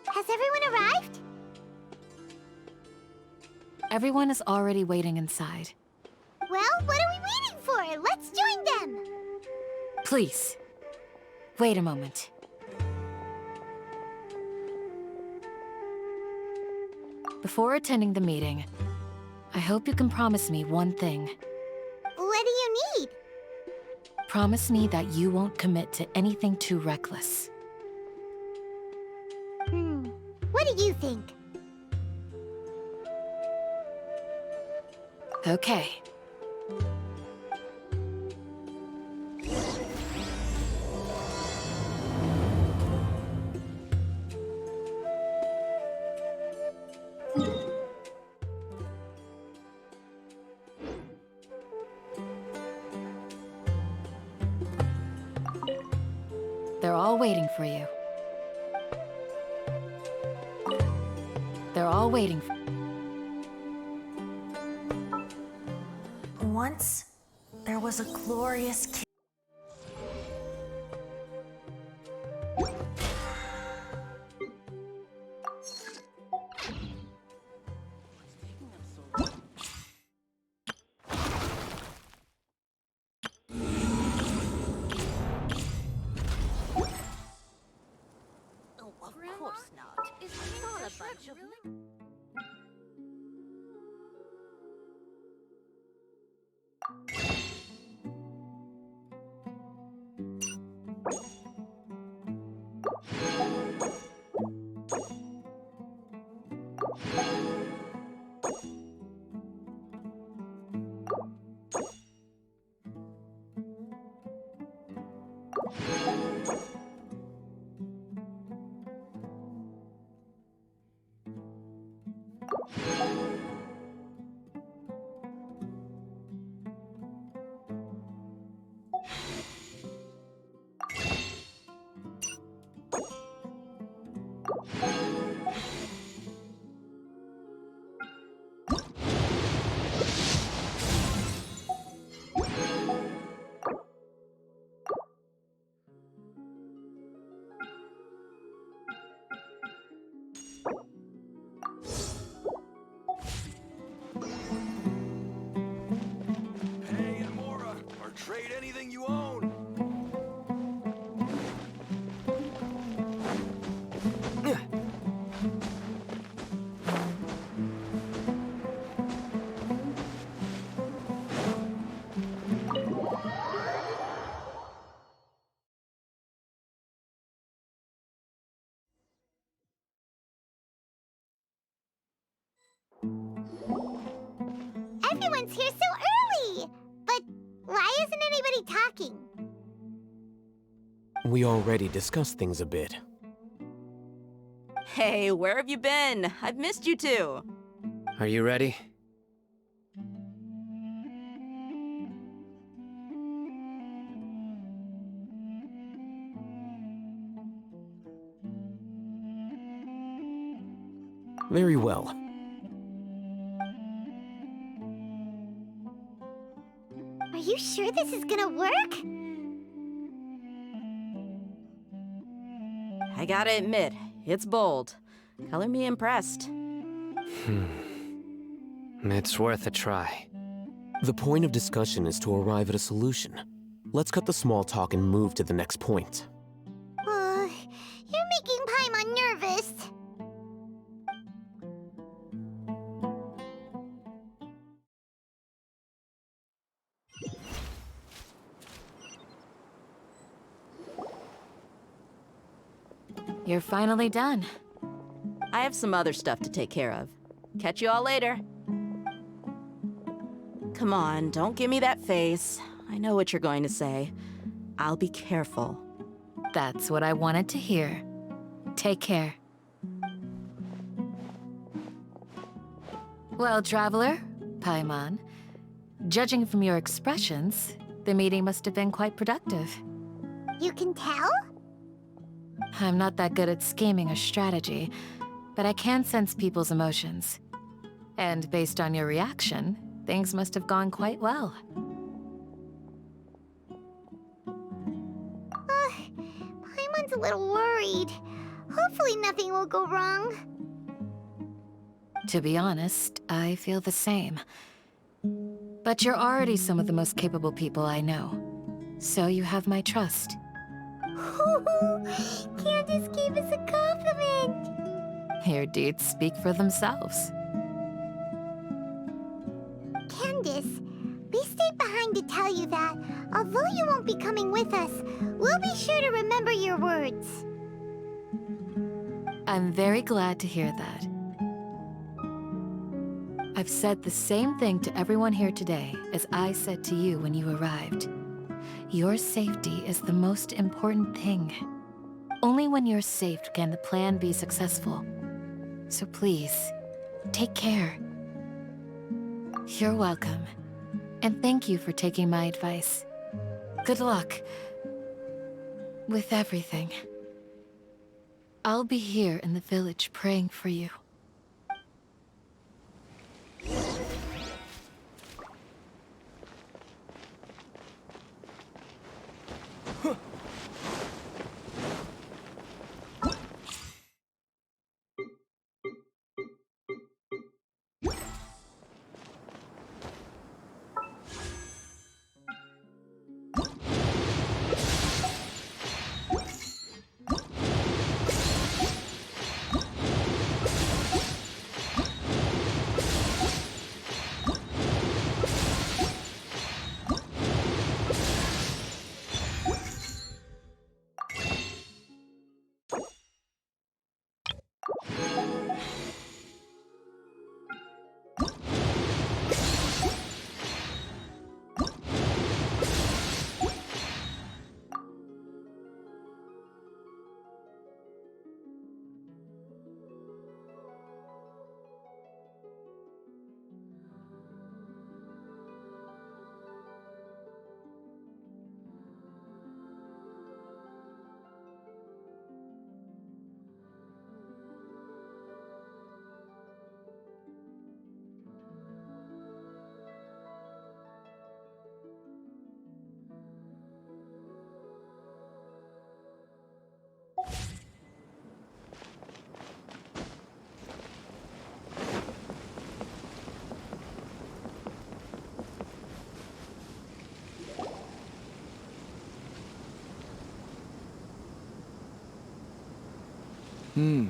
Has everyone arrived? Everyone is already waiting inside. Well, what are we waiting for? Let's join them! Please, wait a moment. Before attending the meeting, I hope you can promise me one thing. What do you need? Promise me that you won't commit to anything too reckless. What do you think? Okay. They're all waiting for you. They're all waiting for... Once, there was a glorious king. Of course not. It's not a bunch of... Trade anything you own. Everyone's here so early! But why isn't anybody talking? We already discussed things a bit. Hey, where have you been? I've missed you too. Are you ready? Very well. this is gonna work? I gotta admit, it's bold. Color me impressed. It's worth a try. The point of discussion is to arrive at a solution. Let's cut the small talk and move to the next point. You're making Paimon nervous. You're finally done. I have some other stuff to take care of. Catch you all later. Come on, don't give me that face. I know what you're going to say. I'll be careful. That's what I wanted to hear. Take care. Well, Traveler, Paimon, judging from your expressions, the meeting must have been quite productive. You can tell? I'm not that good at scheming or strategy, but I can sense people's emotions. And based on your reaction, things must have gone quite well. Paimon's a little worried. Hopefully nothing will go wrong. To be honest, I feel the same. But you're already some of the most capable people I know, so you have my trust. Candace gave us a compliment! Your deeds speak for themselves. Candace, we stayed behind to tell you that, although you won't be coming with us, we'll be sure to remember your words. I'm very glad to hear that. I've said the same thing to everyone here today as I said to you when you arrived. Your safety is the most important thing. Only when you're safe can the plan be successful. So please, take care. You're welcome. And thank you for taking my advice. Good luck with everything. I'll be here in the village praying for you.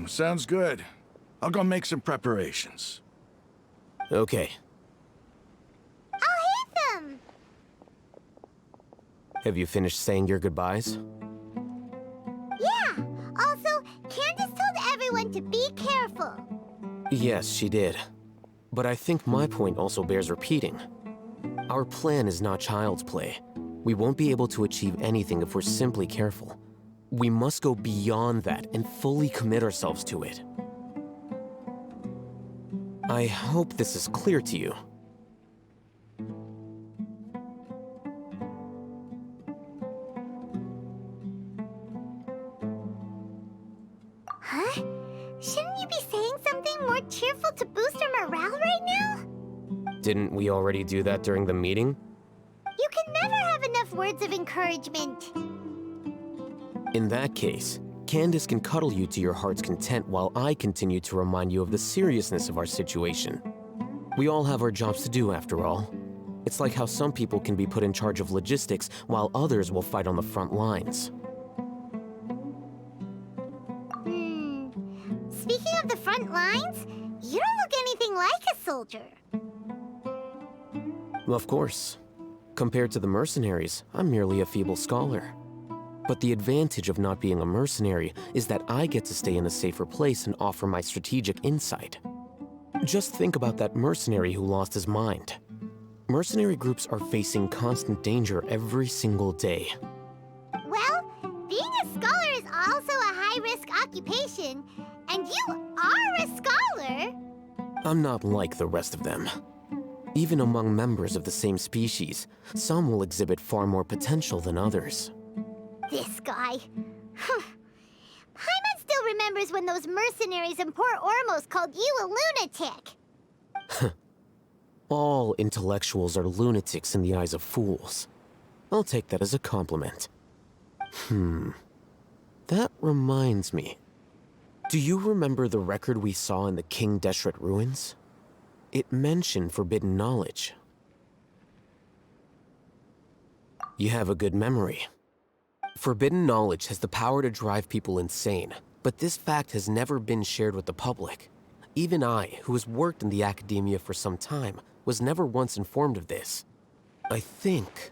Sounds good. I'll go make some preparations. Okay. I'll hit them! Have you finished saying your goodbyes? Yeah! Also, Candace told everyone to be careful. Yes, she did. But I think my point also bears repeating. Our plan is not child's play. We won't be able to achieve anything if we're simply careful. We must go beyond that and fully commit ourselves to it. I hope this is clear to you. Huh? Shouldn't you be saying something more cheerful to boost our morale right now? Didn't we already do that during the meeting? You can never have words of encouragement. In that case, Candace can cuddle you to your heart's content while I continue to remind you of the seriousness of our situation. We all have our jobs to do, after all. It's like how some people can be put in charge of logistics while others will fight on the front lines. Speaking of the front lines, you don't look anything like a soldier. Of course. Compared to the mercenaries, I'm merely a feeble scholar. But the advantage of not being a mercenary is that I get to stay in a safer place and offer my strategic insight. Just think about that mercenary who lost his mind. Mercenary groups are facing constant danger every single day. Well, being a scholar is also a high-risk occupation, and you are a scholar. I'm not like the rest of them. Even among members of the same species, some will exhibit far more potential than others. This guy. Paimon still remembers when those mercenaries in Port Ormos called you a lunatic. All intellectuals are lunatics in the eyes of fools. I'll take that as a compliment. That reminds me. Do you remember the record we saw in the King Deshret ruins? It mentioned forbidden knowledge. You have a good memory. Forbidden knowledge has the power to drive people insane, but this fact has never been shared with the public. Even I, who has worked in the academia for some time, was never once informed of this. I think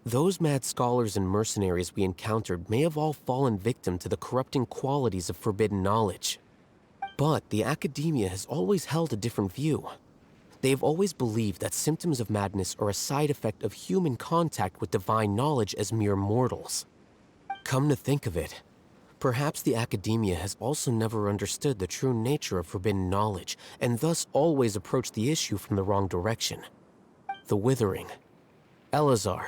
those mad scholars and mercenaries we encountered may have all fallen victim to the corrupting qualities of forbidden knowledge. But the academia has always held a different view. They have always believed that symptoms of madness are a side effect of human contact with divine knowledge as mere mortals. Come to think of it, perhaps the academia has also never understood the true nature of forbidden knowledge, and thus always approached the issue from the wrong direction. The Withering, Elazar,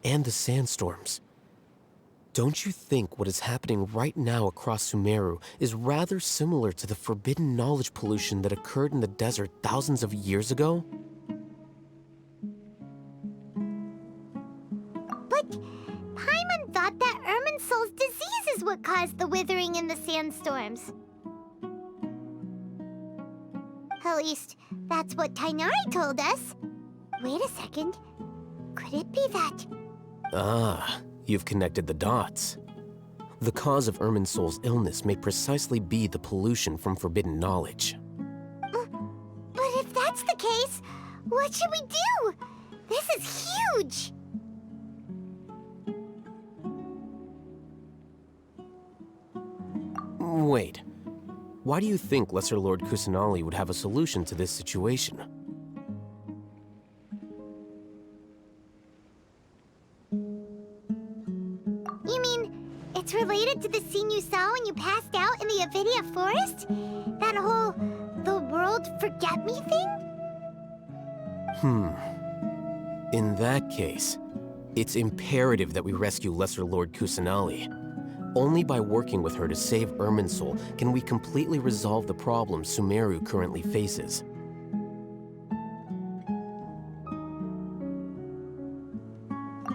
and the sandstorms. Don't you think what is happening right now across Sumeru is rather similar to the forbidden knowledge pollution that occurred in the desert thousands of years ago? But Paimon thought that Irminsul's disease is what caused the withering in the sandstorms. At least, that's what Tainari told us. Wait a second. Could it be that... Ah, you've connected the dots. The cause of Irminsul's illness may precisely be the pollution from forbidden knowledge. But if that's the case, what should we do? This is huge! Wait. Why do you think Lesser Lord Kusanali would have a solution to this situation? You mean, it's related to the scene you saw when you passed out in the Avidia Forest? That whole, the world forget me thing? In that case, it's imperative that we rescue Lesser Lord Kusanali. Only by working with her to save Irminsul can we completely resolve the problems Sumeru currently faces.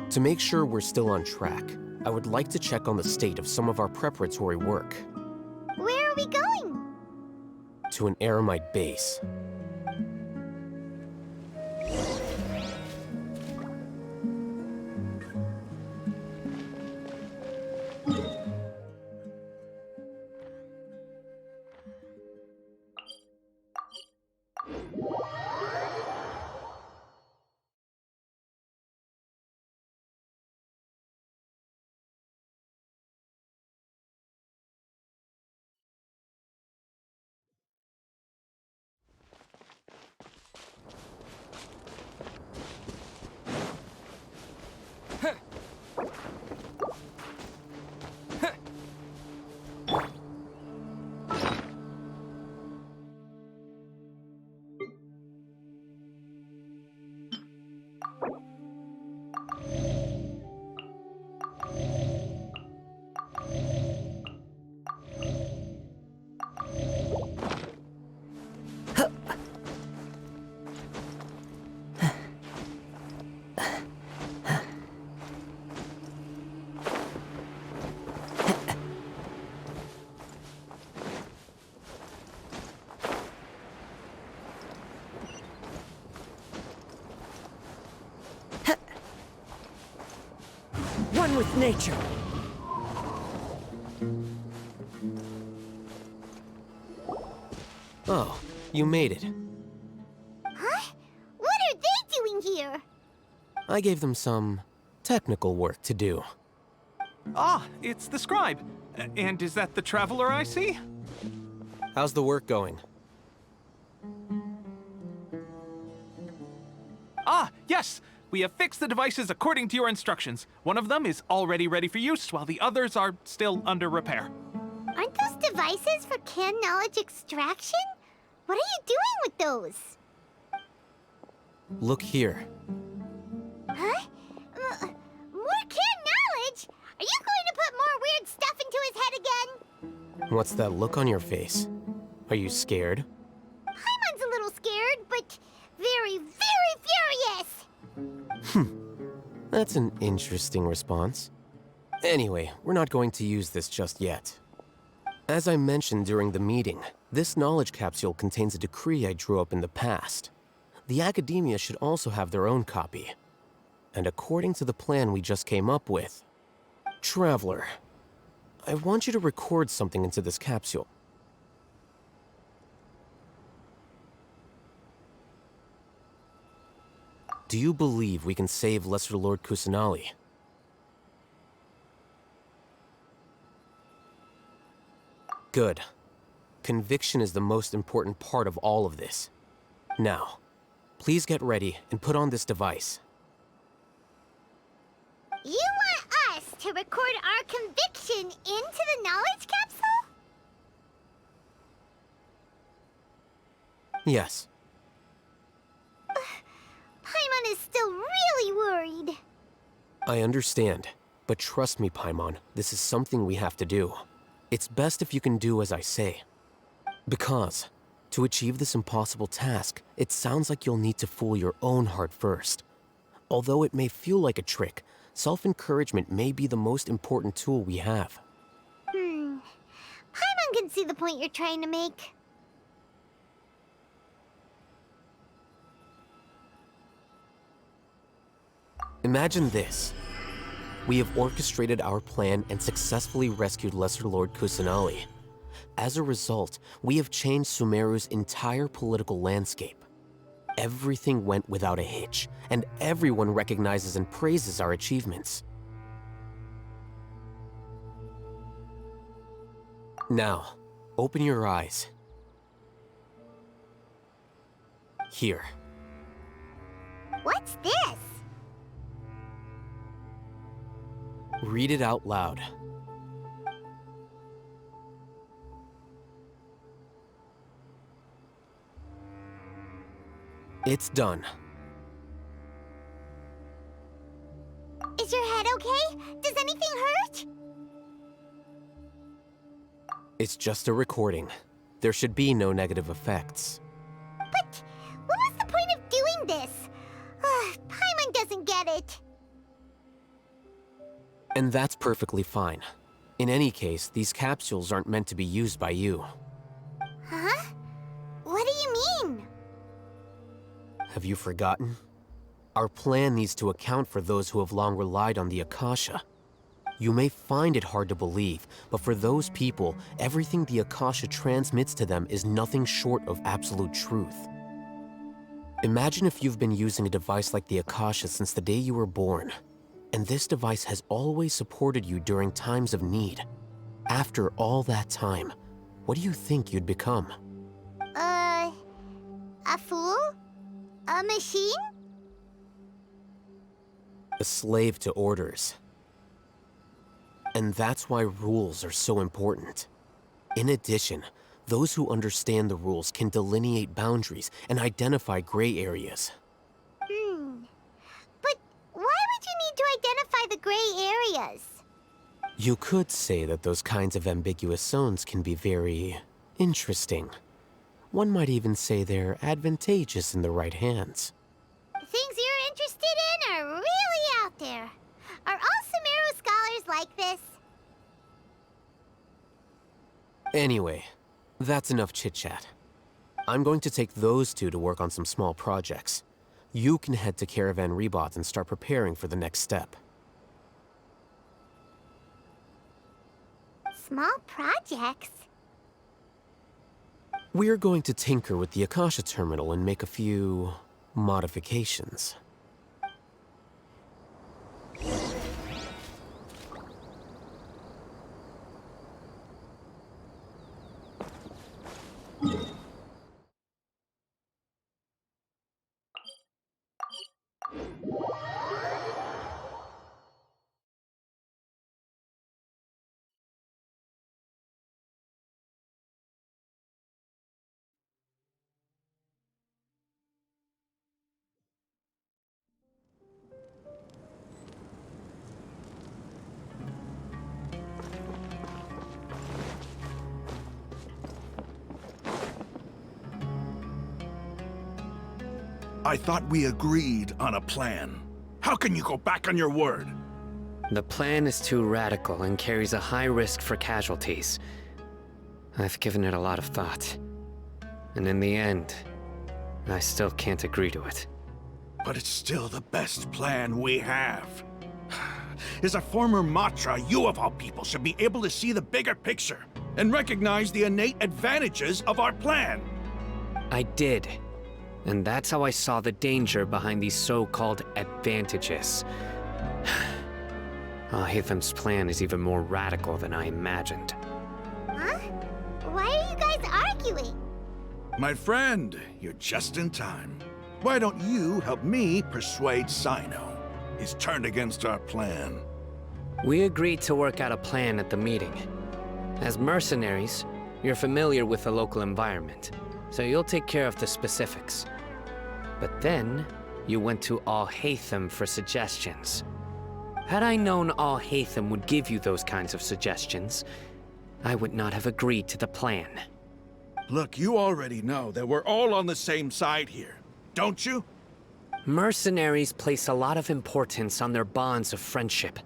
To make sure we're still on track, I would like to check on the state of some of our preparatory work. Where are we going? To an Eremite base. one with nature. Oh, you made it. Huh? What are they doing here? I gave them some technical work to do. Ah, it's the scribe. And is that the traveler I see? How's the work going? Ah, yes! We have fixed the devices according to your instructions. One of them is already ready for use, while the others are still under repair. Aren't those devices for can knowledge extraction? What are you doing with those? Look here. Huh? More can knowledge? Are you going to put more weird stuff into his head again? What's that look on your face? Are you scared? Paimon's a little scared, but very, very furious! That's an interesting response. Anyway, we're not going to use this just yet. As I mentioned during the meeting, this knowledge capsule contains a decree I drew up in the past. The academia should also have their own copy. And according to the plan we just came up with, Traveler, I want you to record something into this capsule. Do you believe we can save Lesser Lord Kusanali? Good. Conviction is the most important part of all of this. Now, please get ready and put on this device. You want us to record our conviction into the knowledge capsule? Yes. Paimon is still really worried. I understand, but trust me, Paimon, this is something we have to do. It's best if you can do as I say. Because, to achieve this impossible task, it sounds like you'll need to fool your own heart first. Although it may feel like a trick, self-encouragement may be the most important tool we have. Paimon can see the point you're trying to make. Imagine this. We have orchestrated our plan and successfully rescued Lesser Lord Kusanali. As a result, we have changed Sumeru's entire political landscape. Everything went without a hitch, and everyone recognizes and praises our achievements. Now, open your eyes. Here. What's this? Read it out loud. It's done. Is your head okay? Does anything hurt? It's just a recording. There should be no negative effects. But what was the point of doing this? Paimon doesn't get it. And that's perfectly fine. In any case, these capsules aren't meant to be used by you. Huh? What do you mean? Have you forgotten? Our plan needs to account for those who have long relied on the Akasha. You may find it hard to believe, but for those people, everything the Akasha transmits to them is nothing short of absolute truth. Imagine if you've been using a device like the Akasha since the day you were born, and this device has always supported you during times of need. After all that time, what do you think you'd become? A fool? A machine? A slave to orders. And that's why rules are so important. In addition, those who understand the rules can delineate boundaries and identify gray areas. But why would you need to identify the gray areas? You could say that those kinds of ambiguous zones can be very interesting. One might even say they're advantageous in the right hands. The things you're interested in are really out there. Are all Sumeru scholars like this? Anyway, that's enough chit-chat. I'm going to take those two to work on some small projects. You can head to Caravan Rebot and start preparing for the next step. Small projects? We're going to tinker with the Akasha terminal and make a few modifications. I thought we agreed on a plan. How can you go back on your word? The plan is too radical and carries a high risk for casualties. I've given it a lot of thought. And in the end, I still can't agree to it. But it's still the best plan we have. As a former Matra, you of all people should be able to see the bigger picture and recognize the innate advantages of our plan. I did. And that's how I saw the danger behind these so-called advantages. Alhaitham's plan is even more radical than I imagined. Huh? Why are you guys arguing? My friend, you're just in time. Why don't you help me persuade Sino? He's turned against our plan. We agreed to work out a plan at the meeting. As mercenaries, you're familiar with the local environment, so you'll take care of the specifics. But then, you went to Alhaitham for suggestions. Had I known Alhaitham would give you those kinds of suggestions, I would not have agreed to the plan. Look, you already know that we're all on the same side here, don't you? Mercenaries place a lot of importance on their bonds of friendship,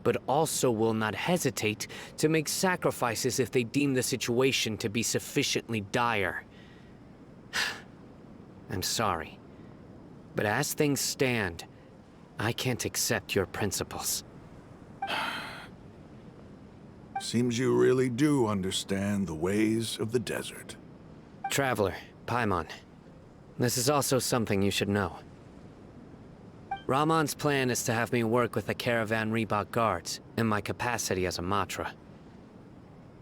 but also will not hesitate to make sacrifices if they deem the situation to be sufficiently dire. I'm sorry, but as things stand, I can't accept your principles. Seems you really do understand the ways of the desert. Traveler, Paimon, this is also something you should know. Ramon's plan is to have me work with the Caravan Reebok guards in my capacity as a Matra.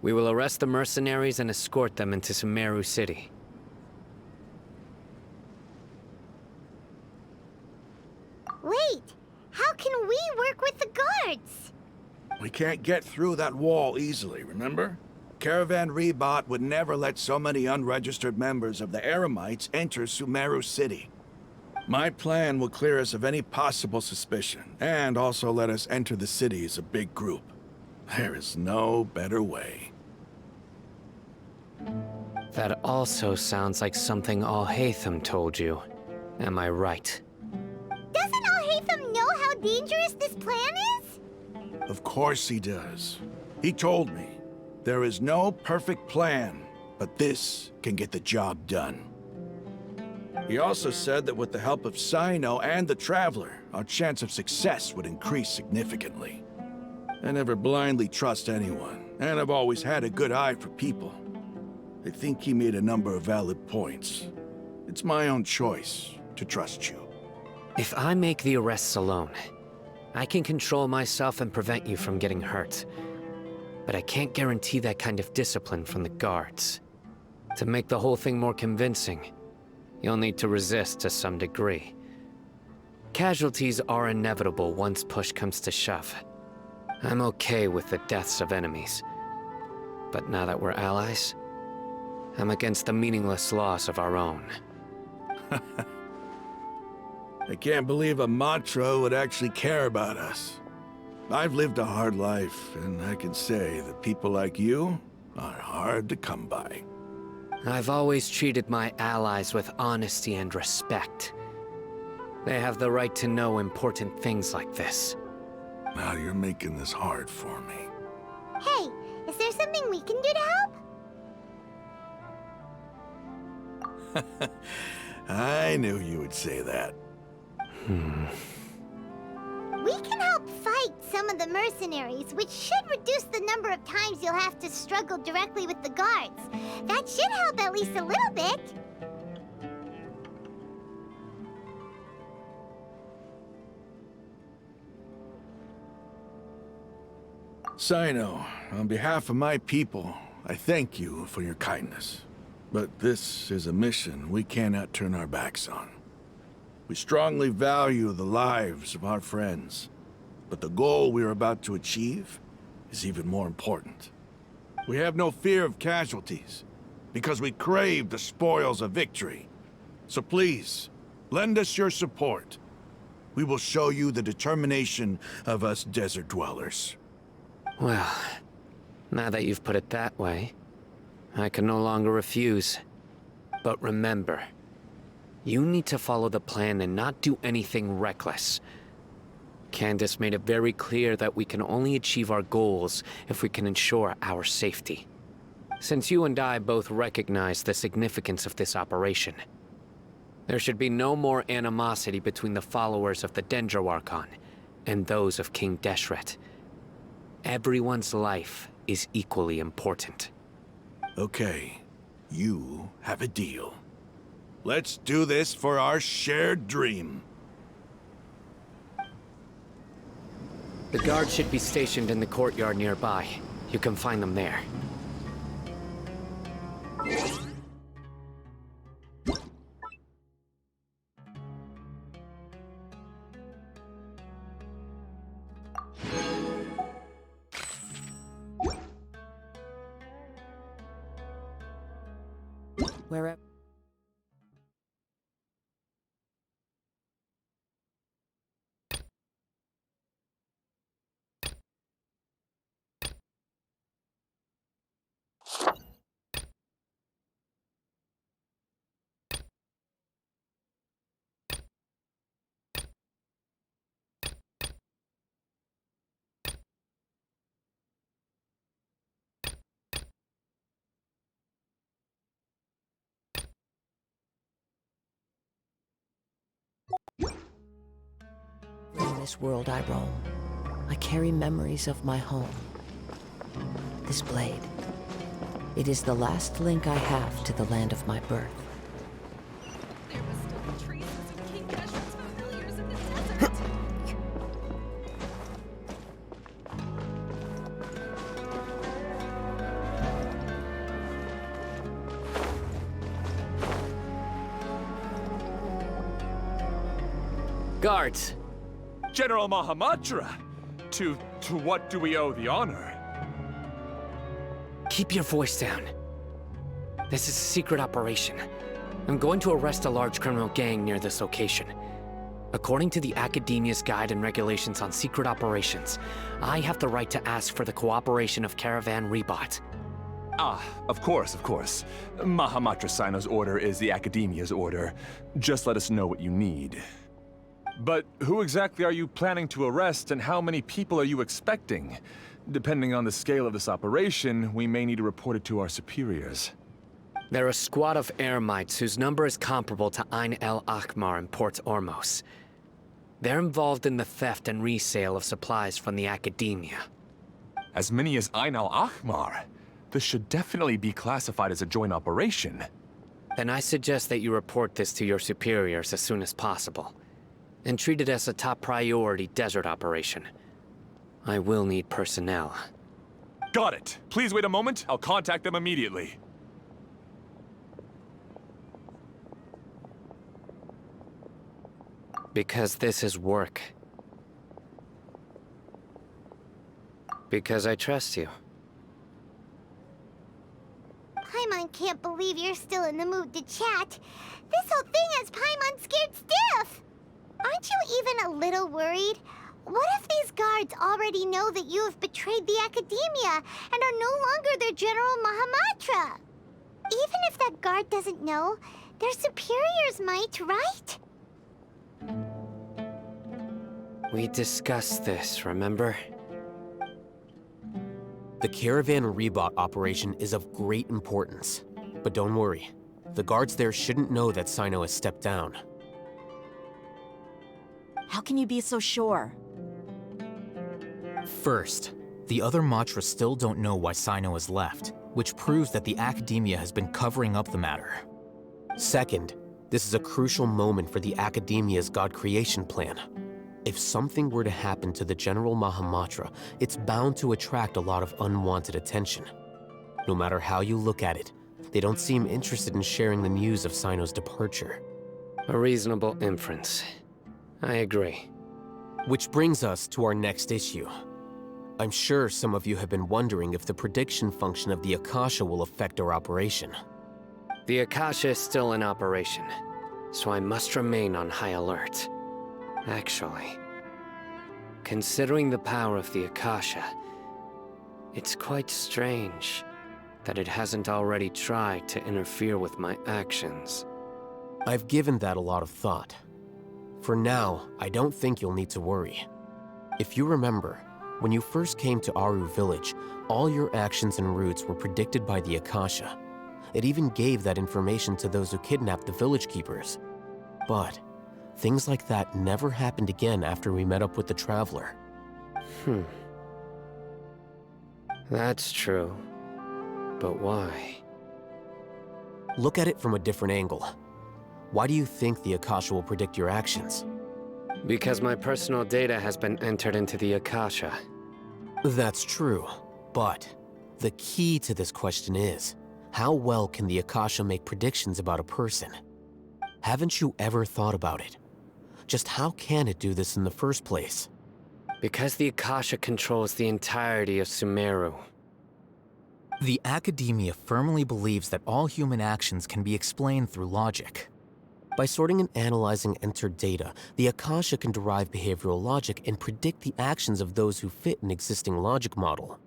We will arrest the mercenaries and escort them into Sumeru City. Wait, how can we work with the guards? We can't get through that wall easily, remember? Caravan Rebot would never let so many unregistered members of the Eremites enter Sumeru City. My plan will clear us of any possible suspicion, and also let us enter the city as a big group. There is no better way. That also sounds like something Alhaitham told you. Am I right? Doesn't Alhaitham know how dangerous this plan is? Of course he does. He told me, there is no perfect plan, but this can get the job done. He also said that with the help of Sino and the Traveler, our chance of success would increase significantly. I never blindly trust anyone, and I've always had a good eye for people. I think he made a number of valid points. It's my own choice to trust you. If I make the arrests alone, I can control myself and prevent you from getting hurt. But I can't guarantee that kind of discipline from the guards. To make the whole thing more convincing, you'll need to resist to some degree. Casualties are inevitable once push comes to shove. I'm okay with the deaths of enemies. But now that we're allies, I'm against the meaningless loss of our own. I can't believe a Matra would actually care about us. I've lived a hard life, and I can say that people like you are hard to come by. I've always treated my allies with honesty and respect. They have the right to know important things like this. Now you're making this hard for me. Hey, is there something we can do to help? I knew you would say that. We can help fight some some of the mercenaries, which should reduce the number of times you'll have to struggle directly with the guards. That should help at least a little bit. Sino, on behalf of my people, I thank you for your kindness. But this is a mission we cannot turn our backs on. We strongly value the lives of our friends, but the goal we are about to achieve is even more important. We have no fear of casualties, because we crave the spoils of victory. So please, lend us your support. We will show you the determination of us desert dwellers. Well, now that you've put it that way, I can no longer refuse. But remember, you need to follow the plan and not do anything reckless. Candace made it very clear that we can only achieve our goals if we can ensure our safety. Since you and I both recognize the significance of this operation, there should be no more animosity between the followers of the Dendroarchon and those of King Deshret. Everyone's life is equally important. Okay, you have a deal. Let's do this for our shared dream. The guards should be stationed in the courtyard nearby. You can find them there. Wherever. In this world I roam, I carry memories of my home. This blade, it is the last link I have to the land of my birth. There was still traces of King Geshren's familiars in the desert. Guards! General Mahamatra! To what do we owe the honor? Keep your voice down. This is a secret operation. I'm going to arrest a large criminal gang near this location. According to the Academia's Guide and Regulations on Secret Operations, I have the right to ask for the cooperation of Caravan Rebot. Ah, of course, of course. Mahamatra Sino's order is the Academia's order. Just let us know what you need. But who exactly are you planning to arrest, and how many people are you expecting? Depending on the scale of this operation, we may need to report it to our superiors. They're a squad of Eremites whose number is comparable to Ain el Akhmar in Port Ormos. They're involved in the theft and resale of supplies from the Academia. As many as Ain al Akhmar? This should definitely be classified as a joint operation. Then I suggest that you report this to your superiors as soon as possible, and treat it as a top priority desert operation. I will need personnel. Got it. Please wait a moment. I'll contact them immediately. Because this is work. Because I trust you. Paimon can't believe you're still in the mood to chat. This whole thing has Paimon scared stiff. Aren't you even a little worried? What if these guards already know that you have betrayed the Academia and are no longer their General Mahamatra? Even if that guard doesn't know, their superiors might, right? We discussed this, remember? The Caravan Rebot operation is of great importance. But don't worry, the guards there shouldn't know that Sino has stepped down. How can you be so sure? First, the other Matra still don't know why Sino has left, which proves that the Academia has been covering up the matter. Second, this is a crucial moment for the Academia's God creation plan. If something were to happen to the General Mahamatra, it's bound to attract a lot of unwanted attention. No matter how you look at it, they don't seem interested in sharing the news of Sino's departure. A reasonable inference. I agree. Which brings us to our next issue. I'm sure some of you have been wondering if the prediction function of the Akasha will affect our operation. The Akasha is still in operation, so I must remain on high alert. Actually, considering the power of the Akasha, it's quite strange that it hasn't already tried to interfere with my actions. I've given that a lot of thought. For now, I don't think you'll need to worry. If you remember, when you first came to Aru Village, all your actions and routes were predicted by the Akasha. It even gave that information to those who kidnapped the village keepers. But things like that never happened again after we met up with the Traveler. That's true. But why? Look at it from a different angle. Why do you think the Akasha will predict your actions? Because my personal data has been entered into the Akasha. That's true, but the key to this question is, how well can the Akasha make predictions about a person? Haven't you ever thought about it? Just how can it do this in the first place? Because the Akasha controls the entirety of Sumeru. The Academia firmly believes that all human actions can be explained through logic. By sorting and analyzing entered data, the Akasha can derive behavioral logic and predict the actions of those who fit an existing logic model.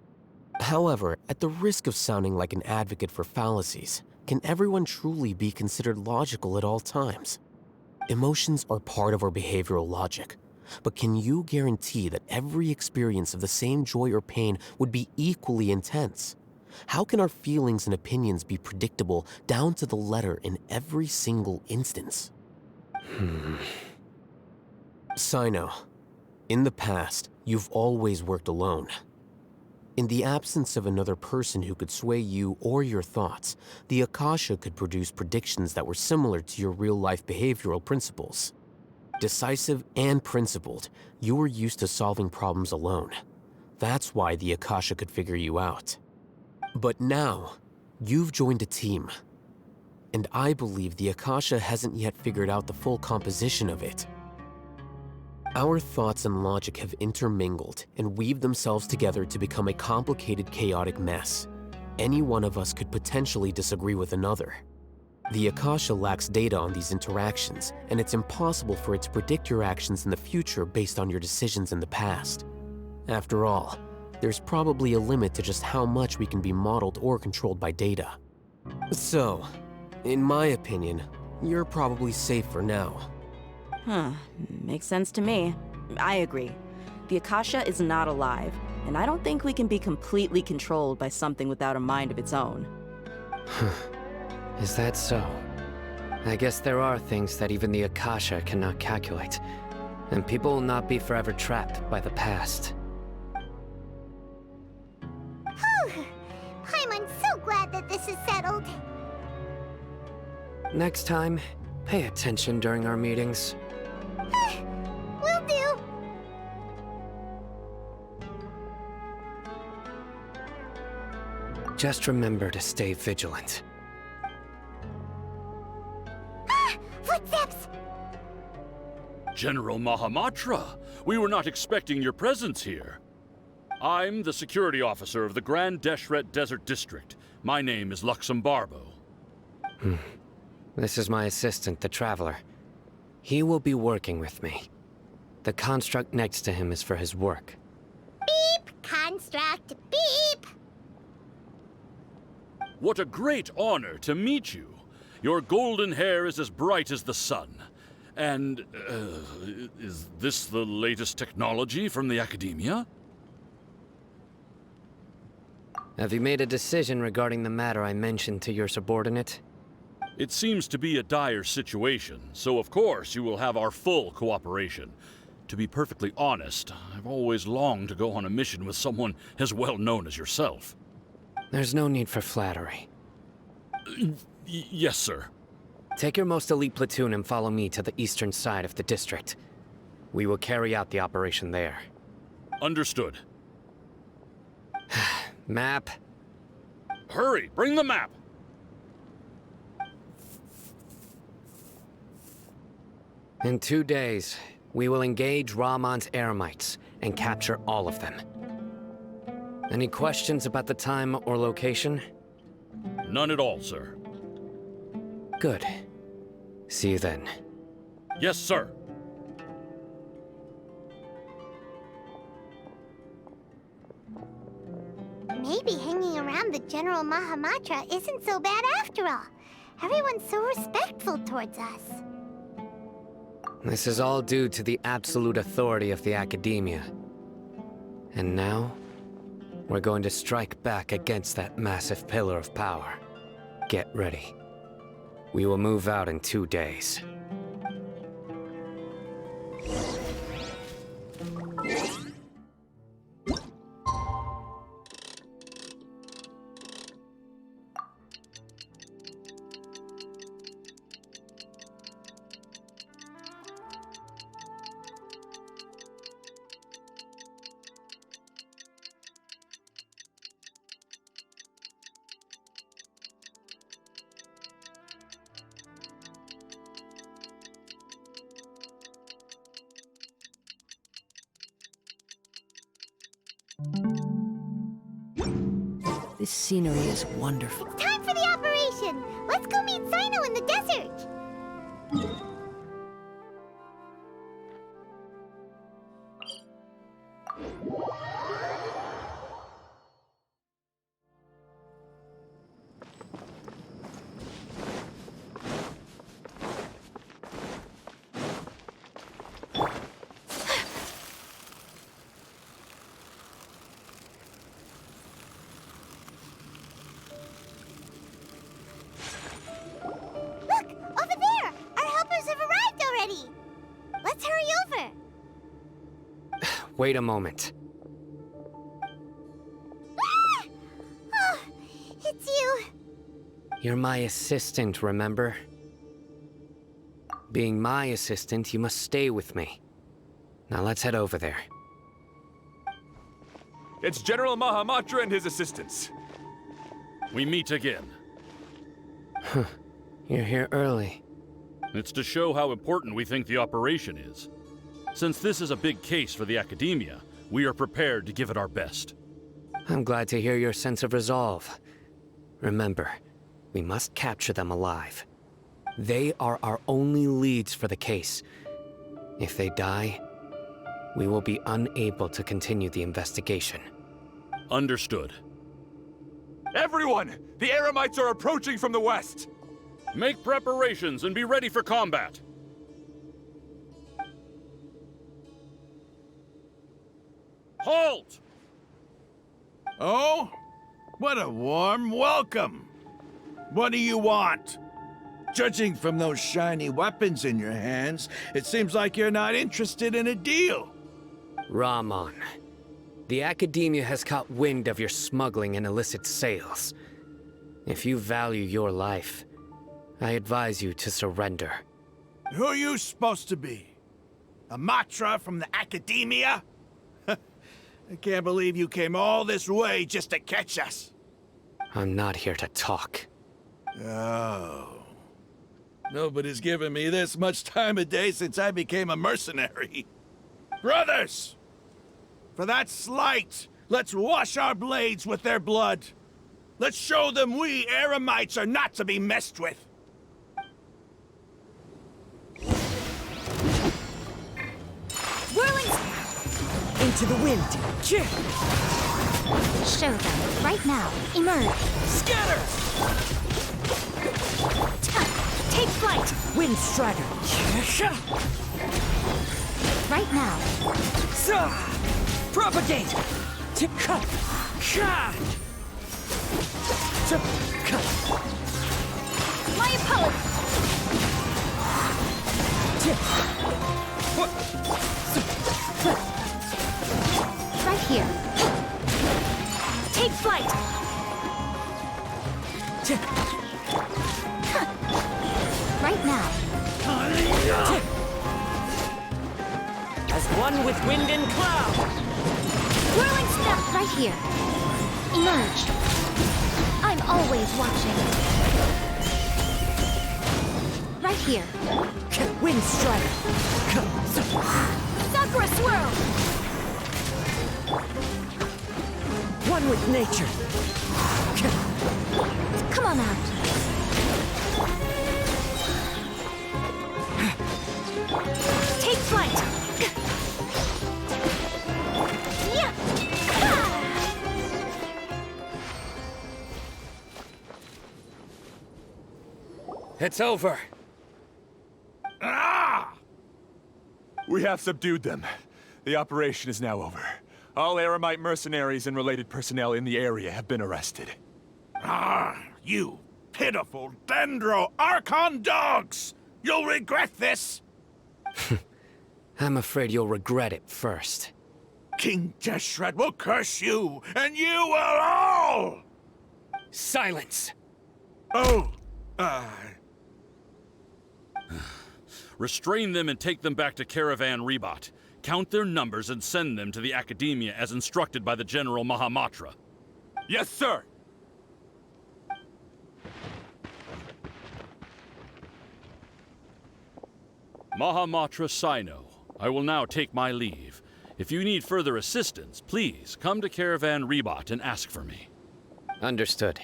However, at the risk of sounding like an advocate for fallacies, can everyone truly be considered logical at all times? Emotions are part of our behavioral logic, but can you guarantee that every experience of the same joy or pain would be equally intense? How can our feelings and opinions be predictable down to the letter in every single instance? Sino, in the past, you've always worked alone. In the absence of another person who could sway you or your thoughts, the Akasha could produce predictions that were similar to your real-life behavioral principles. Decisive and principled, you were used to solving problems alone. That's why the Akasha could figure you out. But now, you've joined a team. And I believe the Akasha hasn't yet figured out the full composition of it. Our thoughts and logic have intermingled and weaved themselves together to become a complicated, chaotic mess. Any one of us could potentially disagree with another. The Akasha lacks data on these interactions, and it's impossible for it to predict your actions in the future based on your decisions in the past. After all, there's probably a limit to just how much we can be modeled or controlled by data. So, in my opinion, you're probably safe for now. Makes sense to me. I agree. The Akasha is not alive, and I don't think we can be completely controlled by something without a mind of its own. Is that so? I guess there are things that even the Akasha cannot calculate, and people will not be forever trapped by the past. Paimon's so glad that this is settled. Next time, pay attention during our meetings. Will do. Just remember to stay vigilant. Footsteps! General Mahamatra, we were not expecting your presence here. I'm the security officer of the Grand Deshret Desert District. My name is Luxembarbo. This is my assistant, the Traveler. He will be working with me. The construct next to him is for his work. Beep! Construct, beep! What a great honor to meet you. Your golden hair is as bright as the sun. And, is this the latest technology from the Academia? Have you made a decision regarding the matter I mentioned to your subordinate? It seems to be a dire situation, so of course you will have our full cooperation. To be perfectly honest, I've always longed to go on a mission with someone as well known as yourself. There's no need for flattery. Yes, sir. Take your most elite platoon and follow me to the eastern side of the district. We will carry out the operation there. Understood. Map. Hurry, bring the map! In 2 days, we will engage Rahman's Eremites and capture all of them. Any questions about the time or location? None at all, sir. Good. See you then. Yes, sir. Maybe hanging around the General Mahamatra isn't so bad after all. Everyone's so respectful towards us. This is all due to the absolute authority of the Academia. And now, we're going to strike back against that massive pillar of power. Get ready. We will move out in 2 days. This scenery is wonderful. It's time for the operation! Let's go meet Sino in the desert! Look! Over there! Our helpers have arrived already! Let's hurry over! Wait a moment. Ah! Oh, it's you! You're my assistant, remember? Being my assistant, you must stay with me. Now let's head over there. It's General Mahamatra and his assistants. We meet again. You're here early. It's to show how important we think the operation is. Since this is a big case for the Academia, we are prepared to give it our best. I'm glad to hear your sense of resolve. Remember, we must capture them alive. They are our only leads for the case. If they die, we will be unable to continue the investigation. Understood. Everyone! The Eremites are approaching from the west! Make preparations and be ready for combat. Halt! Oh? What a warm welcome! What do you want? Judging from those shiny weapons in your hands, it seems like you're not interested in a deal. Rahman, the Academia has caught wind of your smuggling and illicit sales. If you value your life, I advise you to surrender. Who are you supposed to be? A Matra from the Academia? I can't believe you came all this way just to catch us. I'm not here to talk. Oh. Nobody's given me this much time of day since I became a mercenary. Brothers! For that slight, let's wash our blades with their blood. Let's show them we Eremites are not to be messed with. Whirling Into the wind! Show them, right now. Emerge. Scatter! Take flight. Wind strider! Right now. Propagate! My apologies. Right here. Take flight! Right now. As one with wind and cloud! Whirling snap! Right here. Emerge. I'm always watching. Right here. Wind strike! Sakura swirl! One with nature! Come on out. Take flight. Yeah. It's over. We have subdued them. The operation is now over. All Aramite mercenaries and related personnel in the area have been arrested. You pitiful Dendro Archon dogs! You'll regret this! I'm afraid you'll regret it first. King Deshret will curse you, and you will all! Silence! Oh, Restrain them and take them back to Caravan Rebot. Count their numbers and send them to the Academia as instructed by the General Mahamatra. Yes, sir! Mahamatra Sino, I will now take my leave. If you need further assistance, please come to Caravan Rebot and ask for me. Understood.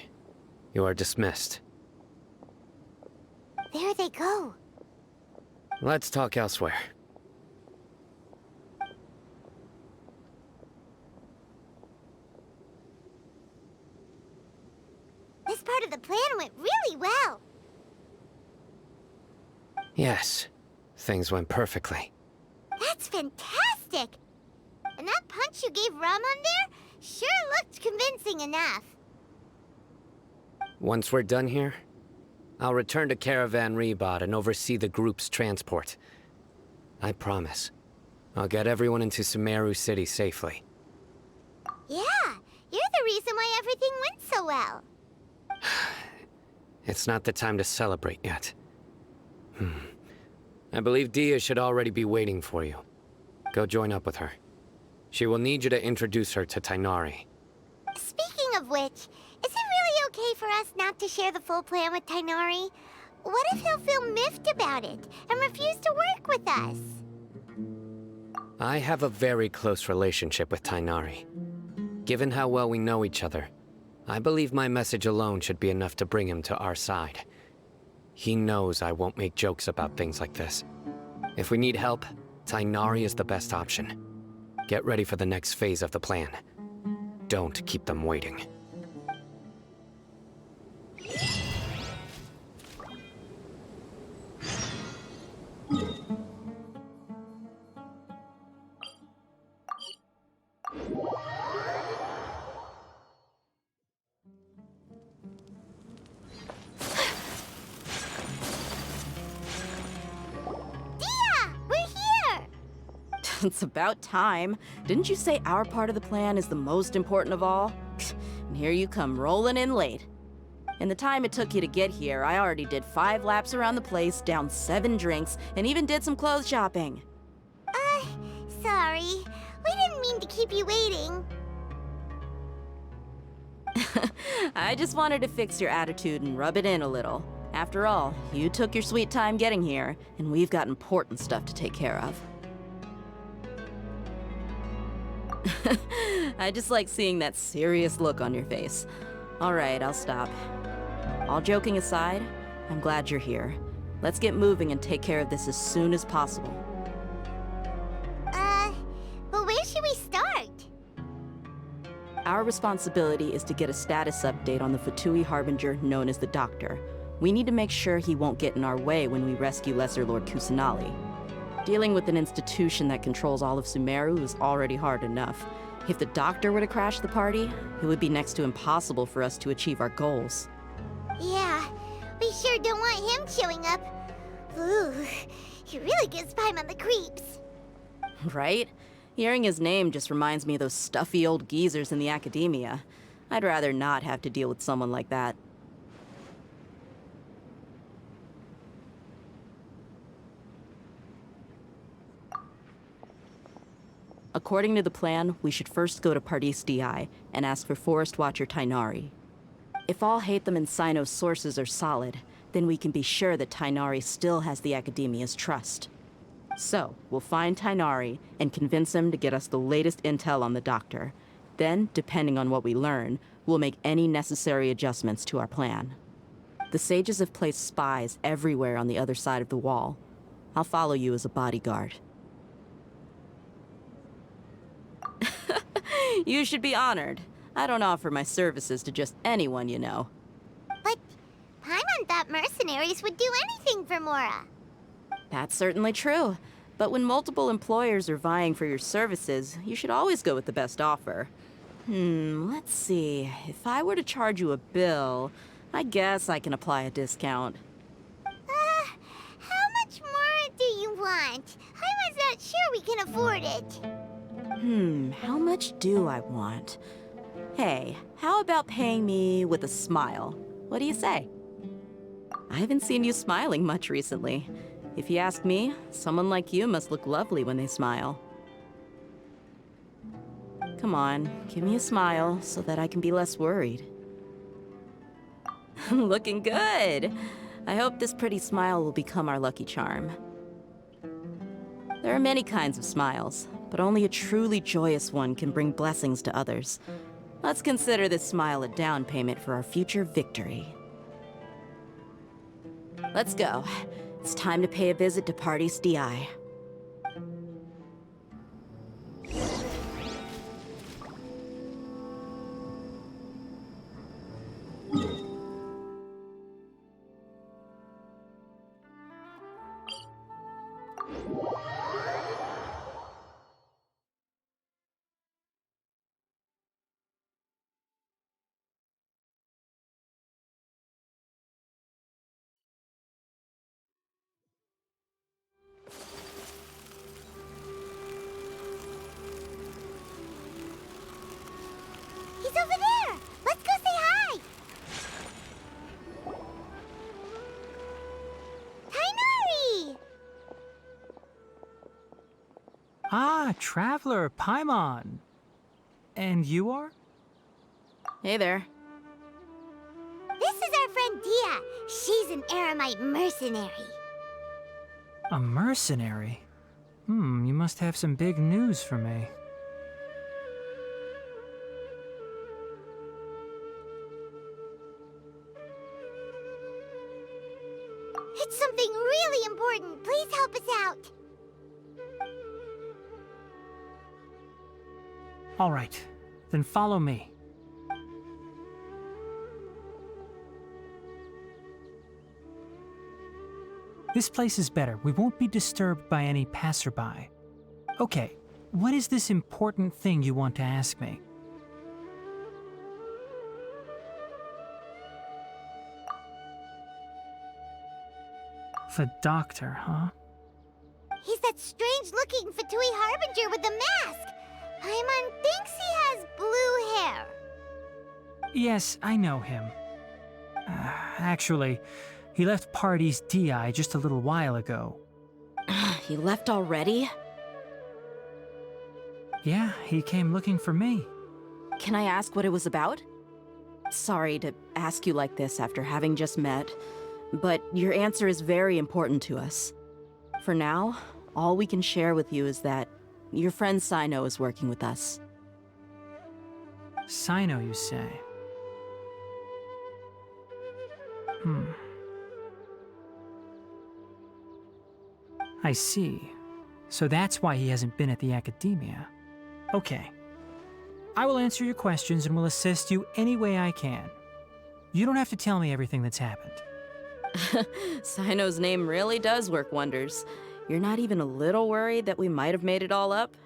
You are dismissed. There they go. Let's talk elsewhere. This part of the plan went really well. Yes, things went perfectly. That's fantastic! And that punch you gave Ramon there sure looked convincing enough. Once we're done here, I'll return to Caravan Rebot and oversee the group's transport. I promise. I'll get everyone into Sumeru City safely. Yeah, you're the reason why everything went so well. It's not the time to celebrate yet. I believe Dia should already be waiting for you. Go join up with her. She will need you to introduce her to Tainari. Speaking of which, is it really okay for us not to share the full plan with Tainari? What if he'll feel miffed about it and refuse to work with us? I have a very close relationship with Tainari. Given how well we know each other, I believe my message alone should be enough to bring him to our side. He knows I won't make jokes about things like this. If we need help, Tainari is the best option. Get ready for the next phase of the plan. Don't keep them waiting. It's about time. Didn't you say our part of the plan is the most important of all? And here you come rolling in late. In the time it took you to get here, I already did 5 laps around the place, downed 7 drinks, and even did some clothes shopping. Sorry. We didn't mean to keep you waiting. I just wanted to fix your attitude and rub it in a little. After all, you took your sweet time getting here, and we've got important stuff to take care of. I just like seeing that serious look on your face. All right, I'll stop. All joking aside, I'm glad you're here. Let's get moving and take care of this as soon as possible. But where should we start? Our responsibility is to get a status update on the Fatui Harbinger known as the Doctor. We need to make sure he won't get in our way when we rescue Lesser Lord Kusanali. Dealing with an institution that controls all of Sumeru is already hard enough. If the Doctor were to crash the party, it would be next to impossible for us to achieve our goals. Yeah, we sure don't want him showing up. Ooh, he really gives Paimon the creeps. Right? Hearing his name just reminds me of those stuffy old geezers in the academia. I'd rather not have to deal with someone like that. According to the plan, we should first go to Pardis DI and ask for Forest Watcher Tainari. If all Hatham and Sino's sources are solid, then we can be sure that Tainari still has the Academia's trust. So, we'll find Tainari and convince him to get us the latest intel on the Doctor. Then, depending on what we learn, we'll make any necessary adjustments to our plan. The Sages have placed spies everywhere on the other side of the wall. I'll follow you as a bodyguard. You should be honored. I don't offer my services to just anyone, you know. But Paimon thought mercenaries would do anything for Mora. That's certainly true. But when multiple employers are vying for your services, you should always go with the best offer. Let's see. If I were to charge you a bill, I guess I can apply a discount. How much more do you want? Paimon's not sure we can afford it. How much do I want? Hey, how about paying me with a smile? What do you say? I haven't seen you smiling much recently. If you ask me, someone like you must look lovely when they smile. Come on, give me a smile so that I can be less worried. Looking good! I hope this pretty smile will become our lucky charm. There are many kinds of smiles, but only a truly joyous one can bring blessings to others. Let's consider this smile a down payment for our future victory. Let's go. It's time to pay a visit to Pardis DI. He's over there! Let's go say hi! Tainari! Ah, Traveler, Paimon. And you are? Hey there. This is our friend Dia. She's an Aramite mercenary. A mercenary? You must have some big news for me. It's something really important. Please help us out. All right, then follow me. This place is better. We won't be disturbed by any passerby. Okay, what is this important thing you want to ask me? The Doctor, huh? He's that strange-looking Fatui Harbinger with the mask. Paimon thinks he has blue hair. Yes, I know him. Actually, he left Pardis DI just a little while ago. He left already? Yeah, he came looking for me. Can I ask what it was about? Sorry to ask you like this after having just met, but your answer is very important to us. For now, all we can share with you is that your friend Sino is working with us. Sino, you say? I see. So that's why he hasn't been at the Academia. Okay. I will answer your questions and will assist you any way I can. You don't have to tell me everything that's happened. Sino's name really does work wonders. You're not even a little worried that we might have made it all up?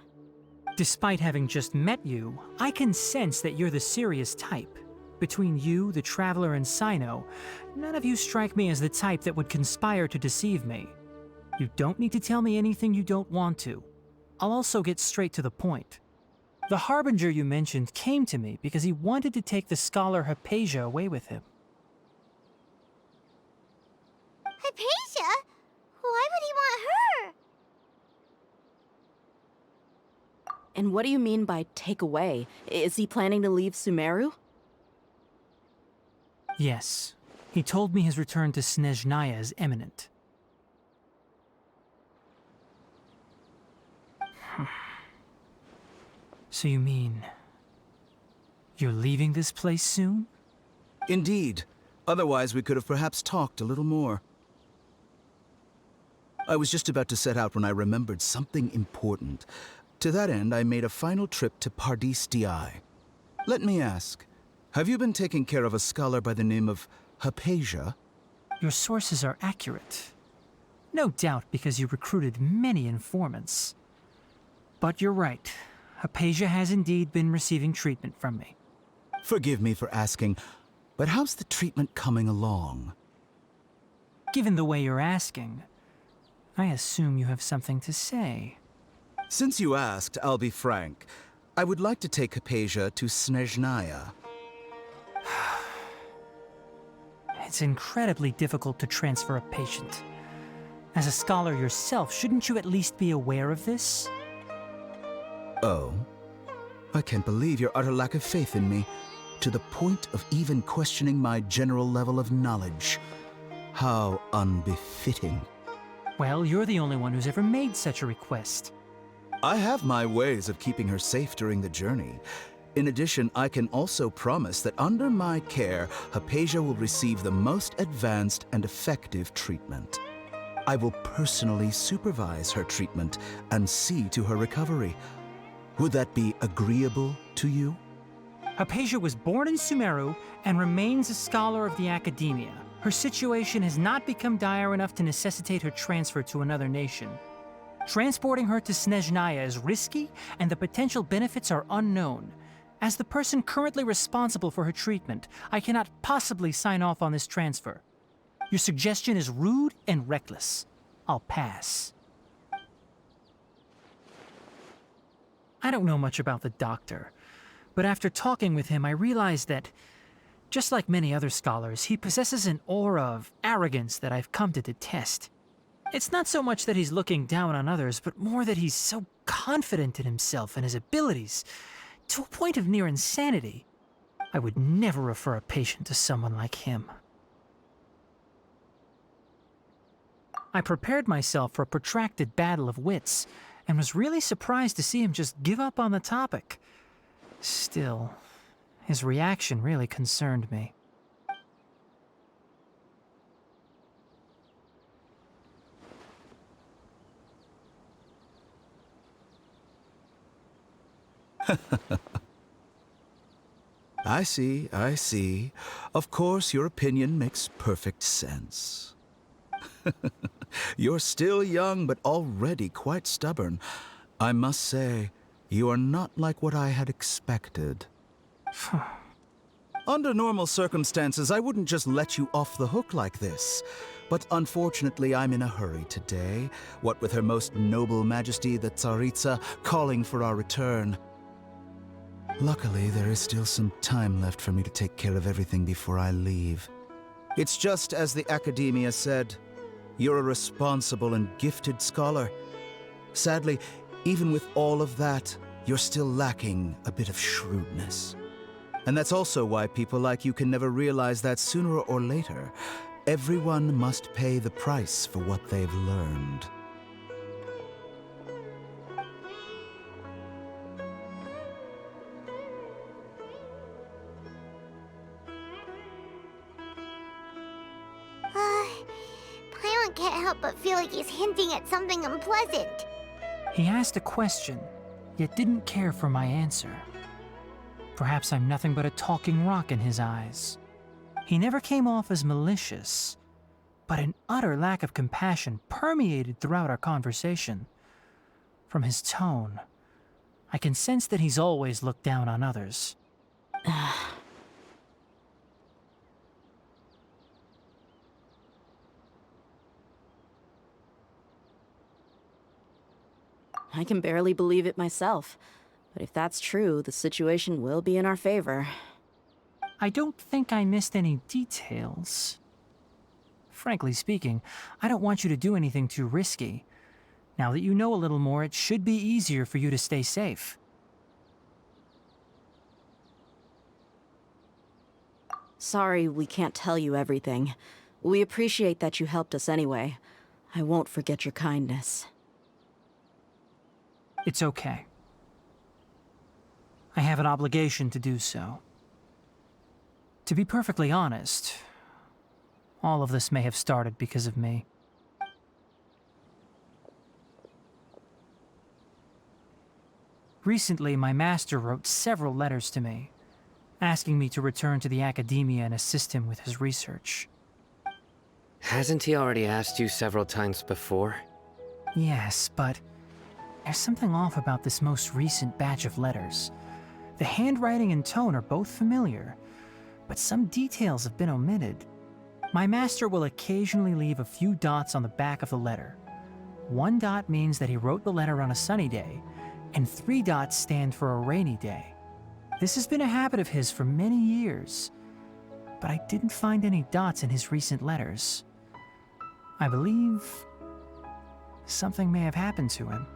Despite having just met you, I can sense that you're the serious type. Between you, the Traveler, and Sino, none of you strike me as the type that would conspire to deceive me. You don't need to tell me anything you don't want to. I'll also get straight to the point. The Harbinger you mentioned came to me because he wanted to take the scholar Hypatia away with him. Hypatia? Why would he want her? And what do you mean by take away? Is he planning to leave Sumeru? Yes. He told me his return to Snezhnaya is imminent. So you mean... you're leaving this place soon? Indeed. Otherwise, we could have perhaps talked a little more. I was just about to set out when I remembered something important. To that end, I made a final trip to Pardis Di. Let me ask, have you been taking care of a scholar by the name of Hypatia? Your sources are accurate. No doubt because you recruited many informants. But you're right. Hypatia has indeed been receiving treatment from me. Forgive me for asking, but how's the treatment coming along? Given the way you're asking, I assume you have something to say. Since you asked, I'll be frank. I would like to take Hypatia to Snezhnaya. It's incredibly difficult to transfer a patient. As a scholar yourself, shouldn't you at least be aware of this? Oh? I can't believe your utter lack of faith in me, to the point of even questioning my general level of knowledge. How unbefitting. Well, you're the only one who's ever made such a request. I have my ways of keeping her safe during the journey. In addition, I can also promise that under my care, Hypatia will receive the most advanced and effective treatment. I will personally supervise her treatment and see to her recovery. Would that be agreeable to you? Hypatia was born in Sumeru and remains a scholar of the Academia. Her situation has not become dire enough to necessitate her transfer to another nation. Transporting her to Snezhnaya is risky, and the potential benefits are unknown. As the person currently responsible for her treatment, I cannot possibly sign off on this transfer. Your suggestion is rude and reckless. I'll pass. I don't know much about the doctor, but after talking with him, I realized that, just like many other scholars, he possesses an aura of arrogance that I've come to detest. It's not so much that he's looking down on others, but more that he's so confident in himself and his abilities, to a point of near insanity. I would never refer a patient to someone like him. I prepared myself for a protracted battle of wits, and was really surprised to see him just give up on the topic. Still, his reaction really concerned me. I see, I see. Of course, your opinion makes perfect sense. You're still young, but already quite stubborn. I must say, you are not like what I had expected. Under normal circumstances, I wouldn't just let you off the hook like this. But unfortunately, I'm in a hurry today, what with Her Most Noble Majesty the Tsaritsa calling for our return. Luckily, there is still some time left for me to take care of everything before I leave. It's just as the Academia said, you're a responsible and gifted scholar. Sadly, even with all of that, you're still lacking a bit of shrewdness. And that's also why people like you can never realize that sooner or later, everyone must pay the price for what they've learned. Paimon can't help but feel like he's hinting at something unpleasant. He asked a question, yet didn't care for my answer. Perhaps I'm nothing but a talking rock in his eyes. He never came off as malicious, but an utter lack of compassion permeated throughout our conversation. From his tone, I can sense that he's always looked down on others. I can barely believe it myself. But if that's true, the situation will be in our favor. I don't think I missed any details. Frankly speaking, I don't want you to do anything too risky. Now that you know a little more, it should be easier for you to stay safe. Sorry we can't tell you everything. We appreciate that you helped us anyway. I won't forget your kindness. It's okay. I have an obligation to do so. To be perfectly honest, all of this may have started because of me. Recently, my master wrote several letters to me, asking me to return to the academia and assist him with his research. Hasn't he already asked you several times before? Yes, but there's something off about this most recent batch of letters. The handwriting and tone are both familiar, but some details have been omitted. My master will occasionally leave a few dots on the back of the letter. 1 dot means that he wrote the letter on a sunny day, and 3 dots stand for a rainy day. This has been a habit of his for many years, but I didn't find any dots in his recent letters. I believe something may have happened to him.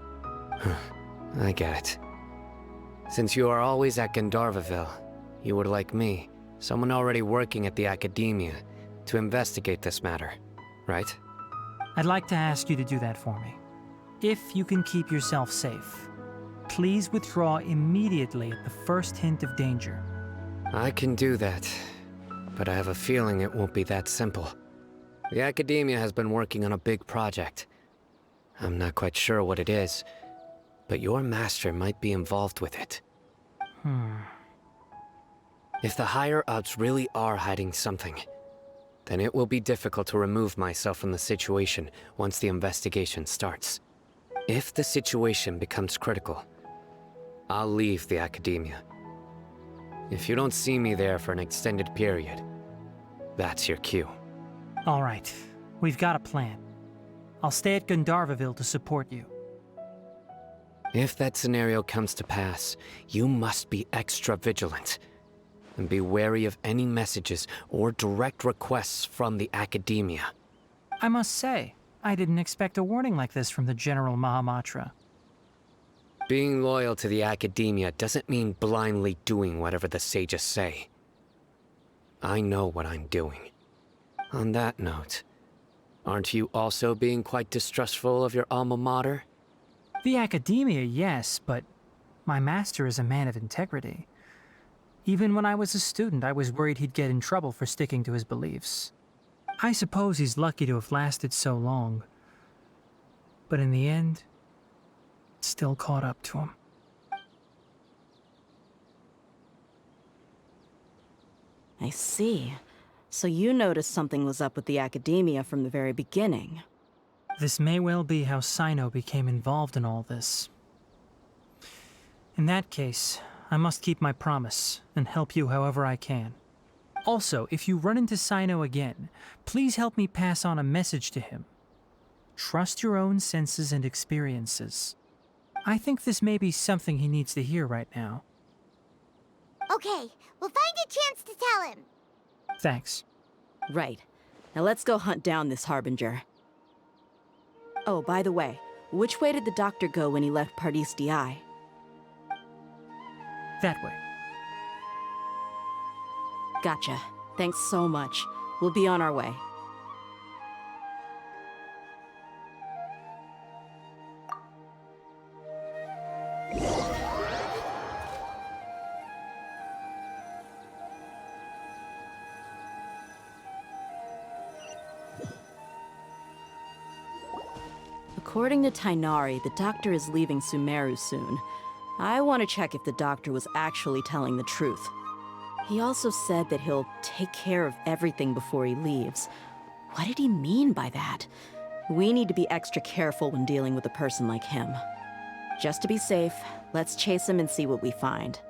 I get it. Since you are always at Gandharvaville, you would like me, someone already working at the academia, to investigate this matter, right? I'd like to ask you to do that for me. If you can keep yourself safe, please withdraw immediately at the first hint of danger. I can do that, but I have a feeling it won't be that simple. The academia has been working on a big project. I'm not quite sure what it is, but your master might be involved with it. If the higher-ups really are hiding something, then it will be difficult to remove myself from the situation once the investigation starts. If the situation becomes critical, I'll leave the academia. If you don't see me there for an extended period, that's your cue. All right, we've got a plan. I'll stay at Gandharvaville to support you. If that scenario comes to pass, you must be extra vigilant. And be wary of any messages or direct requests from the academia. I must say, I didn't expect a warning like this from the General Mahamatra. Being loyal to the academia doesn't mean blindly doing whatever the sages say. I know what I'm doing. On that note, aren't you also being quite distrustful of your alma mater? The academia, yes, but my master is a man of integrity. Even when I was a student, I was worried he'd get in trouble for sticking to his beliefs. I suppose he's lucky to have lasted so long. But in the end, it still caught up to him. I see. So you noticed something was up with the academia from the very beginning. This may well be how Sino became involved in all this. In that case, I must keep my promise and help you however I can. Also, if you run into Sino again, please help me pass on a message to him. Trust your own senses and experiences. I think this may be something he needs to hear right now. Okay, we'll find a chance to tell him. Thanks. Right. Now let's go hunt down this Harbinger. Oh, by the way, which way did the doctor go when he left Pardis Di? That way. Gotcha. Thanks so much. We'll be on our way. According to Tainari, the doctor is leaving Sumeru soon. I want to check if the doctor was actually telling the truth. He also said that he'll take care of everything before he leaves. What did he mean by that? We need to be extra careful when dealing with a person like him. Just to be safe, let's chase him and see what we find.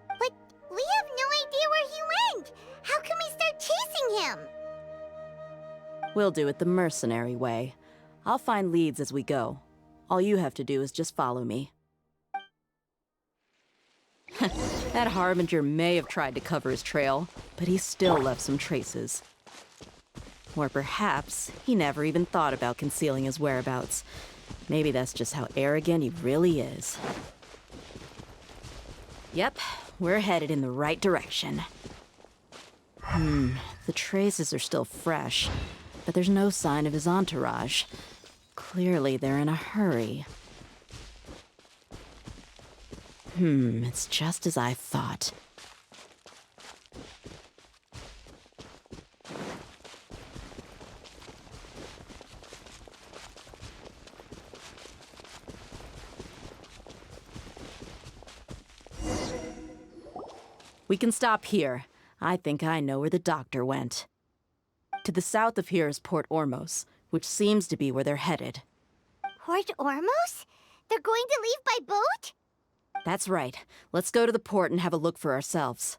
But we have no idea where he went. How can we start chasing him? We'll do it the mercenary way. I'll find leads as we go. All you have to do is just follow me. That Harbinger may have tried to cover his trail, but he still left some traces. Or perhaps he never even thought about concealing his whereabouts. Maybe that's just how arrogant he really is. Yep, we're headed in the right direction. The traces are still fresh, but there's no sign of his entourage. Clearly they're in a hurry. It's just as I thought. We can stop here. I think I know where the doctor went. To the south of here is Port Ormos, which seems to be where they're headed. Port Ormos? They're going to leave by boat? That's right. Let's go to the port and have a look for ourselves.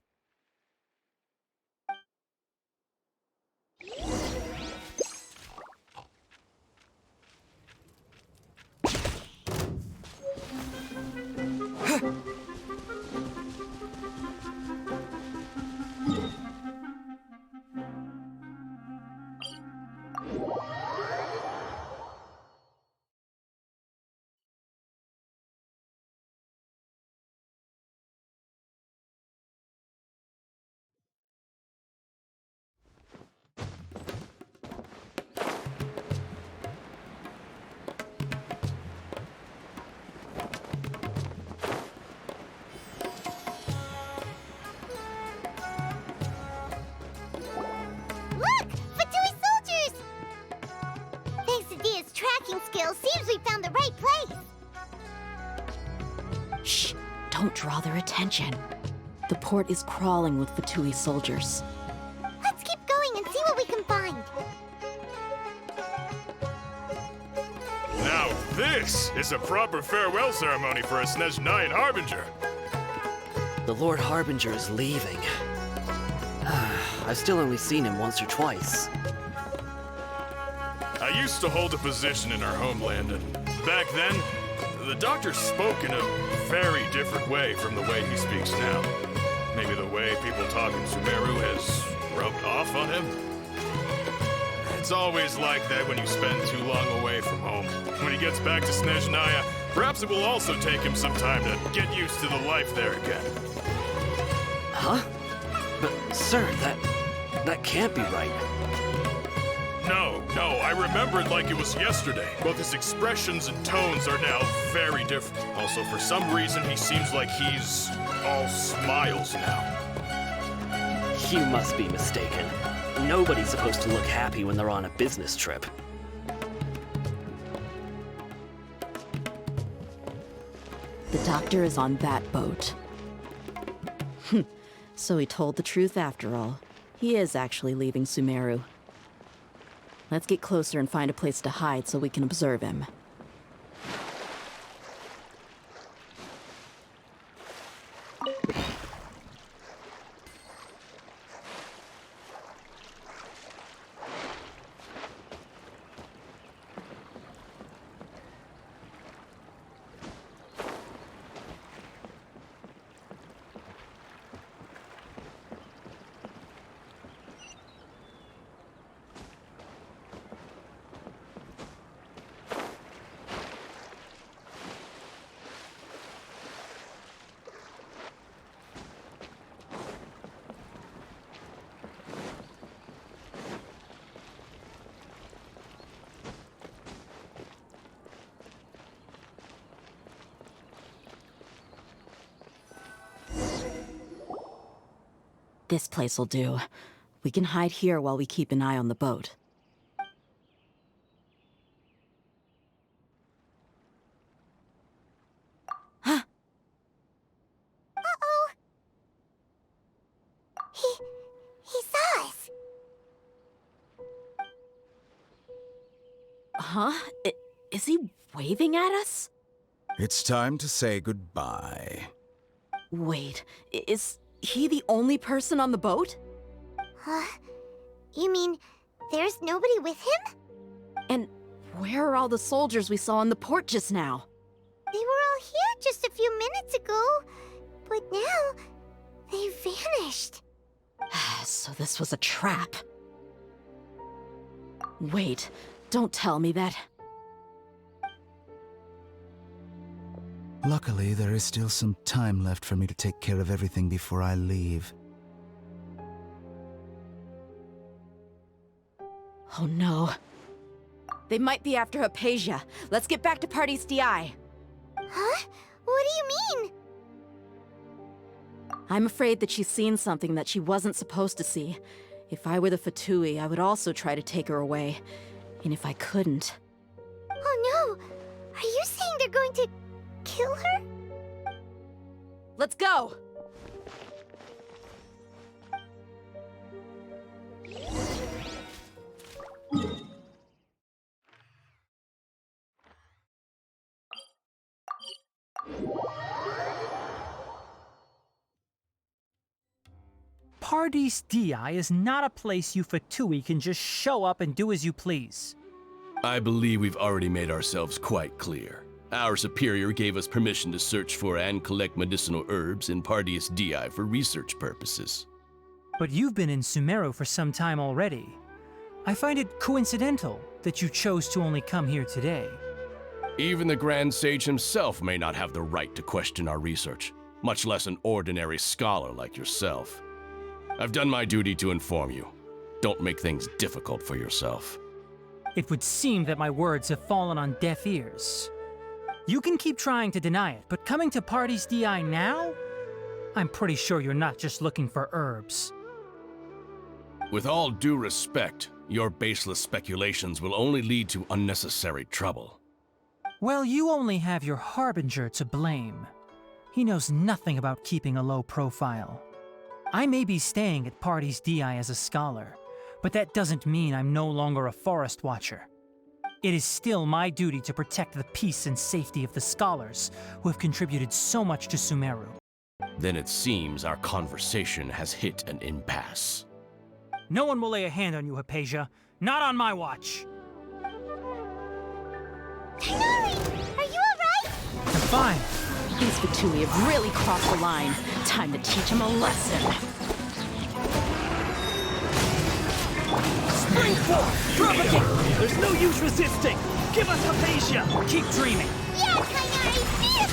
Look! Fatui soldiers! Thanks to Dia's tracking skills, seems we found the right place. Shh! Don't draw their attention. The port is crawling with Fatui soldiers. Let's keep going and see what we can find. Now this is a proper farewell ceremony for a Snezhnayan Harbinger. The Lord Harbinger is leaving. I've still only seen him once or twice. I used to hold a position in our homeland, and back then, the doctor spoke in a very different way from the way he speaks now. Maybe the way people talk in Sumeru has rubbed off on him? It's always like that when you spend too long away from home. When he gets back to Snezhnaya, perhaps it will also take him some time to get used to the life there again. Huh? But, sir, that can't be right. No, I remember it like it was yesterday. Both his expressions and tones are now very different. Also, for some reason, he seems like he's all smiles now. You must be mistaken. Nobody's supposed to look happy when they're on a business trip. The doctor is on that boat. So he told the truth after all. He is actually leaving Sumeru. Let's get closer and find a place to hide so we can observe him. This place'll do. We can hide here while we keep an eye on the boat. Uh-oh. He saw us. Huh? Is he waving at us? It's time to say goodbye. Wait, is he the only person on the boat? You mean there's nobody with him? And Where are all the soldiers we saw in the port just now? They were all here just a few minutes ago, but now they vanished. So this was a trap. Wait, don't tell me that. Luckily, there is still some time left for me to take care of everything before I leave. Oh no. They might be after Hypatia. Let's get back to Party's DI. Huh? What do you mean? I'm afraid that she's seen something that she wasn't supposed to see. If I were the Fatui, I would also try to take her away. And if I couldn't... Oh no! Are you saying they're going to kill her? Let's go! Party's DI is not a place you Fatui can just show up and do as you please. I believe we've already made ourselves quite clear. Our superior gave us permission to search for and collect medicinal herbs in Party's DI for research purposes. But you've been in Sumeru for some time already. I find it coincidental that you chose to only come here today. Even the Grand Sage himself may not have the right to question our research, much less an ordinary scholar like yourself. I've done my duty to inform you. Don't make things difficult for yourself. It would seem that my words have fallen on deaf ears. You can keep trying to deny it, but coming to Party's DI now? I'm pretty sure you're not just looking for herbs. With all due respect, your baseless speculations will only lead to unnecessary trouble. Well, you only have your Harbinger to blame. He knows nothing about keeping a low profile. I may be staying at Party's DI as a scholar, but that doesn't mean I'm no longer a forest watcher. It is still my duty to protect the peace and safety of the scholars who have contributed so much to Sumeru. Then it seems our conversation has hit an impasse. No one will lay a hand on you, Hypatia. Not on my watch. Tighnari, are you alright? I'm fine. These Fatui have really crossed the line. Time to teach them a lesson. Spring forth! Propagate! There's no use resisting! Give us Hypatia! Keep dreaming! Yeah, Tighnari, beat him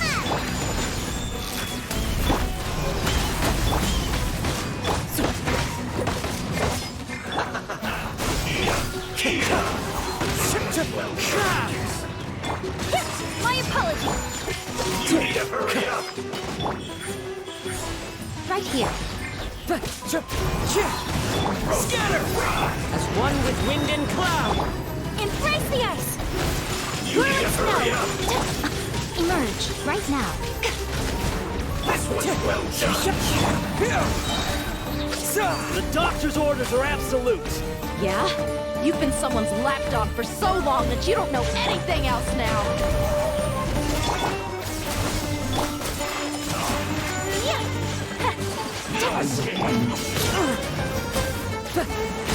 My apologies. Right here. Scatter! As one with wind and cloud! Embrace the ice! Whirl and snow! Emerge, right now. This one's well done! The doctor's orders are absolute! Yeah? You've been someone's lapdog for so long that you don't know anything else now!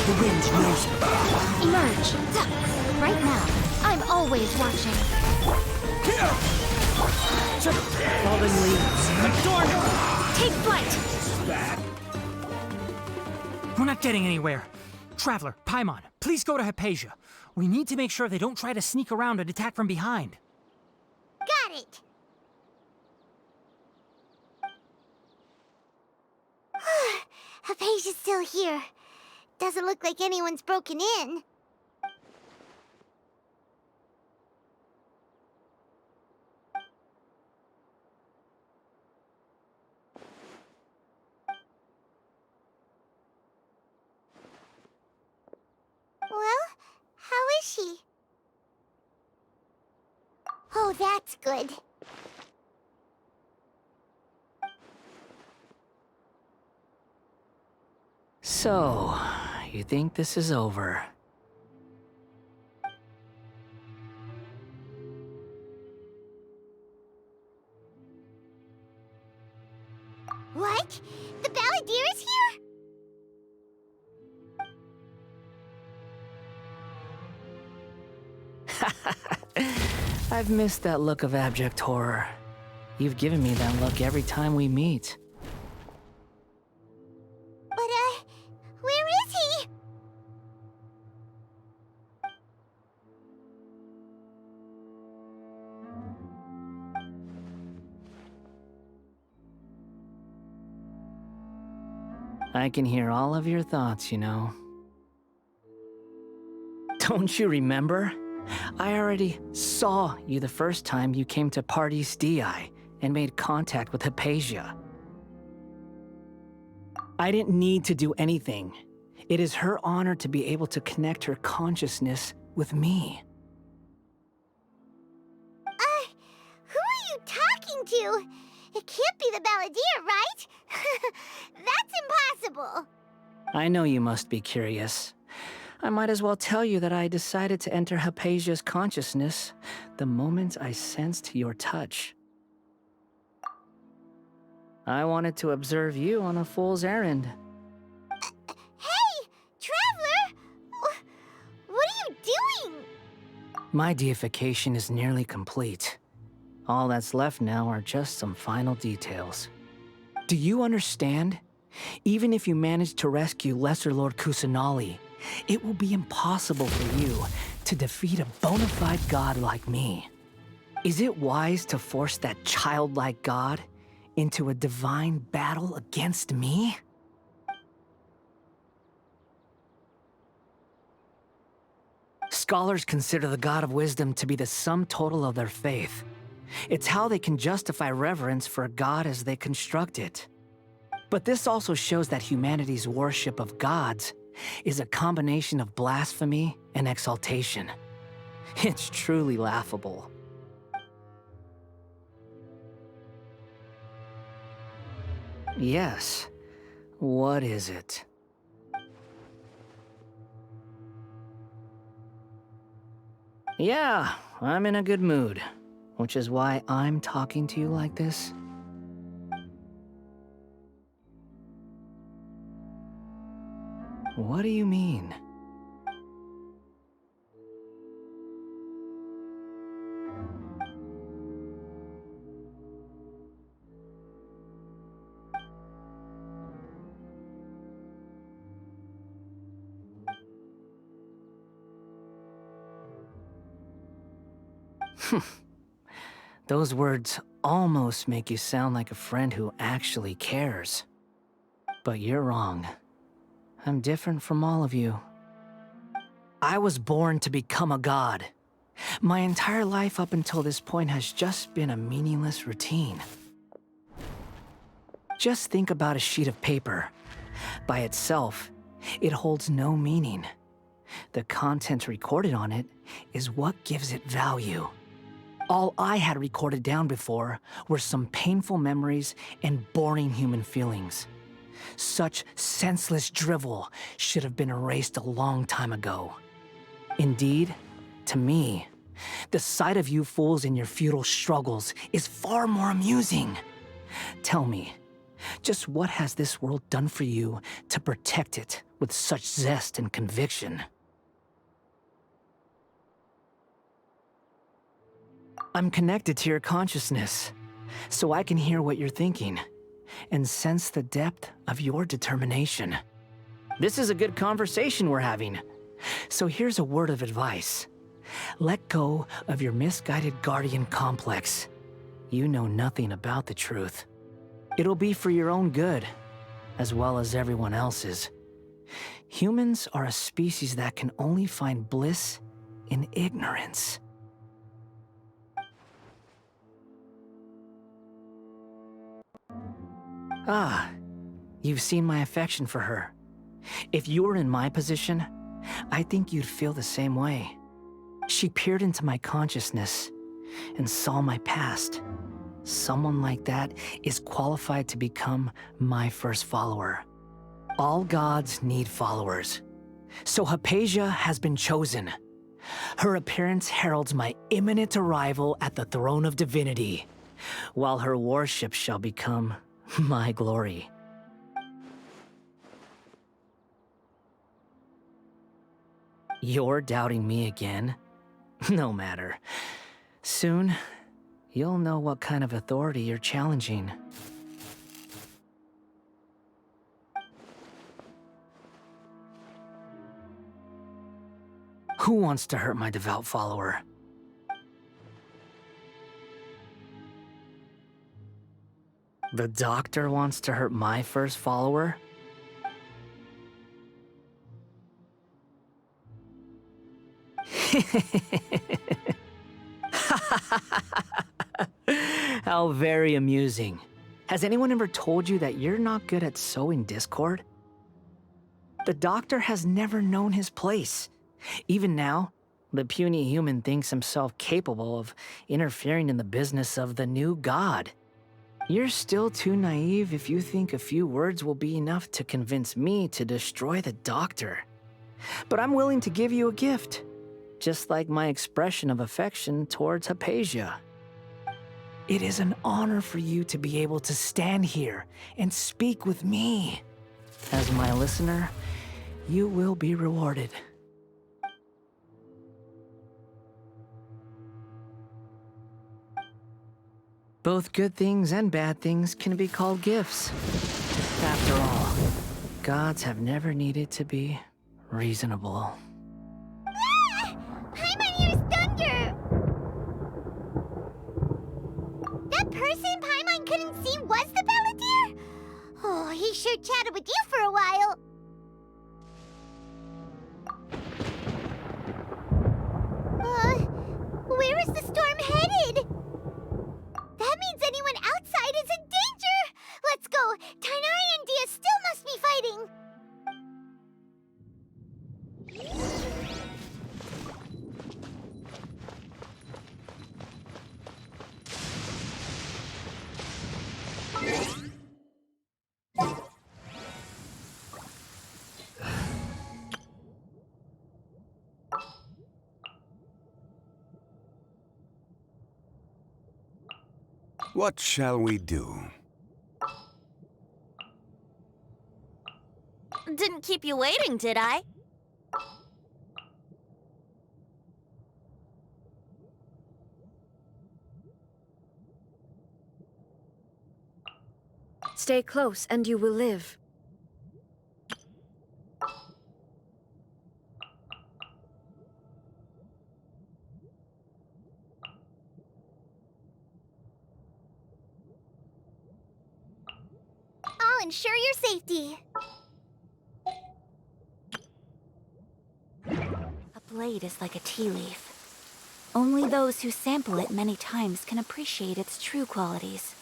The wind knows me. Emerge. Right now. I'm always watching. Fallen leaves. Adorn! Take flight! We're not getting anywhere. Traveler, Paimon, please go to Hypatia. We need to make sure they don't try to sneak around and attack from behind. Got it! Hypatia's still here. Doesn't look like anyone's broken in. Well, how is she? Oh, that's good. So, you think this is over? What? The Balladeer is here? I've missed that look of abject horror. You've given me that look every time we meet. But, where is he? I can hear all of your thoughts, you know. Don't you remember? I already saw you the first time you came to Parties DI and made contact with Hypatia. I didn't need to do anything. It is her honor to be able to connect her consciousness with me. Who are you talking to? It can't be the Balladeer, right? That's impossible. I know you must be curious. I might as well tell you that I decided to enter Hypatia's consciousness the moment I sensed your touch. I wanted to observe you on a fool's errand. Hey, Traveler! What are you doing? My deification is nearly complete. All that's left now are just some final details. Do you understand? Even if you manage to rescue Lesser Lord Kusanali, it will be impossible for you to defeat a bona fide god like me. Is it wise to force that childlike god into a divine battle against me? Scholars consider the God of Wisdom to be the sum total of their faith. It's how they can justify reverence for a god as they construct it. But this also shows that humanity's worship of gods is a combination of blasphemy and exaltation. It's truly laughable. Yes. What is it? Yeah, I'm in a good mood, which is why I'm talking to you like this. What do you mean? Those words almost make you sound like a friend who actually cares. But you're wrong. I'm different from all of you. I was born to become a god. My entire life up until this point has just been a meaningless routine. Just think about a sheet of paper. By itself, it holds no meaning. The content recorded on it is what gives it value. All I had recorded down before were some painful memories and boring human feelings. Such senseless drivel should have been erased a long time ago. Indeed, to me, the sight of you fools in your futile struggles is far more amusing. Tell me, just what has this world done for you to protect it with such zest and conviction? I'm connected to your consciousness, so I can hear what you're thinking and sense the depth of your determination. This is a good conversation we're having. So here's a word of advice. Let go of your misguided guardian complex. You know nothing about the truth. It'll be for your own good, as well as everyone else's. Humans are a species that can only find bliss in ignorance. Ah, you've seen my affection for her. If you were in my position, I think you'd feel the same way. She peered into my consciousness and saw my past. Someone like that is qualified to become my first follower. All gods need followers. So Hypatia has been chosen. Her appearance heralds my imminent arrival at the throne of divinity, while her worship shall become my glory. You're doubting me again? No matter. Soon, you'll know what kind of authority you're challenging. Who wants to hurt my devout follower? The doctor wants to hurt my first follower? How very amusing. Has anyone ever told you that you're not good at sowing discord? The doctor has never known his place. Even now, the puny human thinks himself capable of interfering in the business of the new god. You're still too naive if you think a few words will be enough to convince me to destroy the doctor. But I'm willing to give you a gift, just like my expression of affection towards Hypatia. It is an honor for you to be able to stand here and speak with me. As my listener, you will be rewarded. Both good things and bad things can be called gifts. After all, gods have never needed to be reasonable. Ah! Paimon hears thunder! That person Paimon couldn't see was the Palantir? Oh, he sure chatted with you for a while. Where is the storm headed? That means anyone outside is in danger! Let's go! Tainari and Dia still must be fighting! What shall we do? Didn't keep you waiting, did I? Stay close and you will live. I'll ensure your safety. A blade is like a tea leaf. Only those who sample it many times can appreciate its true qualities.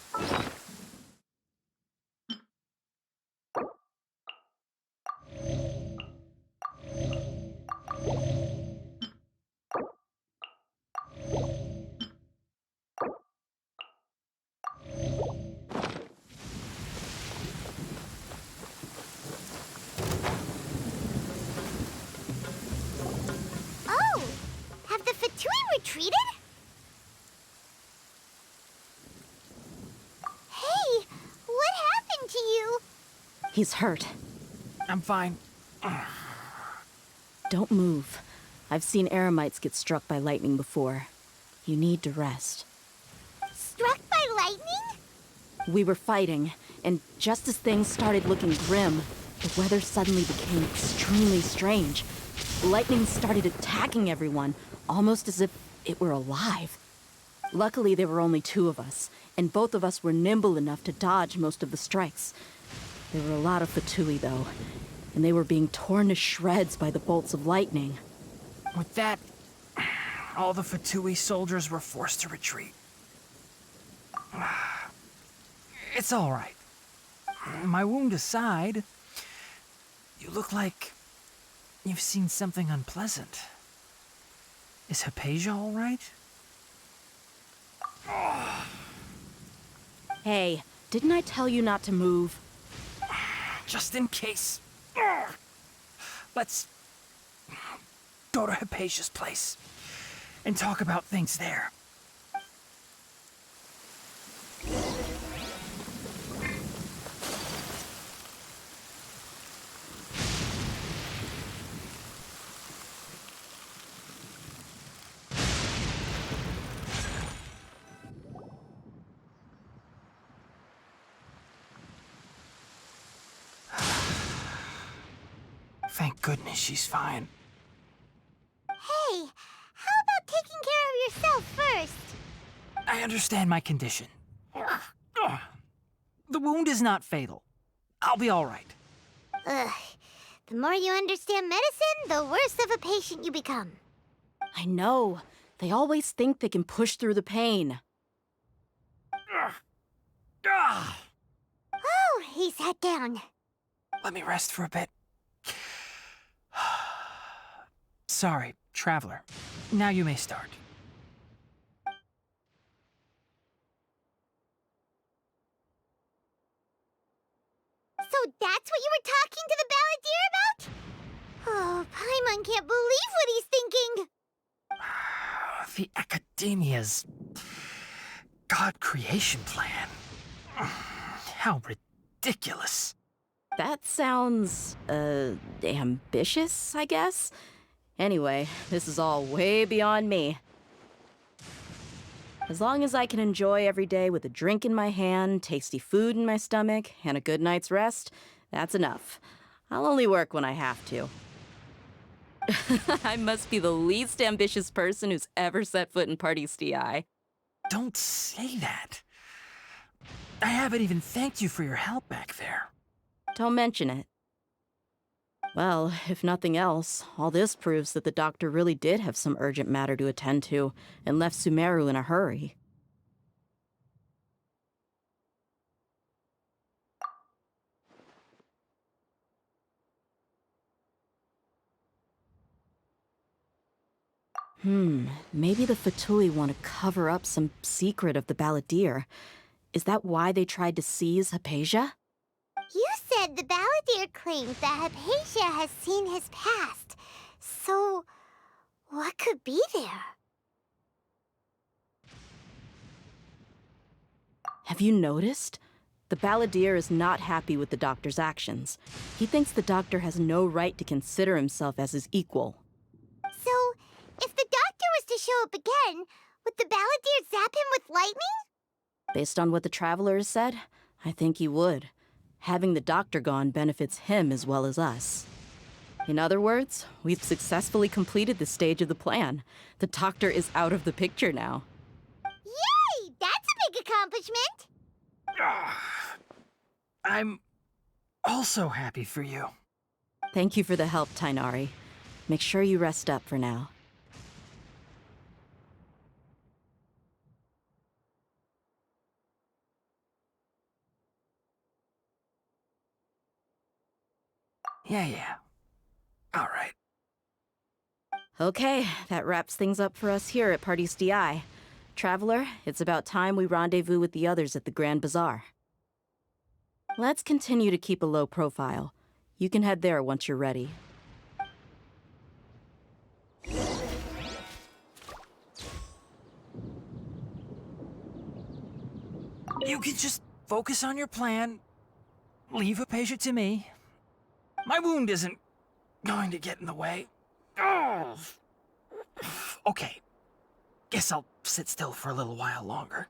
Oh! Have the Fatui retreated? Hey! What happened to you? He's hurt. I'm fine. Don't move. I've seen Eremites get struck by lightning before. You need to rest. Struck by lightning? We were fighting, and just as things started looking grim, the weather suddenly became extremely strange. Lightning started attacking everyone, almost as if it were alive. Luckily, there were only two of us, and both of us were nimble enough to dodge most of the strikes. There were a lot of Fatui, though, and they were being torn to shreds by the bolts of lightning. With that, all the Fatui soldiers were forced to retreat. It's all right. My wound aside, you look like you've seen something unpleasant. Is Hypatia all right? Hey, didn't I tell you not to move? Just in case. Let's go to Hypatia's place and talk about things there. Thank goodness she's fine. Hey, how about taking care of yourself first? I understand my condition. The wound is not fatal. I'll be all right. Ugh. The more you understand medicine, the worse of a patient you become. I know. They always think they can push through the pain. Oh, he sat down. Let me rest for a bit. Sorry, traveler. Now you may start. So that's what you were talking to the balladeer about? Oh, Paimon can't believe what he's thinking. The Academia's God creation plan. How ridiculous. That sounds, ambitious, I guess? Anyway, this is all way beyond me. As long as I can enjoy every day with a drink in my hand, tasty food in my stomach, and a good night's rest, that's enough. I'll only work when I have to. I must be the least ambitious person who's ever set foot in Party's DI. Don't say that. I haven't even thanked you for your help back there. Don't mention it. Well, if nothing else, all this proves that the doctor really did have some urgent matter to attend to and left Sumeru in a hurry. Maybe the Fatui want to cover up some secret of the balladeer. Is that why they tried to seize Hypatia? You said the balladeer claims that Hypatia has seen his past. So, what could be there? Have you noticed? The balladeer is not happy with the doctor's actions. He thinks the doctor has no right to consider himself as his equal. So, if the doctor was to show up again, would the balladeer zap him with lightning? Based on what the traveler has said, I think he would. Having the doctor gone benefits him as well as us. In other words, we've successfully completed this stage of the plan. The doctor is out of the picture now. Yay! That's a big accomplishment! I'm also happy for you. Thank you for the help, Tainari. Make sure you rest up for now. Yeah. All right. Okay, that wraps things up for us here at Party's DI. Traveler, it's about time we rendezvous with the others at the Grand Bazaar. Let's continue to keep a low profile. You can head there once you're ready. You can just focus on your plan. Leave Hypatia to me. My wound isn't going to get in the way. Oh. Okay. Guess I'll sit still for a little while longer.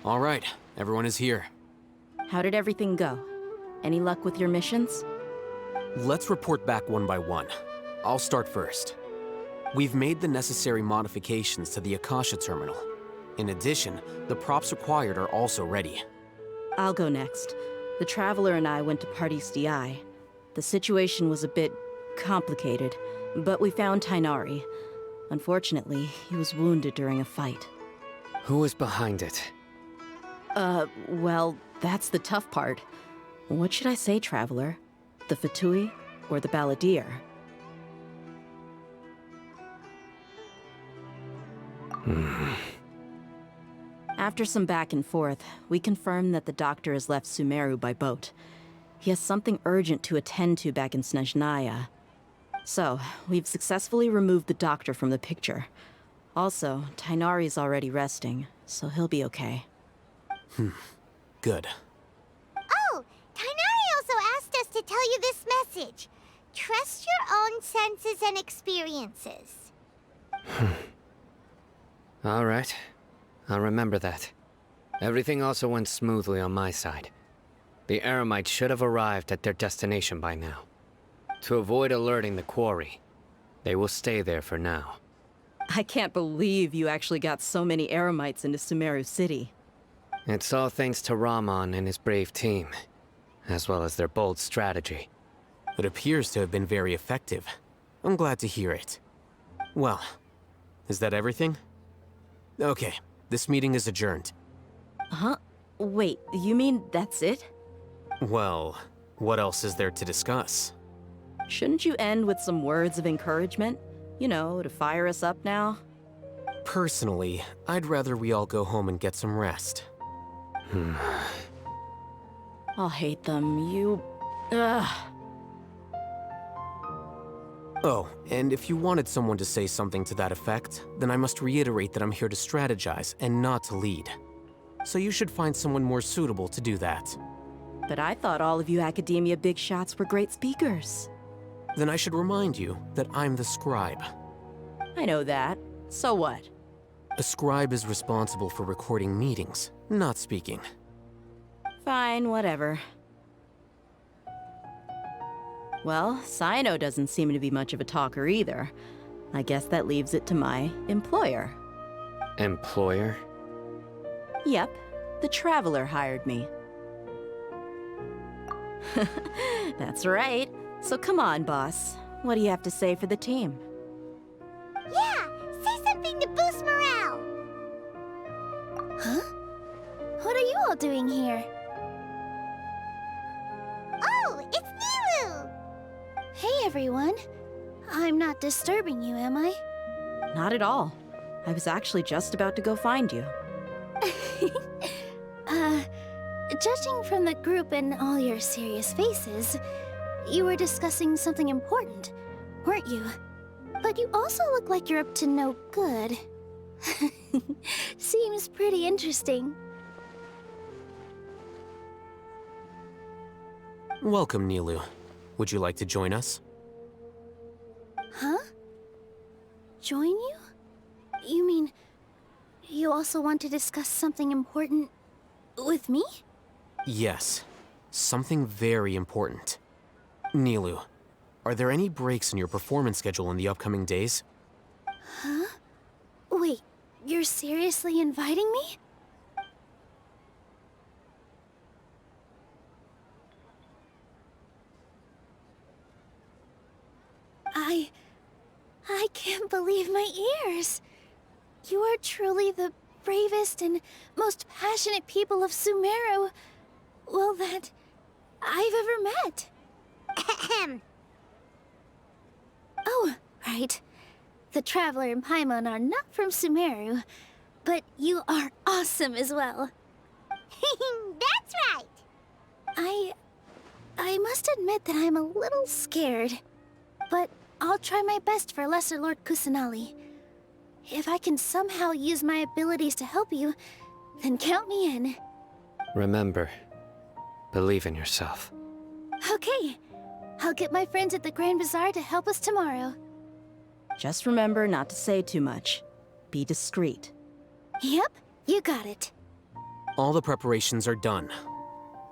All right, everyone is here. How did everything go? Any luck with your missions? Let's report back one by one. I'll start first. We've made the necessary modifications to the Akasha terminal. In addition, the props required are also ready. I'll go next. The Traveler and I went to Party's DI. The situation was a bit complicated, but we found Tainari. Unfortunately, he was wounded during a fight. Who was behind it? Well, that's the tough part. What should I say, Traveler? The Fatui or the Balladeer? After some back and forth, we confirmed that the doctor has left Sumeru by boat. He has something urgent to attend to back in Snezhnaya. So, we've successfully removed the doctor from the picture. Also, Tainari's already resting, so he'll be okay. Good. Oh, Tainari also asked us to tell you this message. Trust your own senses and experiences. All right. I'll remember that. Everything also went smoothly on my side. The Eremites should have arrived at their destination by now. To avoid alerting the quarry, they will stay there for now. I can't believe you actually got so many Eremites into Sumeru City. It's all thanks to Rahman and his brave team, as well as their bold strategy. It appears to have been very effective. I'm glad to hear it. Well, is that everything? Okay, this meeting is adjourned. Huh? Wait, you mean that's it? Well, what else is there to discuss? Shouldn't you end with some words of encouragement? You know, to fire us up now? Personally, I'd rather we all go home and get some rest. I'll hate them, you... Ugh. Oh, and if you wanted someone to say something to that effect, then I must reiterate that I'm here to strategize and not to lead. So you should find someone more suitable to do that. But I thought all of you Academia big shots were great speakers. Then I should remind you that I'm the scribe. I know that. So what? A scribe is responsible for recording meetings, not speaking. Fine, whatever. Well, Sino doesn't seem to be much of a talker either. I guess that leaves it to my employer. Employer? Yep, the Traveler hired me. That's right. So come on, boss. What do you have to say for the team? Yeah, say something to boost morale. Huh? What are you all doing here? Oh, it's Nilu! Hey, everyone. I'm not disturbing you, am I? Not at all. I was actually just about to go find you. Judging from the group and all your serious faces, you were discussing something important, weren't you? But you also look like you're up to no good. Seems pretty interesting. Welcome, Nilu. Would you like to join us? Huh? Join you? You mean, you also want to discuss something important with me? Yes. Something very important. Nilu, are there any breaks in your performance schedule in the upcoming days? Huh? Wait, you're seriously inviting me? I can't believe my ears. You are truly the bravest and most passionate people of Sumeru, well, that I've ever met. Ahem. Oh, right. The Traveler and Paimon are not from Sumeru, but you are awesome as well. That's right. I must admit that I'm a little scared, but I'll try my best for Lesser Lord Kusanali. If I can somehow use my abilities to help you, then count me in. Remember, believe in yourself. Okay. I'll get my friends at the Grand Bazaar to help us tomorrow. Just remember not to say too much. Be discreet. Yep, you got it. All the preparations are done.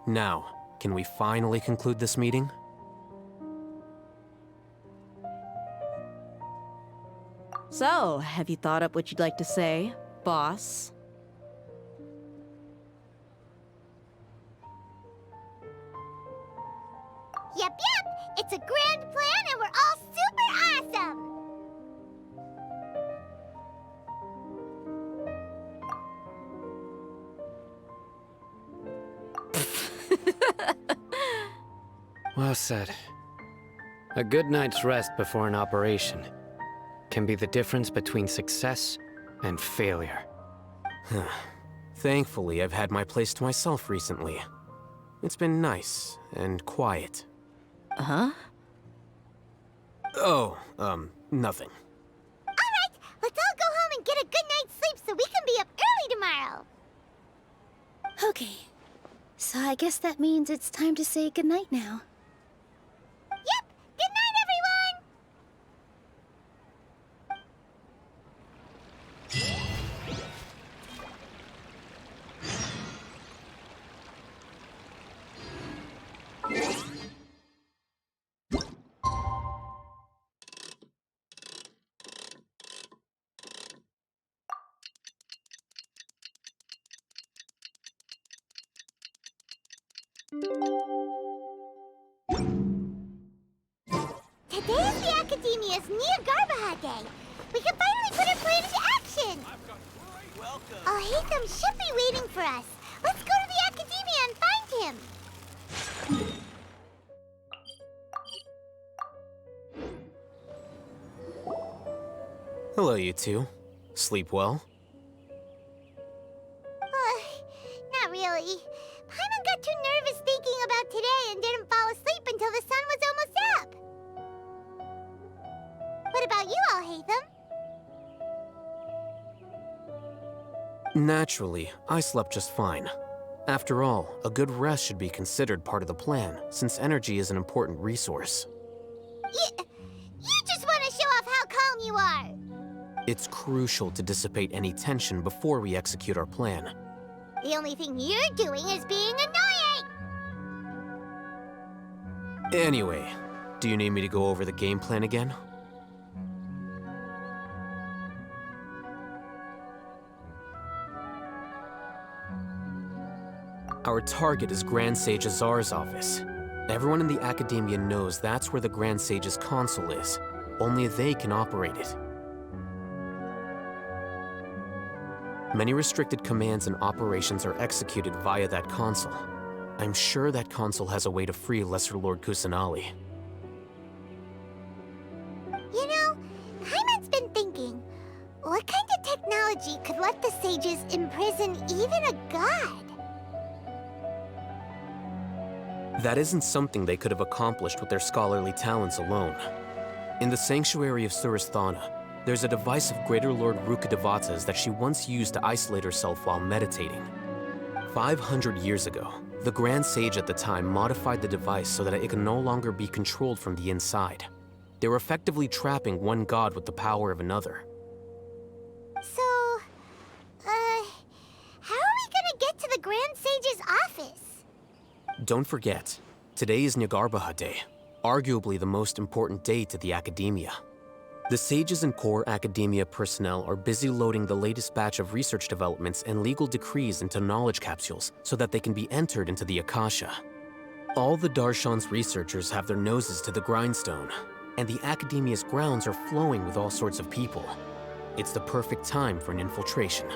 Now, can we finally conclude this meeting? So, have you thought up what you'd like to say, boss? Yep, it's a grand plan and we're all super awesome! Well said. A good night's rest before an operation can be the difference between success and failure. Thankfully, I've had my place to myself recently. It's been nice and quiet. Huh? Oh, nothing. Alright, let's all go home and get a good night's sleep so we can be up early tomorrow. Okay. So I guess that means it's time to say goodnight now. Yep, good night, everyone! Today is the Academia's Niagarbaha Day. We can finally put our plan into action. Hatham should be waiting for us. Let's go to the Academia and find him. Hello, you two. Sleep well? Not really. Paimon got too nervous thinking about today and didn't fall asleep until the sun was almost up. What about you all, Hatham? Naturally, I slept just fine. After all, a good rest should be considered part of the plan, since energy is an important resource. You just want to show off how calm you are. It's crucial to dissipate any tension before we execute our plan. The only thing you're doing is being annoying. Anyway, do you need me to go over the game plan again? Our target is Grand Sage Azar's office. Everyone in the Academia knows that's where the Grand Sage's console is. Only they can operate it. Many restricted commands and operations are executed via that console. I'm sure that console has a way to free Lesser Lord Kusanali. You know, Paimon's been thinking, what kind of technology could let the sages imprison even a god? That isn't something they could have accomplished with their scholarly talents alone. In the Sanctuary of Surasthana, there's a device of Greater Lord Rukkhadevata's that she once used to isolate herself while meditating. 500 years ago, the Grand Sage at the time modified the device so that it could no longer be controlled from the inside. They were effectively trapping one god with the power of another. So, how are we gonna get to the Grand Sage's office? Don't forget, today is Niagarbaha Day, arguably the most important day to the Academia. The sages and core Academia personnel are busy loading the latest batch of research developments and legal decrees into knowledge capsules so that they can be entered into the Akasha. All the Darshan's researchers have their noses to the grindstone, and the Academia's grounds are flowing with all sorts of people. It's the perfect time for an infiltration.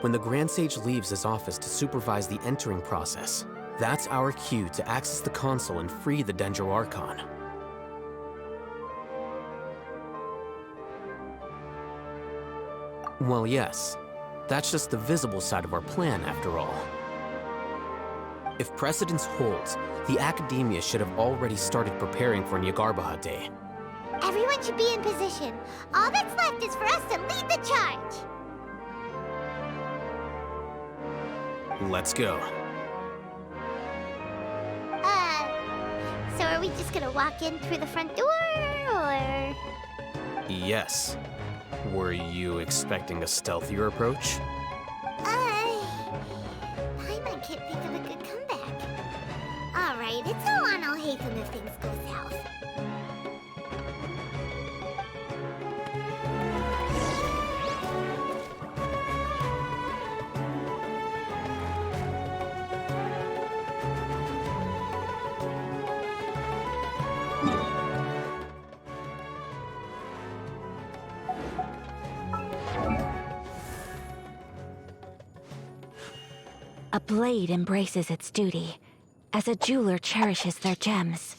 When the Grand Sage leaves his office to supervise the entering process, that's our cue to access the console and free the Dendro Archon. Well, yes. That's just the visible side of our plan, after all. If precedence holds, the Academia should have already started preparing for Niagarbaha Day. Everyone should be in position. All that's left is for us to lead the charge. Let's go. So are we just gonna walk in through the front door, or...? Yes. Were you expecting a stealthier approach? awesome if things go south. A blade embraces its duty, as a jeweler cherishes their gems.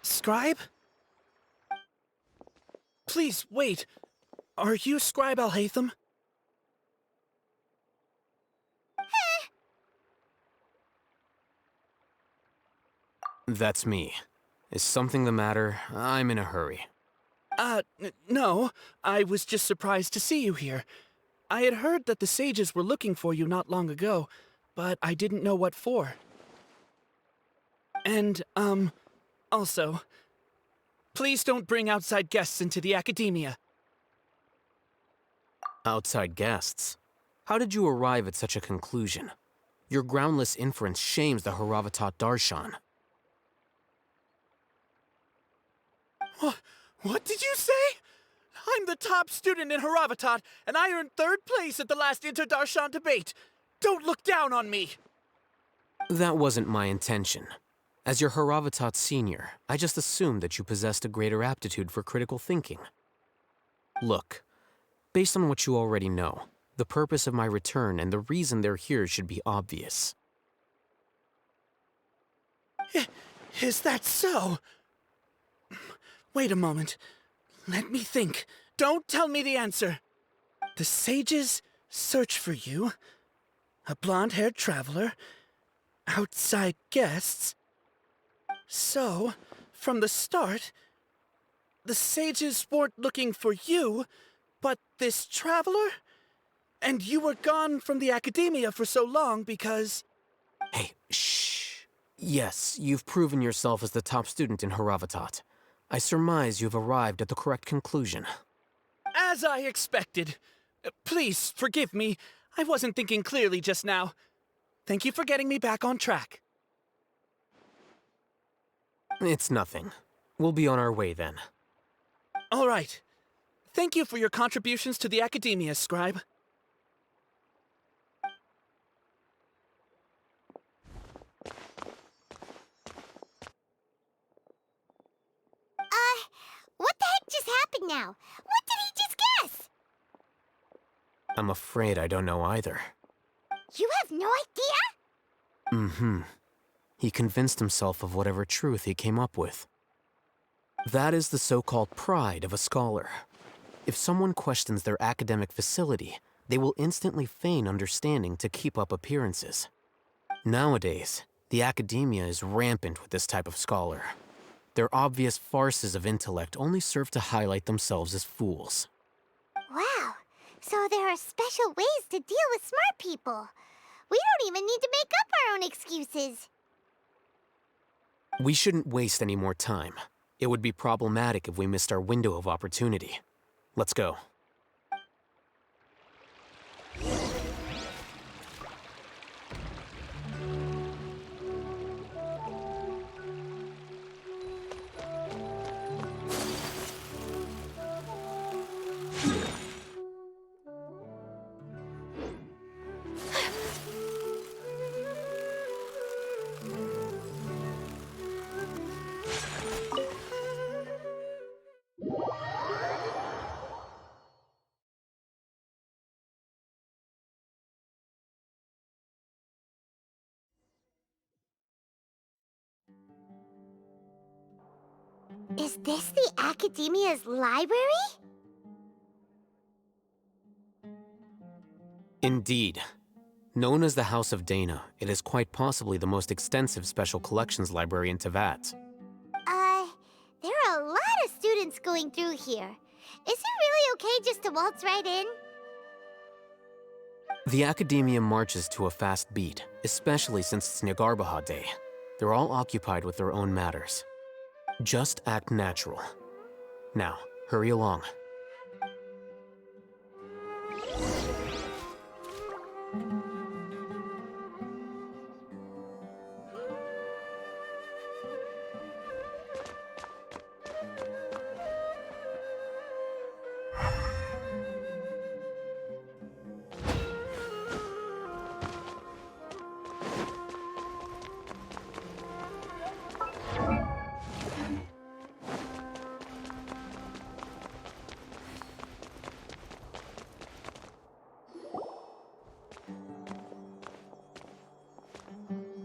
Scribe? Please, wait. Are you Scribe Alhaitham? That's me. Is something the matter? I'm in a hurry. No. I was just surprised to see you here. I had heard that the sages were looking for you not long ago, but I didn't know what for. And, also, please don't bring outside guests into the academia. Outside guests? How did you arrive at such a conclusion? Your groundless inference shames the Haravatat Darshan. What did you say? I'm the top student in Haravatat, and I earned 3rd place at the last Inter-Darshan debate. Don't look down on me! That wasn't my intention. As your Haravatat senior, I just assumed that you possessed a greater aptitude for critical thinking. Look, based on what you already know, the purpose of my return and the reason they're here should be obvious. Is that so? Wait a moment. Let me think. Don't tell me the answer. The sages search for you. A blonde-haired traveler. Outside guests. So, from the start, the sages weren't looking for you, but this traveler? And you were gone from the academia for so long because... Hey, shh. Yes, you've proven yourself as the top student in Haravatat. I surmise you've arrived at the correct conclusion. As I expected. Please, forgive me. I wasn't thinking clearly just now. Thank you for getting me back on track. It's nothing. We'll be on our way then. All right. Thank you for your contributions to the academia, Scribe. What the heck just happened now? What did he just guess? I'm afraid I don't know either. You have no idea? Mm-hmm. He convinced himself of whatever truth he came up with. That is the so-called pride of a scholar. If someone questions their academic facility, They will instantly feign understanding to keep up appearances. Nowadays, the academia is rampant with this type of scholar. Their obvious farces of intellect only serve to highlight themselves as fools. Wow, so there are special ways to deal with smart people. We don't even need to make up our own excuses. We shouldn't waste any more time. It would be problematic if we missed our window of opportunity. Let's go. Is this the Academia's library? Indeed. Known as the House of Dana, it is quite possibly the most extensive special collections library in Teyvat. There are a lot of students going through here. Is it really okay just to waltz right in? The Academia marches to a fast beat, especially since it's Nagarbaha Day. They're all occupied with their own matters. Just act natural. Now, hurry along.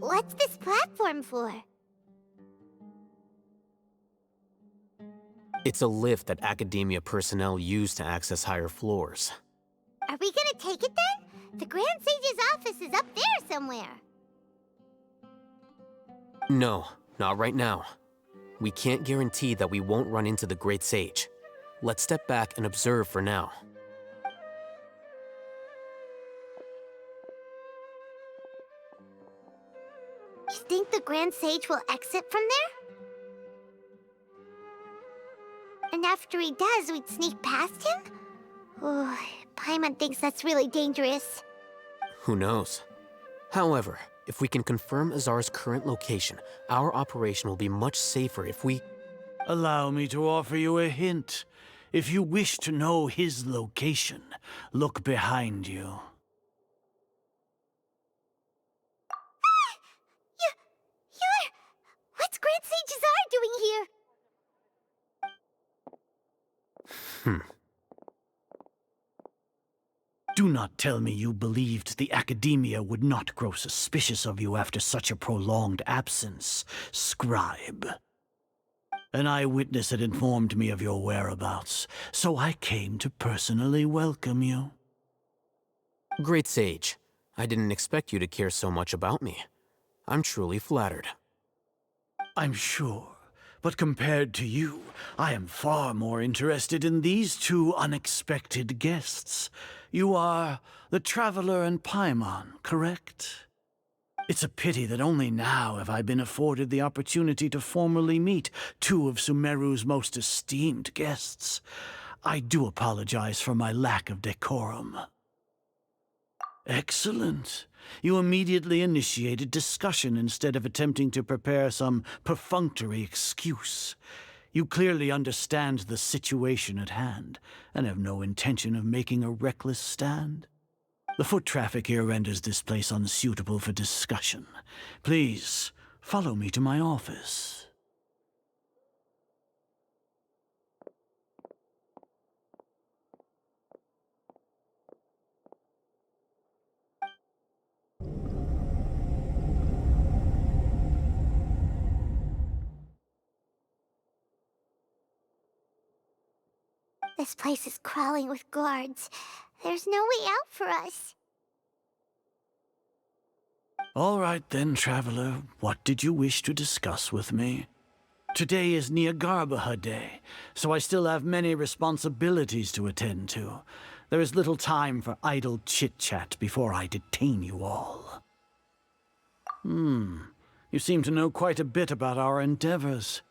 What's this platform for? It's a lift that Academia personnel use to access higher floors. Are we gonna take it then? The Grand Sage's office is up there somewhere. No, not right now. We can't guarantee that we won't run into the Great Sage. Let's step back and observe for now. You think the Grand Sage will exit from there? And after he does, we'd sneak past him? Oh, Paimon thinks that's really dangerous. Who knows? However, if we can confirm Azar's current location, our operation will be much safer if we... Allow me to offer you a hint. If you wish to know his location, look behind you. What's Grand Sage Azar doing here? Do not tell me you believed the Academia would not grow suspicious of you after such a prolonged absence, scribe. An eyewitness had informed me of your whereabouts, so I came to personally welcome you. Great Sage, I didn't expect you to care so much about me. I'm truly flattered. I'm sure, but compared to you, I am far more interested in these two unexpected guests. You are the Traveler and Paimon, correct? It's a pity that only now have I been afforded the opportunity to formally meet two of Sumeru's most esteemed guests. I do apologize for my lack of decorum. Excellent. You immediately initiated discussion instead of attempting to prepare some perfunctory excuse. You clearly understand the situation at hand, and have no intention of making a reckless stand. The foot traffic here renders this place unsuitable for discussion. Please, follow me to my office. This place is crawling with guards. There's no way out for us. All right then, traveler. What did you wish to discuss with me? Today is Niagarbaha Day, so I still have many responsibilities to attend to. There is little time for idle chit-chat before I detain you all. You seem to know quite a bit about our endeavors.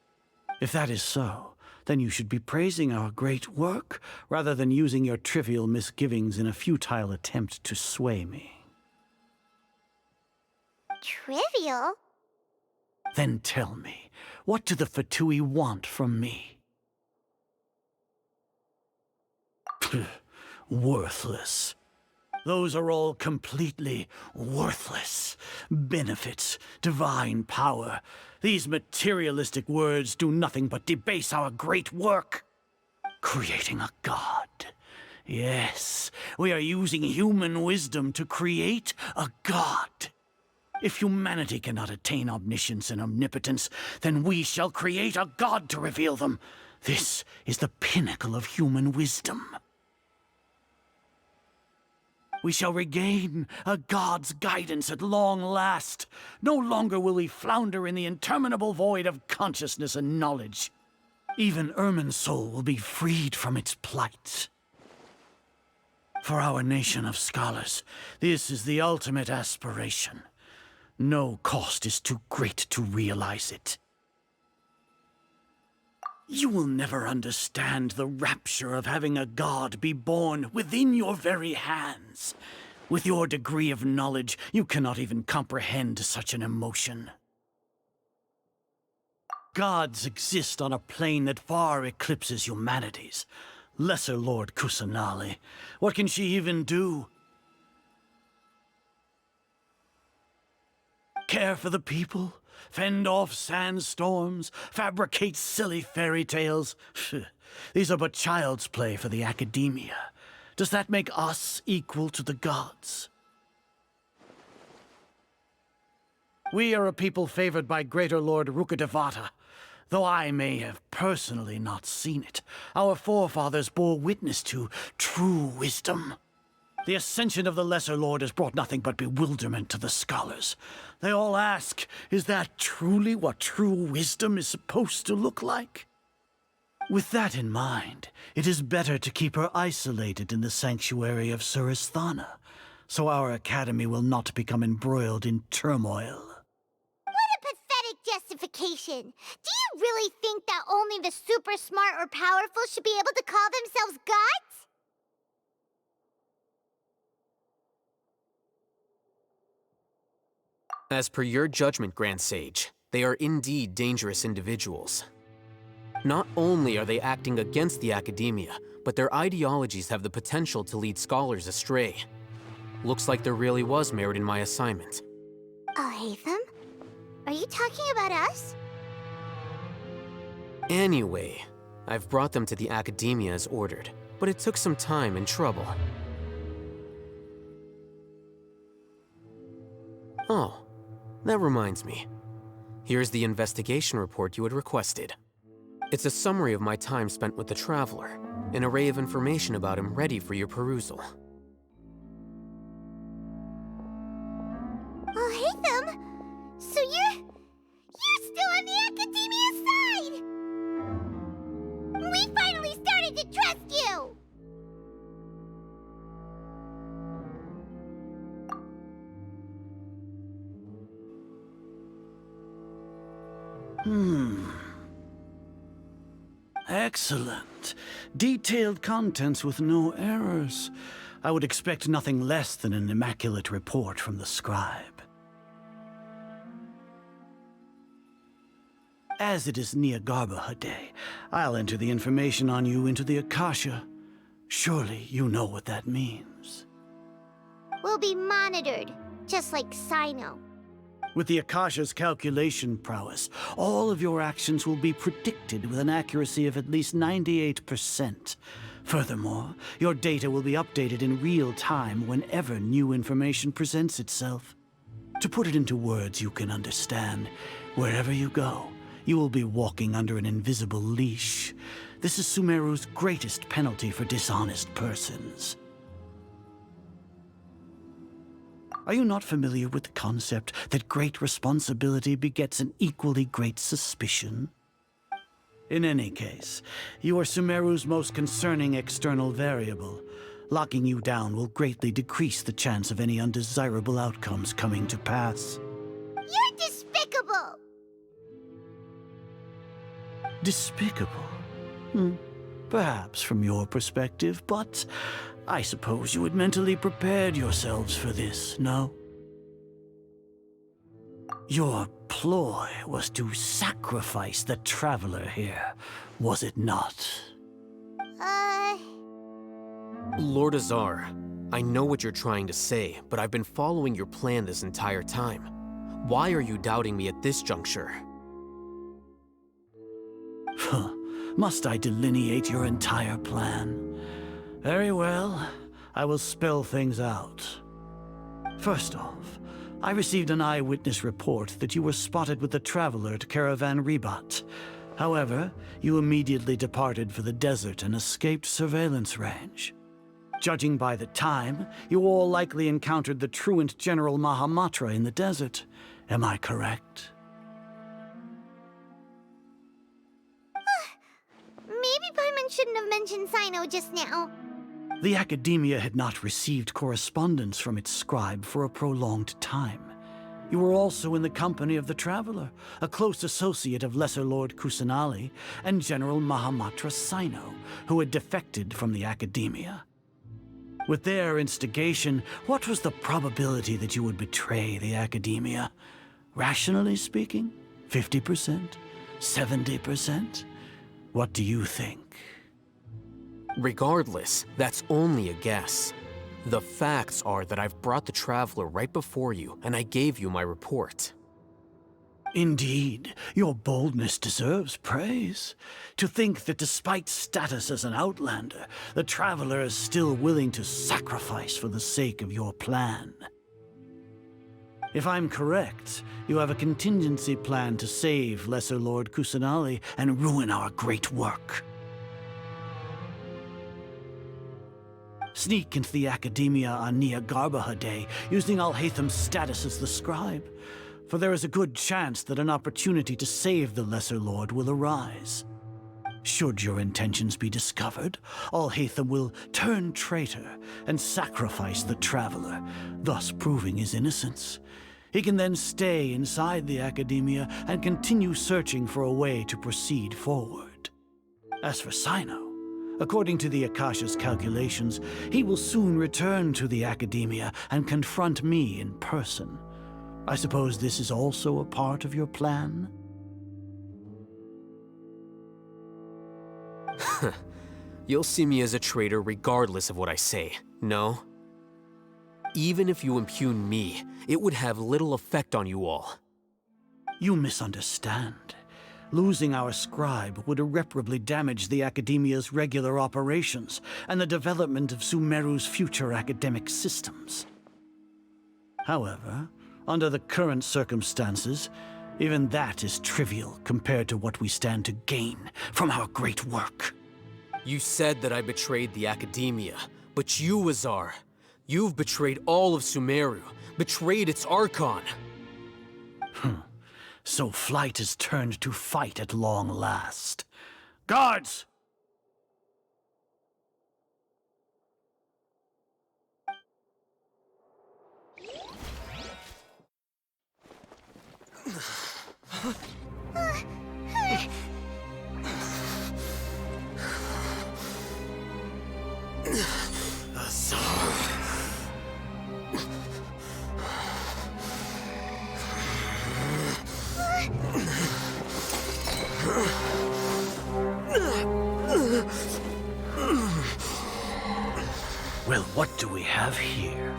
If that is so, then you should be praising our great work, rather than using your trivial misgivings in a futile attempt to sway me. Trivial? Then tell me, what do the Fatui want from me? Worthless. Those are all completely worthless. Benefits, divine power. These materialistic words do nothing but debase our great work. Creating a god. Yes, we are using human wisdom to create a god. If humanity cannot attain omniscience and omnipotence, then we shall create a god to reveal them. This is the pinnacle of human wisdom. We shall regain a god's guidance at long last. No longer will we flounder in the interminable void of consciousness and knowledge. Even Ermin's soul will be freed from its plight. For our nation of scholars, this is the ultimate aspiration. No cost is too great to realize it. You will never understand the rapture of having a god be born within your very hands. With your degree of knowledge, you cannot even comprehend such an emotion. Gods exist on a plane that far eclipses humanity's. Lesser Lord Kusanali, what can she even do? Care for the people? Fend off sandstorms? Fabricate silly fairy tales? These are but child's play for the academia. Does that make us equal to the gods? We are a people favored by Greater Lord Rukkhadevata. Though I may have personally not seen it, our forefathers bore witness to true wisdom. The ascension of the Lesser Lord has brought nothing but bewilderment to the scholars. They all ask, is that truly what true wisdom is supposed to look like? With that in mind, it is better to keep her isolated in the sanctuary of Suristhana, so our academy will not become embroiled in turmoil. What a pathetic justification! Do you really think that only the super smart or powerful should be able to call themselves gods? As per your judgment, Grand Sage, they are indeed dangerous individuals. Not only are they acting against the academia, but their ideologies have the potential to lead scholars astray. Looks like there really was merit in my assignment. Haytham? Are you talking about us? Anyway, I've brought them to the academia as ordered, but it took some time and trouble. Oh. That reminds me. Here's the investigation report you had requested. It's a summary of my time spent with the Traveler, an array of information about him ready for your perusal. Haytham? So you're still on the academia side! We finally started to trust you! Excellent. Detailed contents with no errors. I would expect nothing less than an immaculate report from the scribe. As it is Niagarbaha Day, I'll enter the information on you into the Akasha. Surely you know what that means. We'll be monitored, just like Sino. With the Akasha's calculation prowess, all of your actions will be predicted with an accuracy of at least 98%. Furthermore, your data will be updated in real time whenever new information presents itself. To put it into words you can understand, wherever you go, you will be walking under an invisible leash. This is Sumeru's greatest penalty for dishonest persons. Are you not familiar with the concept that great responsibility begets an equally great suspicion? In any case, you are Sumeru's most concerning external variable. Locking you down will greatly decrease the chance of any undesirable outcomes coming to pass. You're despicable! Despicable? Perhaps from your perspective, but I suppose you had mentally prepared yourselves for this, no? Your ploy was to sacrifice the Traveler here, was it not? Lord Azar, I know what you're trying to say, but I've been following your plan this entire time. Why are you doubting me at this juncture? Must I delineate your entire plan? Very well, I will spell things out. First off, I received an eyewitness report that you were spotted with the Traveler at Caravan Ribat. However, you immediately departed for the desert and escaped surveillance range. Judging by the time, you all likely encountered the truant General Mahamatra in the desert. Am I correct? Maybe Paimon shouldn't have mentioned Sino just now. The Academia had not received correspondence from its scribe for a prolonged time. You were also in the company of the Traveler, a close associate of Lesser Lord Kusanali and General Mahamatra Sino, who had defected from the Academia. With their instigation, what was the probability that you would betray the Academia? Rationally speaking, 50%? 70%? What do you think? Regardless, that's only a guess. The facts are that I've brought the Traveler right before you, and I gave you my report. Indeed, your boldness deserves praise. To think that despite status as an outlander, the Traveler is still willing to sacrifice for the sake of your plan. If I'm correct, you have a contingency plan to save Lesser Lord Kusanali and ruin our great work. Sneak into the Academia on Nia Garbaha Day, using Alhaitham's status as the scribe, for there is a good chance that an opportunity to save the Lesser Lord will arise. Should your intentions be discovered, Alhaitham will turn traitor and sacrifice the Traveler, thus proving his innocence. He can then stay inside the Academia and continue searching for a way to proceed forward. As for Sino, according to the Akasha's calculations, he will soon return to the Academia and confront me in person. I suppose this is also a part of your plan? You'll see me as a traitor regardless of what I say, no? Even if you impugn me, it would have little effect on you all. You misunderstand. Losing our scribe would irreparably damage the Academia's regular operations and the development of Sumeru's future academic systems. However, under the current circumstances, even that is trivial compared to what we stand to gain from our great work. You said that I betrayed the Academia, but you, Azar, you've betrayed all of Sumeru, betrayed its Archon. So flight has turned to fight at long last. Guards! Well, what do we have here?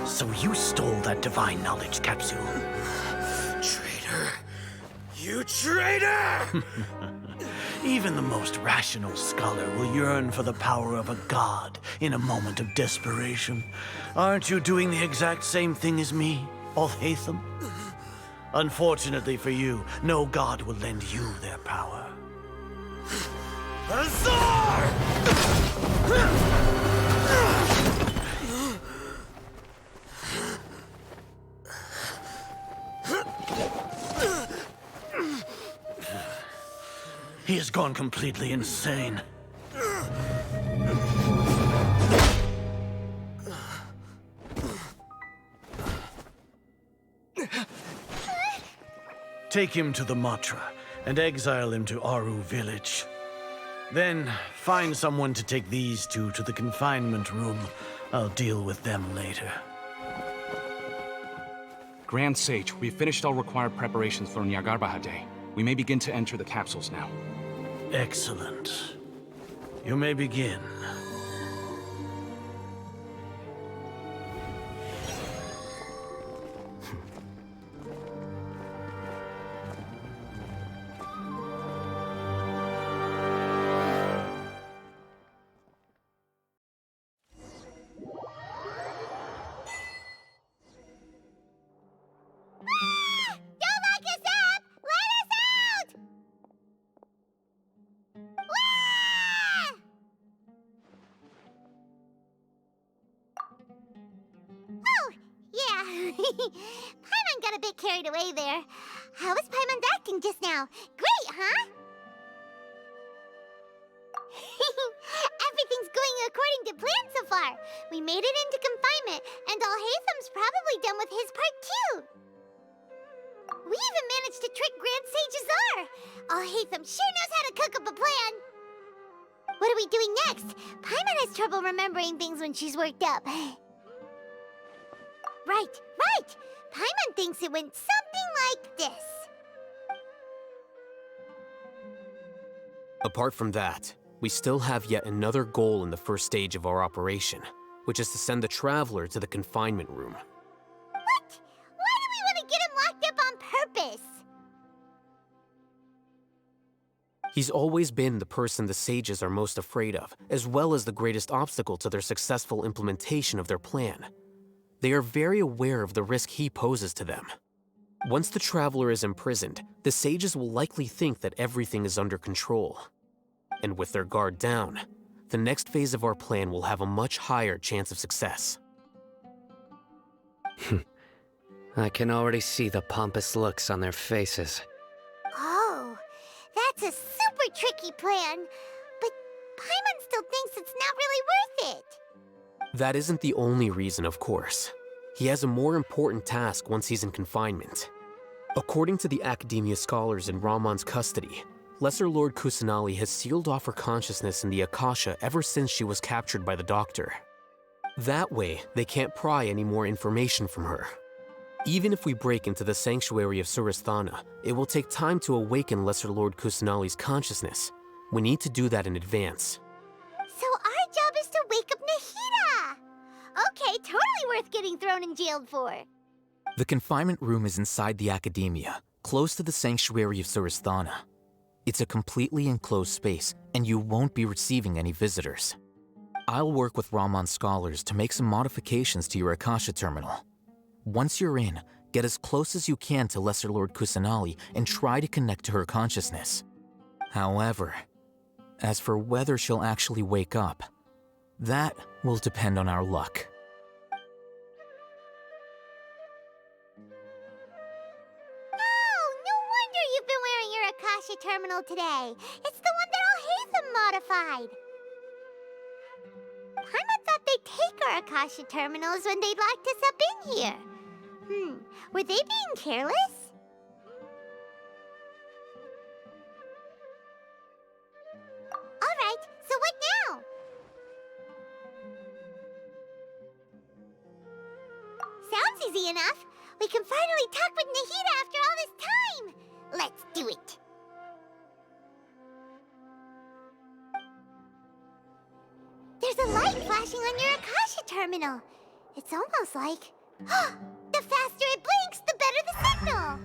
So you stole that divine knowledge capsule. Traitor! You traitor! Even the most rational scholar will yearn for the power of a god in a moment of desperation. Aren't you doing the exact same thing as me, Alhaitham? Unfortunately for you, no god will lend you their power. Azar! He has gone completely insane. Take him to the Matra and exile him to Aru village. Then find someone to take these two to the confinement room. I'll deal with them later. Grand Sage, we've finished all required preparations for Nyargarbaha Day. We may begin to enter the capsules now. Excellent. You may begin. Don't lock us up! Let us out! Wah! Oh, yeah. Paimon got a bit carried away there. How was Paimon's acting just now? Great, huh? Everything's going according to plan so far. We made it into confinement, and Alhaitham's probably done with his part too. We even managed to trick Grand Sage Azar. Alhaitham sure knows how to cook up a plan. What are we doing next? Paimon has trouble remembering things when she's worked up. Right. Paimon thinks it went something like this. Apart from that, we still have yet another goal in the first stage of our operation, which is to send the Traveler to the confinement room. What? Why do we want to get him locked up on purpose? He's always been the person the sages are most afraid of, as well as the greatest obstacle to their successful implementation of their plan. They are very aware of the risk he poses to them. Once the Traveler is imprisoned, the sages will likely think that everything is under control. And with their guard down, the next phase of our plan will have a much higher chance of success. I can already see the pompous looks on their faces. Oh, that's a super tricky plan. But Paimon still thinks it's not really worth it. That isn't the only reason, of course. He has a more important task once he's in confinement. According to the Academia scholars in Ramon's custody, Lesser Lord Kusanali has sealed off her consciousness in the Akasha ever since she was captured by the Doctor. That way, they can't pry any more information from her. Even if we break into the sanctuary of Surasthana, it will take time to awaken Lesser Lord Kusanali's consciousness. We need to do that in advance. So our job is to wake up Nahida! Okay, totally worth getting thrown in jail for. The confinement room is inside the Academia, close to the sanctuary of Surasthana. It's a completely enclosed space, and you won't be receiving any visitors. I'll work with Ramon's scholars to make some modifications to your Akasha terminal. Once you're in, get as close as you can to Lesser Lord Kusanali and try to connect to her consciousness. However, as for whether she'll actually wake up, that will depend on our luck. You've been wearing your Akasha terminal today. It's the one that Alhaitham modified. Paimon thought they'd take our Akasha terminals when they locked us up in here. Were they being careless? Alright, so what now? Sounds easy enough. We can finally talk with Nahida after all this time. Let's do it. There's a light flashing on your Akasha terminal. It's almost like... the faster it blinks, the better the signal.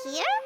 Here?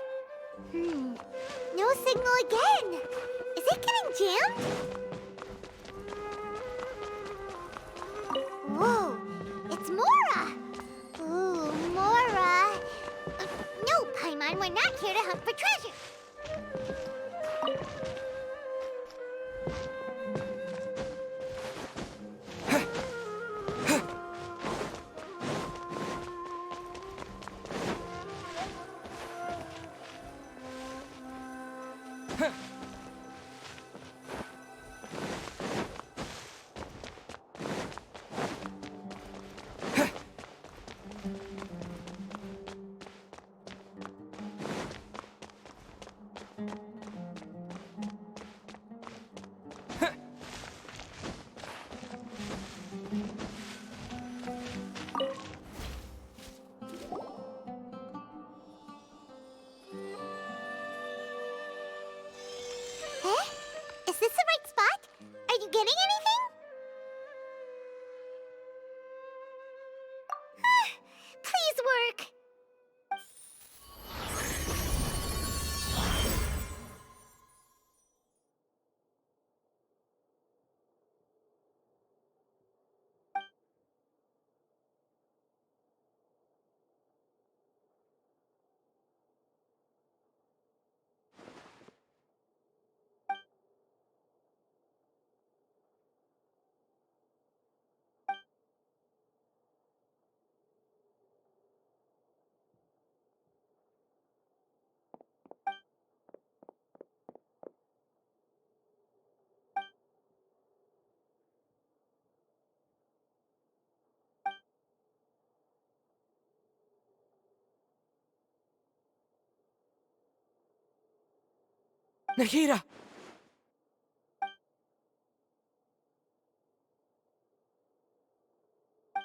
Nahida!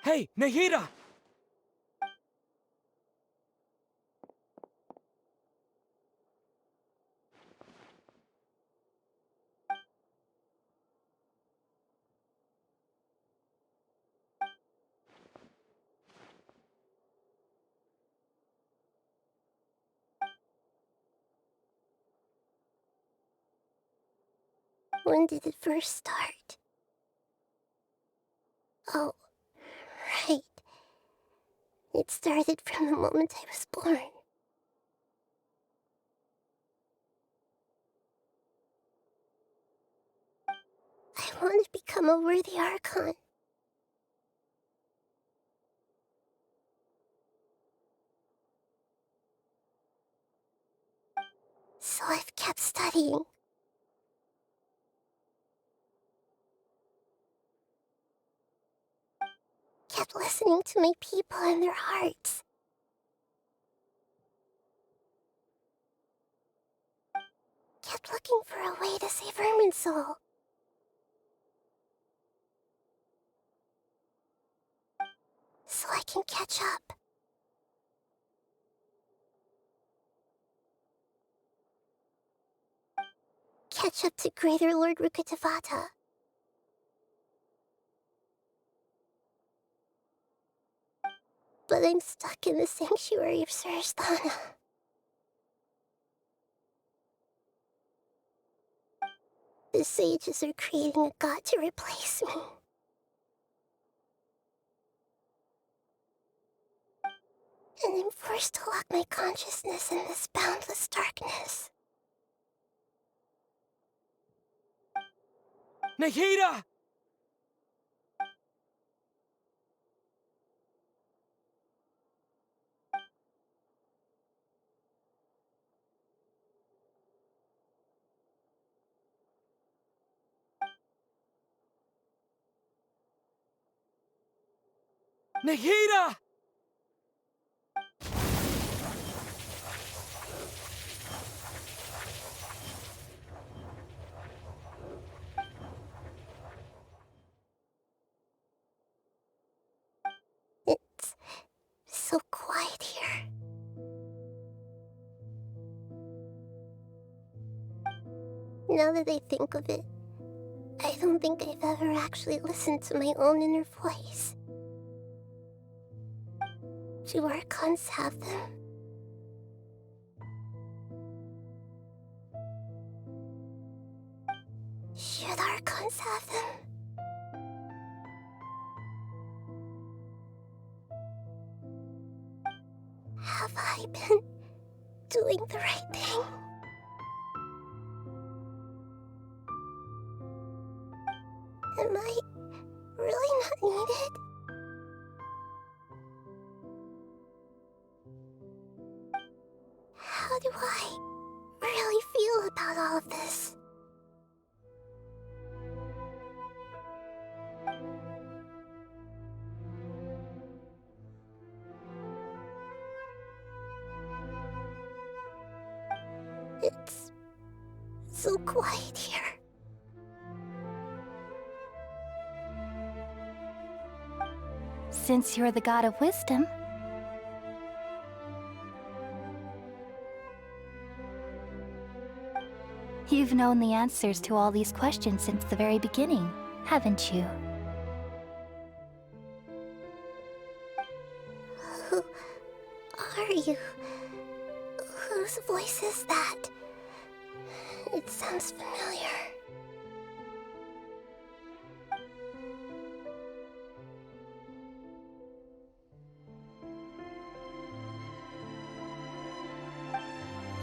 Hey, Nahida! When did it first start? Oh, right. It started from the moment I was born. I want to become a worthy Archon. So I've kept studying. Kept listening to my people and their hearts. Kept looking for a way to save Irminsul. So I can catch up. Catch up to Greater Lord Rukkhadevata. But I'm stuck in the sanctuary of Surasthana. The sages are creating a god to replace me. And I'm forced to lock my consciousness in this boundless darkness. Nahida! Nahida! It's so quiet here. Now that I think of it, I don't think I've ever actually listened to my own inner voice. Do Archons have them? Should Archons have them? Have I been doing the right thing? Am I really not needed? How do I really feel about all of this? It's so quiet here. Since you're the god of wisdom, you've known the answers to all these questions since the very beginning, haven't you? Who are you? Whose voice is that? It sounds familiar.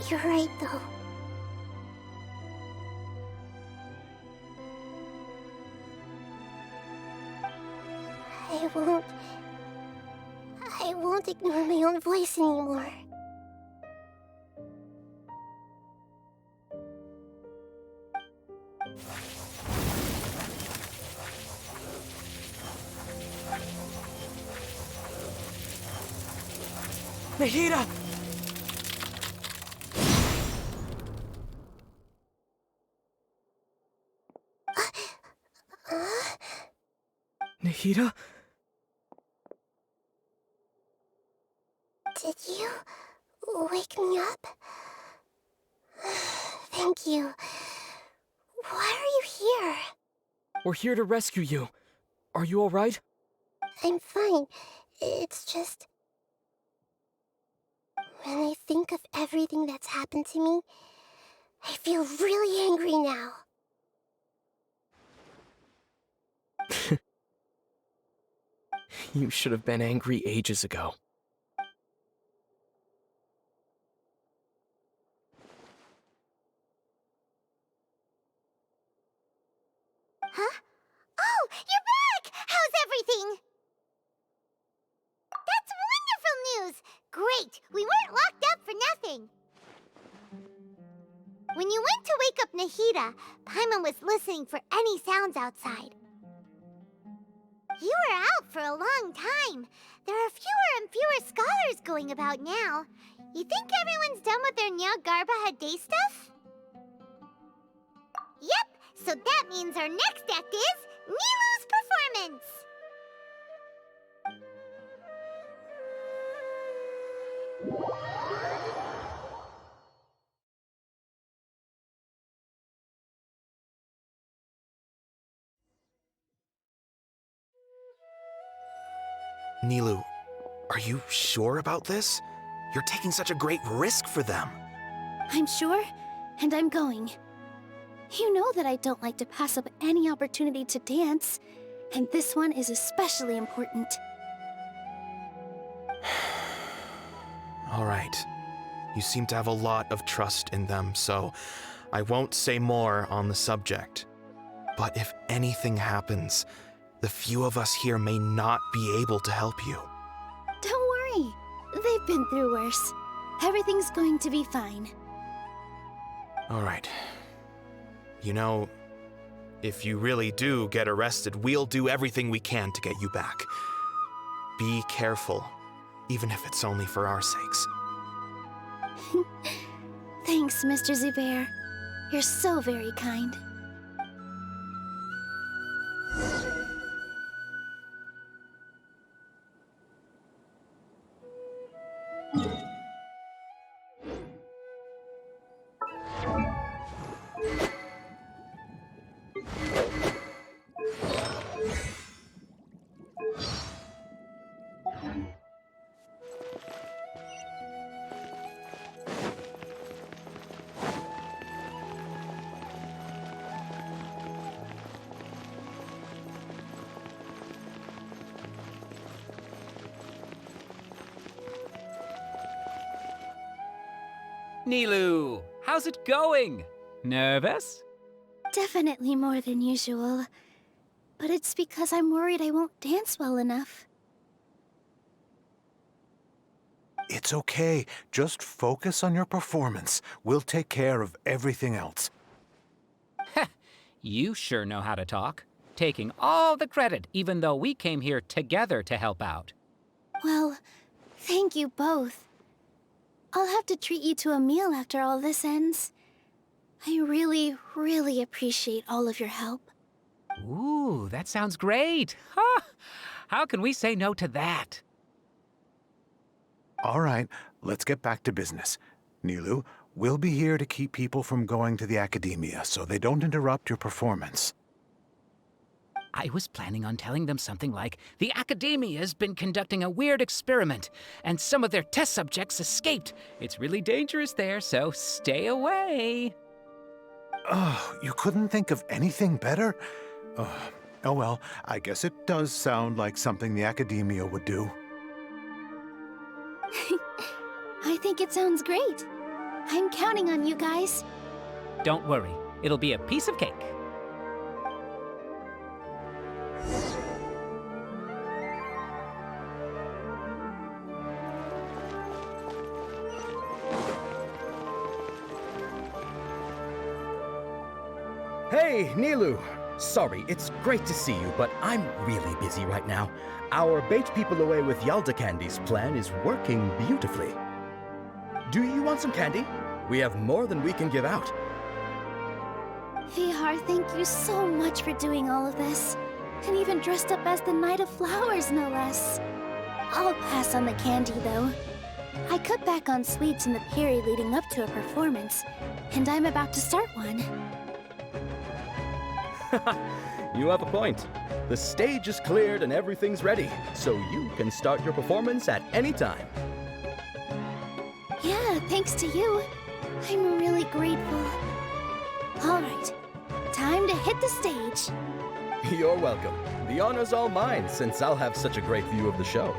You're right, though. I won't ignore my own voice anymore. Nahida! Nahida? Did you wake me up? Thank you. Why are you here? We're here to rescue you. Are you alright? I'm fine. It's just... when I think of everything that's happened to me, I feel really angry now. You should have been angry ages ago. Huh? Oh, you're back! How's everything? That's wonderful news! Great! We weren't locked up for nothing! When you went to wake up Nahida, Paimon was listening for any sounds outside. You were out for a long time. There are fewer and fewer scholars going about now. You think everyone's done with their Nyargarbaha Day stuff? Yep, so that means our next act is Nilu's performance! Nilu, are you sure about this? You're taking such a great risk for them. I'm sure, and I'm going. You know that I don't like to pass up any opportunity to dance, and this one is especially important. All right. You seem to have a lot of trust in them, so I won't say more on the subject. But if anything happens, the few of us here may not be able to help you. Don't worry. They've been through worse. Everything's going to be fine. All right. You know, if you really do get arrested, we'll do everything we can to get you back. Be careful, even if it's only for our sakes. Thanks, Mr. Zubair. You're so very kind. Nilu, how's it going? Nervous? Definitely more than usual. But it's because I'm worried I won't dance well enough. It's okay. Just focus on your performance. We'll take care of everything else. You sure know how to talk. Taking all the credit, even though we came here together to help out. Well, thank you both. I'll have to treat you to a meal after all this ends. I really, really appreciate all of your help. Ooh, that sounds great. Ha! How can we say no to that? All right, let's get back to business. Nilu, we'll be here to keep people from going to the academia so they don't interrupt your performance. I was planning on telling them something like, the Academia's been conducting a weird experiment, and some of their test subjects escaped. It's really dangerous there, so stay away. Oh, you couldn't think of anything better? Oh well, I guess it does sound like something the Academia would do. I think it sounds great. I'm counting on you guys. Don't worry, it'll be a piece of cake. Hey, Nilu! Sorry, it's great to see you, but I'm really busy right now. Our Bait People Away with Yalda Candies plan is working beautifully. Do you want some candy? We have more than we can give out. Vihar, thank you so much for doing all of this. And even dressed up as the Knight of Flowers, no less. I'll pass on the candy, though. I cut back on sweets in the period leading up to a performance, and I'm about to start one. You have a point. The stage is cleared and everything's ready, so you can start your performance at any time. Yeah, thanks to you. I'm really grateful. All right, time to hit the stage. You're welcome. The honor's all mine, since I'll have such a great view of the show.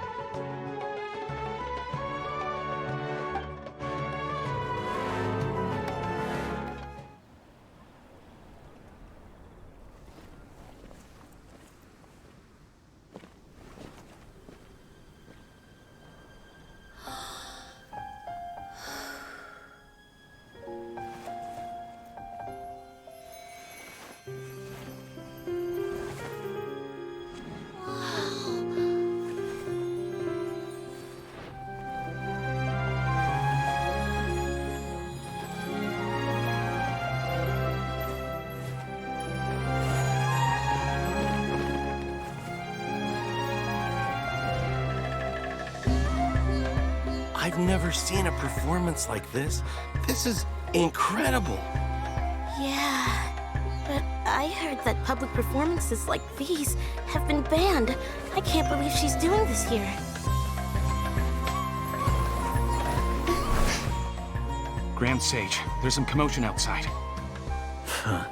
I've never seen a performance like this. This is incredible. Yeah, but I heard that public performances like these have been banned. I can't believe she's doing this here. Grand Sage, there's some commotion outside. Huh.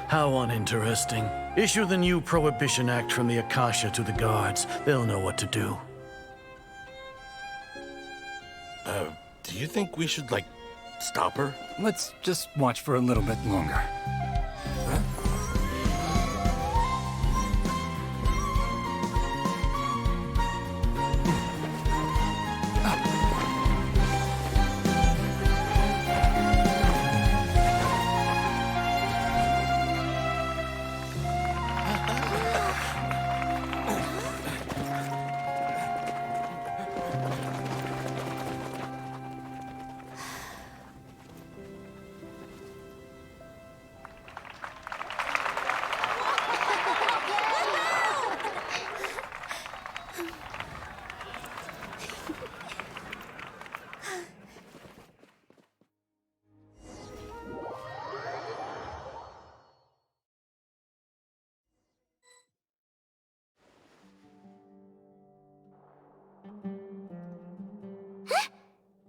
How uninteresting. Issue the new Prohibition Act from the Akasha to the guards. They'll know what to do. Do you think we should, like, stop her? Let's just watch for a little bit longer.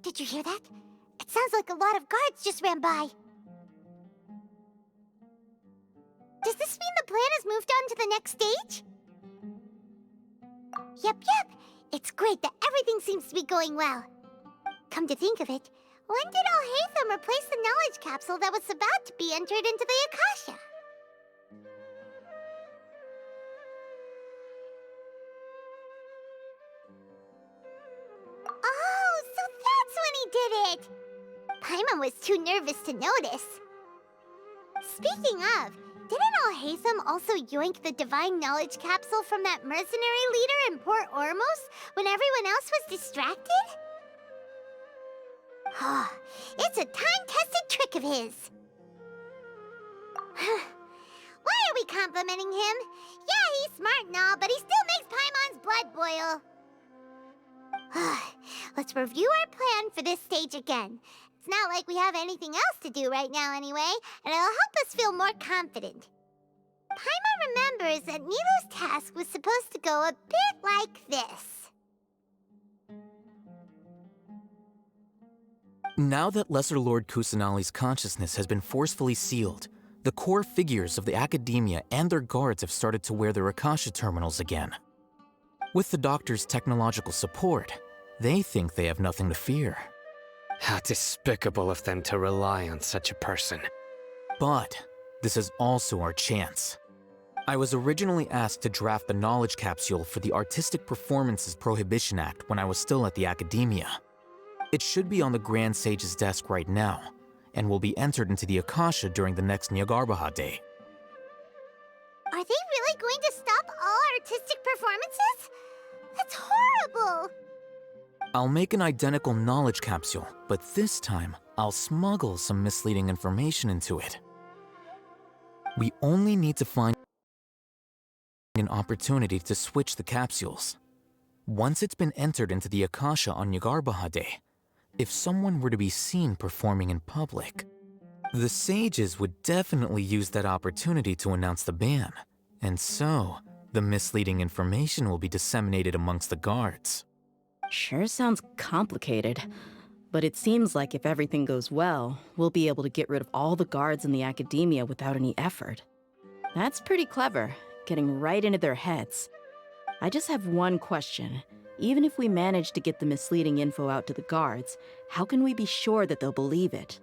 Did you hear that? It sounds like a lot of guards just ran by. Does this mean the plan has moved on to the next stage? Yep. It's great that everything seems to be going well. Come to think of it, when did Alhaitham replace the knowledge capsule that was about to be entered into the Akasha? Oh, so that's when he did it! Paimon was too nervous to notice. Speaking of, didn't Alhaitham also yoink the divine knowledge capsule from that mercenary leader in Port Ormos when everyone else was distracted? It's a time-tested trick of his. Why are we complimenting him? Yeah, he's smart and all, but he still makes Paimon's blood boil. Let's review our plan for this stage again. It's not like we have anything else to do right now anyway, and it'll help us feel more confident. Paimon remembers that Nilou's task was supposed to go a bit like this. Now that Lesser Lord Kusanali's consciousness has been forcefully sealed, the core figures of the Academia and their guards have started to wear their Akasha terminals again. With the Doctor's technological support, they think they have nothing to fear. How despicable of them to rely on such a person. But this is also our chance. I was originally asked to draft the knowledge capsule for the Artistic Performances Prohibition Act when I was still at the Academia. It should be on the Grand Sage's desk right now, and will be entered into the Akasha during the next Nyargarbaha Day. Are they really going to stop all artistic performances? That's horrible! I'll make an identical knowledge capsule, but this time, I'll smuggle some misleading information into it. We only need to find an opportunity to switch the capsules. Once it's been entered into the Akasha on Yagarbahade, if someone were to be seen performing in public, the sages would definitely use that opportunity to announce the ban, and so the misleading information will be disseminated amongst the guards. Sure sounds complicated, but it seems like if everything goes well, we'll be able to get rid of all the guards in the academia without any effort. That's pretty clever, getting right into their heads. I just have one question. Even if we manage to get the misleading info out to the guards, how can we be sure that they'll believe it?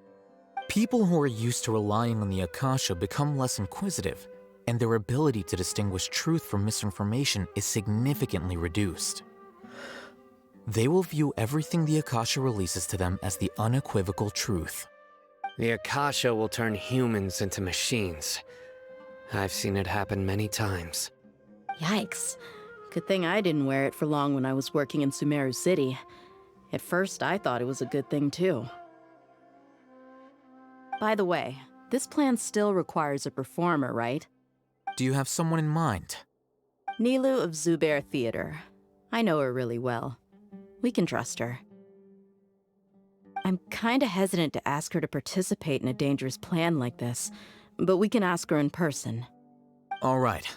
People who are used to relying on the Akasha become less inquisitive, and their ability to distinguish truth from misinformation is significantly reduced. They will view everything the Akasha releases to them as the unequivocal truth. The Akasha will turn humans into machines. I've seen it happen many times. Yikes. Good thing I didn't wear it for long when I was working in Sumeru City. At first, I thought it was a good thing too. By the way, this plan still requires a performer, right? Do you have someone in mind? Nilu of Zubair Theater. I know her really well. We can trust her. I'm kinda hesitant to ask her to participate in a dangerous plan like this, but we can ask her in person. All right.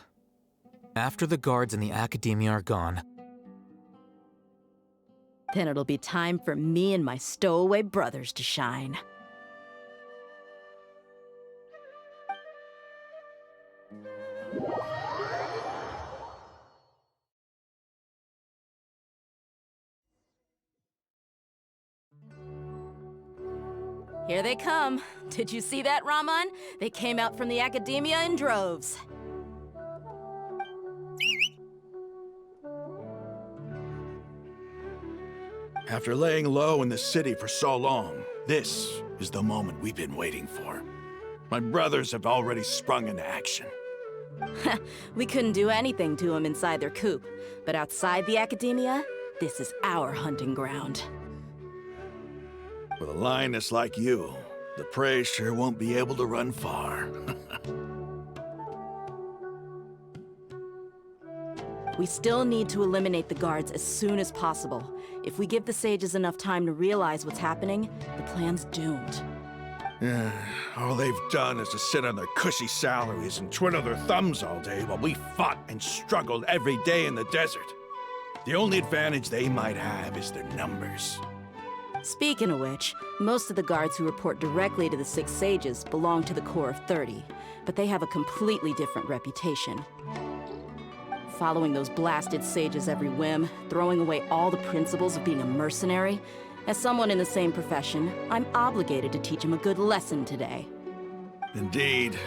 After the guards in the academia are gone, then it'll be time for me and my stowaway brothers to shine. Here they come. Did you see that, Raman? They came out from the academia in droves. After laying low in the city for so long, this is the moment we've been waiting for. My brothers have already sprung into action. We couldn't do anything to them inside their coop, but outside the academia, this is our hunting ground. With a lioness like you, the prey sure won't be able to run far. We still need to eliminate the guards as soon as possible. If we give the sages enough time to realize what's happening, the plan's doomed. Yeah, all they've done is to sit on their cushy salaries and twiddle their thumbs all day while we fought and struggled every day in the desert. The only advantage they might have is their numbers. Speaking of which, most of the guards who report directly to the Six Sages belong to the Corps of 30, but they have a completely different reputation. Following those blasted sages every whim, throwing away all the principles of being a mercenary. As someone in the same profession, I'm obligated to teach them a good lesson today. Indeed,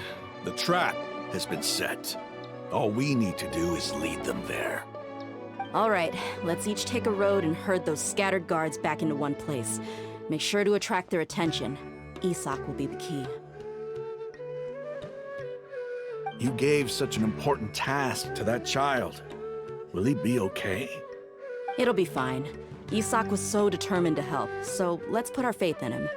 the trap has been set. All we need to do is lead them there. All right, let's each take a road and herd those scattered guards back into one place. Make sure to attract their attention. Isak will be the key. You gave such an important task to that child. Will he be okay? It'll be fine. Isak was so determined to help, so let's put our faith in him.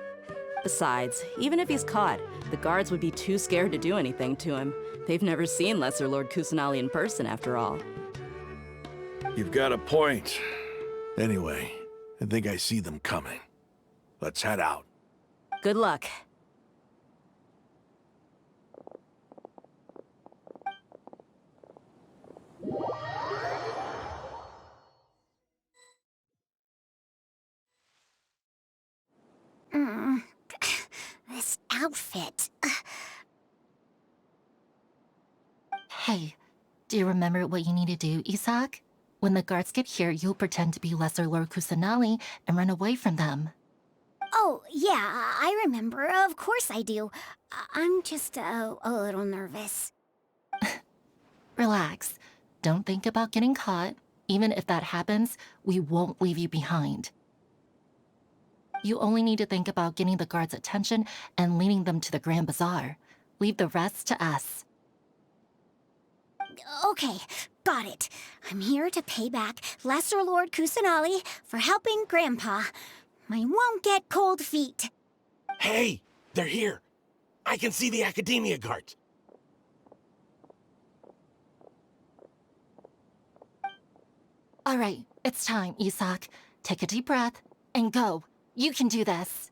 Besides, even if he's caught, the guards would be too scared to do anything to him. They've never seen Lesser Lord Kusanali in person, after all. You've got a point. Anyway, I think I see them coming. Let's head out. Good luck. This outfit. Hey, do you remember what you need to do, Isak? When the guards get here, you'll pretend to be Lesser Lord Kusanali and run away from them. Oh, yeah, I remember. Of course I do. I'm just a little nervous. Relax. Don't think about getting caught. Even if that happens, we won't leave you behind. You only need to think about getting the guards' attention and leading them to the Grand Bazaar. Leave the rest to us. Okay, got it. I'm here to pay back Lesser Lord Kusanali for helping Grandpa. I won't get cold feet. Hey, they're here. I can see the academia guards. All right, it's time, Isak. Take a deep breath and go. You can do this.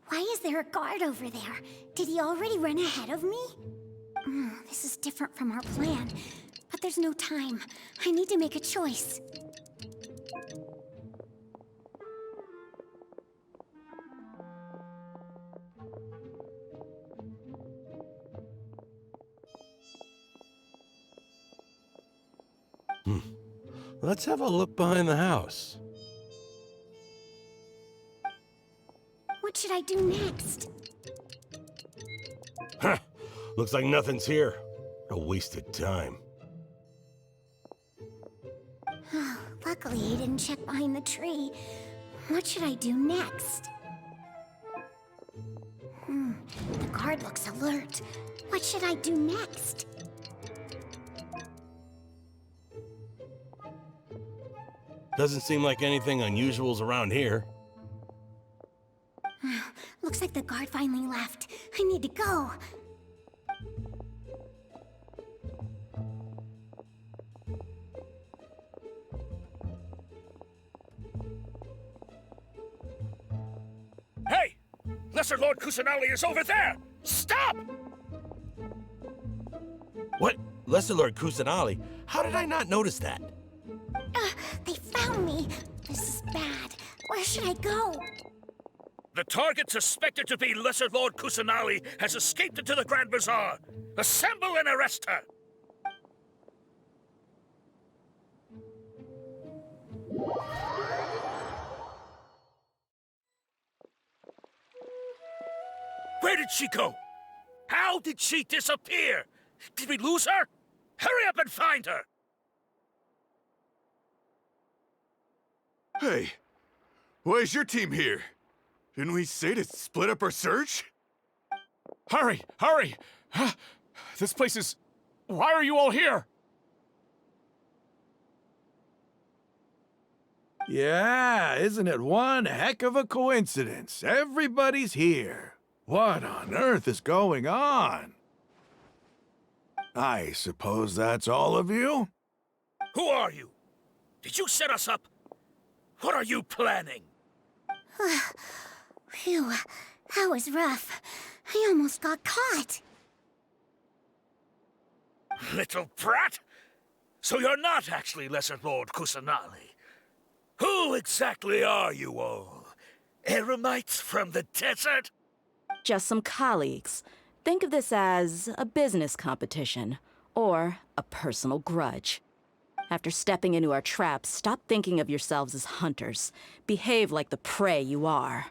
Why is there a guard over there? Did he already run ahead of me? This is different from our plan. But there's no time. I need to make a choice. Let's have a look behind the house. What should I do next? Huh. Looks like nothing's here. A wasted time. Luckily, he didn't check behind the tree. What should I do next? The guard looks alert. What should I do next? Doesn't seem like anything unusual's around here. Looks like the guard finally left. I need to go. Hey! Lesser Lord Kusanali is over there! Stop! What? Lesser Lord Kusanali? How did I not notice that? They found me. This is bad. Where should I go? The target suspected to be Lesser Lord Kusanali has escaped into the Grand Bazaar. Assemble and arrest her! Where did she go? How did she disappear? Did we lose her? Hurry up and find her! Hey, why is your team here? Didn't we say to split up our search? Hurry! Hurry! This place is... Why are you all here? Yeah, isn't it one heck of a coincidence? Everybody's here. What on earth is going on? I suppose that's all of you? Who are you? Did you set us up? What are you planning? Phew, that was rough. I almost got caught. Little brat! So you're not actually Lesser Lord Kusanali. Who exactly are you all? Eremites from the desert? Just some colleagues. Think of this as a business competition, or a personal grudge. After stepping into our traps, stop thinking of yourselves as hunters. Behave like the prey you are.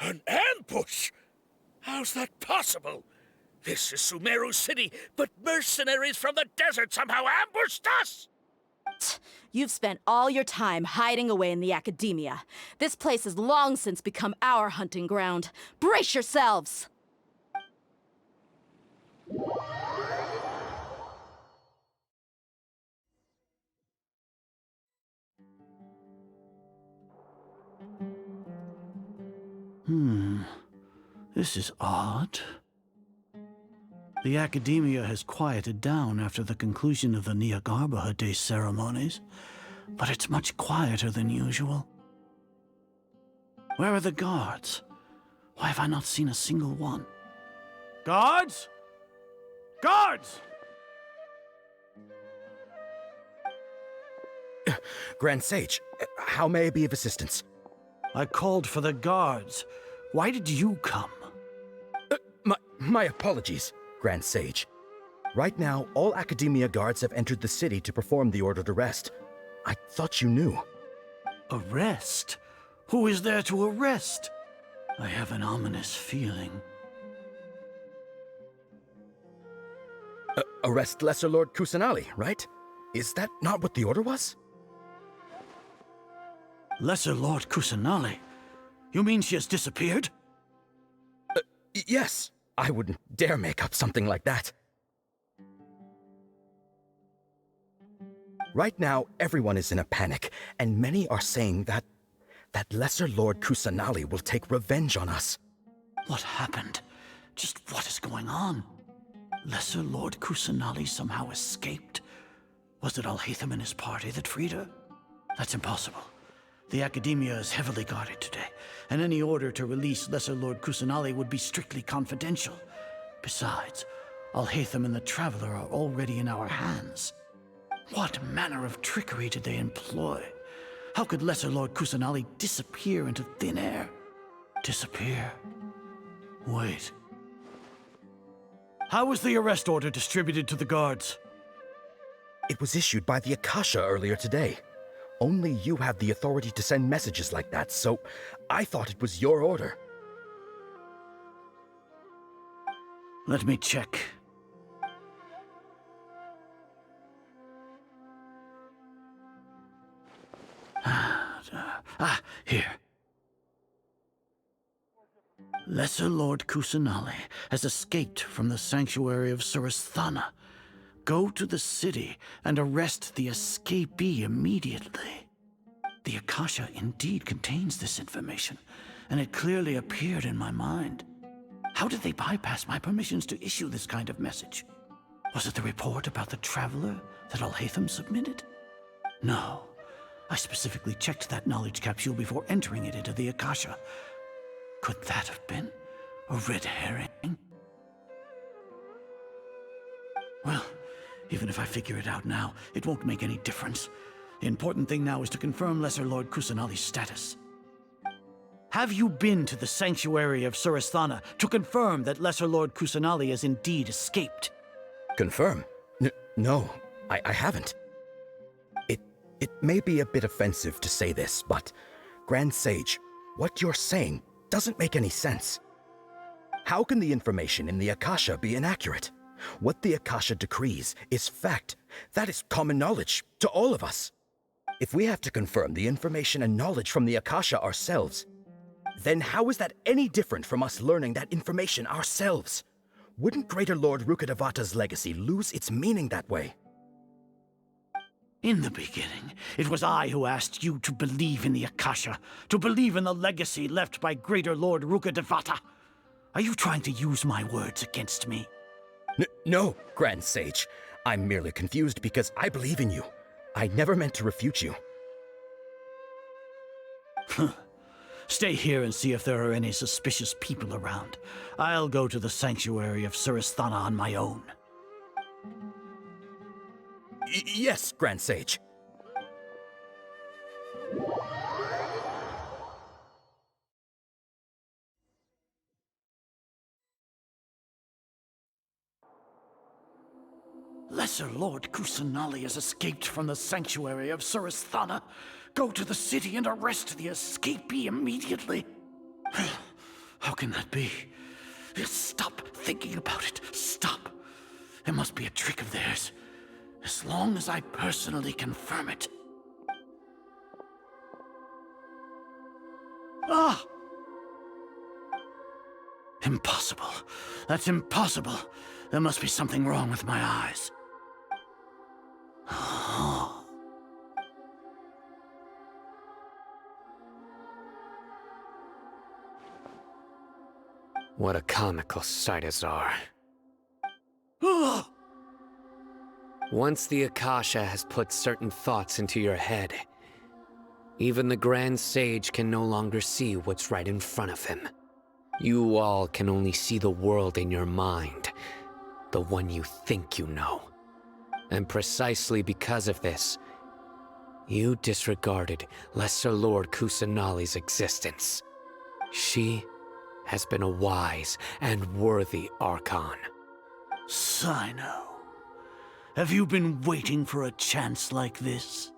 An ambush? How's that possible? This is Sumeru City, but mercenaries from the desert somehow ambushed us! You've spent all your time hiding away in the academia. This place has long since become our hunting ground. Brace yourselves! This is odd. The academia has quieted down after the conclusion of the Nyagarbha Day ceremonies, but it's much quieter than usual. Where are the guards? Why have I not seen a single one? Guards? Guards! Grand Sage, how may I be of assistance? I called for the guards. Why did you come? My apologies, Grand Sage. Right now, all Academia guards have entered the city to perform the ordered arrest. I thought you knew. Arrest? Who is there to arrest? I have an ominous feeling. Arrest Lesser Lord Kusanali, right? Is that not what the order was? Lesser Lord Kusanali? You mean she has disappeared? Yes. I wouldn't dare make up something like that. Right now, everyone is in a panic, and many are saying that Lesser Lord Kusanali will take revenge on us. What happened? Just what is going on? Lesser Lord Kusanali somehow escaped? Was it Alhaitham and his party that freed her? That's impossible. The Academia is heavily guarded today, and any order to release Lesser Lord Kusanali would be strictly confidential. Besides, Alhaitham and the Traveler are already in our hands. What manner of trickery did they employ? How could Lesser Lord Kusanali disappear into thin air? Disappear? Wait. How was the arrest order distributed to the guards? It was issued by the Akasha earlier today. Only you have the authority to send messages like that, so I thought it was your order. Let me check. Here. Lesser Lord Kusanali has escaped from the sanctuary of Surasthana. Go to the city and arrest the escapee immediately. The Akasha indeed contains this information, and it clearly appeared in my mind. How did they bypass my permissions to issue this kind of message? Was it the report about the Traveler that Alhaitham submitted? No. I specifically checked that knowledge capsule before entering it into the Akasha. Could that have been a red herring? Well, even if I figure it out now, it won't make any difference. The important thing now is to confirm Lesser Lord Kusanali's status. Have you been to the sanctuary of Surasthana to confirm that Lesser Lord Kusanali has indeed escaped? Confirm? No, I haven't. It may be a bit offensive to say this, but Grand Sage, what you're saying doesn't make any sense. How can the information in the Akasha be inaccurate? What the Akasha decrees is fact. That is common knowledge to all of us. If we have to confirm the information and knowledge from the Akasha ourselves, then how is that any different from us learning that information ourselves? Wouldn't Greater Lord Rukkhadevata's legacy lose its meaning that way? In the beginning, it was I who asked you to believe in the Akasha, to believe in the legacy left by Greater Lord Rukkhadevata. Are you trying to use my words against me? No, Grand Sage. I'm merely confused because I believe in you. I never meant to refute you. Stay here and see if there are any suspicious people around. I'll go to the sanctuary of Surasthana on my own. Yes, Grand Sage. Lesser Lord Kusanali has escaped from the sanctuary of Surasthana. Go to the city and arrest the escapee immediately. How can that be? Stop thinking about it. Stop. It must be a trick of theirs. As long as I personally confirm it. Ah! Impossible. That's impossible. There must be something wrong with my eyes. What a comical sight, Azar. Once the Akasha has put certain thoughts into your head, even the Grand Sage can no longer see what's right in front of him. You all can only see the world in your mind, the one you think you know. And precisely because of this, you disregarded Lesser Lord Kusanali's existence. She has been a wise and worthy Archon. Sino, have you been waiting for a chance like this?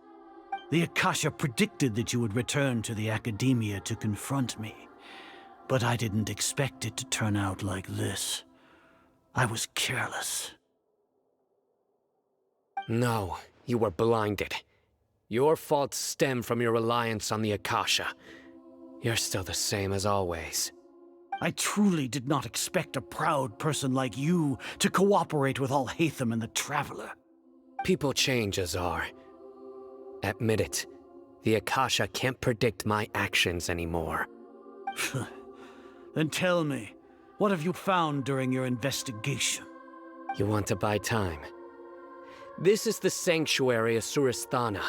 The Akasha predicted that you would return to the Academia to confront me, but I didn't expect it to turn out like this. I was careless. No, You were blinded. Your faults stem from your reliance on the Akasha. You're still the same as always. I truly did not expect a proud person like you to cooperate with Alhaitham and the Traveler. People change, Azar. Admit it. The Akasha can't predict my actions anymore. Then tell me, what have you found during your investigation? You want to buy time? This is the sanctuary of Surasthana.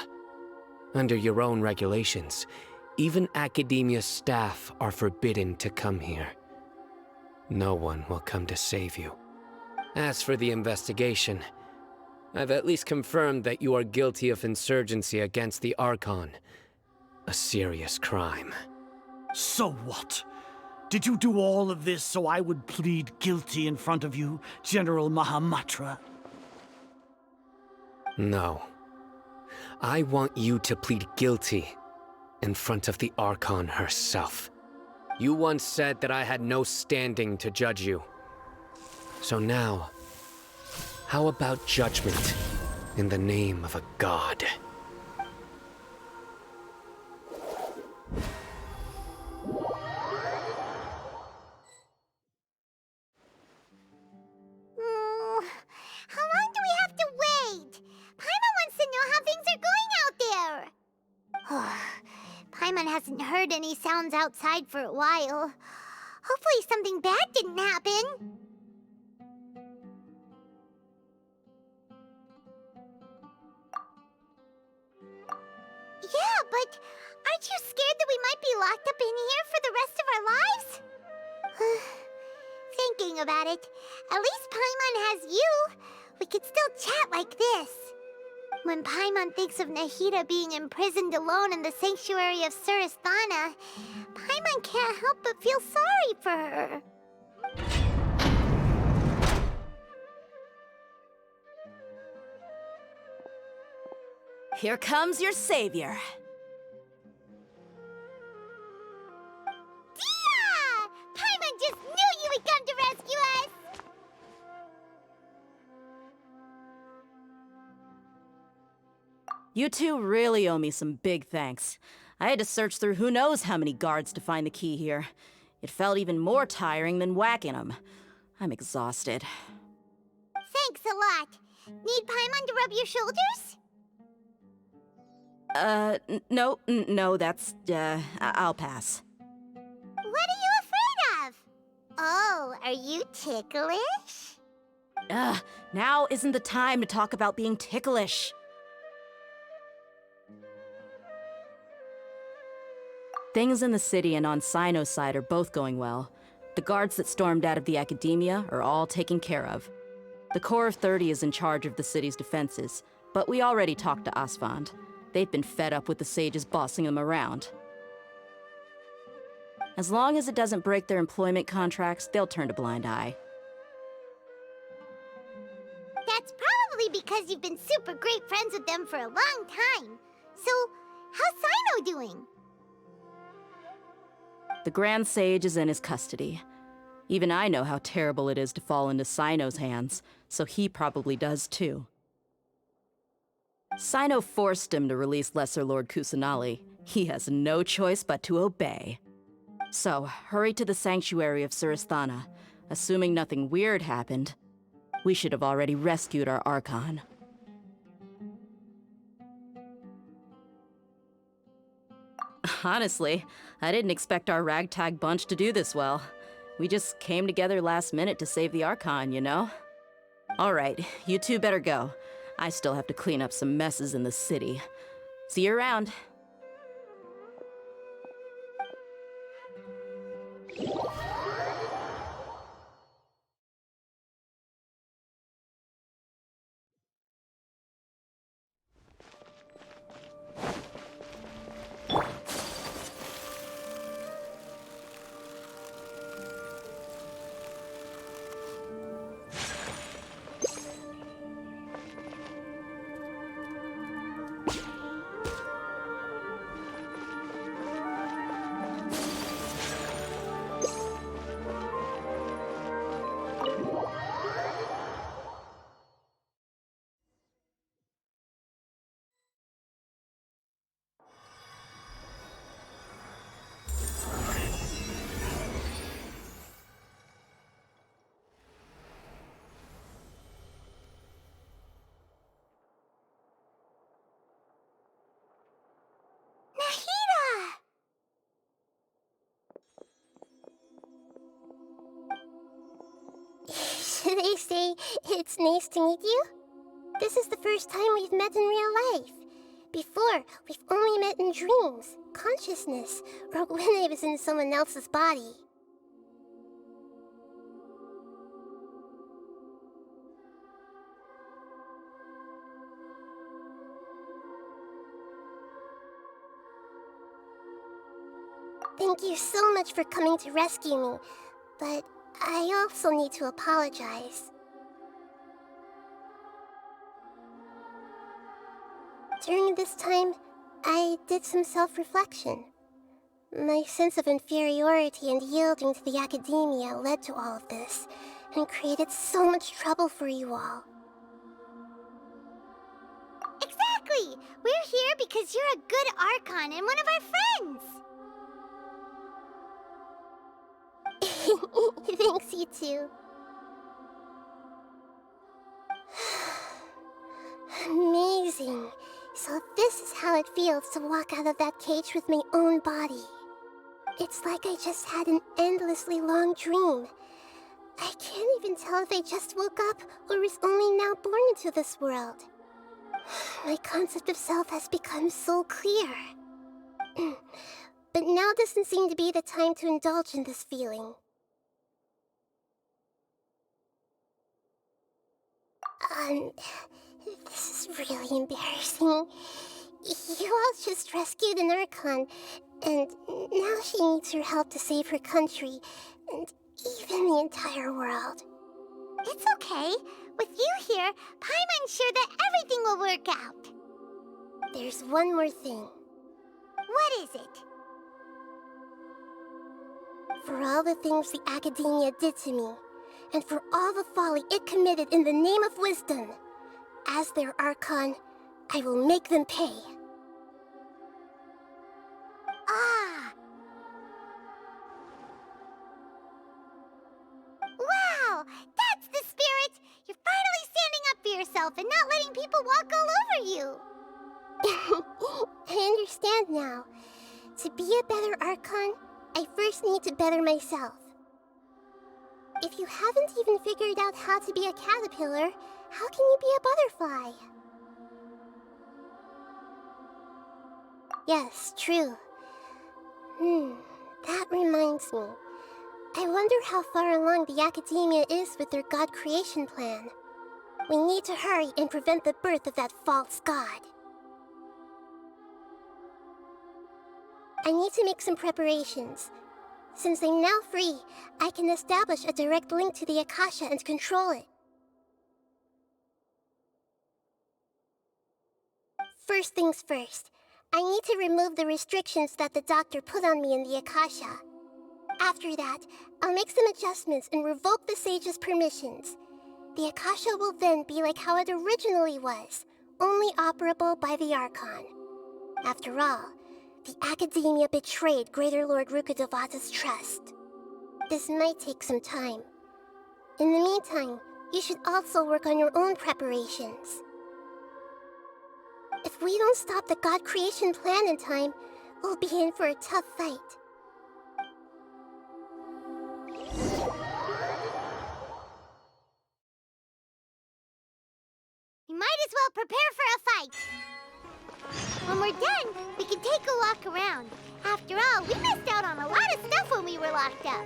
Under your own regulations, even Academia staff are forbidden to come here. No one will come to save you. As for the investigation, I've at least confirmed that you are guilty of insurgency against the Archon. A serious crime. So what? Did you do all of this so I would plead guilty in front of you, General Mahamatra? No. I want you to plead guilty in front of the Archon herself. You once said that I had no standing to judge you. So now, how about judgment in the name of a god? How long do we have to wait? Paimon wants to know how things are going out there. Paimon hasn't heard any sounds outside for a while. Hopefully something bad didn't happen. Yeah, but aren't you scared that we might be locked up in here for the rest of our lives? Thinking about it, at least Paimon has you. We could still chat like this. When Paimon thinks of Nahida being imprisoned alone in the sanctuary of Surasthana, Paimon can't help but feel sorry for her. Here comes your savior. Dia! Paimon just knew you would come to rescue us! You two really owe me some big thanks. I had to search through who knows how many guards to find the key here. It felt even more tiring than whacking them. I'm exhausted. Thanks a lot. Need Paimon to rub your shoulders? No, that's, I'll pass. What are you afraid of? Oh, are you ticklish? Now isn't the time to talk about being ticklish. Things in the city and on Sino's side are both going well. The guards that stormed out of the Academia are all taken care of. The Corps of 30 is in charge of the city's defenses, but we already talked to Asfand. They've been fed up with the sages bossing them around. As long as it doesn't break their employment contracts, they'll turn a blind eye. That's probably because you've been super great friends with them for a long time. So, how's Sino doing? The Grand Sage is in his custody. Even I know how terrible it is to fall into Sino's hands, so he probably does too. Sino forced him to release Lesser Lord Kusanali. He has no choice but to obey. So, hurry to the sanctuary of Surasthana. Assuming nothing weird happened, we should have already rescued our Archon. Honestly, I didn't expect our ragtag bunch to do this well. We just came together last minute to save the Archon, you know? Alright, you two better go. I still have to clean up some messes in the city. See you around. They say it's nice to meet you. This is the first time we've met in real life. Before, we've only met in dreams, consciousness, or when I was in someone else's body. Thank you so much for coming to rescue me, but I also need to apologize. During this time, I did some self-reflection. My sense of inferiority and yielding to the academia led to all of this, and created so much trouble for you all. Exactly! We're here because you're a good Archon and one of our friends! Thanks, you too. Amazing. So this is how it feels to walk out of that cage with my own body. It's like I just had an endlessly long dream. I can't even tell if I just woke up or was only now born into this world. My concept of self has become so clear. But now doesn't seem to be the time to indulge in this feeling. This is really embarrassing. You all just rescued an Archon, and now she needs your help to save her country, and even the entire world. It's okay. With you here, Paimon's sure that everything will work out. There's one more thing. What is it? For all the things the Academia did to me, and for all the folly it committed in the name of wisdom, as their Archon, I will make them pay. Ah! Wow! That's the spirit! You're finally standing up for yourself and not letting people walk all over you! I understand now. To be a better Archon, I first need to better myself. If you haven't even figured out how to be a caterpillar, how can you be a butterfly? Yes, true. That reminds me. I wonder how far along the Academia is with their god creation plan. We need to hurry and prevent the birth of that false god. I need to make some preparations. Since I'm now free, I can establish a direct link to the Akasha and control it. First things first, I need to remove the restrictions that the doctor put on me in the Akasha. After that, I'll make some adjustments and revoke the sage's permissions. The Akasha will then be like how it originally was, only operable by the Archon. After all, the Academia betrayed Greater Lord Rukkhadevata's trust. This might take some time. In the meantime, you should also work on your own preparations. If we don't stop the god creation plan in time, we'll be in for a tough fight. You might as well prepare for a fight! When we're done, we can take a walk around. After all, we missed out on a lot of stuff when we were locked up.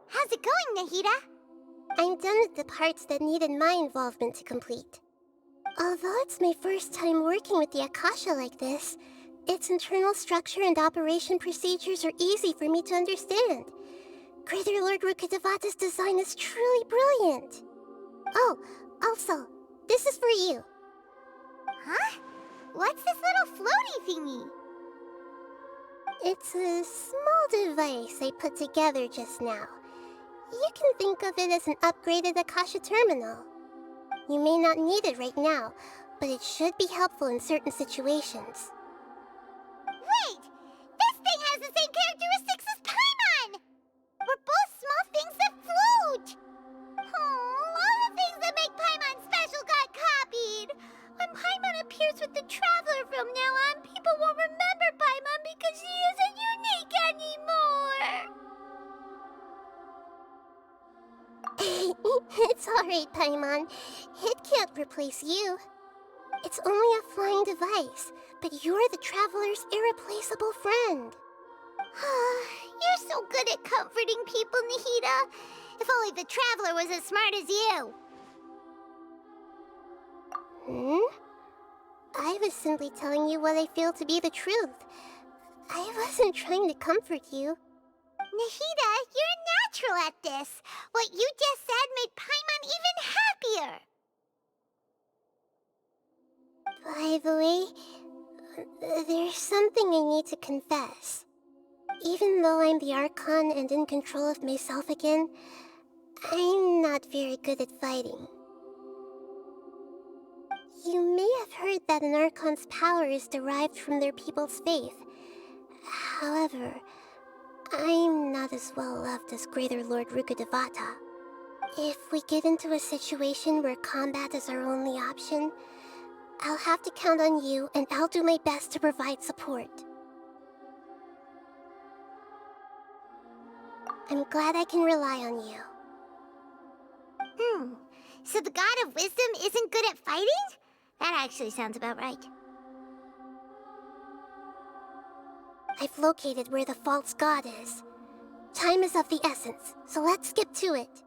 How's it going, Nahida? I'm done with the parts that needed my involvement to complete. Although it's my first time working with the Akasha like this, its internal structure and operation procedures are easy for me to understand. Greater Lord Rukkhadevata's design is truly brilliant. Oh, also, This is for you. Huh? What's this little floaty thingy? It's a small device I put together just now. You can think of it as an upgraded Akasha terminal. You may not need it right now, but it should be helpful in certain situations. Wait! This thing has the same characteristics as Paimon! We're both small things that float! Oh, all the things that make Paimon special got copied! When Paimon appears with the Traveler from now on, people won't remember Paimon because she isn't unique anymore! It's alright, Paimon. It can't replace you. It's only a flying device, but you're the Traveler's irreplaceable friend. You're so good at comforting people, Nahida. If only the Traveler was as smart as you. I was simply telling you what I feel to be the truth. I wasn't trying to comfort you. Nahida, you're natural at this. What you just said made Paimon even happier. By the way, there's something I need to confess. Even though I'm the Archon and in control of myself again, I'm not very good at fighting. You may have heard that an Archon's power is derived from their people's faith. However, I'm not as well loved as Greater Lord Rukkhadevata. If we get into a situation where combat is our only option, I'll have to count on you, and I'll do my best to provide support. I'm glad I can rely on you. So the God of Wisdom isn't good at fighting? That actually sounds about right. I've located where the false god is. Time is of the essence, so let's skip to it.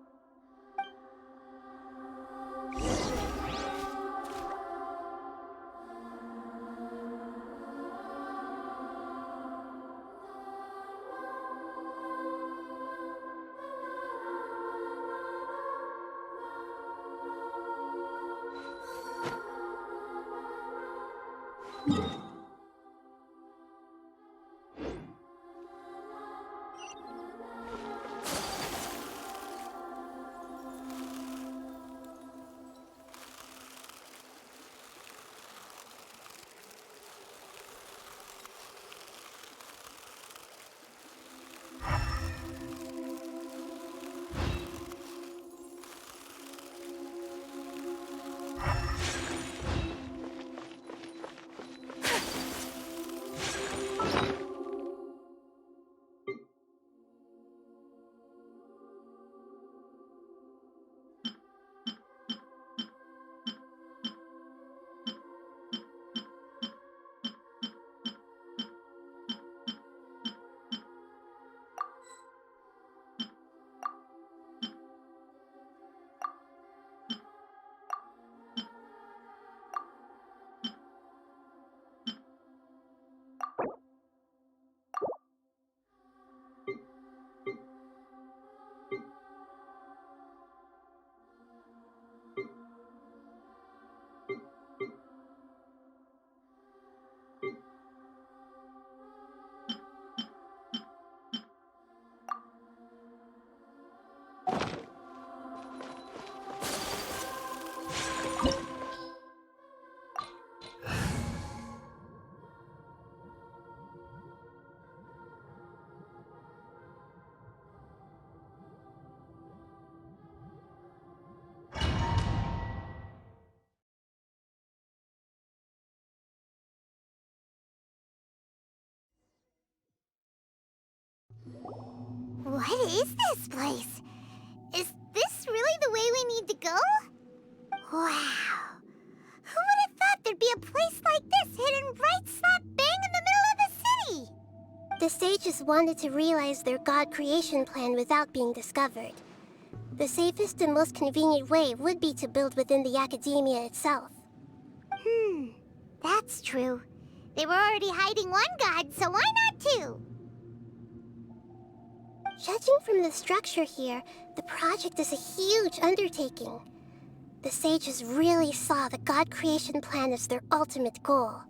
What is this place? Is this really the way we need to go? Wow. Who would have thought there'd be a place like this hidden right slap bang in the middle of the city? The sages wanted to realize their god creation plan without being discovered. The safest and most convenient way would be to build within the academia itself. That's true. They were already hiding one god, so why not two? Judging from the structure here, the project is a huge undertaking. The sages really saw the god creation plan as their ultimate goal.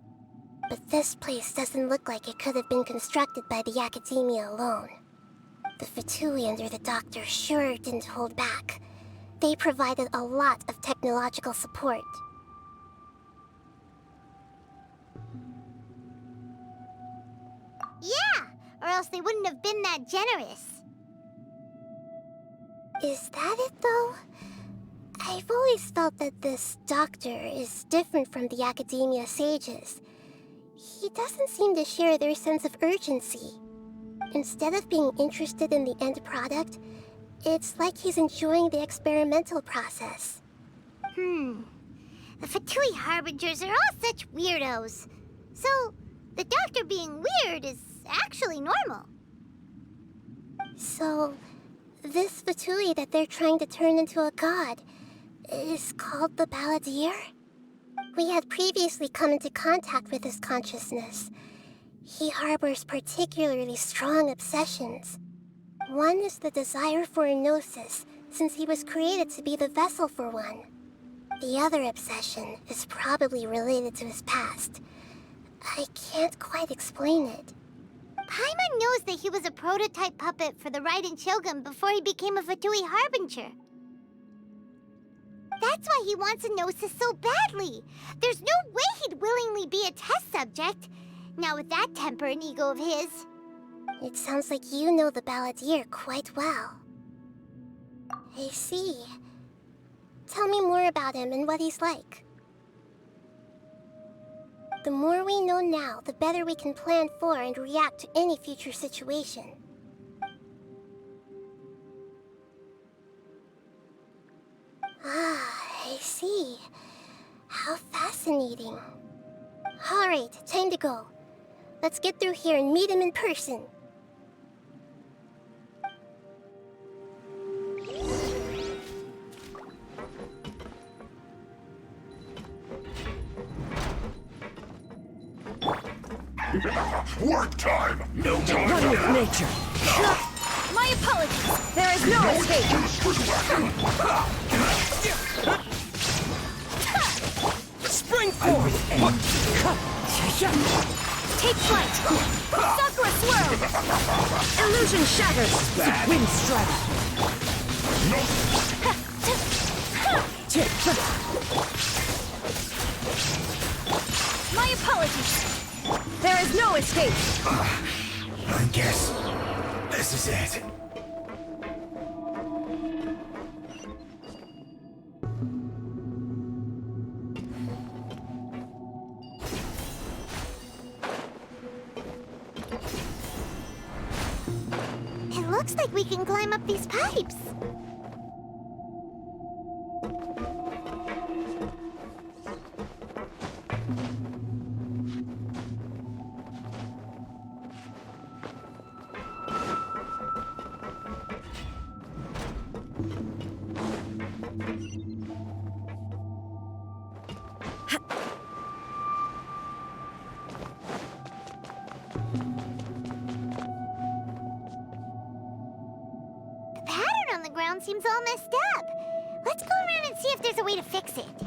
But this place doesn't look like it could have been constructed by the Academia alone. The Fatui under the Doctor sure didn't hold back. They provided a lot of technological support. Yeah, or else they wouldn't have been that generous. Is that it, though? I've always felt that this Doctor is different from the Academia sages. He doesn't seem to share their sense of urgency. Instead of being interested in the end product, it's like he's enjoying the experimental process. The Fatui Harbingers are all such weirdos. So, the Doctor being weird is actually normal. So, this Fatui that they're trying to turn into a god is called the Balladeer? We had previously come into contact with his consciousness. He harbors particularly strong obsessions. One is the desire for a gnosis, since he was created to be the vessel for one. The other obsession is probably related to his past. I can't quite explain it. Paimon knows that he was a prototype puppet for the Raiden Shogun before he became a Fatui Harbinger. That's why he wants a gnosis so badly. There's no way he'd willingly be a test subject. Now with that temper and ego of his. It sounds like you know the Balladeer quite well. I see. Tell me more about him and what he's like. The more we know now, the better we can plan for and react to any future situation. Ah, I see. How fascinating. Alright, time to go. Let's get through here and meet him in person. Work time! No time! One with nature! My apologies! There is no escape! Spring forward! Take flight! Sakura swirl! Illusion shatters! Wind strike! My apologies! There is no escape! I guess this is it. It looks like we can climb up these pipes. Seems all messed up. Let's go around and see if there's a way to fix it.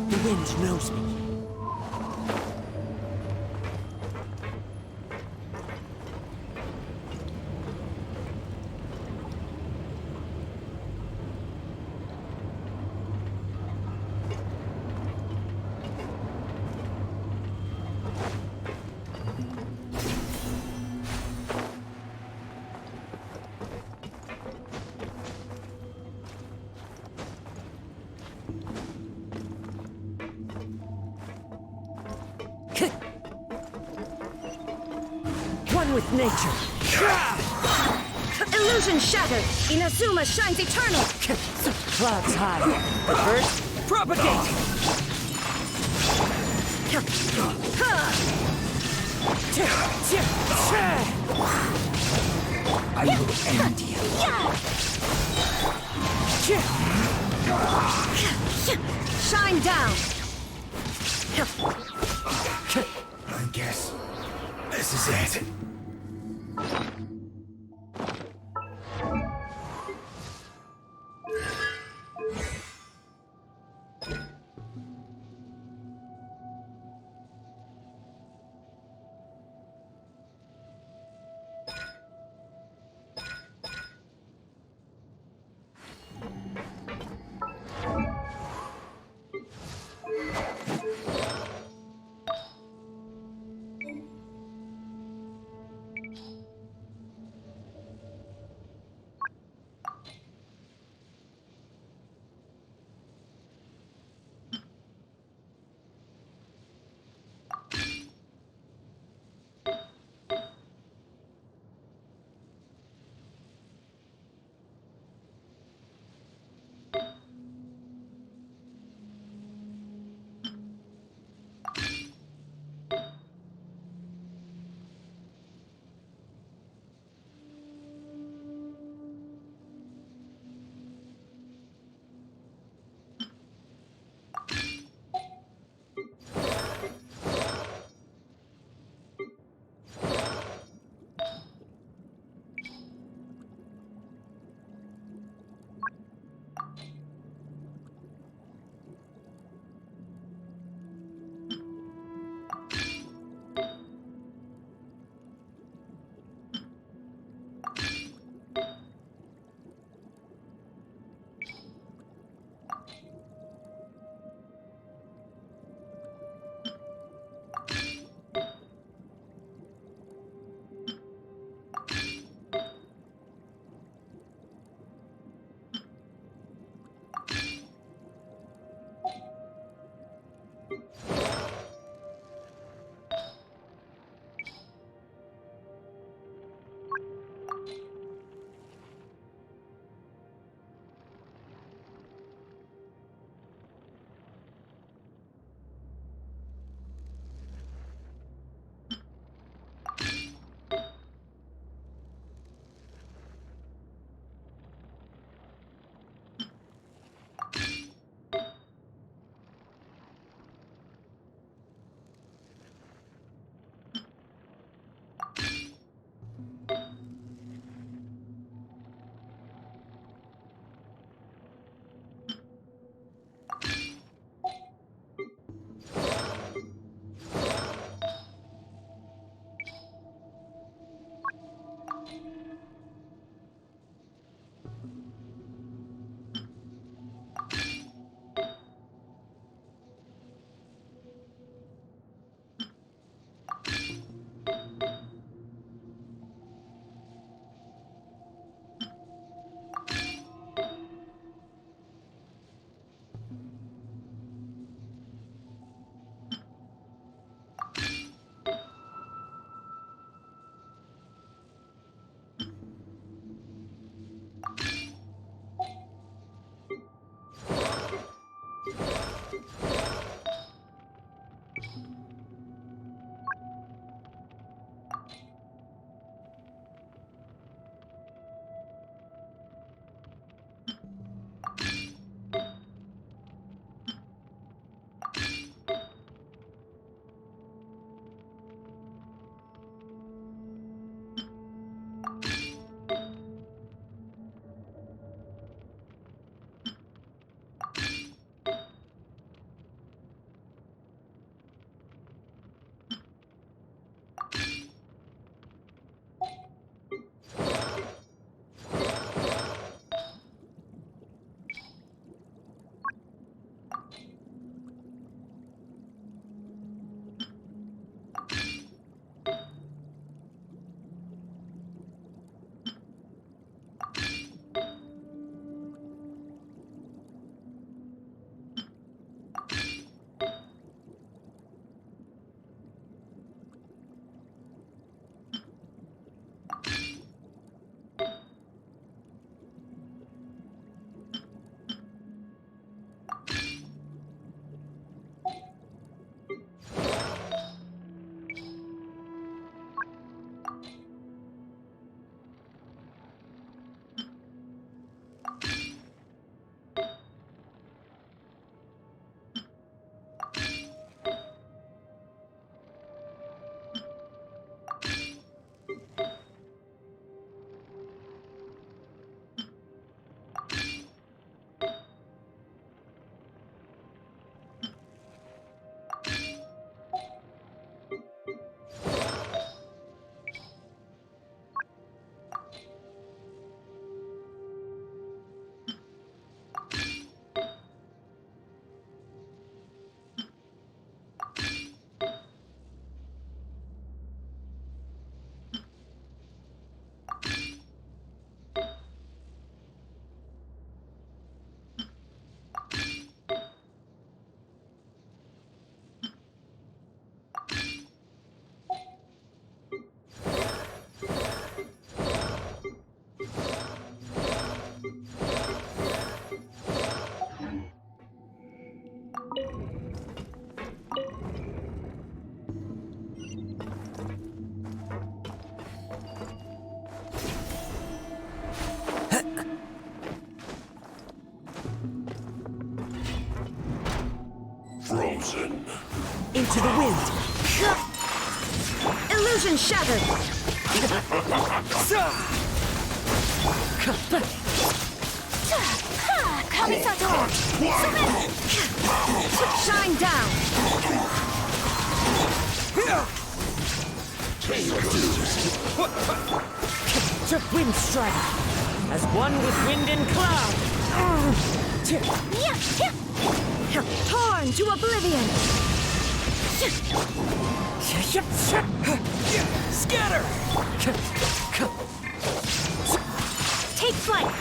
The wind knows me. One with nature. Illusion shattered. Inazuma shines eternal. Clouds high. But first, propagate. I will end you. Shine down. I guess this is it. chosen. Into the wind. Illusion shattered. Shine down. Wind strike. As one with wind and cloud. Torn to oblivion. Scatter! Take flight.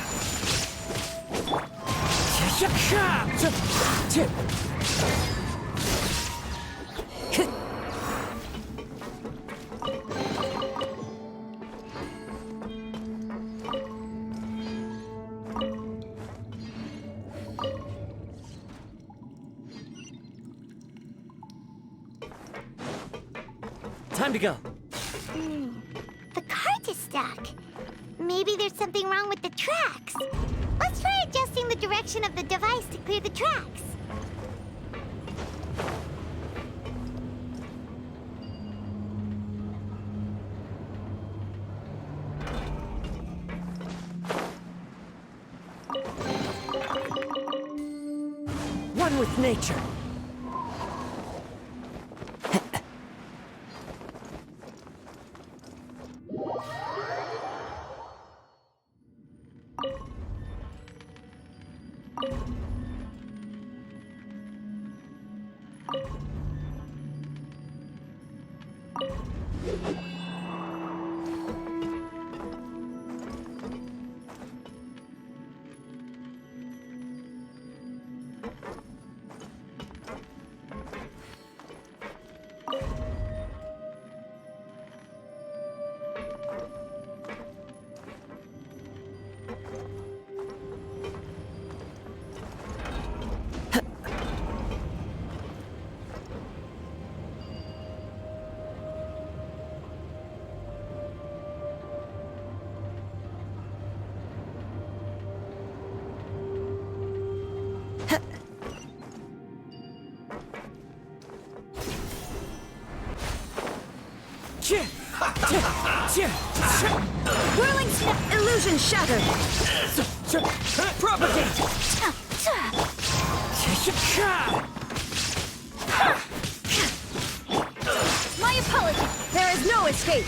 Time to go. The cart is stuck. Maybe there's something wrong with the tracks. Let's try adjusting the direction of the device to clear the tracks. One with nature. Whirling illusion shattered. Propagate. My apologies. There is no escape.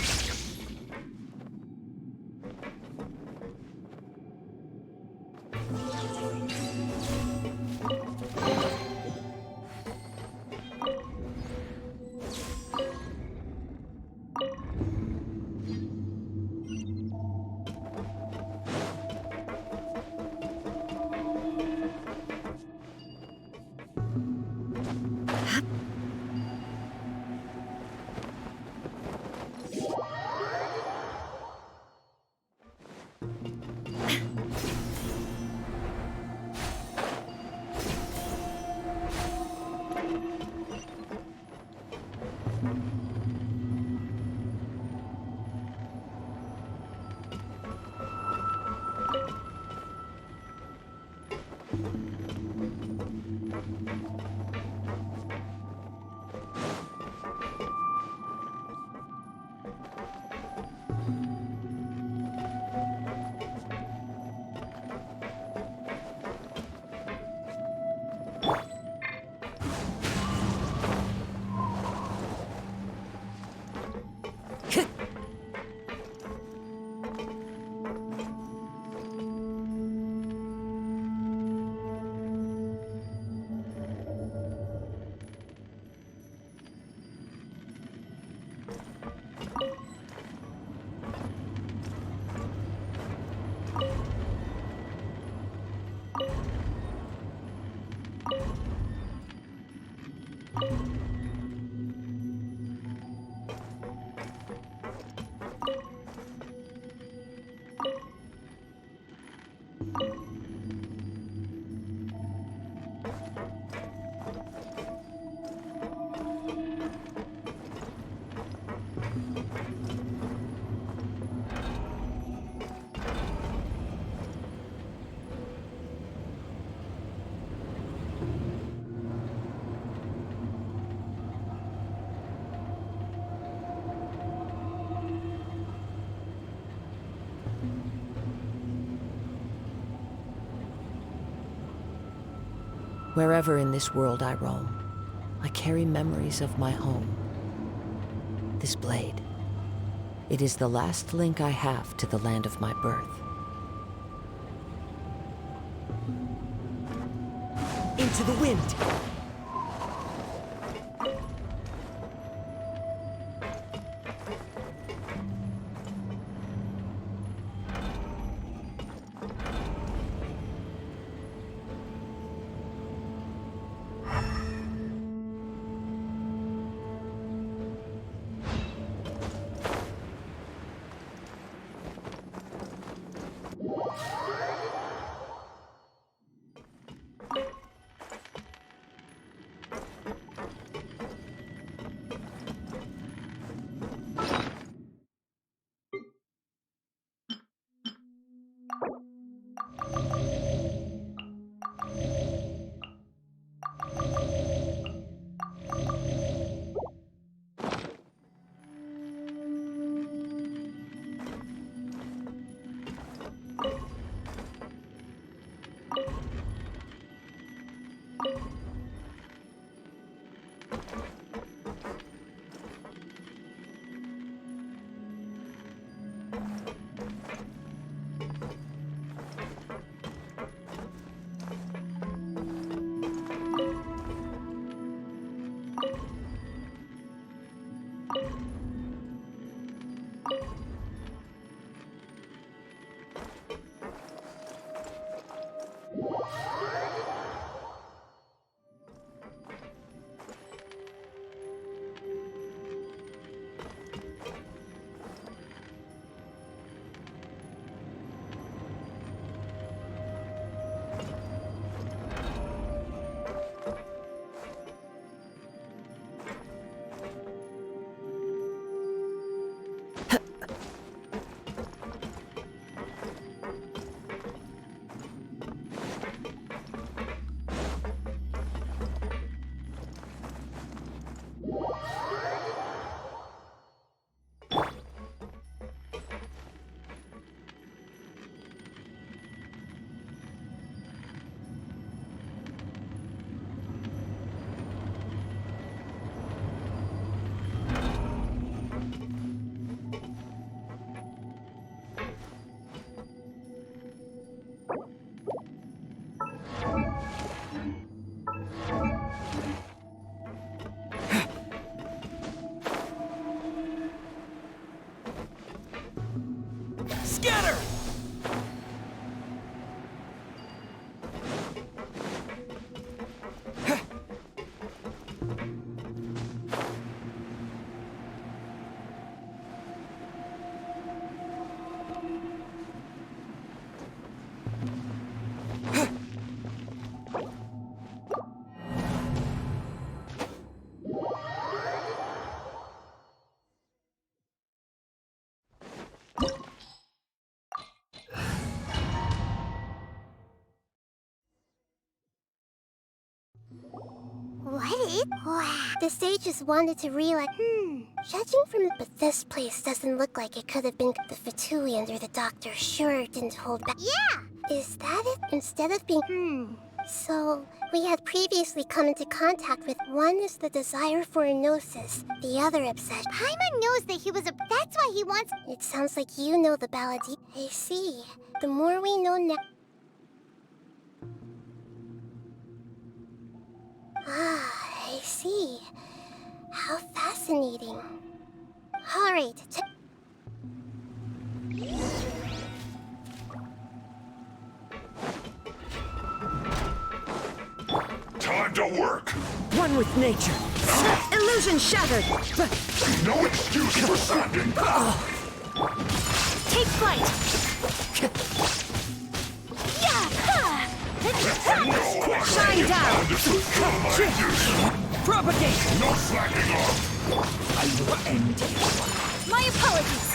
Wherever in this world I roam, I carry memories of my home. This blade, it is the last link I have to the land of my birth. Into the wind! Scatter! What is... Wow. The sages wanted to realize... Judging from it, but this place doesn't look like it could have been... The Fatui under the doctor sure didn't hold back. Yeah! Is that it? Instead of being... So, we had previously come into contact with... One is the desire for a gnosis, the other obsession. Paimon knows that he was a... That's why he wants... It sounds like you know the Balladi. I see. The more we know now... Ah, I see. How fascinating. Alright, Time to work! One with nature. Illusion shattered! No excuse for standing back! Take flight! Shine down! Propagate! No slacking off! I will end you. My apologies!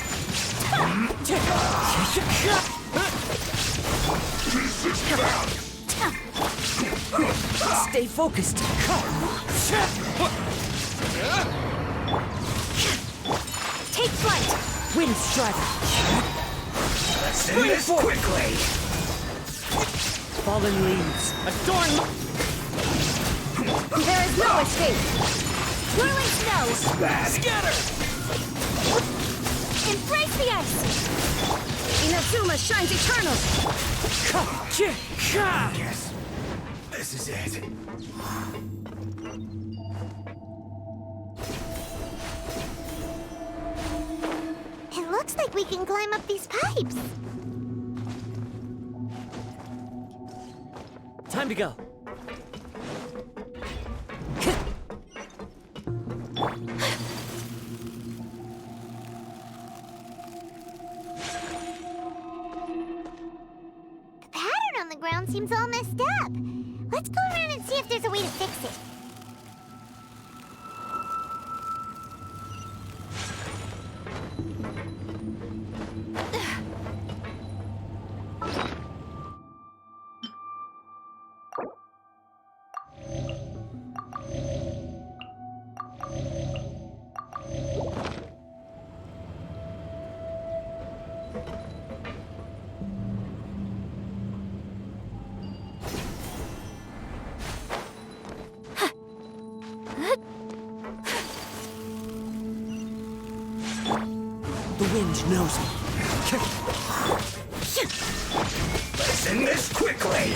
This is bad! Stay focused. Take flight! Wind strider. Let's end this quickly! Fallen leaves. Adorn. There is no escape! Swirling snow! Scatter! Embrace the ice! Inazuma shines eternal! Yes, this is it. It looks like we can climb up these pipes. Time to go. The pattern on the ground seems all messed up. Let's go around and see if there's a way to fix it. The wind knows me. Let's end this quickly!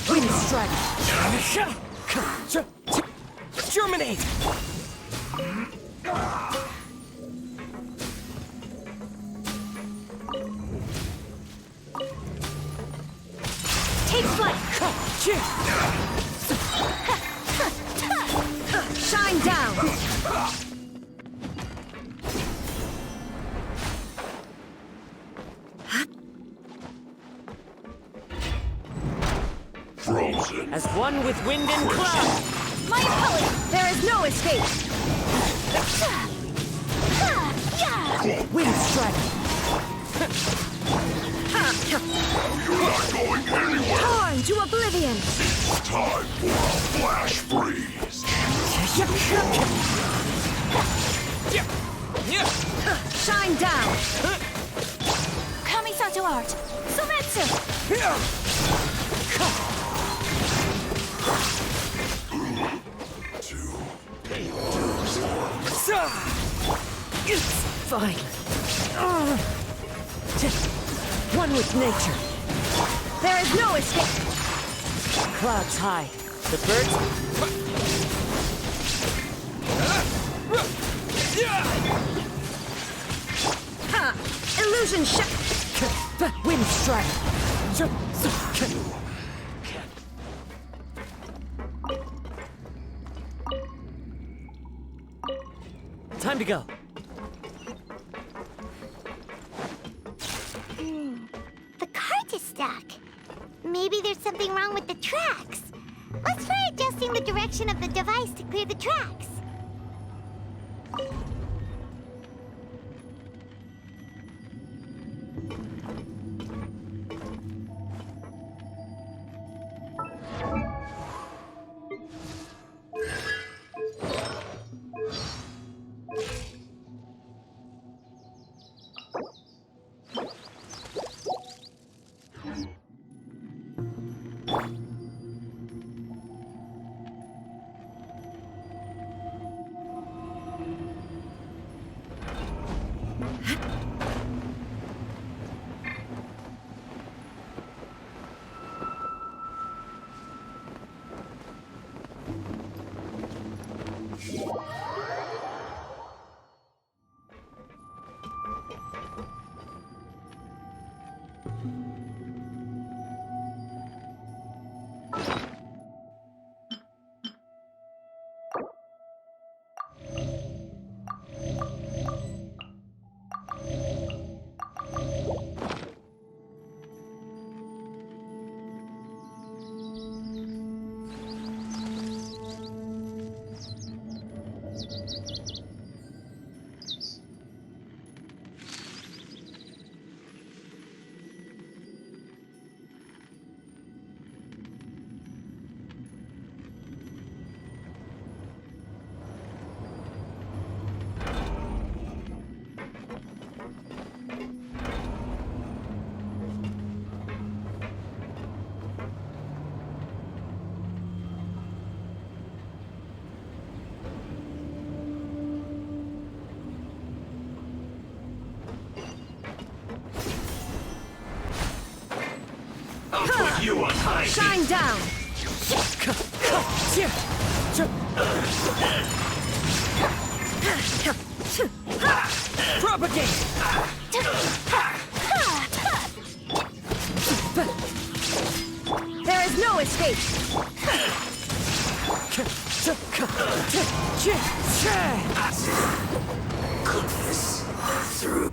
Wind strike. Germinate. Take flight! Shine down! Frozen. As one with wind and cloud. My opponent! There is no escape! Wind strike. You're not going anywhere! Torn to oblivion! Time for a flash freeze! Shine down! Kamisato art! Sometsu! Fine. One with nature. There is no escape! Clouds high. The birds. Ha! Illusion shot! Wind strike. Time to go. The cart is stuck. Maybe there's something wrong with the tracks. Let's try adjusting the direction of the device to clear the tracks. you want high? Shine down! Propagate! There is no escape! Through.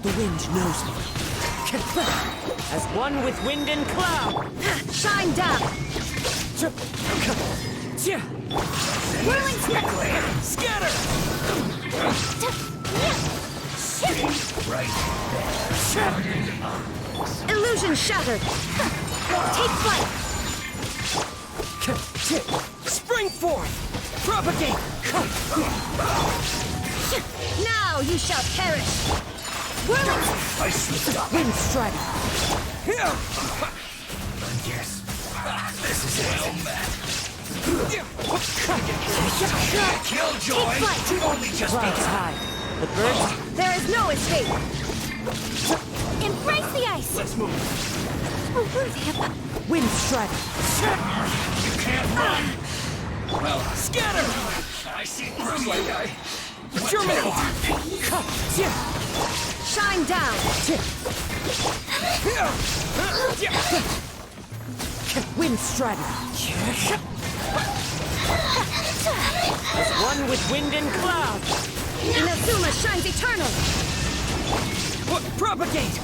The wind knows me. As one with wind and cloud. Shine down. Whirling scatter. Right there. Illusion shattered. Take flight. Spring forth. Propagate. Now you shall perish. Wind strike. Yes. This is it. Killjoy. Only just Clouds high. The birds. There is no escape. Embrace the ice! Let's move. Wind strike. You can't run. Well, Scatter. I see through my guy. Germinate. Shine down. Wind strike. As one with wind and cloud. Inazuma shines eternal. Propagate.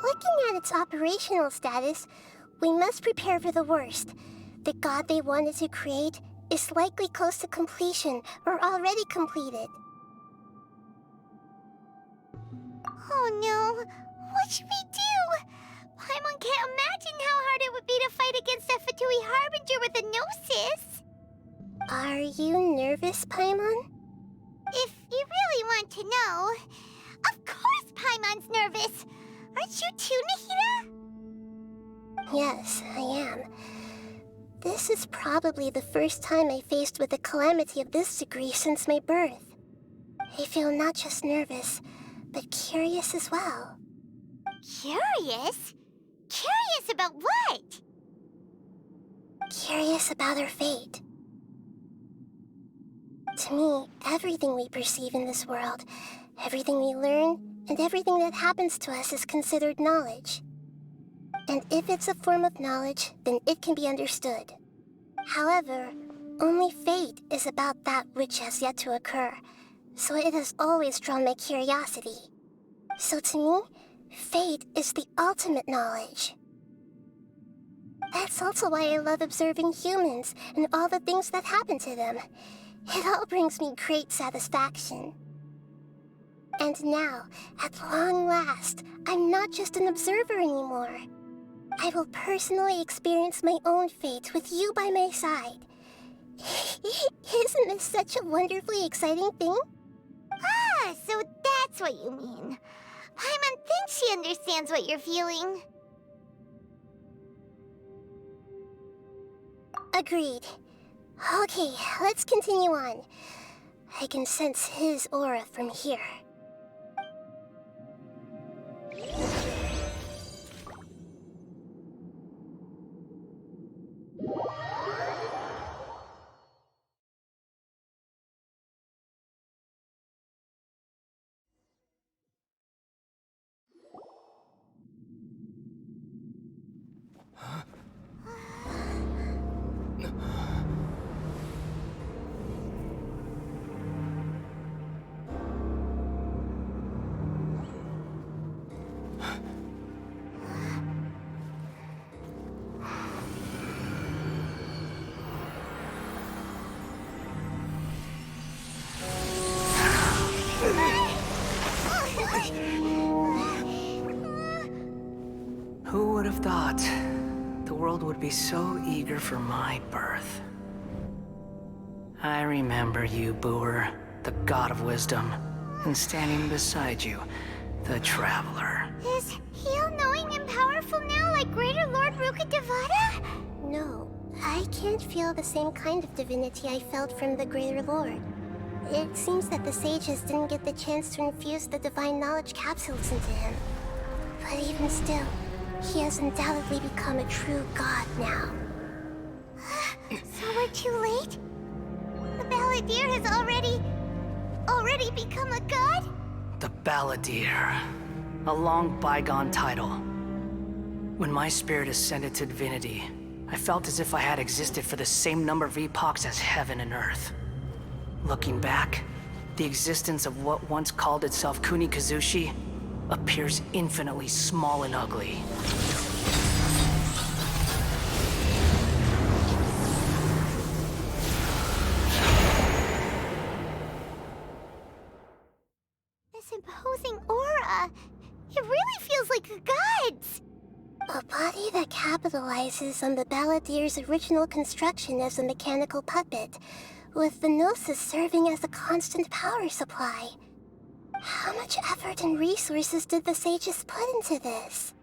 Looking at its operational status, we must prepare for the worst. The god they wanted to create is likely close to completion or already completed. Oh no, what should we do? Paimon can't imagine how hard it would be to fight against a Fatui Harbinger with a Gnosis. Are you nervous, Paimon? If you really want to know, of course Paimon's nervous. Aren't you too, Nahida? Yes, I am. This is probably the first time I faced with a calamity of this degree since my birth. I feel not just nervous, but curious as well. Curious? Curious about what? Curious about our fate. To me, everything we perceive in this world, everything we learn, and everything that happens to us is considered knowledge. And if it's a form of knowledge, then it can be understood. However, only fate is about that which has yet to occur, so it has always drawn my curiosity. So to me, fate is the ultimate knowledge. That's also why I love observing humans and all the things that happen to them. It all brings me great satisfaction. And now, at long last, I'm not just an observer anymore. I will personally experience my own fate with you by my side. Isn't this such a wonderfully exciting thing? Ah, so that's what you mean. Paimon thinks she understands what you're feeling. Agreed. Okay, let's continue on. I can sense his aura from here. Who would have thought the world would be so eager for my birth? I remember you, Booer, the god of wisdom, and standing beside you, the traveler. Is he all-knowing and powerful now like Greater Lord Rukkhadevata? No, I can't feel the same kind of divinity I felt from the Greater Lord. It seems that the sages didn't get the chance to infuse the divine knowledge capsules into him. But even still, he has undoubtedly become a true god now. So we're too late? The Balladeer has already become a god? The Balladeer. A long bygone title. When my spirit ascended to divinity, I felt as if I had existed for the same number of epochs as heaven and earth. Looking back, the existence of what once called itself Kunikazushi appears infinitely small and ugly. This imposing aura, it really feels like a god's. A body that capitalizes on the Balladeer's original construction as a mechanical puppet, with the Gnosis serving as a constant power supply. How much effort and resources did the sages put into this?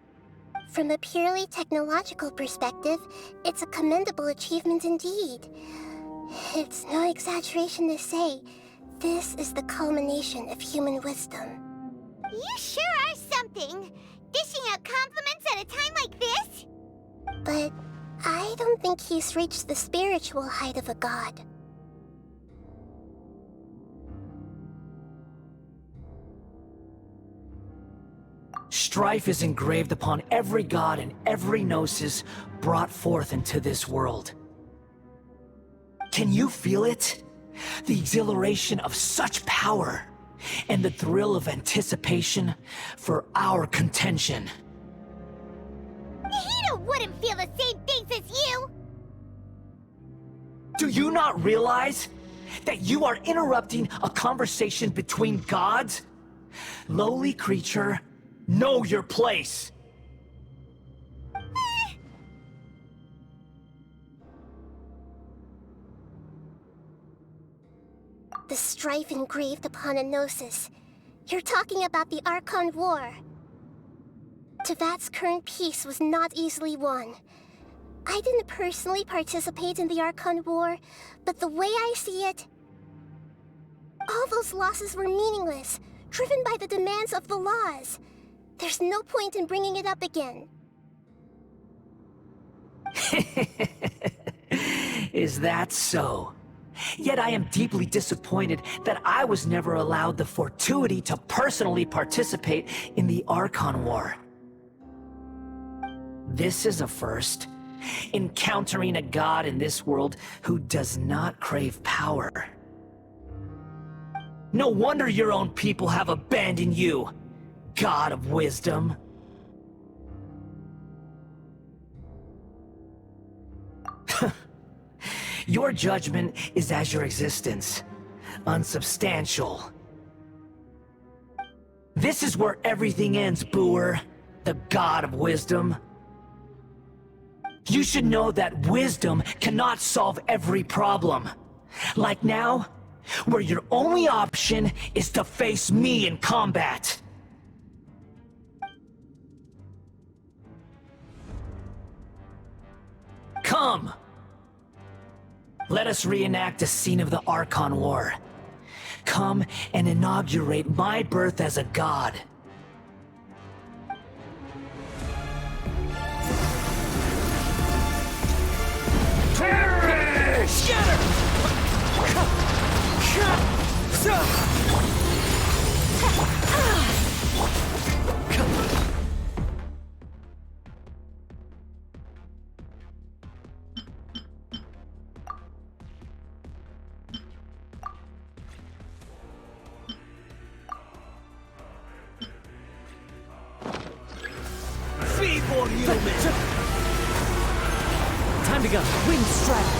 From a purely technological perspective, it's a commendable achievement indeed. It's no exaggeration to say, this is the culmination of human wisdom. You sure are something! Dishing out compliments at a time like this? But I don't think he's reached the spiritual height of a god. Strife is engraved upon every god and every gnosis brought forth into this world. Can you feel it? The exhilaration of such power, and the thrill of anticipation for our contention. Nahida wouldn't feel the same things as you! Do you not realize that you are interrupting a conversation between gods? Lowly creature, know your place! The strife engraved upon a Gnosis. You're talking about the Archon War. Tevat's current peace was not easily won. I didn't personally participate in the Archon War, but the way I see it, all those losses were meaningless, driven by the demands of the laws. There's no point in bringing it up again. Is that so? Yet I am deeply disappointed that I was never allowed the fortuity to personally participate in the Archon War. This is a first. Encountering a god in this world who does not crave power. No wonder your own people have abandoned you, God of Wisdom. Your judgment is as your existence, unsubstantial. This is where everything ends, Booer, the God of Wisdom. You should know that wisdom cannot solve every problem. Like now, where your only option is to face me in combat. Come! Let us reenact a scene of the Archon War. Come and inaugurate my birth as a god. Perish! Scatter! Feeble human! Time to go. Wind strike.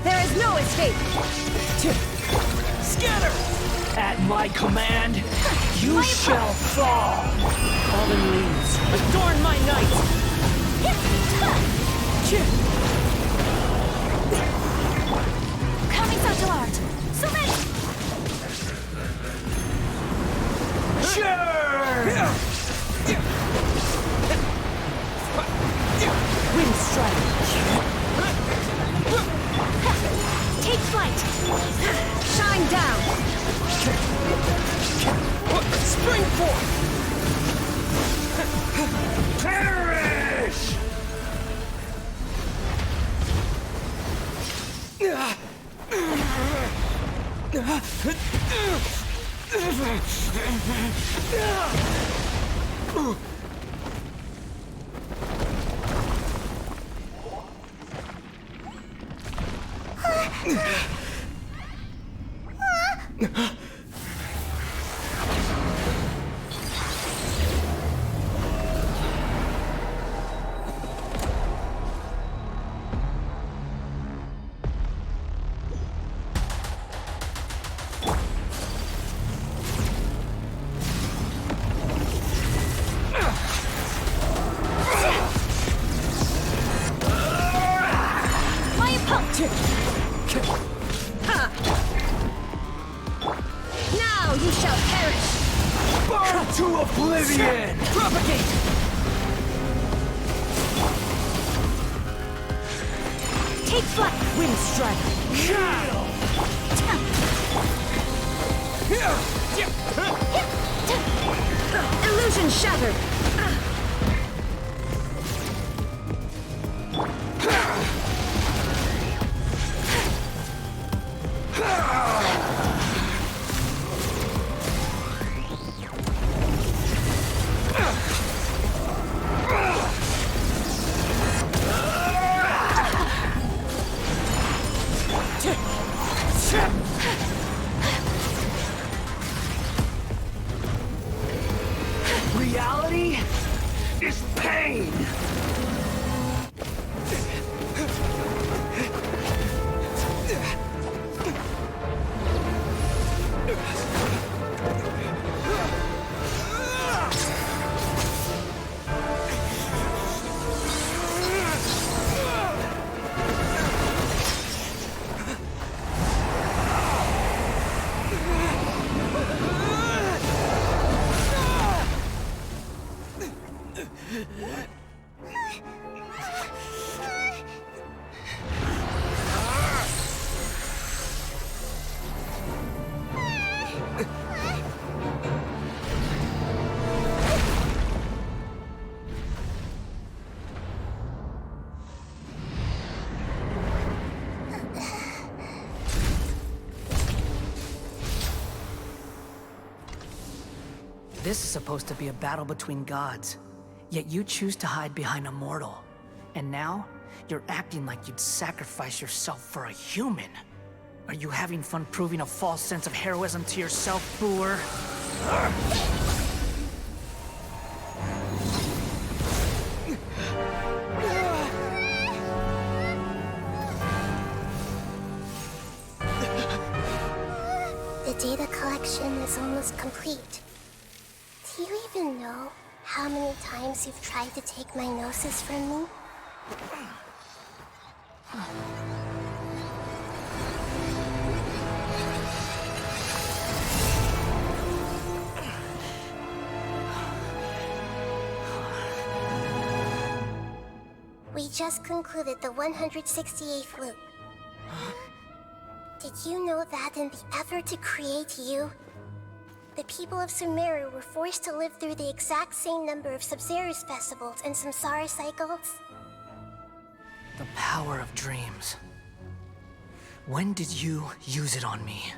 There is no escape! Scatter! At my command, you shall fall! Fallen leaves, adorn my night! Coming Satchel Art! Surrender! Wind strike! Take flight! Shine down! Spring forth! Perish! Now you shall perish! Burn to oblivion! Propagate! Take flight! Wind strike! Illusion shattered! Reality is pain! This is supposed to be a battle between gods, yet you choose to hide behind a mortal. And now, you're acting like you'd sacrifice yourself for a human. Are you having fun proving a false sense of heroism to yourself, Boor? The data collection is almost complete. Do you even know how many times you've tried to take my gnosis from me? We just concluded the 168th loop. Did you know that in the effort to create you, the people of Sumeru were forced to live through the exact same number of Sabzeruz festivals and Samsara cycles? The power of dreams. When did you use it on me?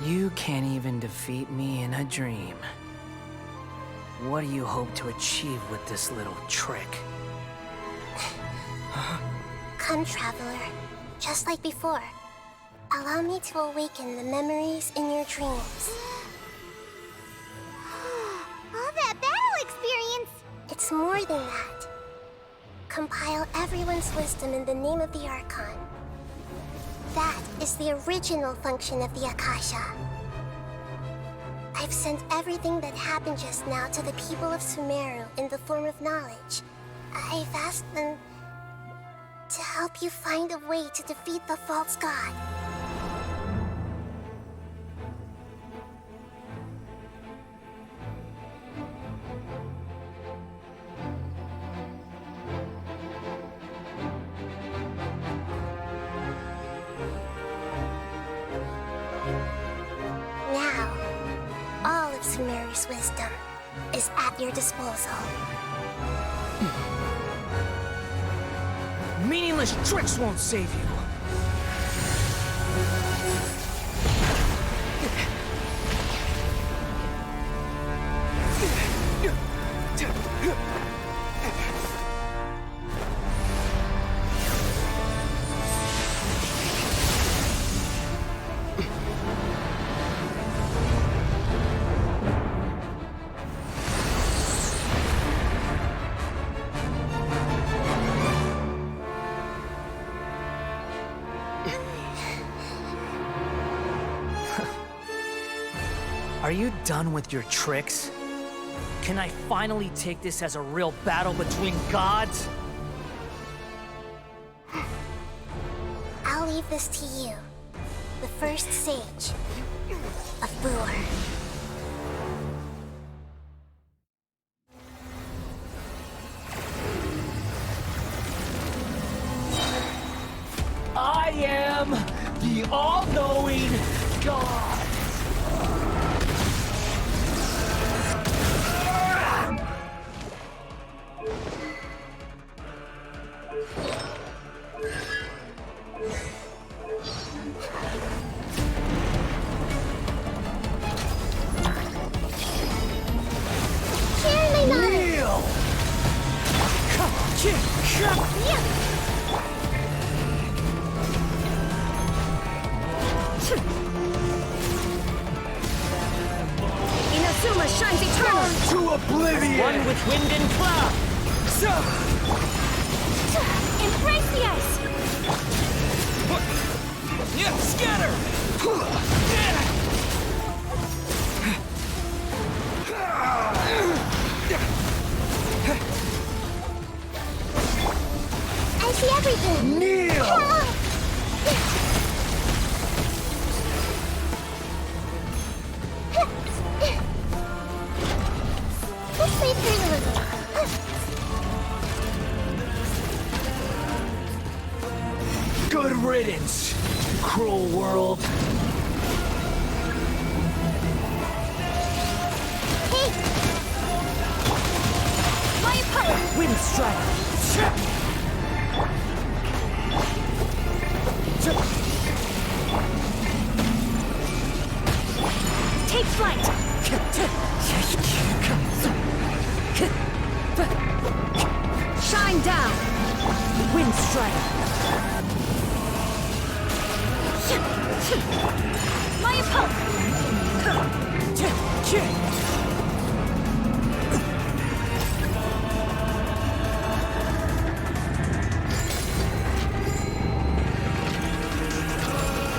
You can't even defeat me in a dream. What do you hope to achieve with this little trick? Come, Traveler. Just like before. Allow me to awaken the memories in your dreams. All that battle experience! It's more than that. Compile everyone's wisdom in the name of the Archon. That is the original function of the Akasha. I've sent everything that happened just now to the people of Sumeru in the form of knowledge. I've asked them to help you find a way to defeat the false god. Now, all of Sumeru's wisdom is at your disposal. Meaningless tricks won't save you. Are you done with your tricks? Can I finally take this as a real battle between gods? I'll leave this to you, the first sage of Boor. I am the all-knowing God! Share my knowledge! Inazuma shines eternal! To oblivion! As one with wind and cloud! Embrace the ice! Scatter! everything! Kneel! This may turn a little. Good riddance, cruel world. Hey! My opponent! Wind strike! Take flight! Shine down! Wind strike! My opponent!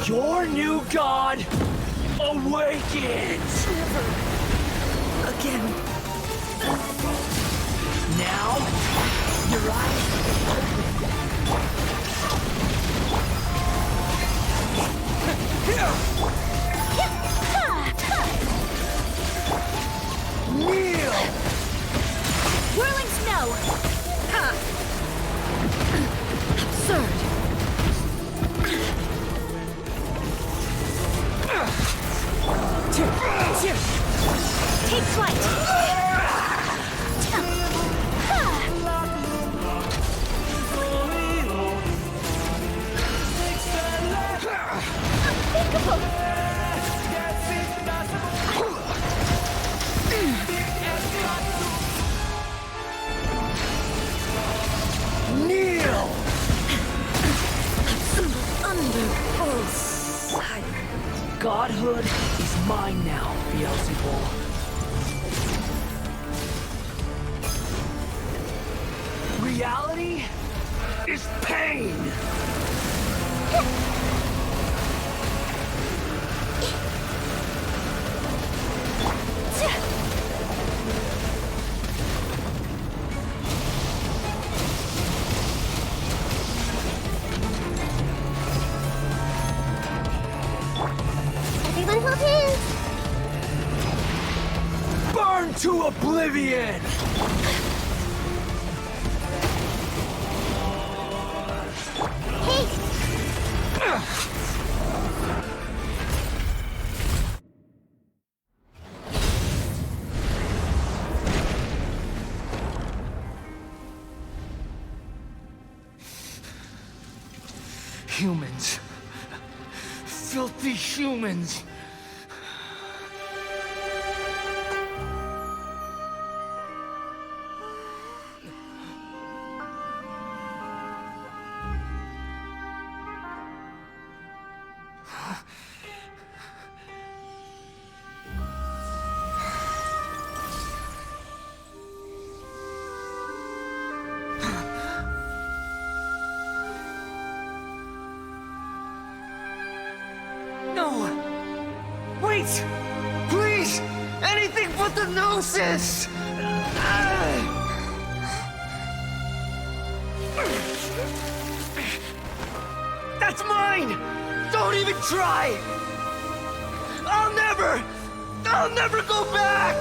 Your new god awakens! Never again. Now, your eyes. Kneel! Whirling snow! Absurd! Take flight! Kneel! Godhood is mine now, Beelzebub. Reality is pain! Everyone hold hands! Burn to oblivion! Humans. Filthy humans. No! Wait! Please! Anything but the gnosis! That's mine! Don't even try! I'll never go back!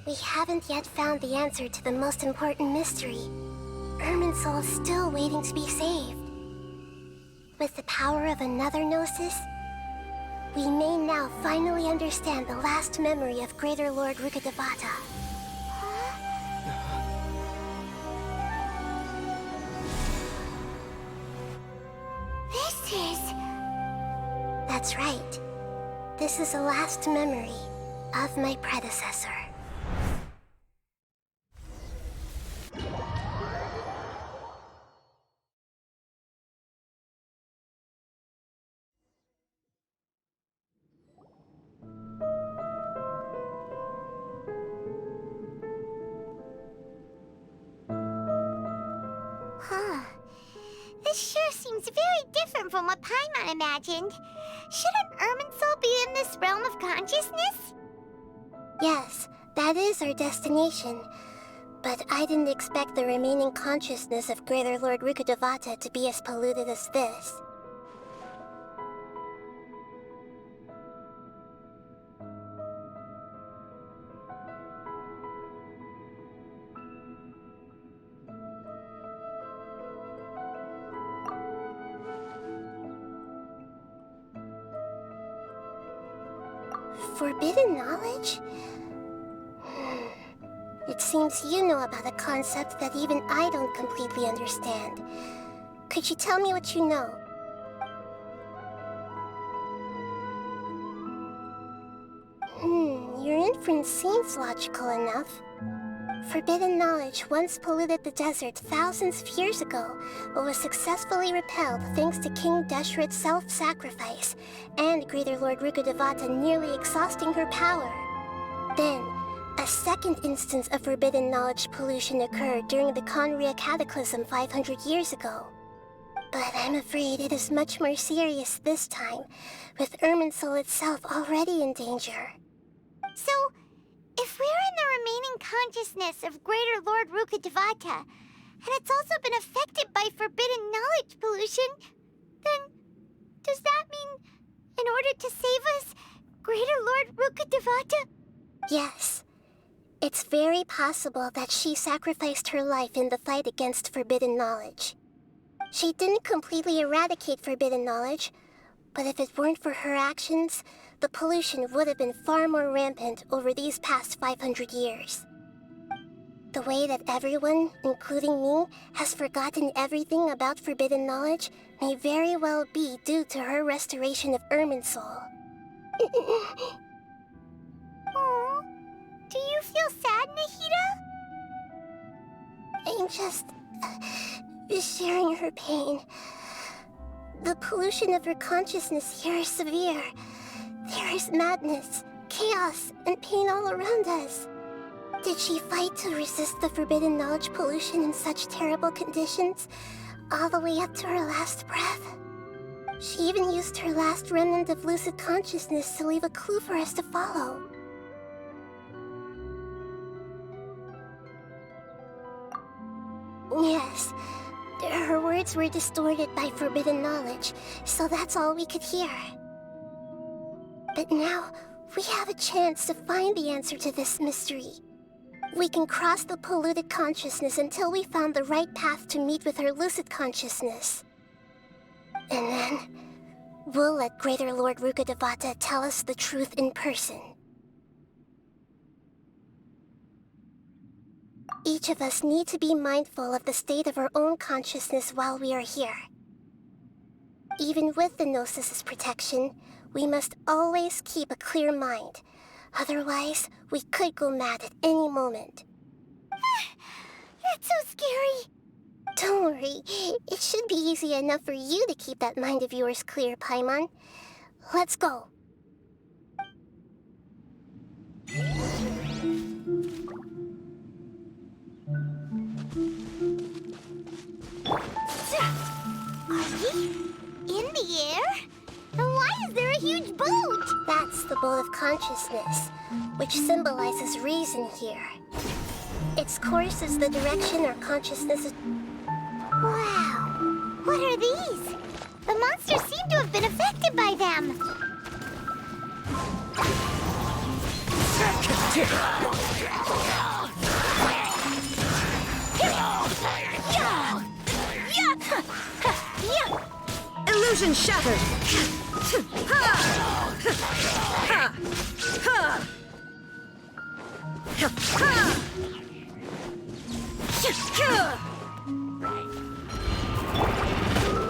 We haven't yet found the answer to the most important mystery. Irminsul is still waiting to be saved. With the power of another Gnosis, we may now finally understand the last memory of Greater Lord Rukkhadevata. This is... That's right. This is the last memory of my predecessor. seems very different from what Paimon imagined. Shouldn't Irminsul be in this realm of consciousness? Yes, that is our destination. But I didn't expect the remaining consciousness of Greater Lord Rukkhadevata to be as polluted as this. Forbidden knowledge? It seems you know about a concept that even I don't completely understand. Could you tell me what you know? Your inference seems logical enough. Forbidden knowledge once polluted the desert thousands of years ago, but was successfully repelled thanks to King Deshret's self-sacrifice, and Greater Lord Rukkhadevata nearly exhausting her power. Then, a second instance of forbidden knowledge pollution occurred during the Conria Cataclysm 500 years ago. But I'm afraid it is much more serious this time, with Irminsul itself already in danger. So, if we're in the remaining consciousness of Greater Lord Rukkhadevata, and it's also been affected by forbidden knowledge pollution, then does that mean, in order to save us, Greater Lord Rukkhadevata? Yes. It's very possible that she sacrificed her life in the fight against forbidden knowledge. She didn't completely eradicate forbidden knowledge, but if it weren't for her actions, the pollution would have been far more rampant over these past 500 years. The way that everyone, including me, has forgotten everything about forbidden knowledge may very well be due to her restoration of Irminsul. Aww. Do you feel sad, Nahida? I'm just sharing her pain. The pollution of her consciousness here is severe. There is madness, chaos, and pain all around us. Did she fight to resist the forbidden knowledge pollution in such terrible conditions, all the way up to her last breath? She even used her last remnant of lucid consciousness to leave a clue for us to follow. Yes, her words were distorted by forbidden knowledge, so that's all we could hear. But now, we have a chance to find the answer to this mystery. We can cross the polluted consciousness until we found the right path to meet with her lucid consciousness. And then, we'll let Greater Lord Rukkhadevata tell us the truth in person. Each of us need to be mindful of the state of our own consciousness while we are here. Even with the Gnosis' protection, we must always keep a clear mind. Otherwise, we could go mad at any moment. That's so scary. Don't worry. It should be easy enough for you to keep that mind of yours clear, Paimon. Let's go. Are we in the air? And why is there a huge boat? That's the boat of consciousness, which symbolizes reason here. Its course is the direction our consciousness is... Wow! What are these? The monsters seem to have been affected by them. Illusion shattered!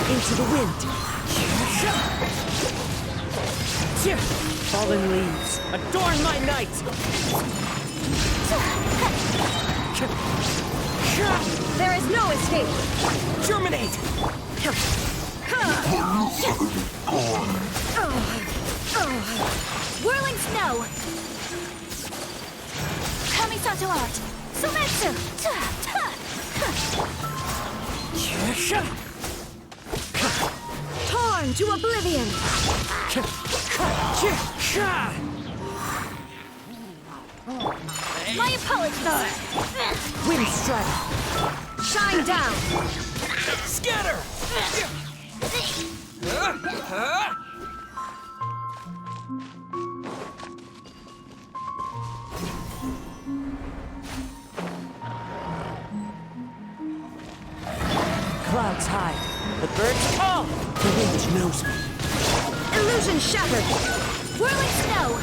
Into the wind! Fallen leaves, adorn my night! There is no escape! Germinate! Whirling snow! Kamisato art! Sumetsu! Torn to oblivion! My apologies! Wind strike! Shine down! Scatter! Clouds hide. The birds call. The wind knows me. Illusion shattered. Whirling snow!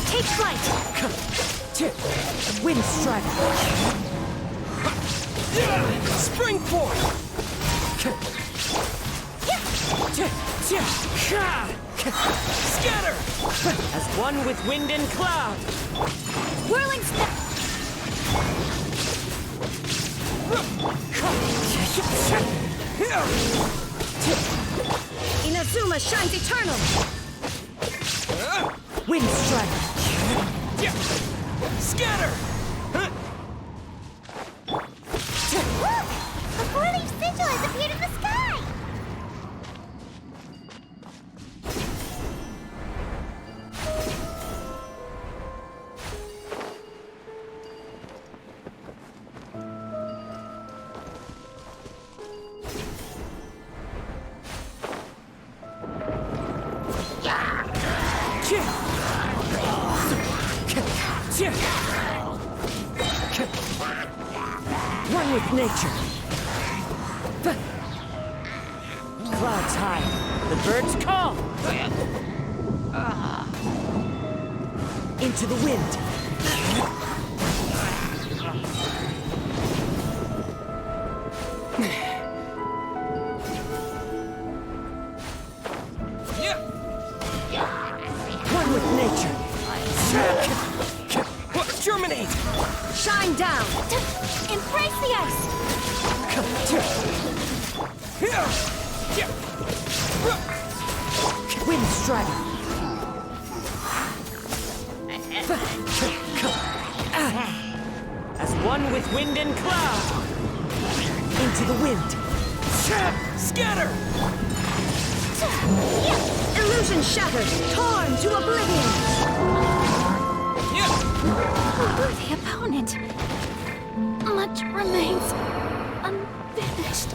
Take flight. Wind strike. Spring forth! Scatter! As one with wind and cloud. Whirling snow! Inazuma shines eternal. Wind strike. Scatter! Look! A four-leaf sigil has appeared in the sky! One with nature. Clouds hide. The birds call. Into the wind. One with nature. Germinate! Shine down. Embrace the ice! Wind strike. As one with wind and cloud. Into the wind. Scatter! Illusion shattered. Torn to oblivion. The opponent. Much remains unfinished.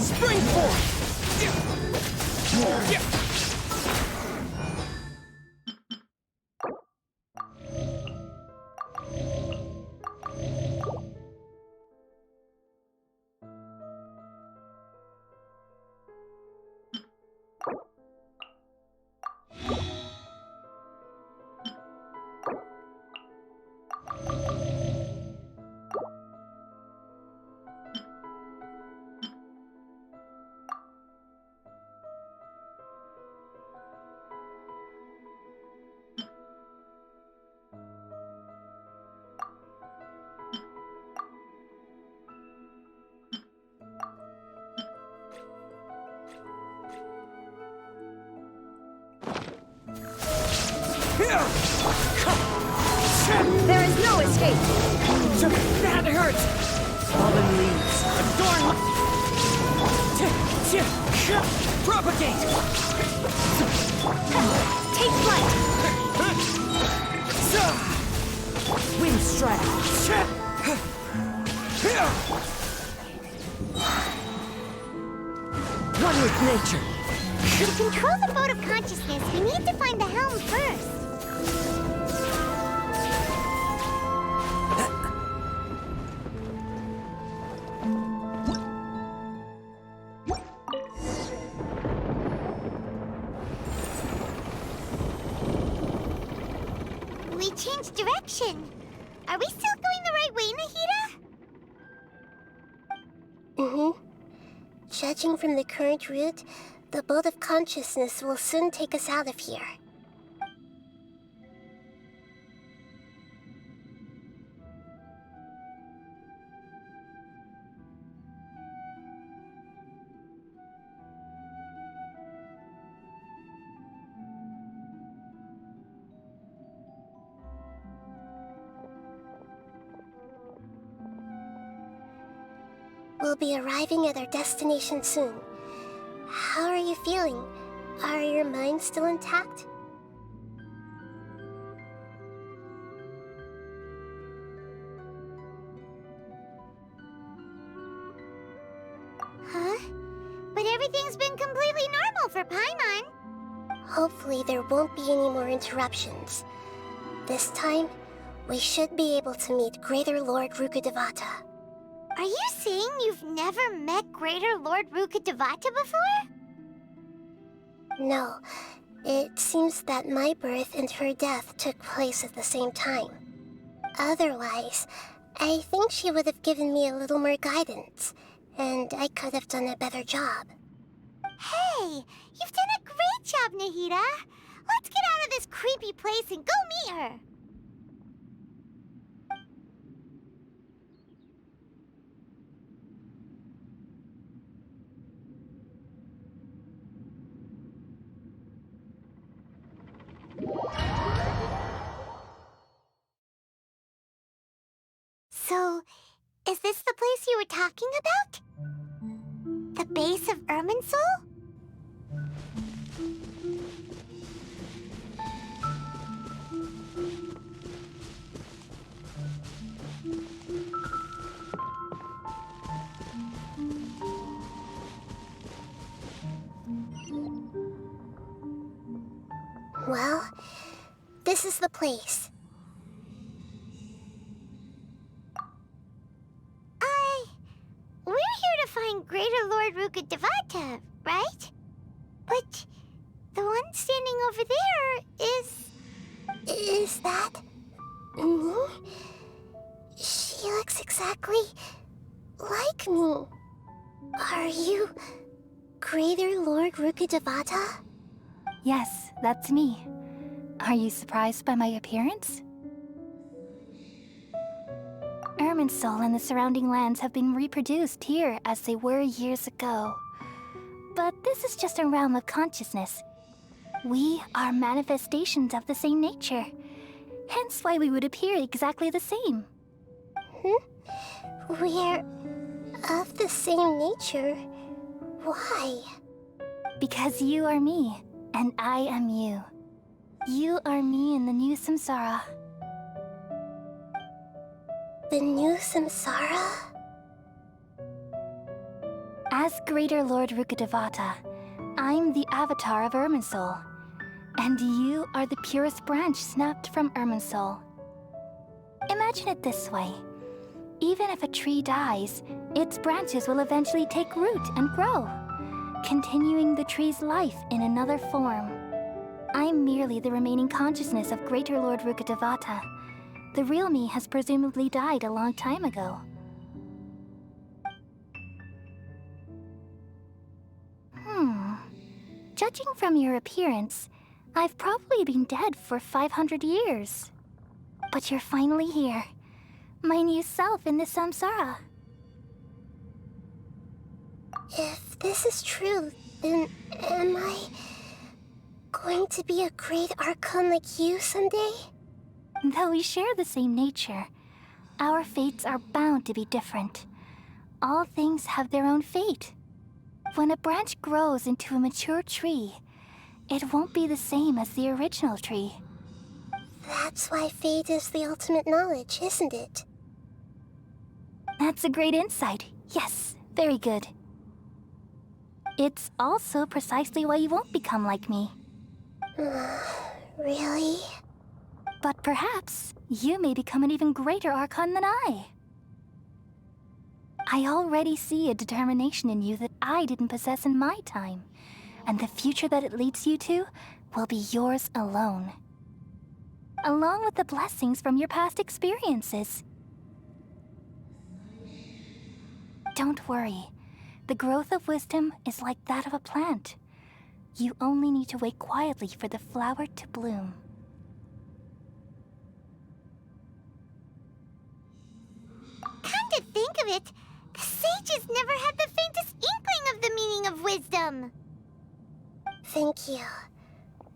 Spring forth! There is no escape. That hurts. Fallen leaves. Adorn propagate. Take flight. Wind strike. One with nature. To control the boat of consciousness, we need to find the helm first. We changed direction. Are we still going the right way, Nahida? Judging from the current route, the boat of consciousness will soon take us out of here. We'll be arriving at our destination soon. How are you feeling? Are your minds still intact? Huh? But everything's been completely normal for Paimon. Hopefully there won't be any more interruptions. This time, we should be able to meet Greater Lord Rukkhadevata. Are you saying you've never met Greater Lord Rukkhadevata before? No. It seems that my birth and her death took place at the same time. Otherwise, I think she would have given me a little more guidance, and I could have done a better job. Hey, you've done a great job, Nahida. Let's get out of this creepy place and go meet her. So, is this the place you were talking about? The base of Irminsul? Well, this is the place. We're here to find Greater Lord Rukkhadevata, right? But the one standing over there is... Is that... me? She looks exactly like me. Are you Greater Lord Rukkhadevata? Yes, that's me. Are you surprised by my appearance? Irminsul and the surrounding lands have been reproduced here as they were years ago. But this is just a realm of consciousness. We are manifestations of the same nature. Hence why we would appear exactly the same. We're of the same nature? Why? Because you are me, and I am you. You are me in the new samsara. The new samsara? As Greater Lord Rukkhadevata, I'm the avatar of Irminsul, and you are the purest branch snapped from Irminsul. Imagine it this way. Even if a tree dies, its branches will eventually take root and grow, continuing the tree's life in another form. I'm merely the remaining consciousness of Greater Lord Rukkhadevata. The real me has presumably died a long time ago. Judging from your appearance, I've probably been dead for 500 years. But you're finally here. My new self in the samsara. If this is true, then am I going to be a great Archon like you someday? Though we share the same nature, our fates are bound to be different. All things have their own fate. When a branch grows into a mature tree, it won't be the same as the original tree. That's why fate is the ultimate knowledge, isn't it? That's a great insight. Yes, very good. It's also precisely why you won't become like me. Really? But perhaps you may become an even greater Archon than I. I already see a determination in you that I didn't possess in my time, and the future that it leads you to will be yours alone. Along with the blessings from your past experiences. Don't worry. The growth of wisdom is like that of a plant. You only need to wait quietly for the flower to bloom. Come to think of it, the sages never had the faintest inkling of the meaning of wisdom. Thank you.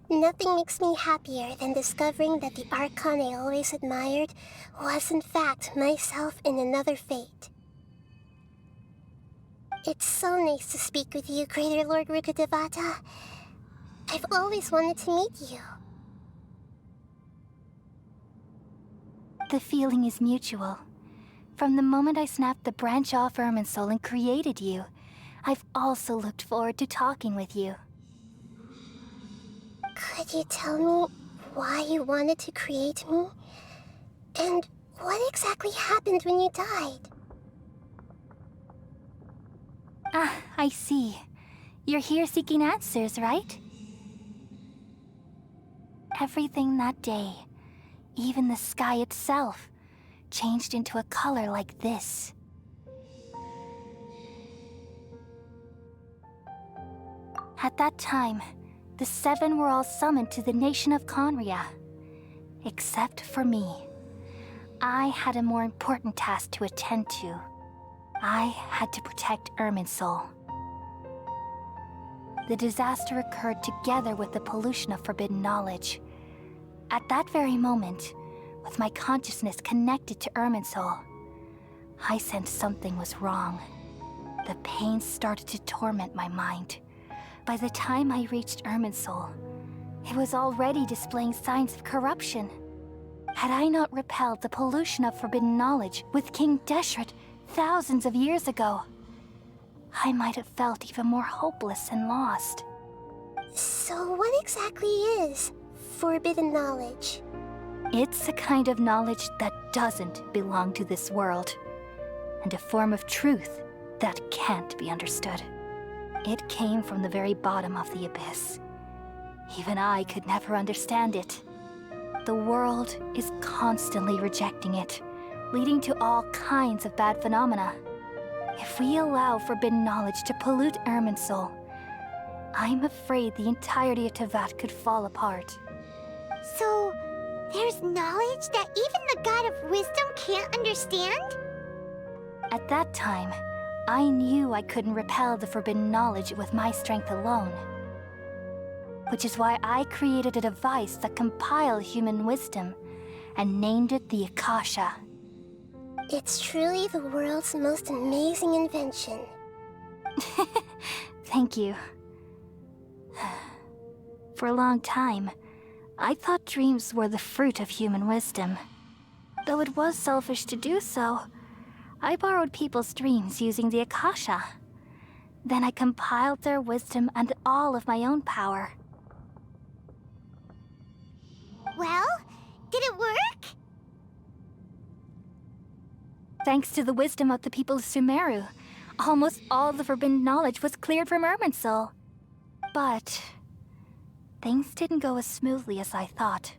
Nothing makes me happier than discovering that the Archon I always admired was in fact myself in another fate. It's so nice to speak with you, Greater Lord Rukkhadevata. I've always wanted to meet you. The feeling is mutual. From the moment I snapped the branch off Irminsul and created you, I've also looked forward to talking with you. Could you tell me why you wanted to create me? And what exactly happened when you died? Ah, I see. You're here seeking answers, right? Everything that day, even the sky itself, changed into a color like this. At that time, the seven were all summoned to the nation of Conria. Except for me. I had a more important task to attend to. I had to protect Irminsul. The disaster occurred together with the pollution of forbidden knowledge. At that very moment, with my consciousness connected to Irminsul, I sensed something was wrong. The pain started to torment my mind. By the time I reached Irminsul, it was already displaying signs of corruption. Had I not repelled the pollution of forbidden knowledge with King Deshret thousands of years ago, I might have felt even more hopeless and lost. So what exactly is forbidden knowledge? It's a kind of knowledge that doesn't belong to this world, and a form of truth that can't be understood. It came from the very bottom of the abyss. Even I could never understand it. The world is constantly rejecting it, leading to all kinds of bad phenomena. If we allow forbidden knowledge to pollute Irminsul, I'm afraid the entirety of Teyvat could fall apart. So, there's knowledge that even the God of Wisdom can't understand? At that time, I knew I couldn't repel the forbidden knowledge with my strength alone. Which is why I created a device that compiled human wisdom and named it the Akasha. It's truly the world's most amazing invention. Thank you. For a long time, I thought dreams were the fruit of human wisdom. Though it was selfish to do so, I borrowed people's dreams using the Akasha. Then I compiled their wisdom and all of my own power. Well, did it work? Thanks to the wisdom of the people of Sumeru, almost all the forbidden knowledge was cleared from Irminsul. But things didn't go as smoothly as I thought.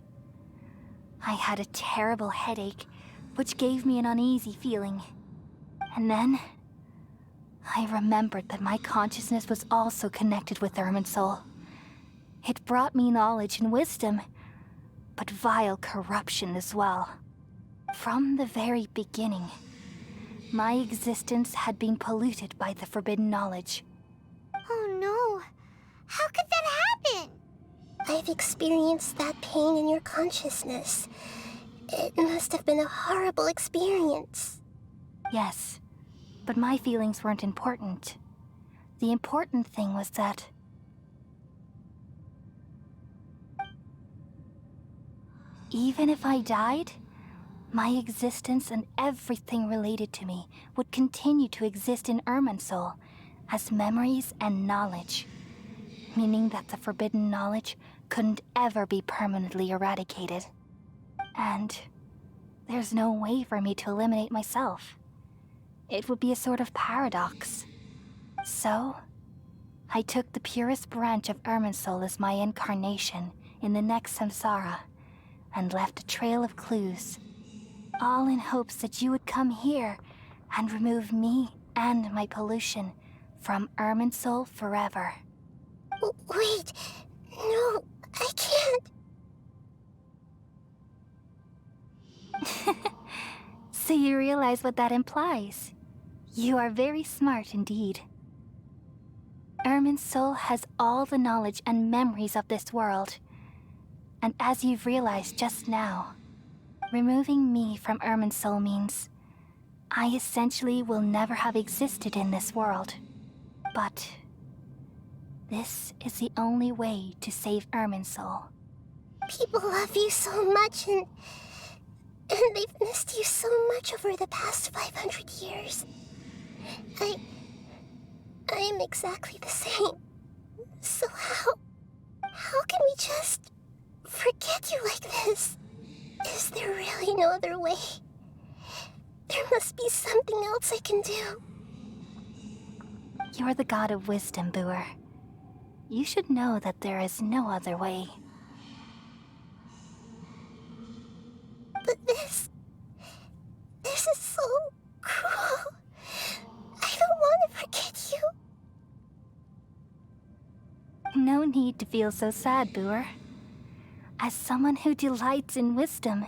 I had a terrible headache, which gave me an uneasy feeling. And then I remembered that my consciousness was also connected with Irminsul. It brought me knowledge and wisdom, but vile corruption as well. From the very beginning, my existence had been polluted by the forbidden knowledge. Oh no! How could that happen? I've experienced that pain in your consciousness. It must have been a horrible experience. Yes, but my feelings weren't important. The important thing was that even if I died, my existence and everything related to me would continue to exist in Irminsul as memories and knowledge, meaning that the forbidden knowledge couldn't ever be permanently eradicated. And there's no way for me to eliminate myself. It would be a sort of paradox. So, I took the purest branch of Irminsul as my incarnation in the next samsara, and left a trail of clues, all in hopes that you would come here and remove me and my pollution from Irminsul forever. Wait, no, I can't. So you realize what that implies. You are very smart indeed. Irminsul has all the knowledge and memories of this world. And as you've realized just now, removing me from Irminsul means I essentially will never have existed in this world. But this is the only way to save Irminsul. People love you so much, and they've missed you so much over the past 500 years. I am exactly the same. So how can we just forget you like this? Is there really no other way? There must be something else I can do. You're the god of wisdom, Booer. You should know that there is no other way. But this is so cruel. I don't want to forget you. No need to feel so sad, Booer. As someone who delights in wisdom,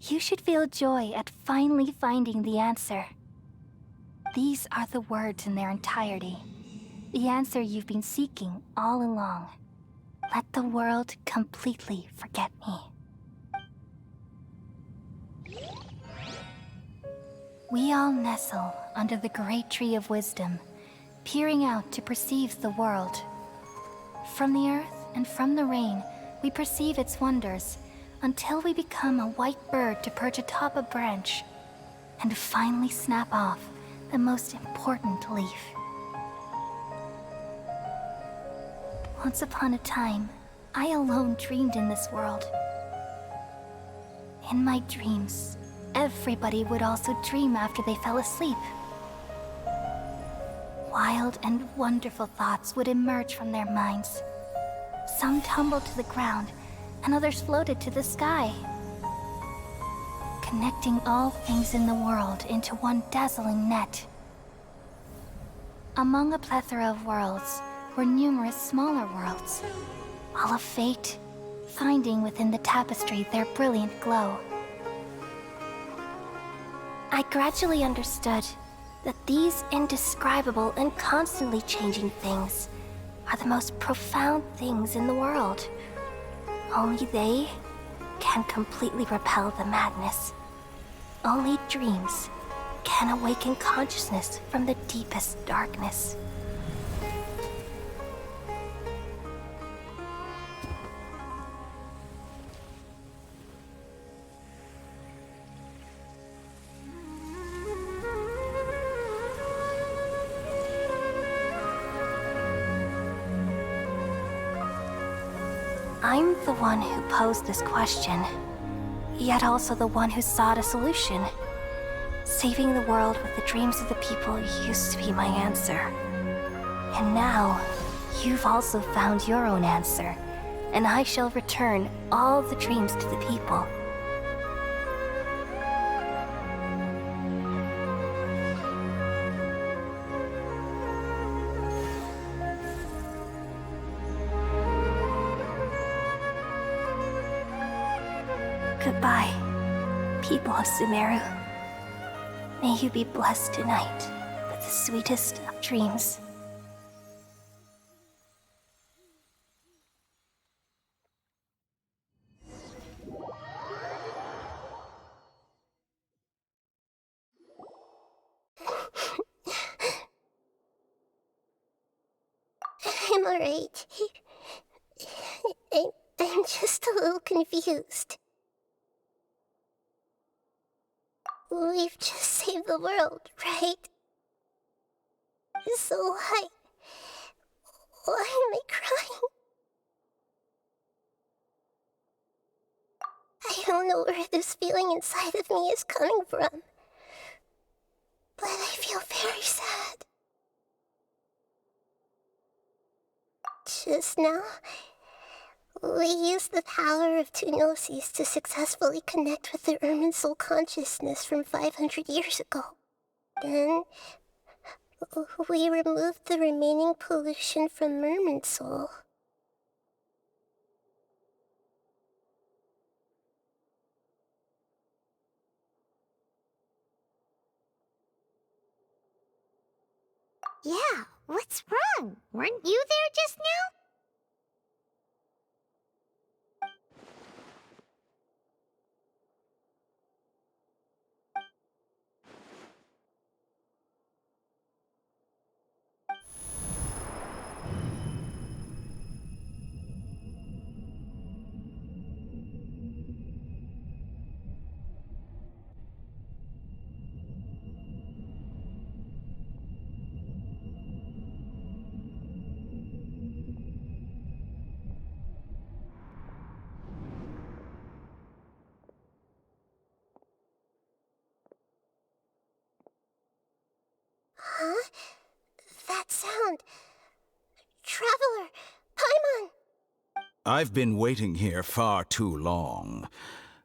you should feel joy at finally finding the answer. These are the words in their entirety. The answer you've been seeking all along. Let the world completely forget me. We all nestle under the great tree of wisdom, peering out to perceive the world. From the earth and from the rain, we perceive its wonders, until we become a white bird to perch atop a branch, and finally snap off the most important leaf. Once upon a time, I alone dreamed in this world. In my dreams, everybody would also dream after they fell asleep. Wild and wonderful thoughts would emerge from their minds. Some tumbled to the ground, and others floated to the sky, connecting all things in the world into one dazzling net. Among a plethora of worlds were numerous smaller worlds, all of fate, finding within the tapestry their brilliant glow. I gradually understood that these indescribable and constantly changing things are the most profound things in the world. Only they can completely repel the madness. Only dreams can awaken consciousness from the deepest darkness. I'm the one who posed this question, yet also the one who sought a solution. Saving the world with the dreams of the people used to be my answer. And now, you've also found your own answer, and I shall return all the dreams to the people. Goodbye, people of Sumeru. May you be blessed tonight with the sweetest of dreams. I'm alright. I'm just a little confused. We've just saved the world, right? So why am I crying? I don't know where this feeling inside of me is coming from, but I feel very sad. Just now, we used the power of two gnosis to successfully connect with the Irminsul consciousness from 500 years ago. Then, we removed the remaining pollution from Irminsul. Yeah, what's wrong? Weren't you there just now? Huh? That sound. Traveler! Paimon! I've been waiting here far too long.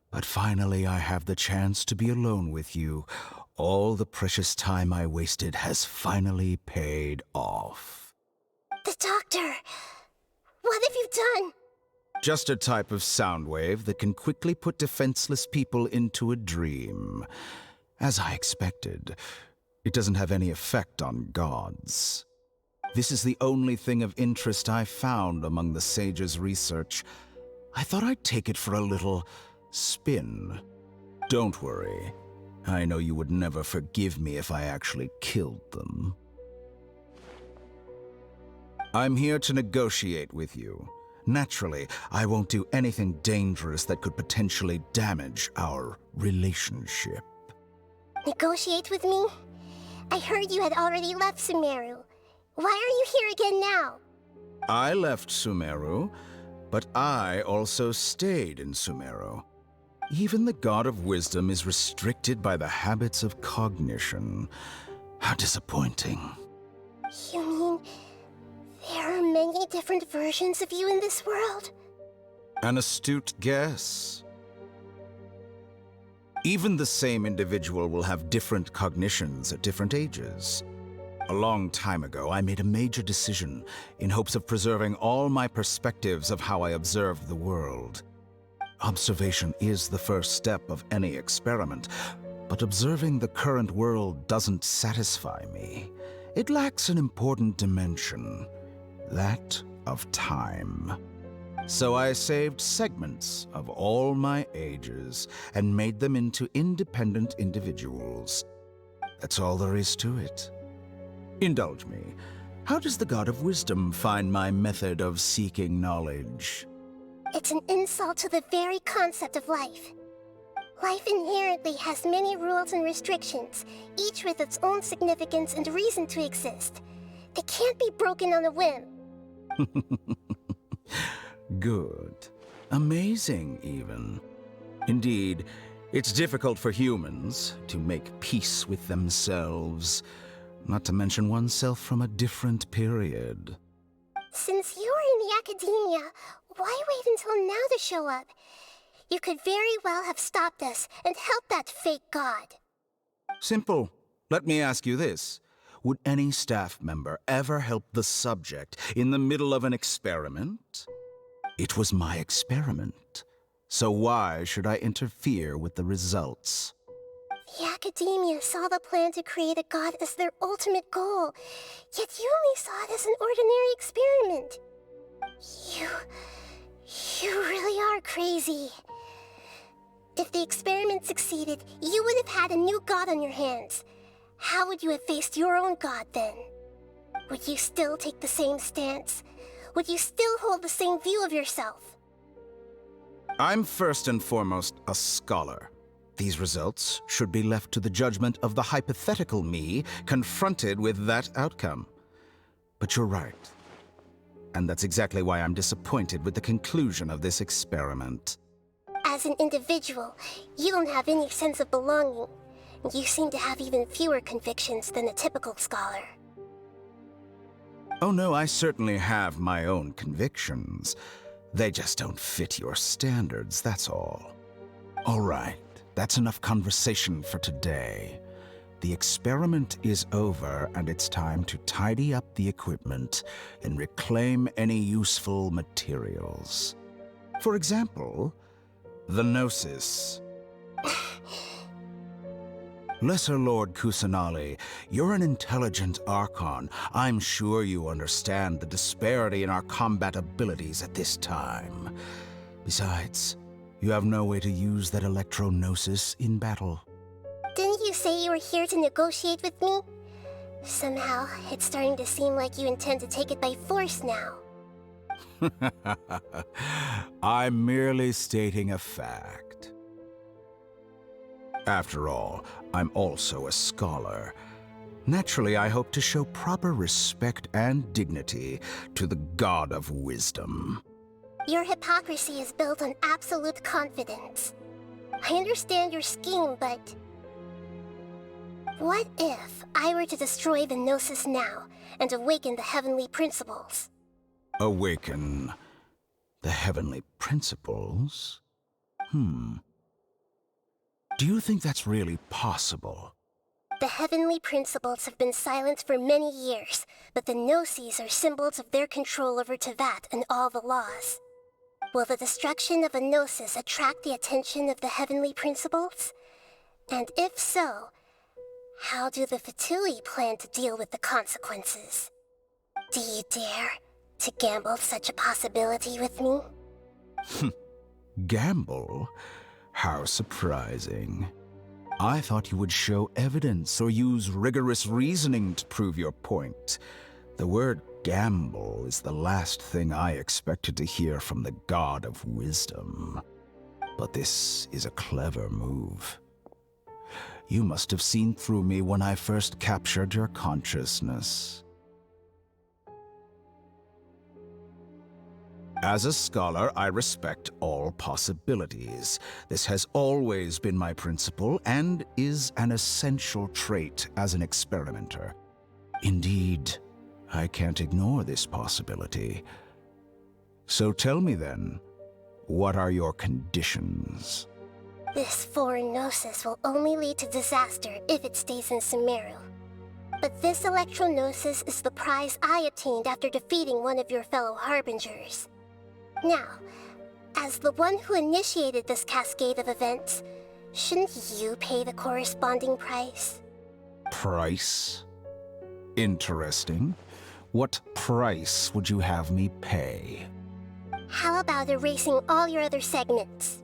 But finally I have the chance to be alone with you. All the precious time I wasted has finally paid off. The doctor! What have you done? Just a type of sound wave that can quickly put defenseless people into a dream. As I expected, it doesn't have any effect on gods. This is the only thing of interest I found among the sage's research. I thought I'd take it for a little spin. Don't worry. I know you would never forgive me if I actually killed them. I'm here to negotiate with you. Naturally, I won't do anything dangerous that could potentially damage our relationship. Negotiate with me? I heard you had already left Sumeru. Why are you here again now? I left Sumeru, but I also stayed in Sumeru. Even the God of Wisdom is restricted by the habits of cognition. How disappointing. You mean there are many different versions of you in this world? An astute guess. Even the same individual will have different cognitions at different ages. A long time ago, I made a major decision in hopes of preserving all my perspectives of how I observed the world. Observation is the first step of any experiment, but observing the current world doesn't satisfy me. It lacks an important dimension, that of time. So I saved segments of all my ages and made them into independent individuals. That's all there is to it. Indulge me. How does the God of Wisdom find my method of seeking knowledge? It's an insult to the very concept of life. Life inherently has many rules and restrictions, each with its own significance and reason to exist. They can't be broken on a whim. Good. Amazing, even. Indeed, it's difficult for humans to make peace with themselves, not to mention oneself from a different period. Since you were in the academia, why wait until now to show up? You could very well have stopped us and helped that fake god. Simple. Let me ask you this. Would any staff member ever help the subject in the middle of an experiment? It was my experiment. So why should I interfere with the results? The academia saw the plan to create a god as their ultimate goal, yet you only saw it as an ordinary experiment. You really are crazy. If the experiment succeeded, you would have had a new god on your hands. How would you have faced your own god then? Would you still take the same stance? Would you still hold the same view of yourself? I'm first and foremost a scholar. These results should be left to the judgment of the hypothetical me confronted with that outcome. But you're right. And that's exactly why I'm disappointed with the conclusion of this experiment. As an individual, you don't have any sense of belonging. You seem to have even fewer convictions than a typical scholar. Oh no, I certainly have my own convictions. They just don't fit your standards, that's all. All right, that's enough conversation for today. The experiment is over, and it's time to tidy up the equipment and reclaim any useful materials. For example, the Gnosis. Lesser Lord Kusanali, you're an intelligent Archon. I'm sure you understand the disparity in our combat abilities at this time. Besides, you have no way to use that Electro-Gnosis in battle. Didn't you say you were here to negotiate with me? Somehow, it's starting to seem like you intend to take it by force now. I'm merely stating a fact. After all, I'm also a scholar. Naturally, I hope to show proper respect and dignity to the God of Wisdom. Your hypocrisy is built on absolute confidence. I understand your scheme, but... What if I were to destroy the Gnosis now and awaken the heavenly principles? Awaken the heavenly principles? Do you think that's really possible? The heavenly principles have been silent for many years, but the Gnosis are symbols of their control over Tevat and all the laws. Will the destruction of a Gnosis attract the attention of the heavenly principles? And if so, how do the Fatui plan to deal with the consequences? Do you dare to gamble such a possibility with me? Gamble? How surprising. I thought you would show evidence or use rigorous reasoning to prove your point. The word gamble is the last thing I expected to hear from the God of wisdom. But this is a clever move. You must have seen through me when I first captured your consciousness. As a scholar, I respect all possibilities. This has always been my principle and is an essential trait as an experimenter. Indeed, I can't ignore this possibility. So tell me then, what are your conditions? This foreign Gnosis will only lead to disaster if it stays in Sumeru. But this Electro-Gnosis is the prize I obtained after defeating one of your fellow Harbingers. Now, as the one who initiated this cascade of events, shouldn't you pay the corresponding price? Price? Interesting. What price would you have me pay? How about erasing all your other segments?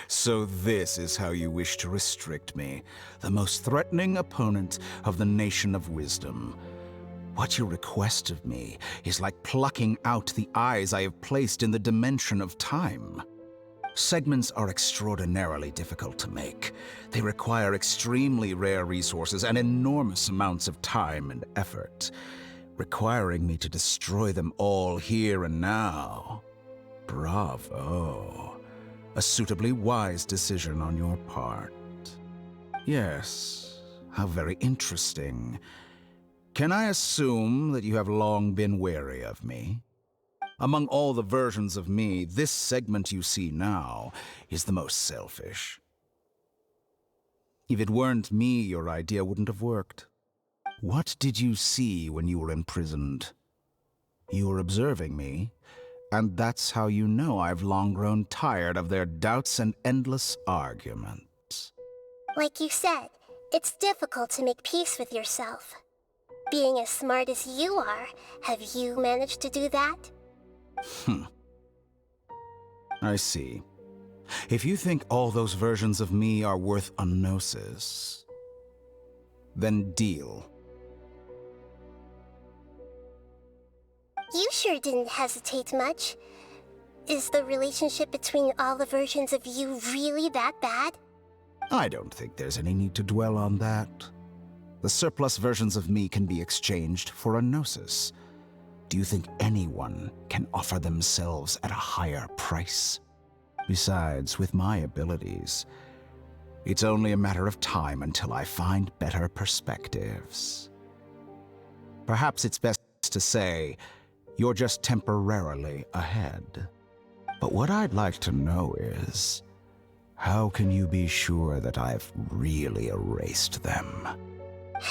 So this is how you wish to restrict me, the most threatening opponent of the Nation of Wisdom. What you request of me is like plucking out the eyes I have placed in the dimension of time. Segments are extraordinarily difficult to make. They require extremely rare resources and enormous amounts of time and effort, requiring me to destroy them all here and now. Bravo. A suitably wise decision on your part. Yes, how very interesting. Can I assume that you have long been wary of me? Among all the versions of me, this segment you see now is the most selfish. If it weren't me, your idea wouldn't have worked. What did you see when you were imprisoned? You were observing me, and that's how you know I've long grown tired of their doubts and endless arguments. Like you said, it's difficult to make peace with yourself. Being as smart as you are, have you managed to do that? I see. If you think all those versions of me are worth a gnosis, then deal. You sure didn't hesitate much. Is the relationship between all the versions of you really that bad? I don't think there's any need to dwell on that. The surplus versions of me can be exchanged for a gnosis. Do you think anyone can offer themselves at a higher price? Besides, with my abilities, it's only a matter of time until I find better perspectives. Perhaps it's best to say, you're just temporarily ahead. But what I'd like to know is, how can you be sure that I've really erased them?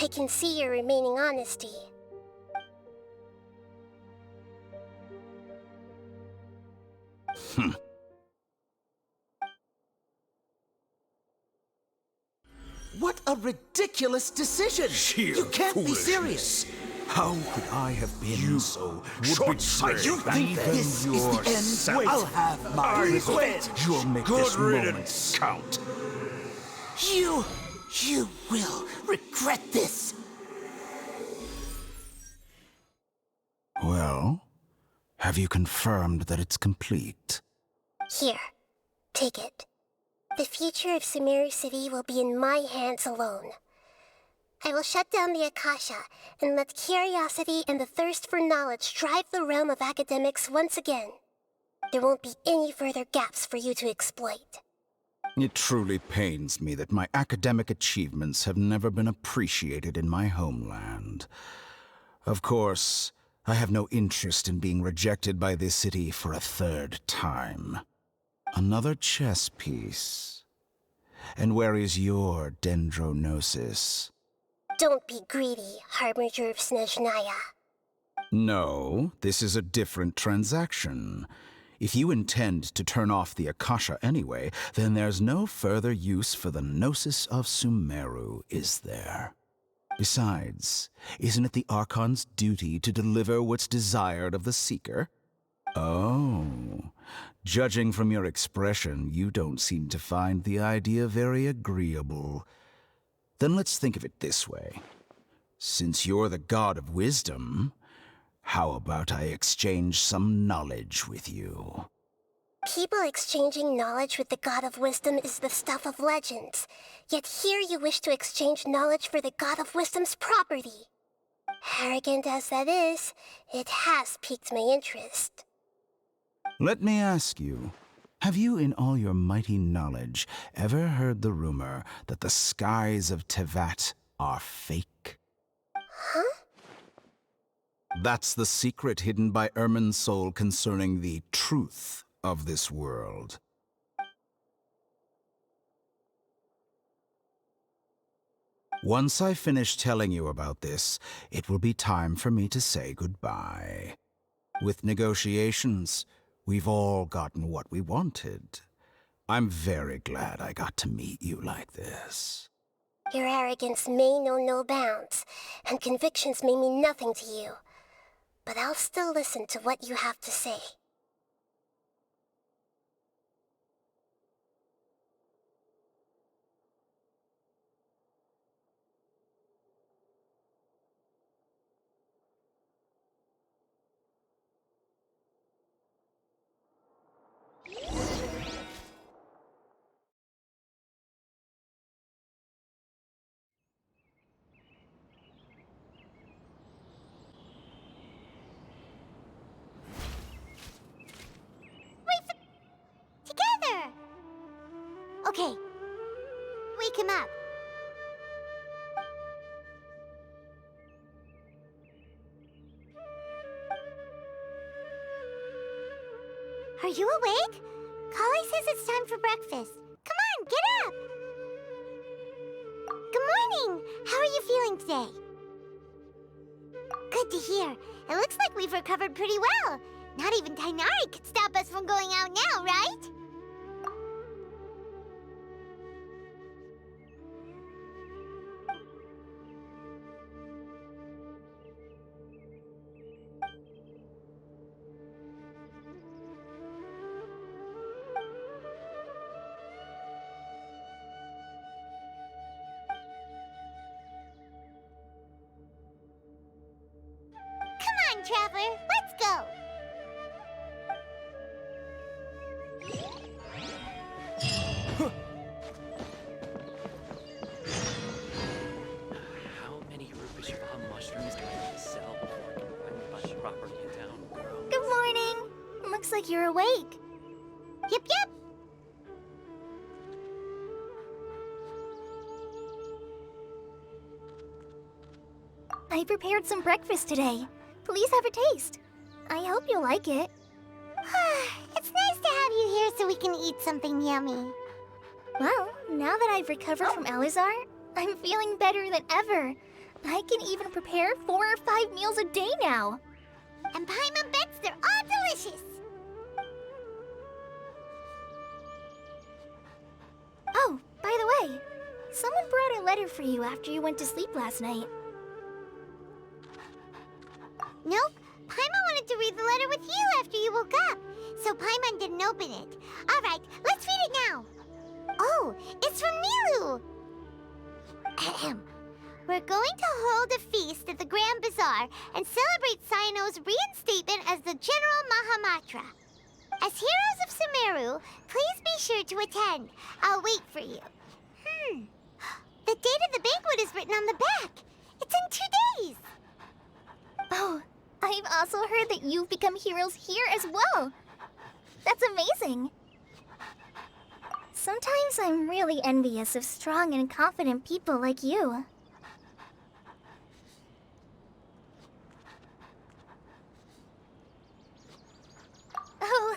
I can see your remaining honesty. What a ridiculous decision! You can't be serious! How could I have been so short-sighted? You think this is the end? Wait, I'll have my revenge! You'll make Good this moment riddance, Count. You will regret this! Well, have you confirmed that it's complete? Here, take it. The future of Sumeru City will be in my hands alone. I will shut down the Akasha and let curiosity and the thirst for knowledge drive the realm of academics once again. There won't be any further gaps for you to exploit. It truly pains me that my academic achievements have never been appreciated in my homeland. Of course, I have no interest in being rejected by this city for a third time. Another chess piece. And where is your dendronosis? Don't be greedy, Harbinger of Snezhnaya. No, this is a different transaction. If you intend to turn off the Akasha anyway, then there's no further use for the Gnosis of Sumeru, is there? Besides, isn't it the Archon's duty to deliver what's desired of the Seeker? Oh, judging from your expression, you don't seem to find the idea very agreeable. Then let's think of it this way. Since you're the god of wisdom, how about I exchange some knowledge with you? People exchanging knowledge with the God of Wisdom is the stuff of legends. Yet here you wish to exchange knowledge for the God of Wisdom's property. Arrogant as that is, it has piqued my interest. Let me ask you, have you in all your mighty knowledge ever heard the rumor that the skies of Tevat are fake? Huh? That's the secret hidden by Irminsul concerning the truth of this world. Once I finish telling you about this, it will be time for me to say goodbye. With negotiations, we've all gotten what we wanted. I'm very glad I got to meet you like this. Your arrogance may know no bounds, and convictions may mean nothing to you. But I'll still listen to what you have to say. Together! Okay. Wake him up. Are you awake? Kali says it's time for breakfast. Come on, get up! Good morning! How are you feeling today? Good to hear. It looks like we've recovered pretty well. Not even Tainari could stop us from going out now, right? Come on, Traveler, let's go! How many rupees bomb mushrooms do I need to sell before I can finally buy the property in town, girl? Good morning. Looks like you're awake. Yep, yep. I prepared some breakfast today. Please have a taste. I hope you'll like it. It's nice to have you here so we can eat something yummy. Well, now that I've recovered from Elazar, I'm feeling better than ever. I can even prepare 4 or 5 meals a day now. And Paimon bets they're all delicious. Oh, by the way, someone brought a letter for you after you went to sleep last night. Nope. Paimon wanted to read the letter with you after you woke up, so Paimon didn't open it. All right, let's read it now. Oh, it's from Nilu. Ahem. We're going to hold a feast at the Grand Bazaar and celebrate Cyano's reinstatement as the General Mahamatra. As heroes of Sumeru, please be sure to attend. I'll wait for you. The date of the banquet is written on the back. It's in 2 days. Oh, I've also heard that you've become heroes here as well. That's amazing. Sometimes I'm really envious of strong and confident people like you. Oh,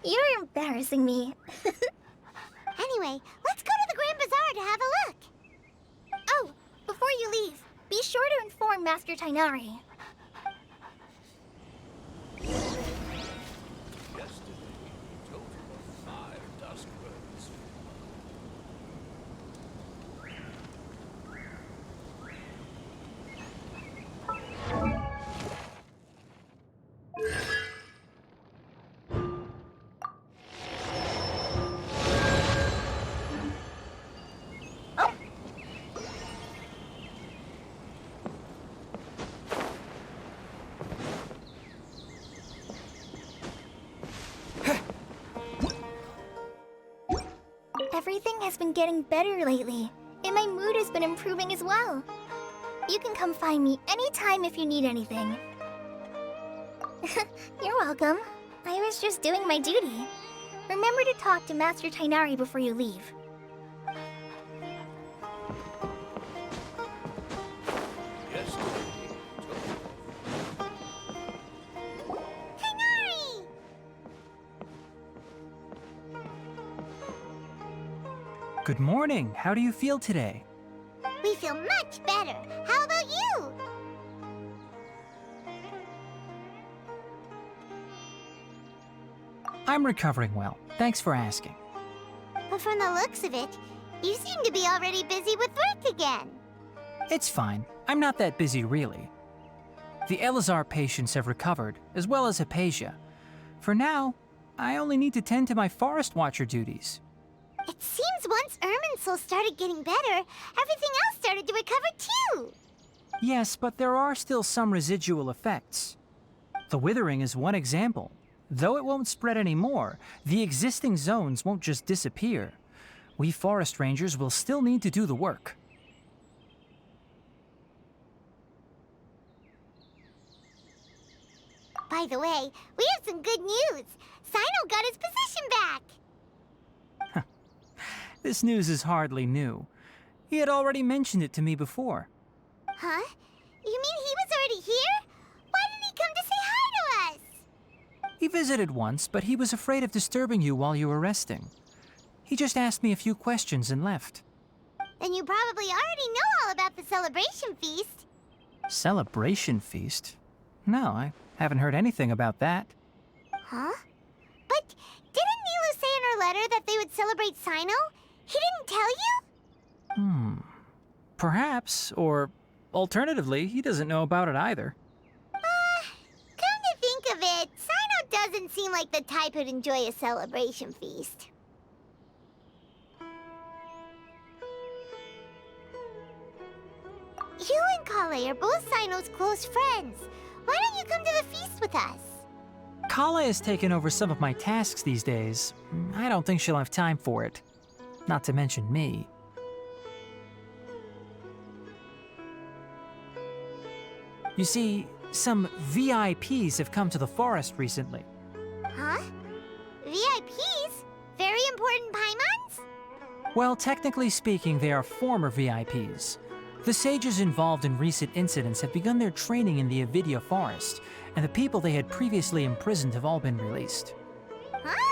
you're embarrassing me. Anyway, let's go to the Grand Bazaar to have a look. Oh, before you leave, be sure to inform Master Tainari. Everything has been getting better lately, and my mood has been improving as well. You can come find me anytime if you need anything. You're welcome. I was just doing my duty. Remember to talk to Master Tainari before you leave. Good morning. How do you feel today? We feel much better. How about you? I'm recovering well. Thanks for asking. But from the looks of it, you seem to be already busy with work again. It's fine. I'm not that busy, really. The Elazar patients have recovered, as well as Hypatia. For now, I only need to tend to my Forest Watcher duties. It seems once Irminsul started getting better, everything else started to recover too. Yes, but there are still some residual effects. The withering is one example. Though it won't spread anymore, the existing zones won't just disappear. We forest rangers will still need to do the work. By the way, we have some good news. Sino got his position back. This news is hardly new. He had already mentioned it to me before. Huh? You mean he was already here? Why didn't he come to say hi to us? He visited once, but he was afraid of disturbing you while you were resting. He just asked me a few questions and left. Then you probably already know all about the celebration feast. Celebration feast? No, I haven't heard anything about that. Huh? But didn't Nilu say in her letter that they would celebrate Sino? He didn't tell you? Perhaps, or alternatively, he doesn't know about it either. Come to think of it, Sino doesn't seem like the type who'd enjoy a celebration feast. You and Kale are both Sino's close friends. Why don't you come to the feast with us? Kala has taken over some of my tasks these days. I don't think she'll have time for it. Not to mention me. You see, some VIPs have come to the forest recently. Huh? VIPs? Very important Paimons? Well, technically speaking, they are former VIPs. The sages involved in recent incidents have begun their training in the Avidya forest, and the people they had previously imprisoned have all been released. Huh?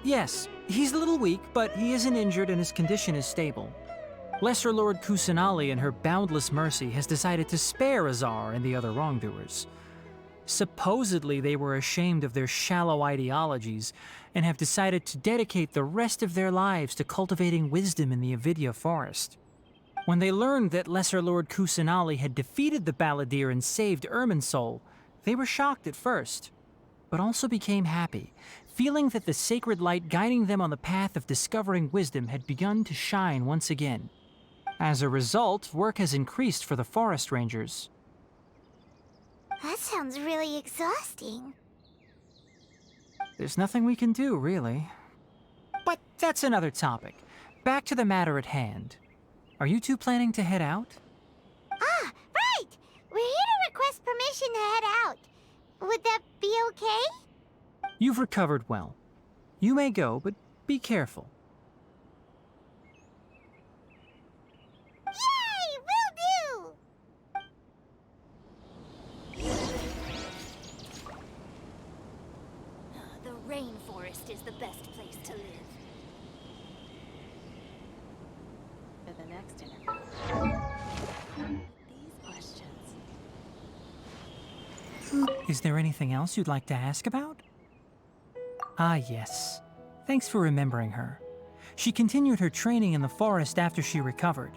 Yes, he's a little weak, but he isn't injured and his condition is stable. Lesser Lord Kusanali, in her boundless mercy, has decided to spare Azar and the other wrongdoers. Supposedly, they were ashamed of their shallow ideologies and have decided to dedicate the rest of their lives to cultivating wisdom in the Avidya forest. When they learned that Lesser Lord Kusanali had defeated the Balladeer and saved Irminsul, they were shocked at first, but also became happy, feeling that the sacred light guiding them on the path of discovering wisdom had begun to shine once again. As a result, work has increased for the forest rangers. That sounds really exhausting. There's nothing we can do, really. But that's another topic. Back to the matter at hand. Are you two planning to head out? Ah, right! We're here to request permission to head out. Would that be okay? You've recovered well. You may go, but be careful. Yay! Will do! The rainforest is the best place to live. For the next interview. These questions. Is there anything else you'd like to ask about? Ah, yes. Thanks for remembering her. She continued her training in the forest after she recovered.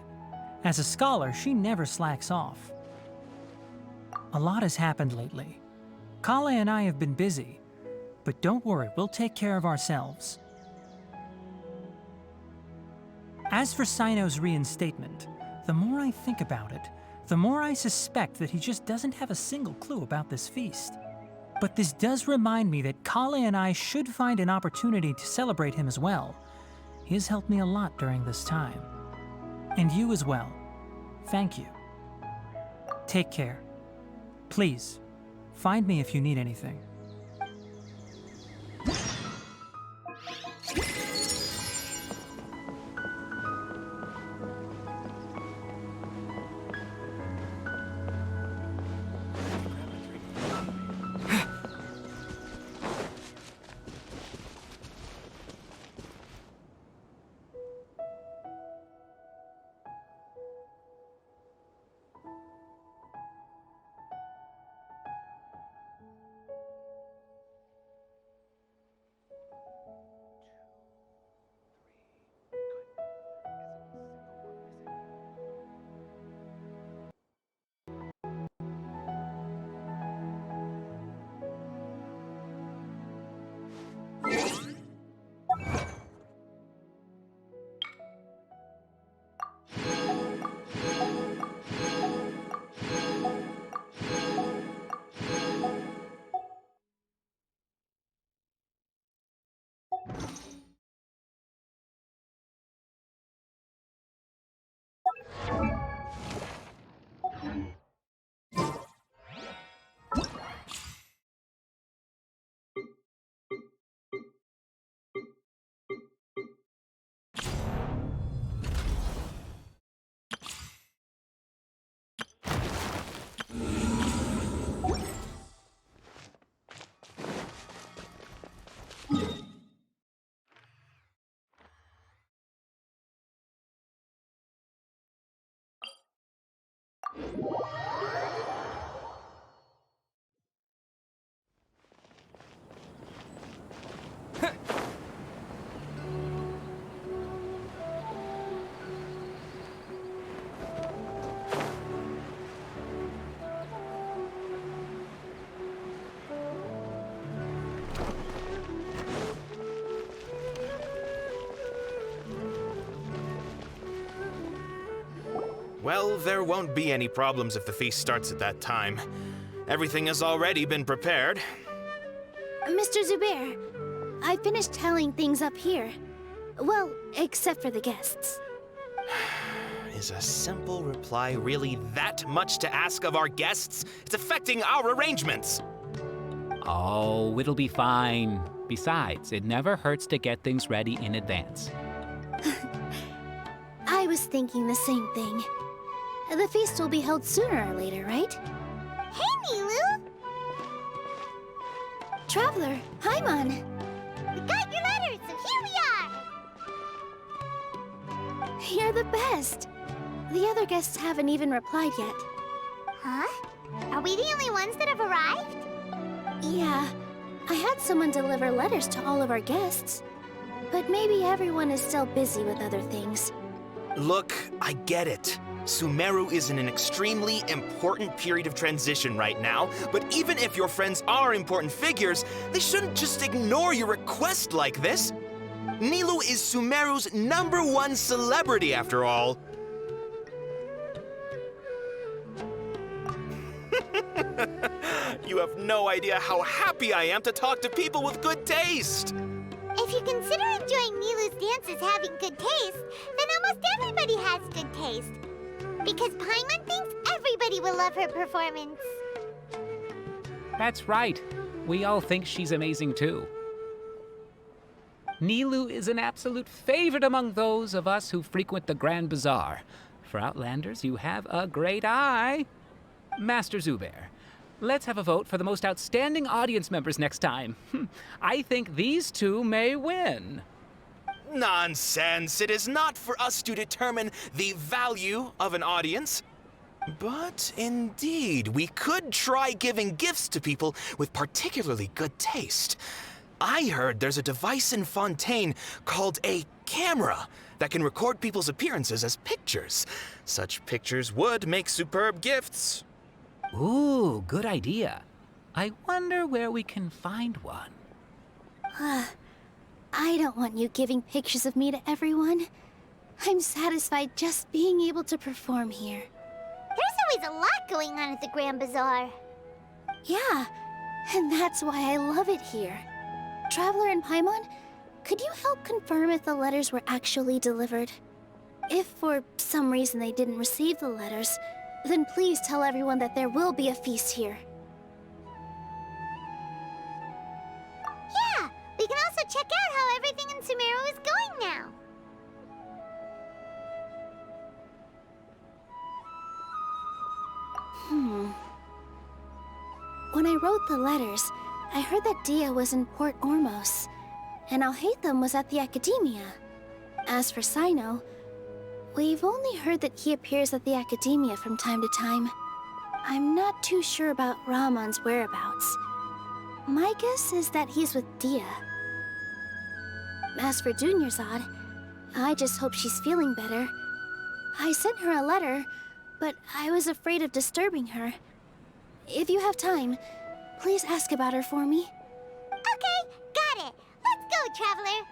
As a scholar, she never slacks off. A lot has happened lately. Kale and I have been busy, but don't worry, we'll take care of ourselves. As for Sino's reinstatement, the more I think about it, the more I suspect that he just doesn't have a single clue about this feast. But this does remind me that Kale and I should find an opportunity to celebrate him as well. He has helped me a lot during this time. And you as well. Thank you. Take care. Please, find me if you need anything. Well, there won't be any problems if the feast starts at that time. Everything has already been prepared. Mr. Zubair, I finished tallying things up here. Well, except for the guests. Is a simple reply really that much to ask of our guests? It's affecting our arrangements. Oh, it'll be fine. Besides, it never hurts to get things ready in advance. I was thinking the same thing. The feast will be held sooner or later, right? Hey, Nilu! Traveler, Paimon! We got your letters, and here we are! You're the best! The other guests haven't even replied yet. Huh? Are we the only ones that have arrived? Yeah, I had someone deliver letters to all of our guests. But maybe everyone is still busy with other things. Look, I get it. Sumeru is in an extremely important period of transition right now, but even if your friends are important figures, they shouldn't just ignore your request like this. Nilu is Sumeru's #1 celebrity, after all. You have no idea how happy I am to talk to people with good taste. If you consider enjoying Nilu's dances having good taste, then almost everybody has good taste. Because Paimon thinks everybody will love her performance. That's right. We all think she's amazing too. Nilou is an absolute favorite among those of us who frequent the Grand Bazaar. For Outlanders, you have a great eye. Master Zubair, let's have a vote for the most outstanding audience members next time. I think these two may win. Nonsense! It is not for us to determine the value of an audience. But indeed, we could try giving gifts to people with particularly good taste. I heard there's a device in Fontaine called a camera that can record people's appearances as pictures. Such pictures would make superb gifts. Ooh, good idea. I wonder where we can find one. I don't want you giving pictures of me to everyone. I'm satisfied just being able to perform here. There's always a lot going on at the Grand Bazaar. Yeah, and that's why I love it here. Traveler and Paimon, could you help confirm if the letters were actually delivered? If for some reason they didn't receive the letters, then please tell everyone that there will be a feast here. Yeah, we can also check out how everything in Sumeru is going now. When I wrote the letters, I heard that Dia was in Port Ormos, and Alhaitham was at the Academia. As for Sino, we've only heard that he appears at the Academia from time to time. I'm not too sure about Ramon's whereabouts. My guess is that he's with Dia. As for Dunyarzad, I just hope she's feeling better. I sent her a letter, but I was afraid of disturbing her. If you have time, please ask about her for me. Okay, got it. Let's go, Traveler.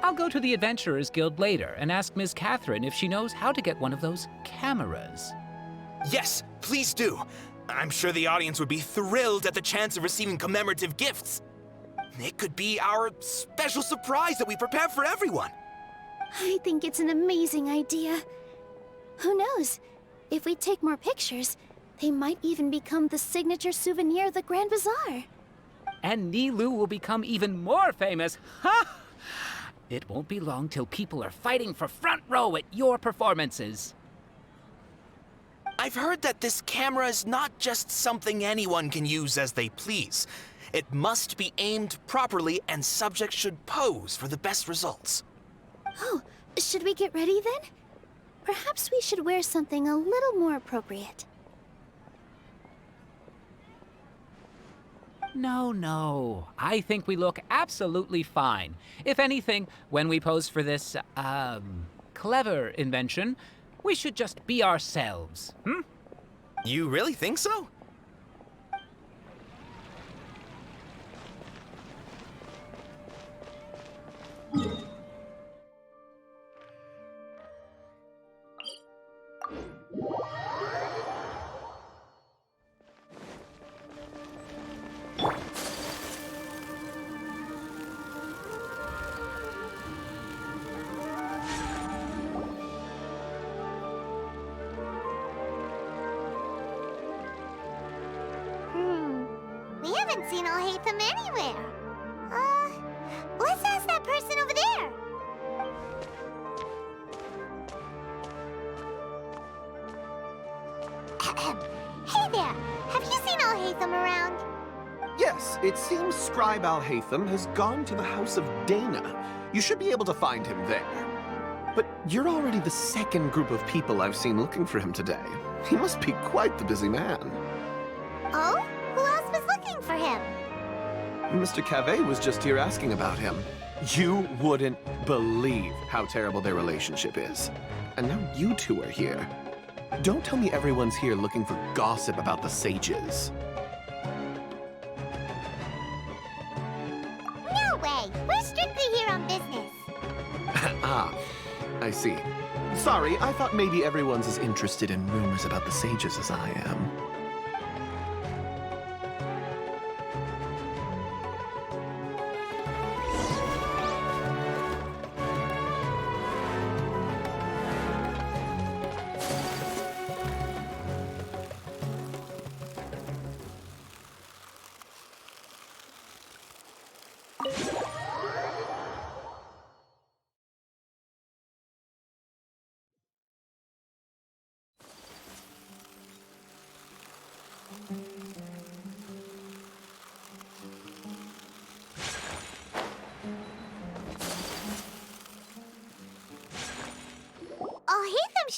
I'll go to the Adventurers Guild later and ask Ms. Catherine if she knows how to get one of those cameras. Yes, please do. I'm sure the audience would be thrilled at the chance of receiving commemorative gifts. It could be our special surprise that we prepare for everyone. I think it's an amazing idea. Who knows? If we take more pictures, they might even become the signature souvenir of the Grand Bazaar. And Nilou will become even more famous. Ha! It won't be long till people are fighting for front row at your performances. I've heard that this camera is not just something anyone can use as they please. It must be aimed properly, and subjects should pose for the best results. Oh, should we get ready then? Perhaps we should wear something a little more appropriate. No. I think we look absolutely fine. If anything, when we pose for this, clever invention, we should just be ourselves, You really think so? We haven't seen Alhaitham anywhere. Let's ask that person over there. Hey there, have you seen Alhaitham around? Yes, it seems Scribe Alhaitham has gone to the House of Dana. You should be able to find him there. But you're already the second group of people I've seen looking for him today. He must be quite the busy man. Oh? Who else was looking for him? Mr. Cavey was just here asking about him. You wouldn't believe how terrible their relationship is. And now you two are here. Don't tell me everyone's here looking for gossip about the sages. No way! We're strictly here on business. Ah, I see. Sorry, I thought maybe everyone's as interested in rumors about the sages as I am.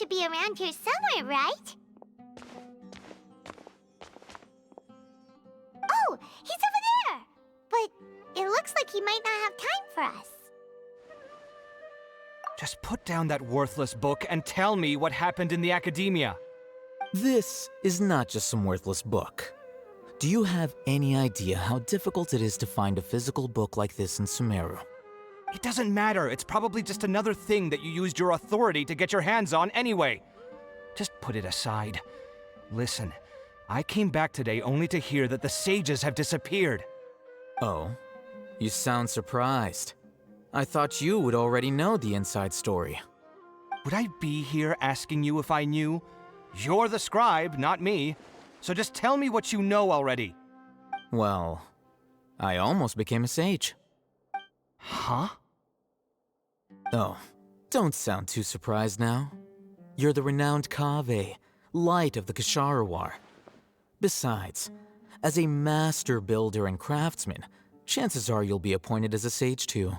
to be around here somewhere, right? Oh, he's over there! But it looks like he might not have time for us. Just put down that worthless book and tell me what happened in the academia. This is not just some worthless book. Do you have any idea how difficult it is to find a physical book like this in Sumeru? It doesn't matter. It's probably just another thing that you used your authority to get your hands on anyway. Just put it aside. Listen, I came back today only to hear that the sages have disappeared. Oh, you sound surprised. I thought you would already know the inside story. Would I be here asking you if I knew? You're the scribe, not me. So just tell me what you know already. Well, I almost became a sage. Huh? Oh, don't sound too surprised now. You're the renowned Kaveh, light of the Ksharawar. Besides, as a master builder and craftsman, chances are you'll be appointed as a sage too.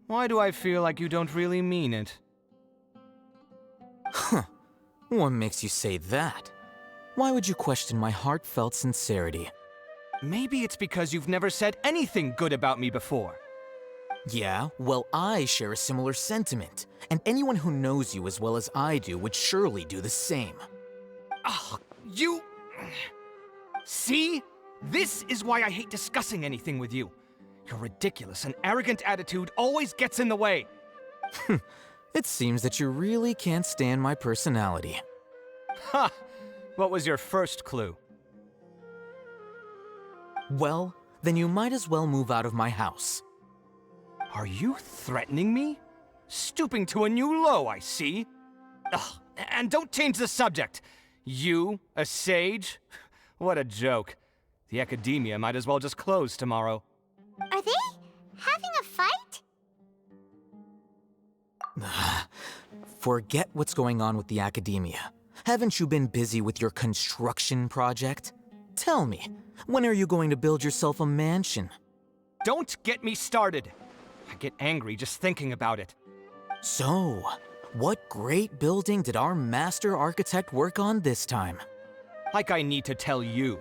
Why do I feel like you don't really mean it? Huh. What makes you say that? Why would you question my heartfelt sincerity? Maybe it's because you've never said anything good about me before. Yeah, well, I share a similar sentiment, and anyone who knows you as well as I do would surely do the same. Oh, you... See? This is why I hate discussing anything with you. Your ridiculous and arrogant attitude always gets in the way. It seems that you really can't stand my personality. Ha! What was your first clue? Well, then you might as well move out of my house. Are you threatening me? Stooping to a new low, I see. Ugh, and don't change the subject. You, a sage? What a joke. The academia might as well just close tomorrow. Are they having a fight? Forget what's going on with the academia. Haven't you been busy with your construction project? Tell me, when are you going to build yourself a mansion? Don't get me started. I get angry just thinking about it. So, what great building did our master architect work on this time? Like I need to tell you.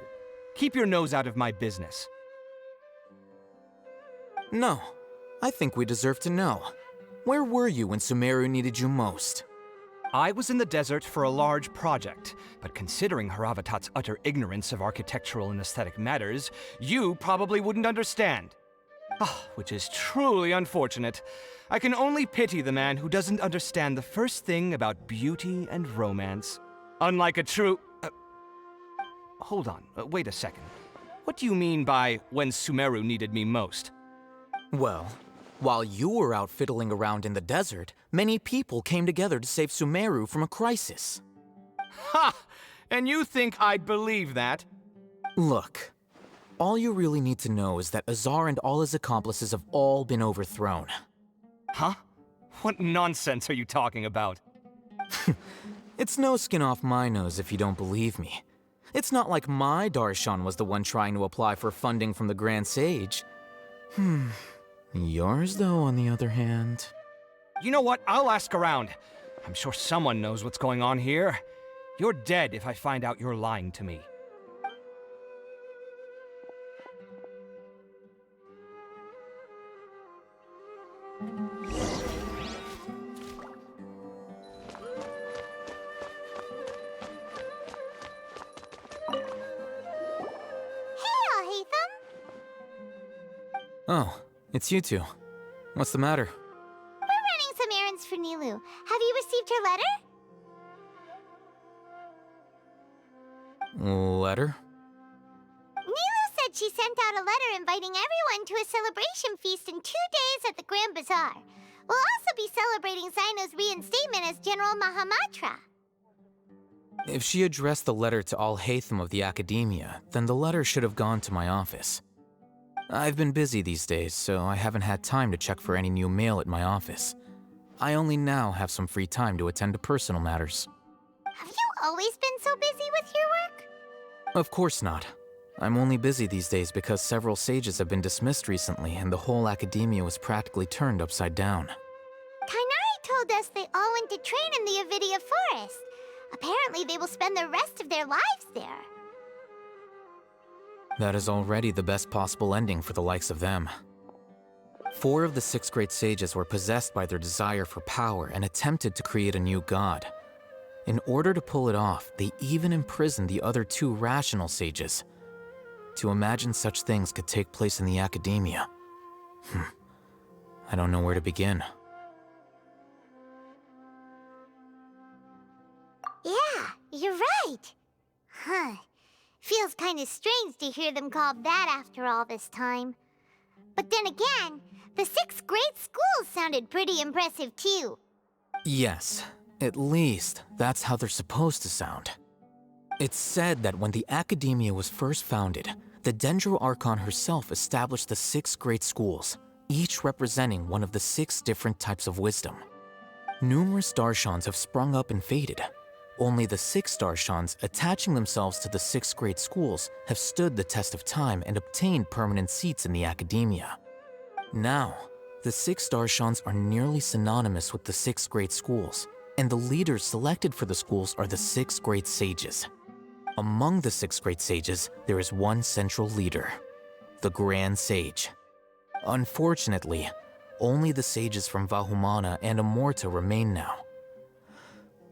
Keep your nose out of my business. No, I think we deserve to know. Where were you when Sumeru needed you most? I was in the desert for a large project, but considering Haravatat's utter ignorance of architectural and aesthetic matters, you probably wouldn't understand. Which is truly unfortunate. I can only pity the man who doesn't understand the first thing about beauty and romance. Unlike a true... hold on, wait a second. What do you mean by when Sumeru needed me most? Well, while you were out fiddling around in the desert, many people came together to save Sumeru from a crisis. Ha! And you think I'd believe that? Look, all you really need to know is that Azar and all his accomplices have all been overthrown. Huh? What nonsense are you talking about? It's no skin off my nose if you don't believe me. It's not like my Darshan was the one trying to apply for funding from the Grand Sage. Yours, though, on the other hand... You know what? I'll ask around. I'm sure someone knows what's going on here. You're dead if I find out you're lying to me. Oh, it's you two. What's the matter? We're running some errands for Nilou. Have you received her letter? Letter? Nilou said she sent out a letter inviting everyone to a celebration feast in 2 days at the Grand Bazaar. We'll also be celebrating Zaino's reinstatement as General Mahamatra. If she addressed the letter to all Haytham of the Academia, then the letter should have gone to my office. I've been busy these days, so I haven't had time to check for any new mail at my office. I only now have some free time to attend to personal matters. Have you always been so busy with your work? Of course not. I'm only busy these days because several sages have been dismissed recently and the whole academia was practically turned upside down. Kainari told us they all went to train in the Avidia Forest. Apparently, they will spend the rest of their lives there. That is already the best possible ending for the likes of them. 4 of the 6 great sages were possessed by their desire for power and attempted to create a new god. In order to pull it off, they even imprisoned the other 2 rational sages. To imagine such things could take place in the academia. I don't know where to begin. Yeah, you're right. Huh. Feels kind of strange to hear them called that after all this time. But then again, the 6 great schools sounded pretty impressive too. Yes, at least that's how they're supposed to sound. It's said that when the academia was first founded, the Dendro Archon herself established the 6 great schools, each representing one of the 6 different types of wisdom. Numerous Darshans have sprung up and faded. Only the 6 Darshans attaching themselves to the 6 great schools have stood the test of time and obtained permanent seats in the academia. Now, the 6 Darshans are nearly synonymous with the 6 great schools, and the leaders selected for the schools are the 6 great sages. Among the 6 great sages, there is one central leader, the Grand Sage. Unfortunately, only the sages from Vahumana and Amorta remain now.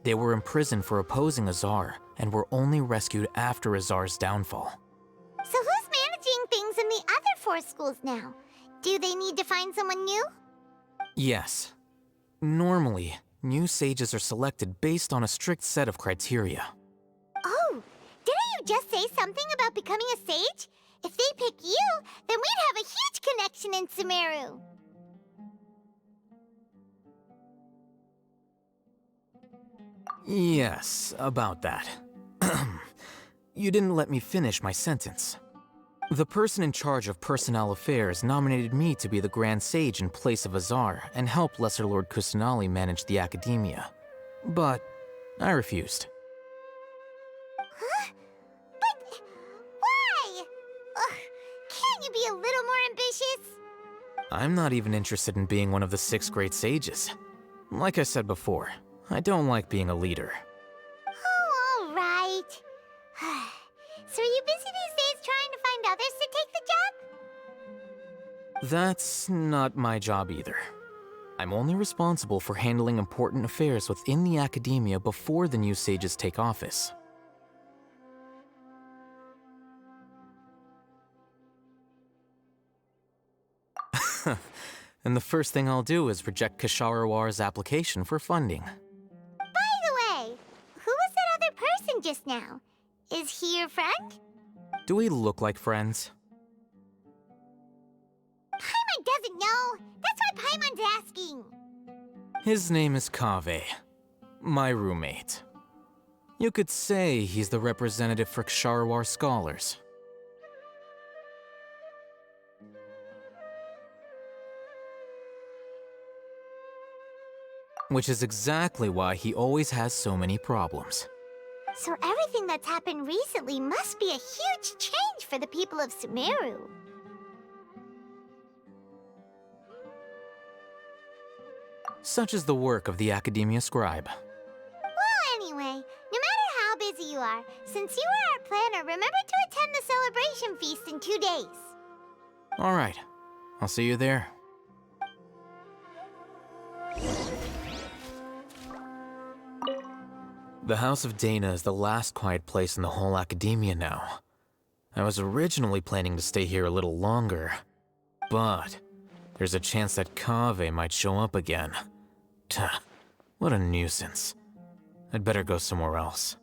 They were imprisoned for opposing Azar and were only rescued after Azar's downfall. So who's managing things in the other 4 schools now? Do they need to find someone new? Yes. Normally, new sages are selected based on a strict set of criteria. Oh, didn't you just say something about becoming a sage? If they pick you, then we'd have a huge connection in Sumeru. Yes, about that. You didn't let me finish my sentence. The person in charge of personnel affairs nominated me to be the Grand Sage in place of Azar and help Lesser Lord Kusanali manage the academia. But I refused. Huh? But why? Ugh, can't you be a little more ambitious? I'm not even interested in being one of the 6 great sages. Like I said before, I don't like being a leader. Oh, all right. So are you busy these days trying to find others to take the job? That's not my job either. I'm only responsible for handling important affairs within the academia before the new sages take office. And the first thing I'll do is reject Kasharawar's application for funding. By the way, who was that other person just now? Is he your friend? Do we look like friends? Paimon doesn't know. That's why Paimon's asking. His name is Kaveh, my roommate. You could say he's the representative for Ksharawar scholars. Which is exactly why he always has so many problems. So everything that's happened recently must be a huge change for the people of Sumeru. Such is the work of the Academia Scribe. Well, anyway, no matter how busy you are, since you are our planner, remember to attend the celebration feast in 2 days. All right, I'll see you there. The House of Dana is the last quiet place in the whole academia now. I was originally planning to stay here a little longer, but there's a chance that Kaveh might show up again. Tuh, what a nuisance. I'd better go somewhere else.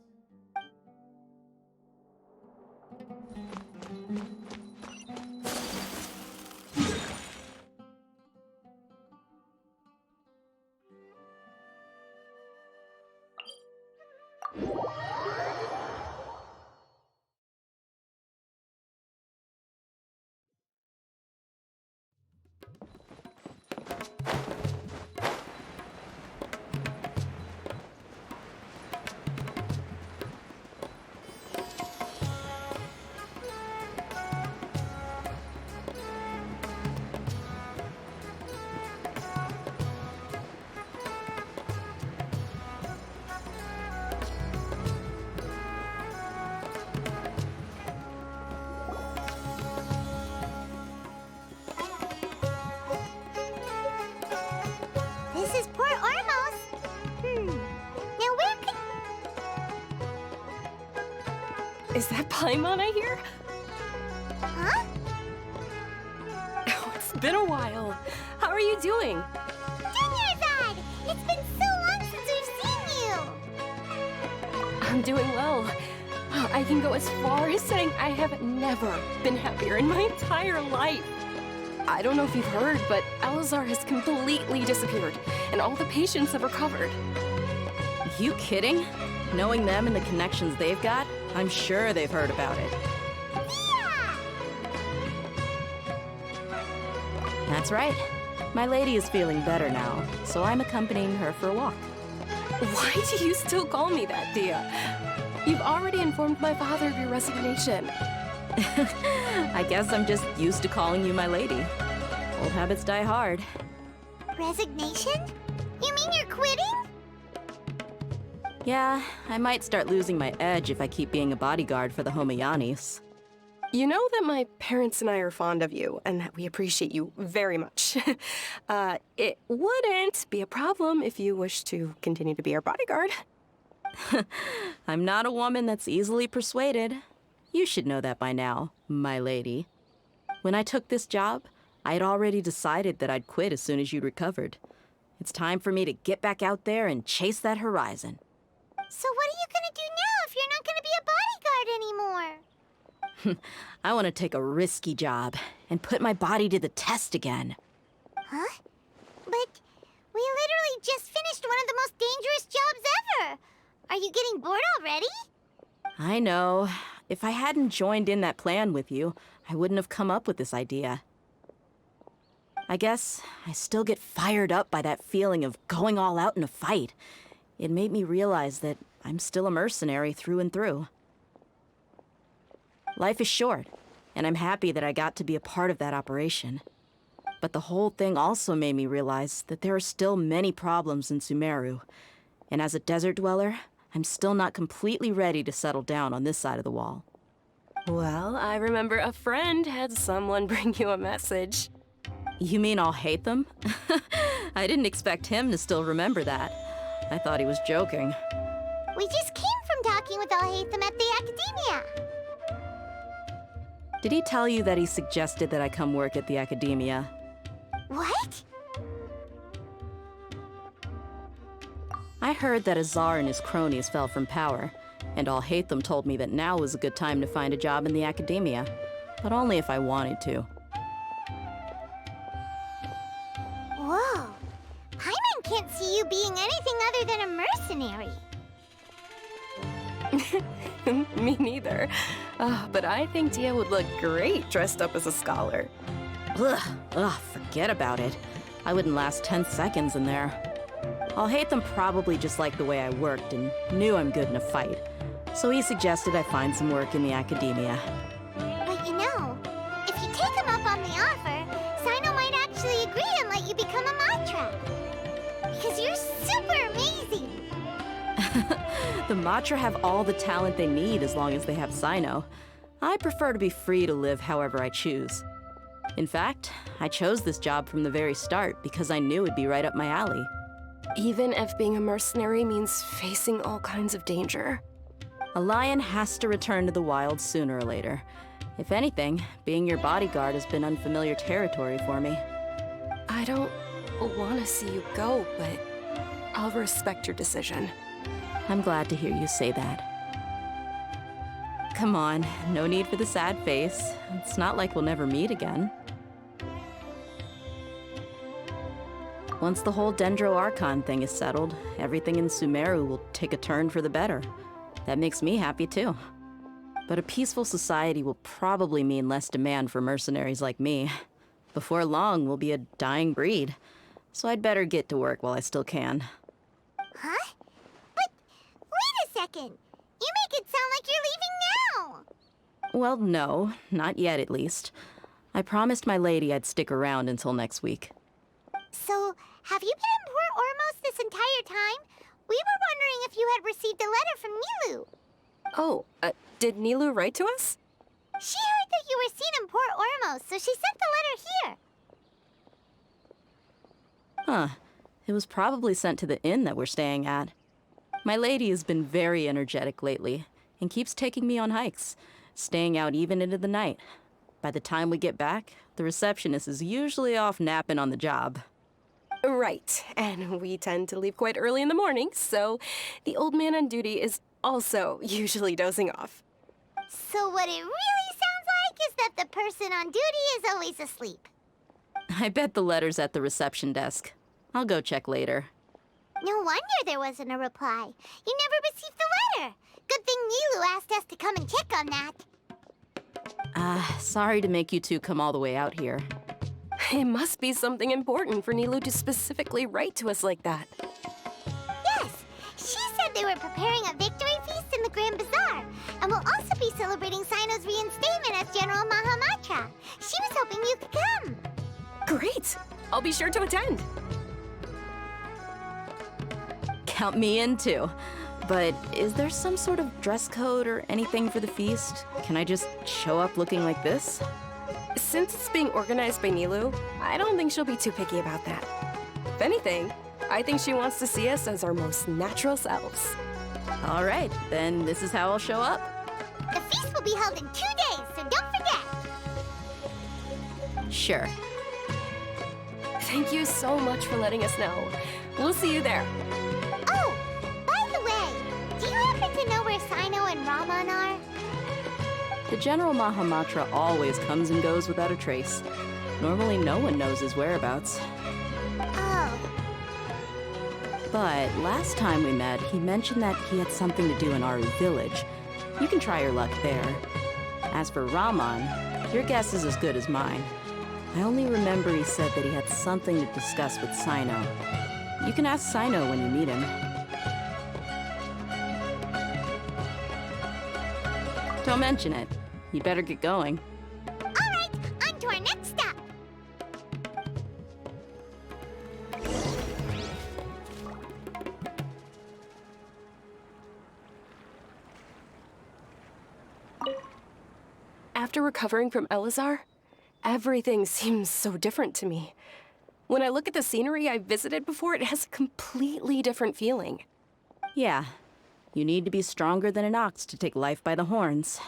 Is that Paimon I hear? Huh? Oh, it's been a while. How are you doing? Dinyarzad! It's been so long since we've seen you! I'm doing well. I can go as far as saying I have never been happier in my entire life. I don't know if you've heard, but Elazar has completely disappeared, and all the patients have recovered. You kidding? Knowing them and the connections they've got, I'm sure they've heard about it. Yeah! That's right. My lady is feeling better now, so I'm accompanying her for a walk. Why do you still call me that, Dia? You've already informed my father of your resignation. I guess I'm just used to calling you my lady. Old habits die hard. Resignation? You mean you're quitting? Yeah, I might start losing my edge if I keep being a bodyguard for the Homayanis. You know that my parents and I are fond of you, and that we appreciate you very much. It wouldn't be a problem if you wish to continue to be our bodyguard. I'm not a woman that's easily persuaded. You should know that by now, my lady. When I took this job, I'd already decided that I'd quit as soon as you'd recovered. It's time for me to get back out there and chase that horizon. So what are you gonna do now if you're not gonna be a bodyguard anymore? I want to take a risky job and put my body to the test again. Huh? But we literally just finished one of the most dangerous jobs ever! Are you getting bored already? I know. If I hadn't joined in that plan with you, I wouldn't have come up with this idea. I guess I still get fired up by that feeling of going all out in a fight. It made me realize that I'm still a mercenary through and through. Life is short, and I'm happy that I got to be a part of that operation. But the whole thing also made me realize that there are still many problems in Sumeru. And as a desert dweller, I'm still not completely ready to settle down on this side of the wall. Well, I remember a friend had someone bring you a message. You mean I'll hate them? I didn't expect him to still remember that. I thought he was joking. We just came from talking with Alhaitham at the Academia. Did he tell you that he suggested that I come work at the Academia? What? I heard that Azar and his cronies fell from power, and Alhaitham told me that now was a good time to find a job in the Academia, but only if I wanted to. Whoa. Paimon can't see you being anything other than a mercenary. Me neither. But I think Dia would look great dressed up as a scholar. Ugh, forget about it. I wouldn't last 10 seconds in there. Alhaitham probably just liked the way I worked and knew I'm good in a fight. So he suggested I find some work in the Academia. But you know, if you take him up on the offer, Sino might actually agree and let you become a Matra. Because you're super amazing! The Matra have all the talent they need as long as they have Sino. I prefer to be free to live however I choose. In fact, I chose this job from the very start because I knew it'd be right up my alley. Even if being a mercenary means facing all kinds of danger. A lion has to return to the wild sooner or later. If anything, being your bodyguard has been unfamiliar territory for me. I don't want to see you go, but I'll respect your decision. I'm glad to hear you say that. Come on, no need for the sad face. It's not like we'll never meet again. Once the whole Dendro Archon thing is settled, everything in Sumeru will take a turn for the better. That makes me happy too. But a peaceful society will probably mean less demand for mercenaries like me. Before long, we'll be a dying breed. So I'd better get to work while I still can. Huh? But wait a second! You make it sound like you're leaving now! Well, no, not yet at least. I promised my lady I'd stick around until next week. So, have you been in Port Ormos this entire time? We were wondering if you had received a letter from Nilu. Oh, did Nilu write to us? She heard that you were seen in Port Ormos, so she sent the letter here. Huh. It was probably sent to the inn that we're staying at. My lady has been very energetic lately, and keeps taking me on hikes, staying out even into the night. By the time we get back, the receptionist is usually off napping on the job. Right, and we tend to leave quite early in the morning, so the old man on duty is also usually dozing off. So what it really sounds like is that the person on duty is always asleep. I bet the letter's at the reception desk. I'll go check later. No wonder there wasn't a reply. You never received the letter. Good thing Nilu asked us to come and check on that. Sorry to make you two come all the way out here. It must be something important for Nilu to specifically write to us like that. Yes, she said they were preparing a victory feast in the Grand Bazaar, and will also be celebrating Sino's reinstatement as General Mahamatra. She was hoping you could come. Great! I'll be sure to attend. Count me in too. But is there some sort of dress code or anything for the feast? Can I just show up looking like this? Since it's being organized by Nilu, I don't think she'll be too picky about that. If anything, I think she wants to see us as our most natural selves. All right, then this is how I'll show up. The feast will be held in 2 days, so don't forget. Sure. Thank you so much for letting us know. We'll see you there. Oh, by the way, do you happen to know where Sino and Raman are? The General Mahamatra always comes and goes without a trace. Normally no one knows his whereabouts. Oh. But last time we met, he mentioned that he had something to do in Aru Village. You can try your luck there. As for Raman, your guess is as good as mine. I only remember he said that he had something to discuss with Sino. You can ask Sino when you meet him. Don't mention it. You'd better get going. All right, on to our next stop. After recovering from Elazar, everything seems so different to me. When I look at the scenery I visited before, it has a completely different feeling. Yeah. You need to be stronger than an ox to take life by the horns.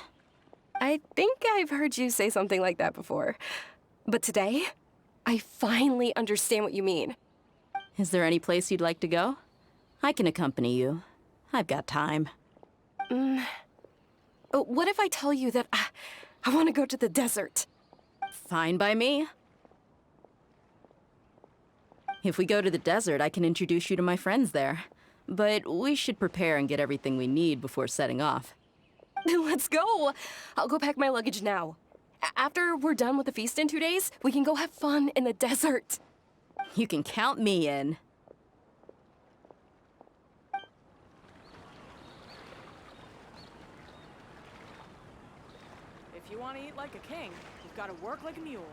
I think I've heard you say something like that before. But today, I finally understand what you mean. Is there any place you'd like to go? I can accompany you. I've got time. What if I tell you that I want to go to the desert? Fine by me. If we go to the desert, I can introduce you to my friends there. But we should prepare and get everything we need before setting off. Let's go! I'll go pack my luggage now. After we're done with the feast in 2 days, we can go have fun in the desert. You can count me in. If you want to eat like a king, you've got to work like a mule.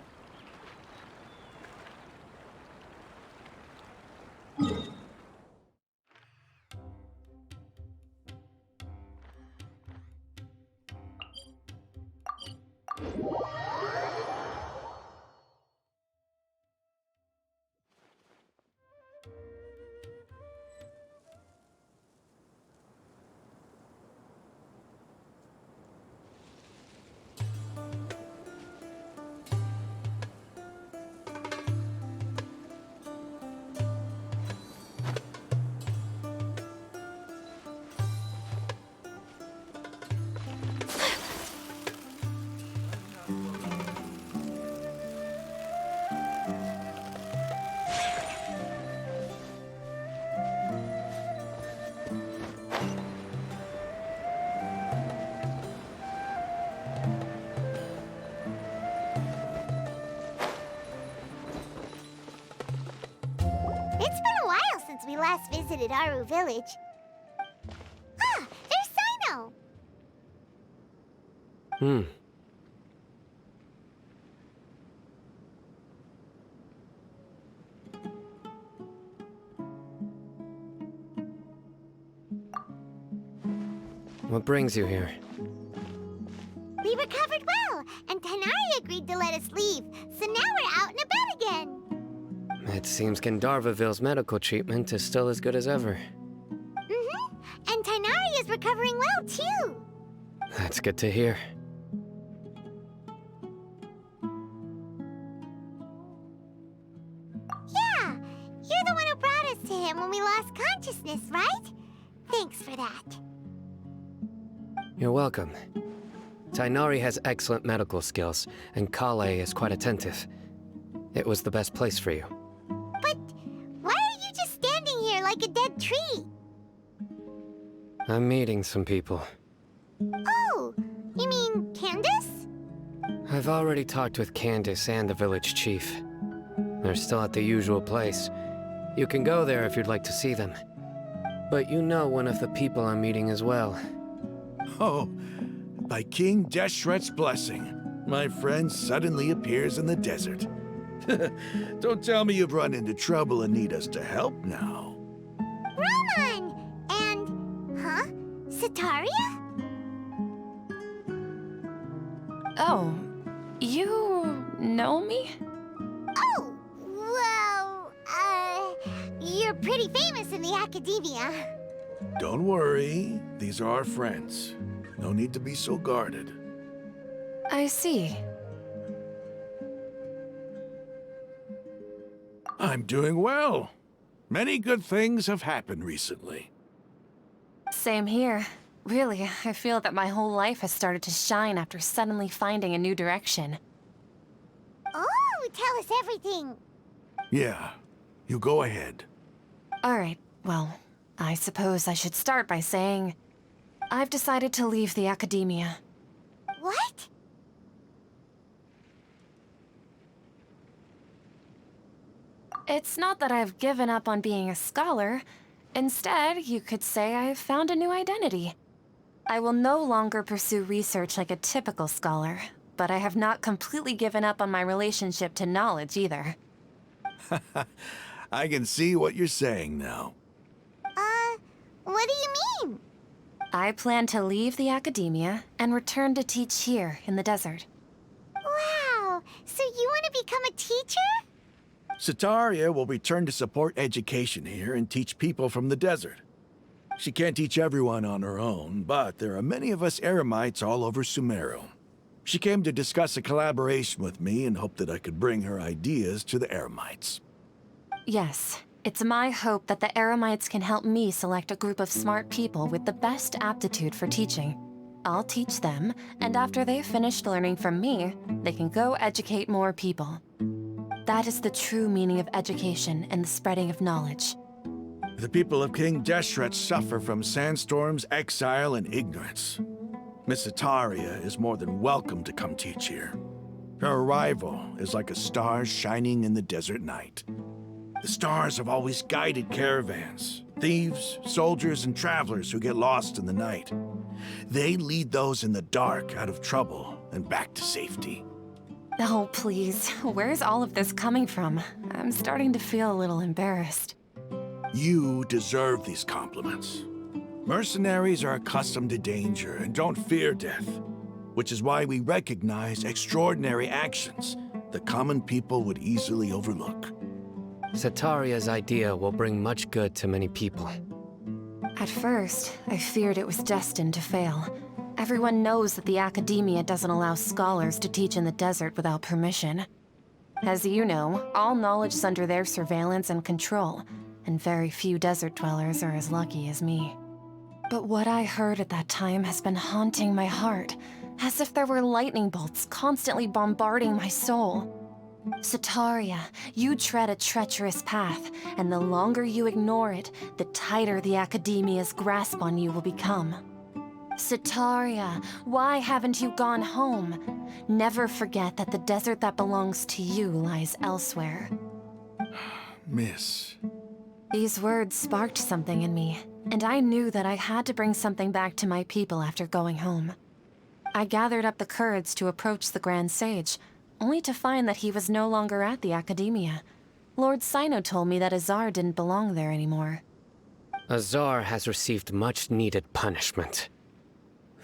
It's been a while since we last visited Aru Village. Ah, there's Sino! What brings you here? We recovered well, and Tanari agreed to let us leave, so now we're out and about again. It seems Gandharvaville's medical treatment is still as good as ever. And Tanari is recovering well, too. That's good to hear. Yeah, you're the one who brought us to him when we lost consciousness, right? Thanks for that. You're welcome. Tainari has excellent medical skills, and Kale is quite attentive. It was the best place for you. But why are you just standing here like a dead tree? I'm meeting some people. Oh, you mean Candace? I've already talked with Candace and the village chief. They're still at the usual place. You can go there if you'd like to see them. But you know one of the people I'm meeting as well. Oh, by King Deshret's blessing, my friend suddenly appears in the desert. Don't tell me you've run into trouble and need us to help now. Roman! And, huh? Sataria? Oh, you know me? Oh, well, you're pretty famous in the academia. Don't worry, these are our friends. No need to be so guarded. I see. I'm doing well. Many good things have happened recently. Same here. Really, I feel that my whole life has started to shine after suddenly finding a new direction. Oh, tell us everything. Yeah, you go ahead. Alright, well, I suppose I should start by saying I've decided to leave the academia. What? It's not that I've given up on being a scholar. Instead, you could say I've found a new identity. I will no longer pursue research like a typical scholar, but I have not completely given up on my relationship to knowledge either. I can see what you're saying now. What do you mean? I plan to leave the academia and return to teach here in the desert. Wow, so you want to become a teacher? Sataria will return to support education here and teach people from the desert. She can't teach everyone on her own, but there are many of us Eremites all over Sumeru. She came to discuss a collaboration with me and hoped that I could bring her ideas to the Eremites. Yes, it's my hope that the Eremites can help me select a group of smart people with the best aptitude for teaching. I'll teach them, and after they've finished learning from me, they can go educate more people. That is the true meaning of education and the spreading of knowledge. The people of King Deshret suffer from sandstorms, exile, and ignorance. Miss Sataria is more than welcome to come teach here. Her arrival is like a star shining in the desert night. The stars have always guided caravans, thieves, soldiers, and travelers who get lost in the night. They lead those in the dark out of trouble and back to safety. Oh, please. Where's all of this coming from? I'm starting to feel a little embarrassed. You deserve these compliments. Mercenaries are accustomed to danger and don't fear death, which is why we recognize extraordinary actions that common people would easily overlook. Sataria's idea will bring much good to many people. At first, I feared it was destined to fail. Everyone knows that the academia doesn't allow scholars to teach in the desert without permission. As you know, all knowledge is under their surveillance and control, and very few desert dwellers are as lucky as me. But what I heard at that time has been haunting my heart, as if there were lightning bolts constantly bombarding my soul. Sataria, you tread a treacherous path, and the longer you ignore it, the tighter the academia's grasp on you will become. Sataria, why haven't you gone home? Never forget that the desert that belongs to you lies elsewhere. Miss. These words sparked something in me, and I knew that I had to bring something back to my people after going home. I gathered up the courage to approach the Grand Sage, only to find that he was no longer at the academia. Lord Sino told me that Azar didn't belong there anymore. Azar has received much-needed punishment.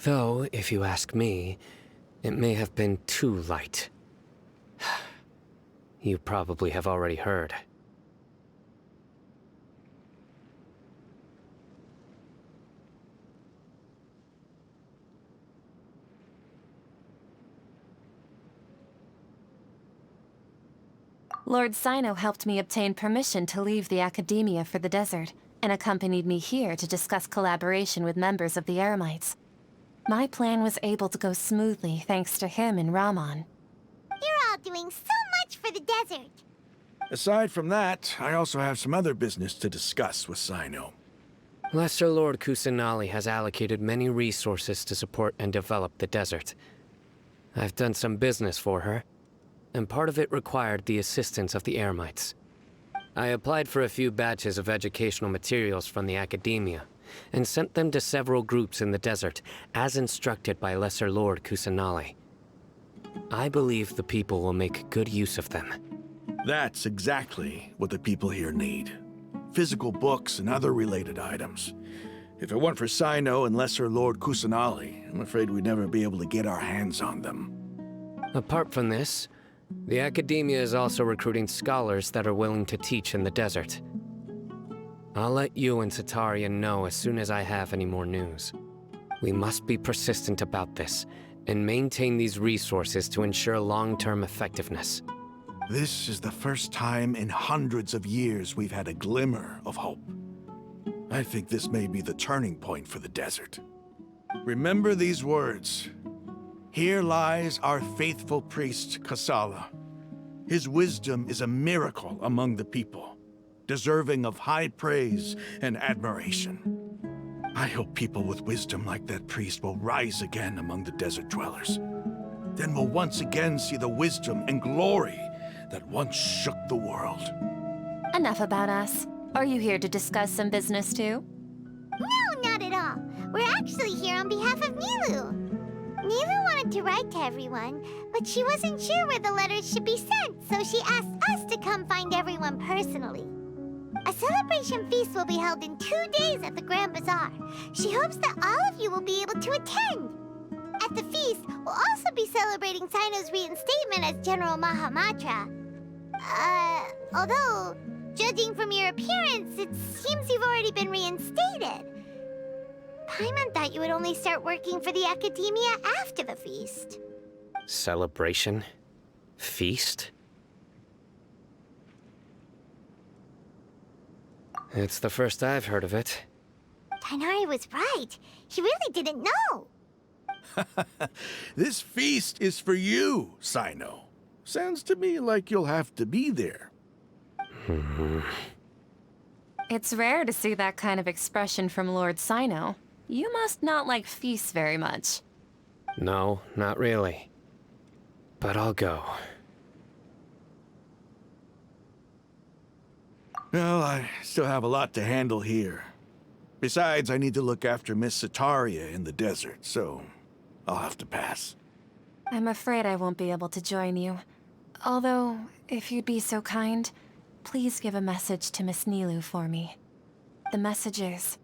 Though, if you ask me, it may have been too light. You probably have already heard. Lord Sino helped me obtain permission to leave the Academia for the desert, and accompanied me here to discuss collaboration with members of the Eremites. My plan was able to go smoothly thanks to him and Rahman. You're all doing so much for the desert. Aside from that, I also have some other business to discuss with Sino. Lesser Lord Kusanali has allocated many resources to support and develop the desert. I've done some business for her, and part of it required the assistance of the Eremites. I applied for a few batches of educational materials from the Academia, and sent them to several groups in the desert, as instructed by Lesser Lord Kusanali. I believe the people will make good use of them. That's exactly what the people here need. Physical books and other related items. If it weren't for Sino and Lesser Lord Kusanali, I'm afraid we'd never be able to get our hands on them. Apart from this, the Academia is also recruiting scholars that are willing to teach in the desert. I'll let you and Satarian know as soon as I have any more news. We must be persistent about this, and maintain these resources to ensure long-term effectiveness. This is the first time in hundreds of years we've had a glimmer of hope. I think this may be the turning point for the desert. Remember these words. Here lies our faithful priest, Kasala. His wisdom is a miracle among the people, deserving of high praise and admiration. I hope people with wisdom like that priest will rise again among the desert dwellers. Then we'll once again see the wisdom and glory that once shook the world. Enough about us. Are you here to discuss some business too? No, not at all. We're actually here on behalf of Nilu. Nilu wanted to write to everyone, but she wasn't sure where the letters should be sent, so she asked us to come find everyone personally. A celebration feast will be held in 2 days at the Grand Bazaar. She hopes that all of you will be able to attend. At the feast, we'll also be celebrating Sino's reinstatement as General Mahamatra. Although, judging from your appearance, it seems you've already been reinstated. Paimon thought you would only start working for the Academia after the feast. Celebration? Feast? It's the first I've heard of it. Tighnari was right. He really didn't know. This feast is for you, Sino. Sounds to me like you'll have to be there. It's rare to see that kind of expression from Lord Sino. You must not like feasts very much. No, not really. But I'll go. Well, I still have a lot to handle here. Besides, I need to look after Miss Sataria in the desert, so I'll have to pass. I'm afraid I won't be able to join you. Although, if you'd be so kind, please give a message to Miss Nilu for me. The message is,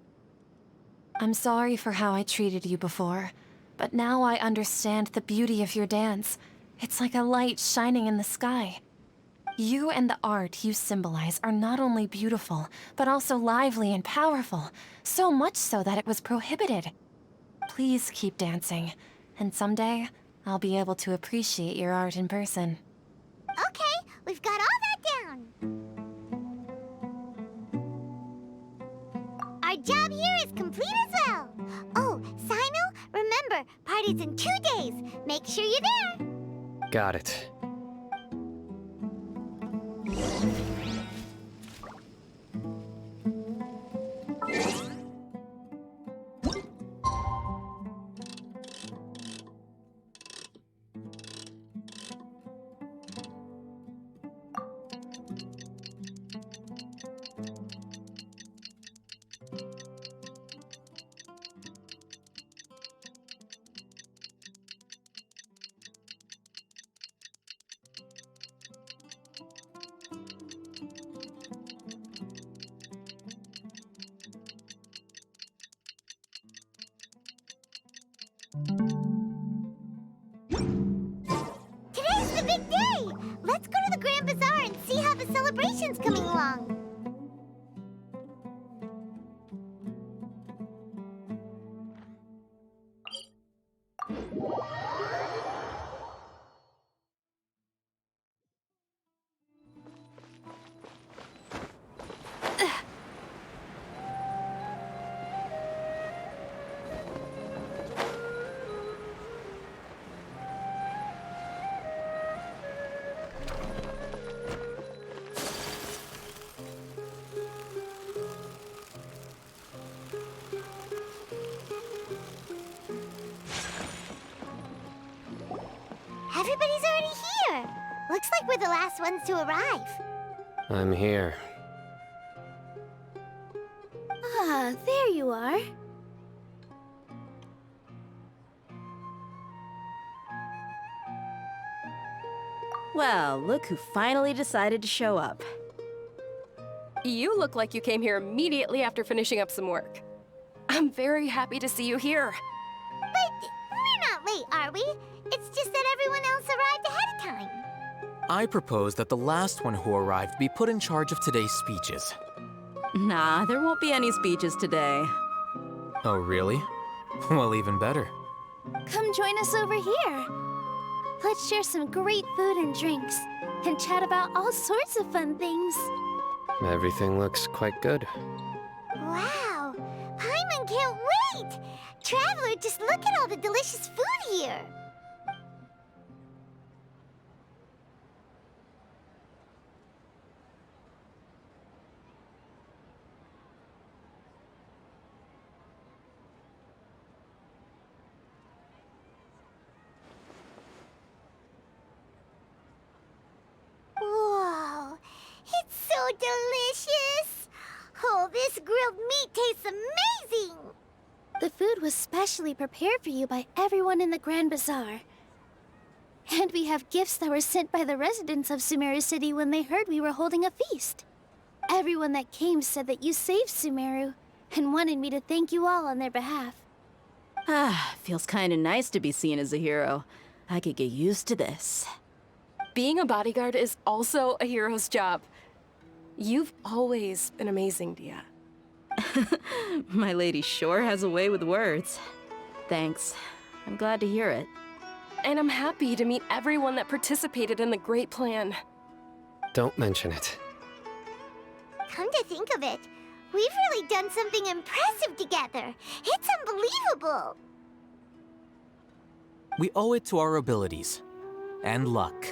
I'm sorry for how I treated you before, but now I understand the beauty of your dance. It's like a light shining in the sky. You and the art you symbolize are not only beautiful, but also lively and powerful, so much so that it was prohibited. Please keep dancing, and someday, I'll be able to appreciate your art in person. Okay, we've got all that down. Our job here is complete as well. Oh, Sino, remember, party's in 2 days. Make sure you're there. Got it. Today's the big day. Let's go to the Grand Bazaar and see how the celebration's coming along. Everybody's already here. Looks like we're the last ones to arrive. I'm here. Ah, there you are. Well, look who finally decided to show up. You look like you came here immediately after finishing up some work. I'm very happy to see you here. But we're not late, are we? It's just that everyone else arrived ahead of time. I propose that the last one who arrived be put in charge of today's speeches. Nah, there won't be any speeches today. Oh, really? Well, even better. Come join us over here. Let's share some great food and drinks, and chat about all sorts of fun things. Everything looks quite good. Wow, Paimon can't wait! Traveler, just look at all the delicious food here. Whoa, it's so delicious! Oh, this grilled meat tastes amazing! The food was specially prepared for you by everyone in the Grand Bazaar. And we have gifts that were sent by the residents of Sumeru City when they heard we were holding a feast. Everyone that came said that you saved Sumeru, and wanted me to thank you all on their behalf. Ah, feels kinda nice to be seen as a hero. I could get used to this. Being a bodyguard is also a hero's job. You've always been amazing, Dia. My lady sure has a way with words. Thanks. I'm glad to hear it. And I'm happy to meet everyone that participated in the great plan. Don't mention it. Come to think of it, we've really done something impressive together. It's unbelievable. We owe it to our abilities. And luck.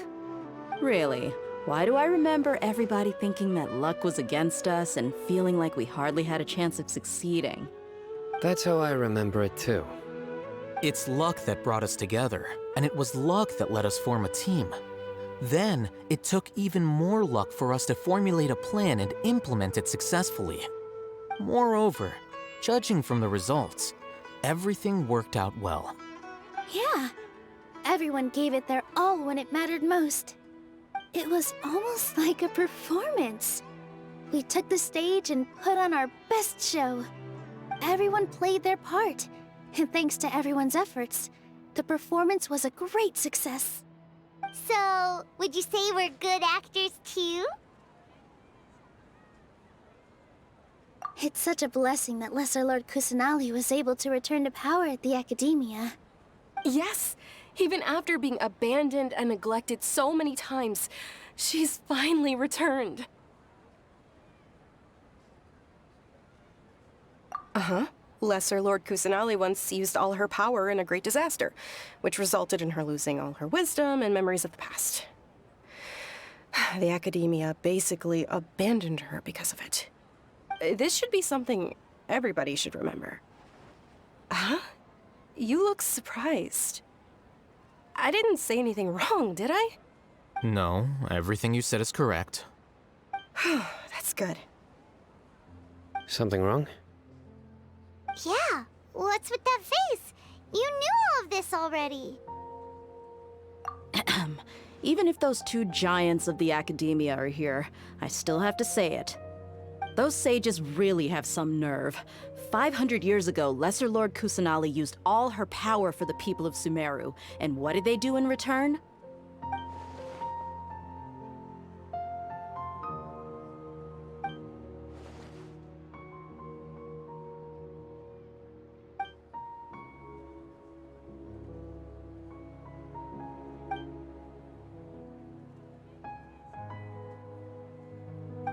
Really? Why do I remember everybody thinking that luck was against us and feeling like we hardly had a chance of succeeding? That's how I remember it too. It's luck that brought us together, and it was luck that let us form a team. Then, it took even more luck for us to formulate a plan and implement it successfully. Moreover, judging from the results, everything worked out well. Yeah, everyone gave it their all when it mattered most. It was almost like a performance. We took the stage and put on our best show. Everyone played their part, and thanks to everyone's efforts, the performance was a great success. So, would you say we're good actors too? It's such a blessing that Lesser Lord Kusanali was able to return to power at the Academia. Yes! Even after being abandoned and neglected so many times, she's finally returned. Uh-huh. Lesser Lord Kusanali once used all her power in a great disaster, which resulted in her losing all her wisdom and memories of the past. The Academia basically abandoned her because of it. This should be something everybody should remember. Huh? You look surprised. I didn't say anything wrong, did I? No, everything you said is correct. That's good. Something wrong? Yeah, what's with that face? You knew all of this already. Even if those two giants of the Academia are here, I still have to say it. Those sages really have some nerve. 500 years ago, Lesser Lord Kusanali used all her power for the people of Sumeru, and what did they do in return?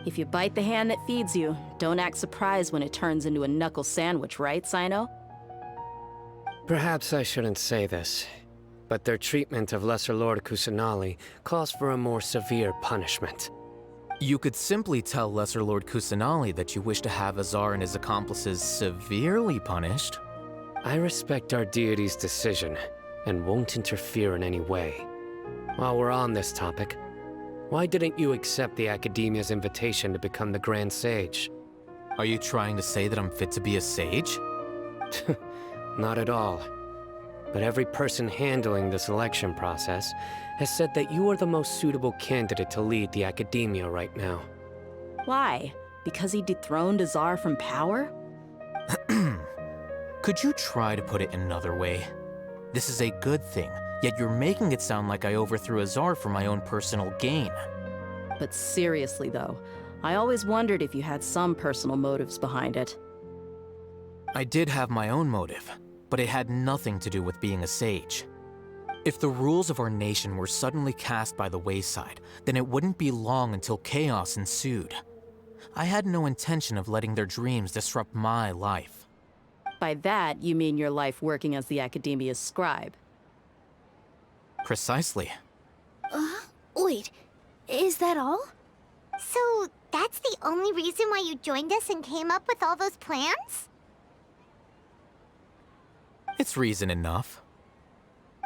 If you bite the hand that feeds you, don't act surprised when it turns into a knuckle sandwich, right, Sino? Perhaps I shouldn't say this, but their treatment of Lesser Lord Kusanali calls for a more severe punishment. You could simply tell Lesser Lord Kusanali that you wish to have Azar and his accomplices severely punished. I respect our deity's decision, and won't interfere in any way. While we're on this topic, why didn't you accept the Academia's invitation to become the Grand Sage? Are you trying to say that I'm fit to be a sage? Not at all. But every person handling the selection process has said that you are the most suitable candidate to lead the Academia right now. Why? Because he dethroned Azar from power? Could you try to put it another way? This is a good thing, yet you're making it sound like I overthrew Azar for my own personal gain. But seriously though, I always wondered if you had some personal motives behind it. I did have my own motive, but it had nothing to do with being a sage. If the rules of our nation were suddenly cast by the wayside, then it wouldn't be long until chaos ensued. I had no intention of letting their dreams disrupt my life. By that, you mean your life working as the Academia's scribe. Precisely. Wait, is that all? So, that's the only reason why you joined us and came up with all those plans? It's reason enough.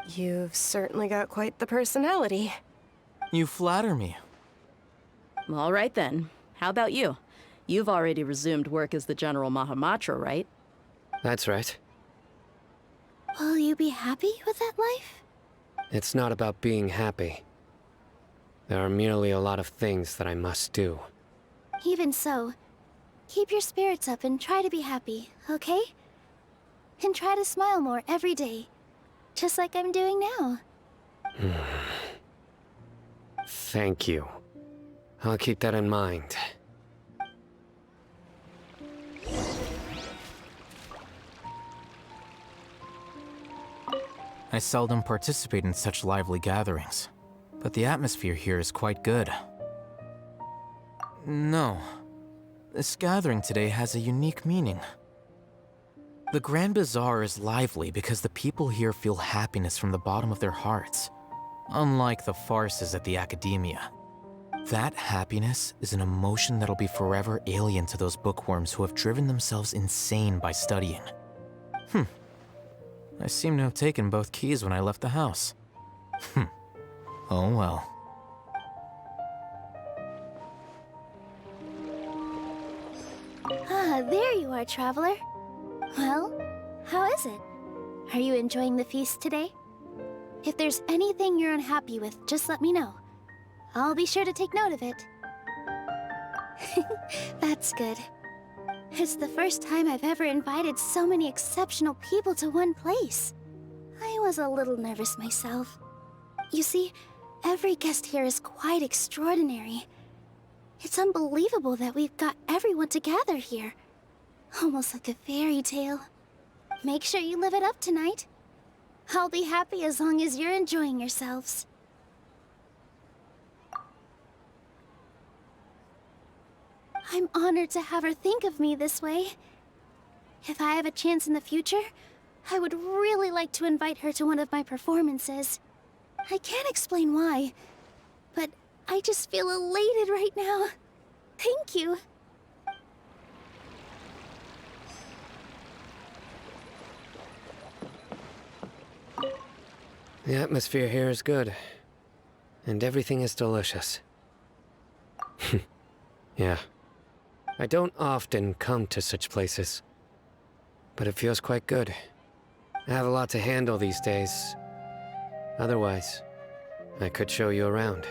You've certainly got quite the personality. You flatter me. All right then. How about you? You've already resumed work as the General Mahamatra, right? That's right. Will you be happy with that life? It's not about being happy. There are merely a lot of things that I must do. Even so, keep your spirits up and try to be happy, okay? And try to smile more every day, just like I'm doing now. Thank you. I'll keep that in mind. I seldom participate in such lively gatherings, but the atmosphere here is quite good. No, this gathering today has a unique meaning. The Grand Bazaar is lively because the people here feel happiness from the bottom of their hearts, unlike the farces at the Academia. That happiness is an emotion that'll be forever alien to those bookworms who have driven themselves insane by studying. I seem to have taken both keys when I left the house. Oh well. Ah, there you are, traveler. Well, how is it? Are you enjoying the feast today? If there's anything you're unhappy with, just let me know. I'll be sure to take note of it. That's good. It's the first time I've ever invited so many exceptional people to one place. I was a little nervous myself. You see, every guest here is quite extraordinary. It's unbelievable that we've got everyone together here. Almost like a fairy tale. Make sure you live it up tonight. I'll be happy as long as you're enjoying yourselves. I'm honored to have her think of me this way. If I have a chance in the future, I would really like to invite her to one of my performances. I can't explain why, but I just feel elated right now. Thank you. The atmosphere here is good, and everything is delicious. Yeah. I don't often come to such places, but it feels quite good. I have a lot to handle these days. Otherwise, I could show you around.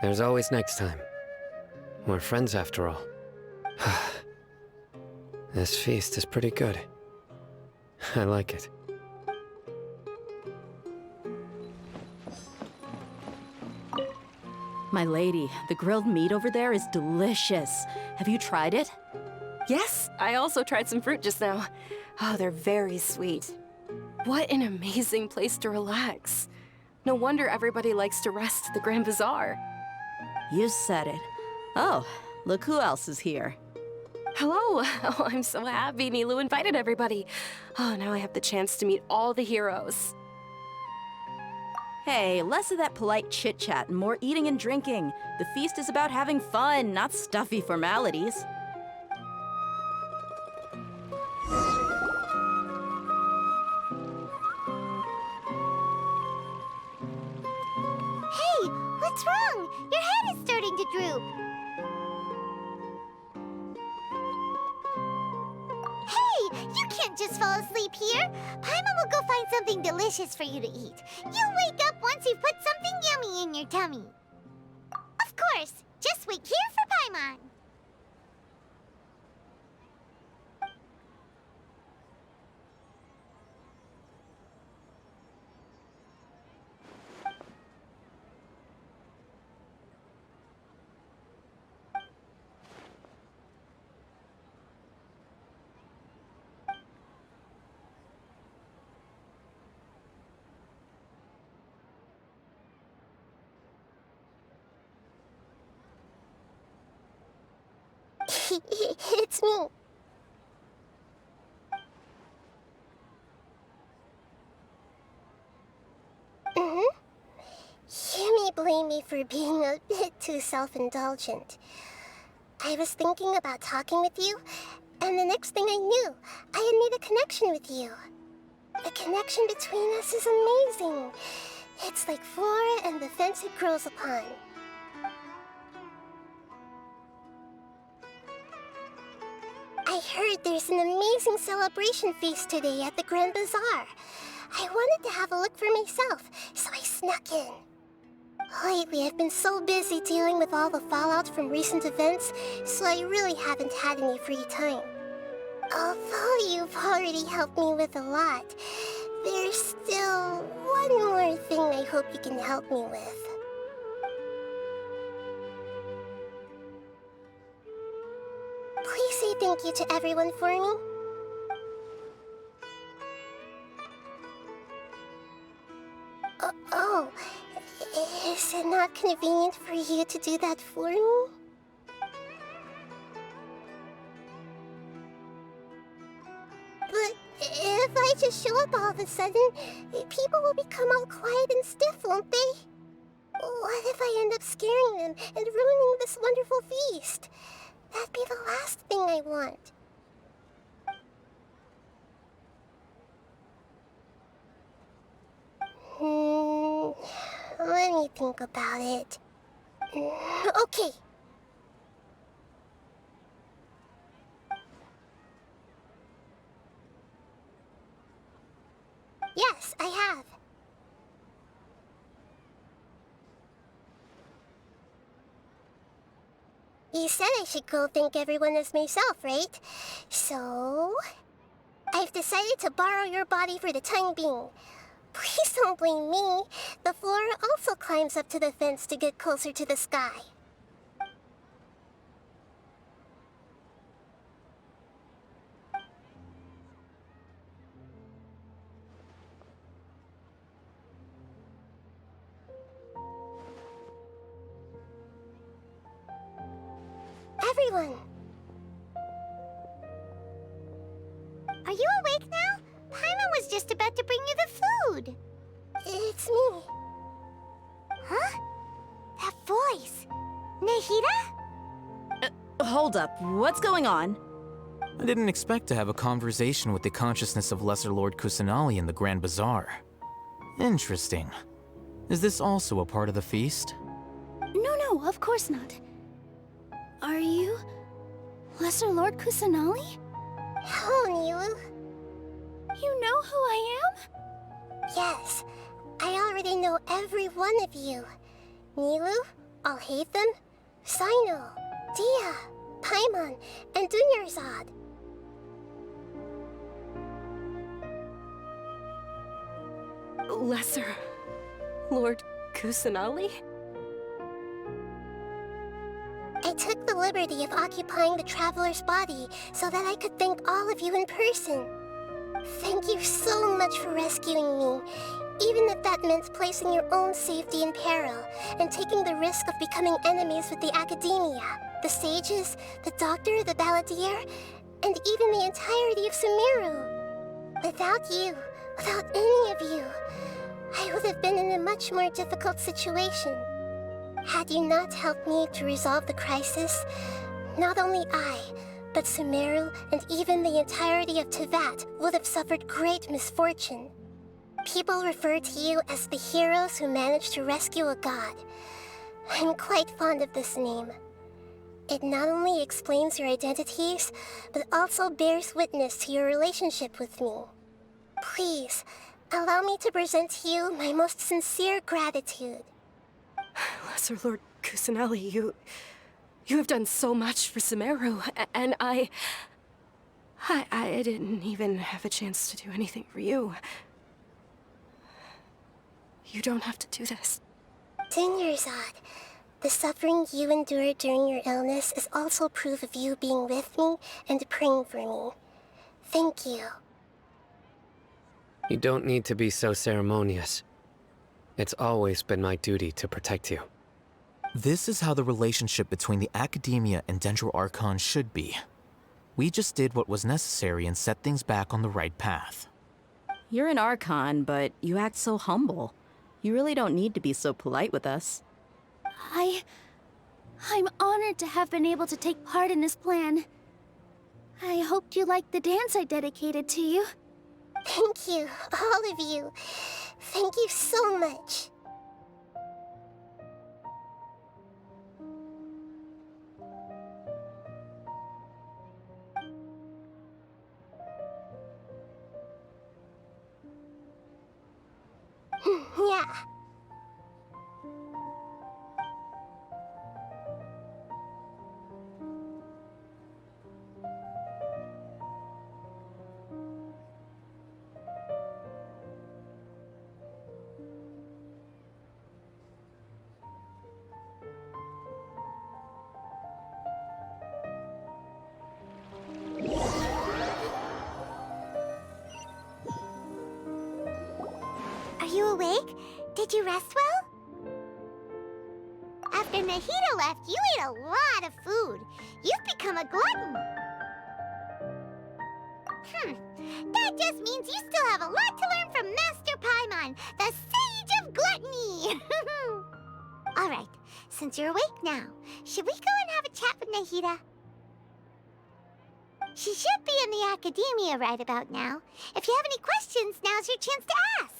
There's always next time. We're friends after all. This feast is pretty good. I like it. My lady, the grilled meat over there is delicious. Have you tried it? Yes, I also tried some fruit just now. Oh, they're very sweet. What an amazing place to relax. No wonder everybody likes to rest at the Grand Bazaar. You said it. Oh, look who else is here. Hello! Oh, I'm so happy Nilu invited everybody. Oh, now I have the chance to meet all the heroes. Hey, less of that polite chit-chat and more eating and drinking. The feast is about having fun, not stuffy formalities. What's wrong? Your head is starting to droop. Hey, you can't just fall asleep here. Paimon will go find something delicious for you to eat. You'll wake up once you've put something yummy in your tummy. Of course, just wait here for Paimon. It's me. You may blame me for being a bit too self-indulgent. I was thinking about talking with you, and the next thing I knew, I had made a connection with you. The connection between us is amazing. It's like flora and the fence it grows upon. I heard there's an amazing celebration feast today at the Grand Bazaar. I wanted to have a look for myself, so I snuck in. Lately, I've been so busy dealing with all the fallout from recent events, so I really haven't had any free time. Although you've already helped me with a lot, there's still one more thing I hope you can help me with. Please say thank you to everyone for me. Oh, is it not convenient for you to do that for me? But if I just show up all of a sudden, people will become all quiet and stiff, won't they? What if I end up scaring them and ruining this wonderful feast? That'd be the last thing I want. Let me think about it. Okay. Yes, I have. You said I should go thank everyone as myself, right? So... I've decided to borrow your body for the time being. Please don't blame me. The flora also climbs up to the fence to get closer to the sky. Everyone! Are you awake now? Paimon was just about to bring you the food. It's me. Huh? That voice. Nahida? Hold up. What's going on? I didn't expect to have a conversation with the consciousness of Lesser Lord Kusanali in the Grand Bazaar. Interesting. Is this also a part of the feast? No, of course not. Are you... Lesser Lord Kusanali? Hello, Nilu. You know who I am? Yes, I already know every one of you. Nilu, Alhaitham, Sino, Dia, Paimon, and Dunyarzad. Lesser Lord Kusanali? I took the liberty of occupying the Traveler's body so that I could thank all of you in person. Thank you so much for rescuing me, even if that meant placing your own safety in peril and taking the risk of becoming enemies with the Academia, the sages, the doctor, the balladeer, and even the entirety of Sumeru. Without you, without any of you, I would have been in a much more difficult situation. Had you not helped me to resolve the crisis, not only I, but Sumeru and even the entirety of Teyvat would have suffered great misfortune. People refer to you as the heroes who managed to rescue a god. I'm quite fond of this name. It not only explains your identities, but also bears witness to your relationship with me. Please, allow me to present to you my most sincere gratitude. Lesser Lord Kusanali, you have done so much for Sumeru, and I didn't even have a chance to do anything for you. You don't have to do this. Dinyarzad, the suffering you endured during your illness is also proof of you being with me and praying for me. Thank you. You don't need to be so ceremonious. It's always been my duty to protect you. This is how the relationship between the Academia and Dendro Archon should be. We just did what was necessary and set things back on the right path. You're an Archon, but you act so humble. You really don't need to be so polite with us. I'm honored to have been able to take part in this plan. I hoped you liked the dance I dedicated to you. Thank you, all of you. Thank you so much. Yeah. Are you awake? Did you rest well? After Nahida left, you ate a lot of food. You've become a glutton. That just means you still have a lot to learn from Master Paimon, the Sage of Gluttony. All right, since you're awake now, should we go and have a chat with Nahida? She should be in the Academia right about now. If you have any questions, now's your chance to ask.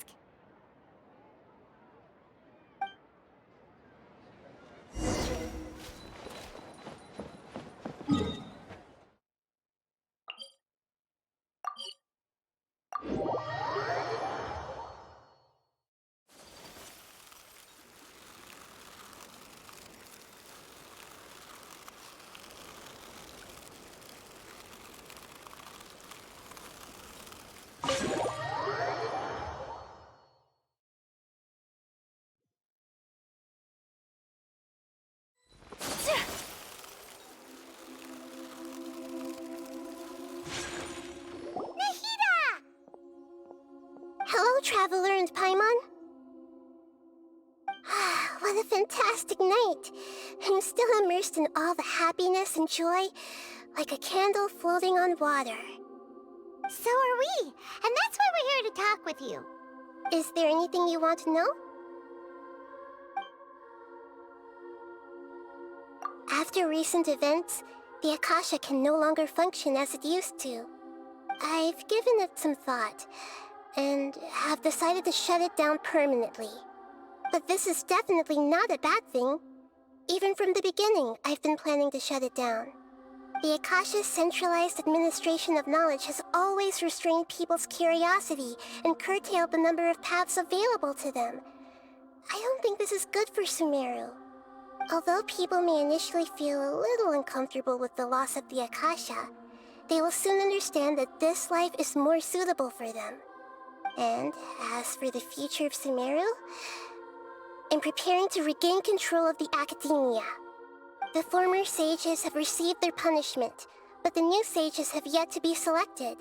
Hello, Traveler and Paimon. What a fantastic night. I'm still immersed in all the happiness and joy, like a candle floating on water. So are we, and that's why we're here to talk with you. Is there anything you want to know? After recent events, the Akasha can no longer function as it used to. I've given it some thought, and have decided to shut it down permanently. But this is definitely not a bad thing. Even from the beginning, I've been planning to shut it down. The Akasha's centralized administration of knowledge has always restrained people's curiosity and curtailed the number of paths available to them. I don't think this is good for Sumeru. Although people may initially feel a little uncomfortable with the loss of the Akasha, they will soon understand that this life is more suitable for them. And as for the future of Sumeru, I'm preparing to regain control of the Academia. The former sages have received their punishment, but the new sages have yet to be selected.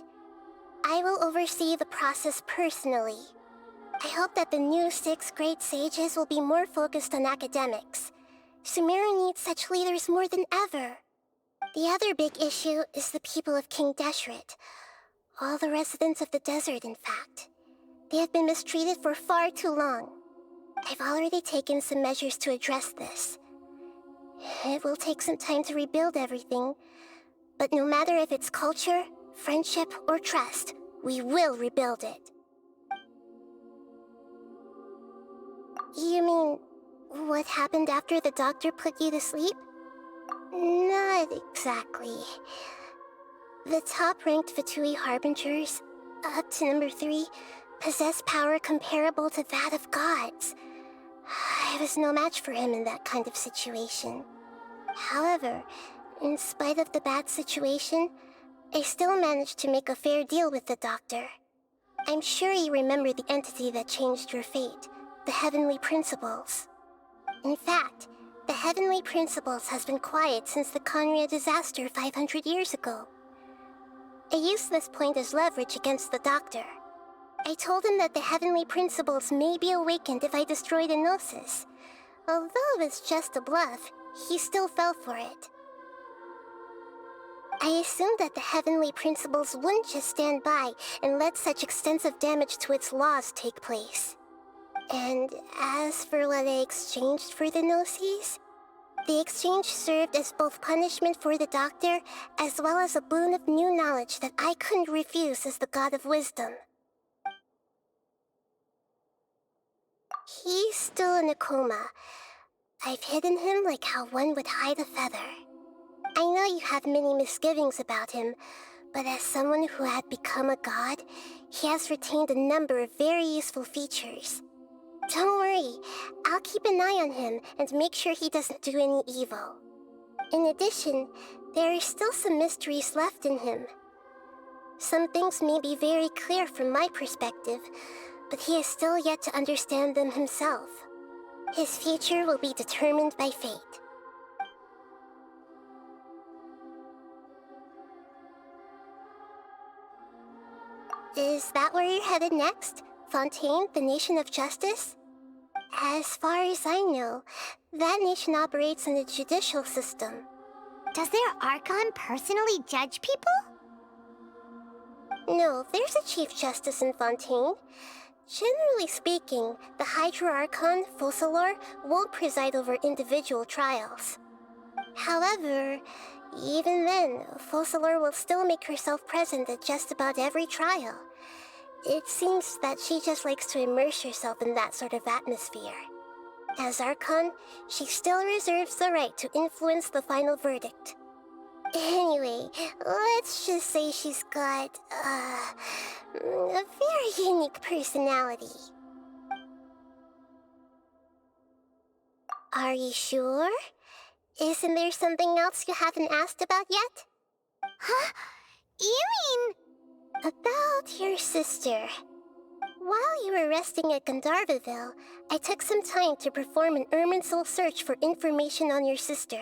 I will oversee the process personally. I hope that the new 6 great sages will be more focused on academics. Sumeru needs such leaders more than ever. The other big issue is the people of King Deshret. All the residents of the desert, in fact. They have been mistreated for far too long. I've already taken some measures to address this. It will take some time to rebuild everything, but no matter if it's culture, friendship, or trust, we will rebuild it. You mean What happened after the doctor put you to sleep? Not exactly. The top-ranked Fatui Harbingers, up to number 3, possess power comparable to that of gods. I was no match for him in that kind of situation. However, in spite of the bad situation, I still managed to make a fair deal with the doctor. I'm sure you remember the entity that changed your fate, the Heavenly Principles. In fact, the Heavenly Principles has been quiet since the Conria disaster 500 years ago. I used this point as leverage against the doctor. I told him that the Heavenly Principles may be awakened if I destroy the Gnosis. Although it was just a bluff, he still fell for it. I assumed that the Heavenly Principles wouldn't just stand by and let such extensive damage to its laws take place. And as for what I exchanged for the Gnosis, the exchange served as both punishment for the doctor as well as a boon of new knowledge that I couldn't refuse as the God of Wisdom. He's still in a coma. I've hidden him like how one would hide a feather. I know you have many misgivings about him, but as someone who had become a god, he has retained a number of very useful features. Don't worry, I'll keep an eye on him and make sure he doesn't do any evil. In addition, there are still some mysteries left in him. Some things may be very clear from my perspective, but he is still yet to understand them himself. His future will be determined by fate. Is that where you're headed next? Fontaine, the Nation of Justice? As far as I know, that nation operates in the judicial system. Does their Archon personally judge people? No, there's a Chief Justice in Fontaine. Generally speaking, the Hydra Archon, Focalor, won't preside over individual trials. However, even then, Focalor will still make herself present at just about every trial. It seems that she just likes to immerse herself in that sort of atmosphere. As Archon, she still reserves the right to influence the final verdict. Anyway, let's just say she's got, a very unique personality. Are you sure? Isn't there something else you haven't asked about yet? Huh? You mean... About your sister. While you were resting at Gandharvaville, I took some time to perform an Irminsul search for information on your sister.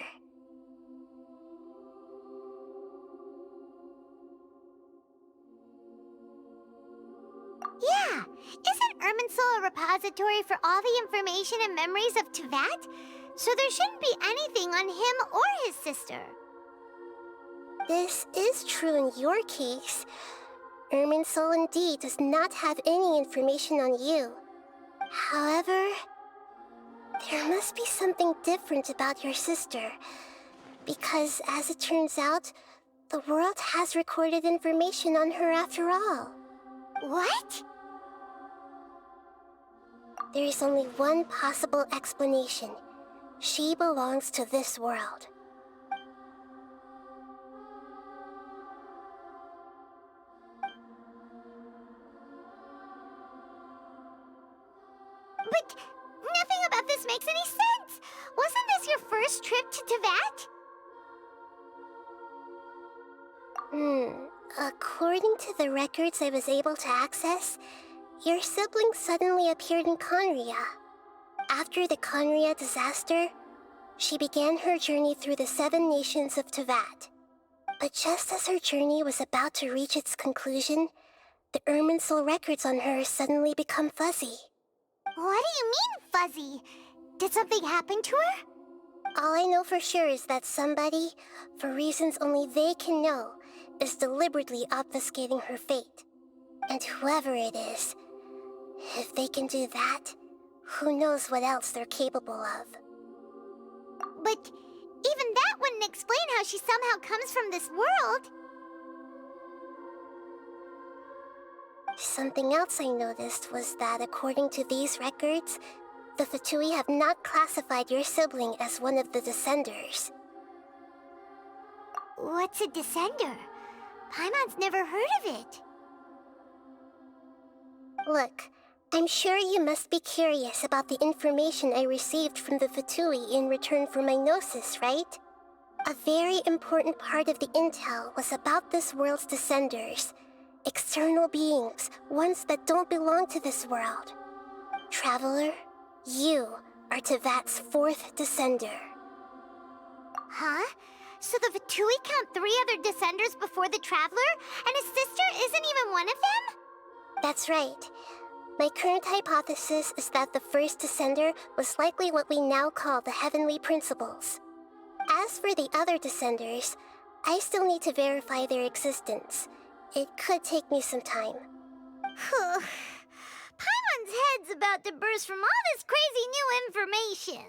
Yeah! Isn't Irminsul a repository for all the information and memories of Teyvat? So there shouldn't be anything on him or his sister. This is true in your case. Irminsul indeed does not have any information on you. However, there must be something different about your sister. Because as it turns out, the world has recorded information on her after all. What? There is only one possible explanation. She belongs to this world. But nothing about this makes any sense! Wasn't this your first trip to Teyvat? According to the records I was able to access, your sibling suddenly appeared in Conria. After the Conria disaster, she began her journey through the 7 nations of Teyvat. But just as her journey was about to reach its conclusion, the Irminsul records on her suddenly become fuzzy. What do you mean, fuzzy? Did something happen to her? All I know for sure is that somebody, for reasons only they can know, is deliberately obfuscating her fate. And whoever it is, if they can do that, who knows what else they're capable of. But even that wouldn't explain how she somehow comes from this world. Something else I noticed was that according to these records, the Fatui have not classified your sibling as one of the Descenders. What's a Descender? Paimon's never heard of it. Look, I'm sure you must be curious about the information I received from the Fatui in return for my gnosis, right? A very important part of the intel was about this world's Descenders. External beings, ones that don't belong to this world. Traveler, you are Tevat's 4th Descender. Huh? So the Fatui count 3 other Descenders before the Traveler, and his sister isn't even one of them? That's right. My current hypothesis is that the first Descender was likely what we now call the Heavenly Principles. As for the other Descenders, I still need to verify their existence. It could take me some time. Paimon's head's about to burst from all this crazy new information.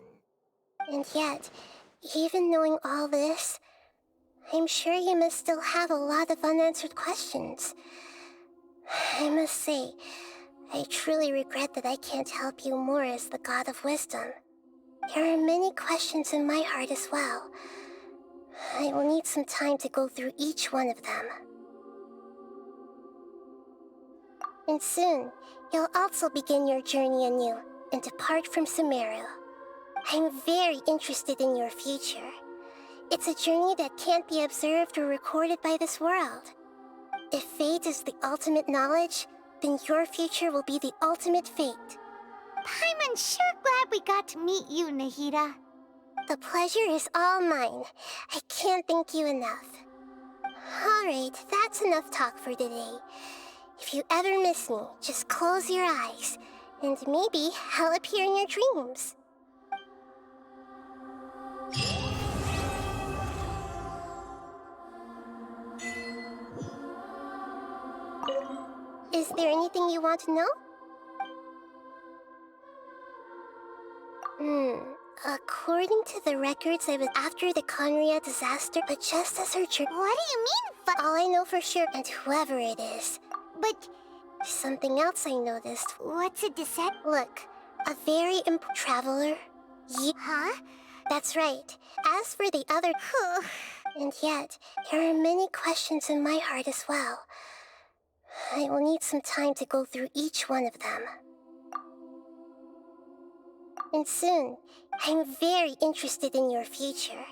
And yet, even knowing all this, I'm sure you must still have a lot of unanswered questions. I must say, I truly regret that I can't help you more as the God of Wisdom. There are many questions in my heart as well. I will need some time to go through each one of them. And soon, you'll also begin your journey anew and depart from Sumeru. I'm very interested in your future. It's a journey that can't be observed or recorded by this world. If fate is the ultimate knowledge, then your future will be the ultimate fate. Paimon's sure glad we got to meet you, Nahida. The pleasure is all mine. I can't thank you enough. Alright, that's enough talk for today. If you ever miss me, just close your eyes, and maybe I'll appear in your dreams. Is there anything you want to know? According to the records, I was after the Conria disaster, but just as her What do you mean, all I know for sure, and whoever it is. But something else I noticed. What's a descent? Look, a very important traveler. Huh? That's right. As for the other... and yet, there are many questions in my heart as well. I will need some time to go through each one of them. And soon, I'm very interested in your future.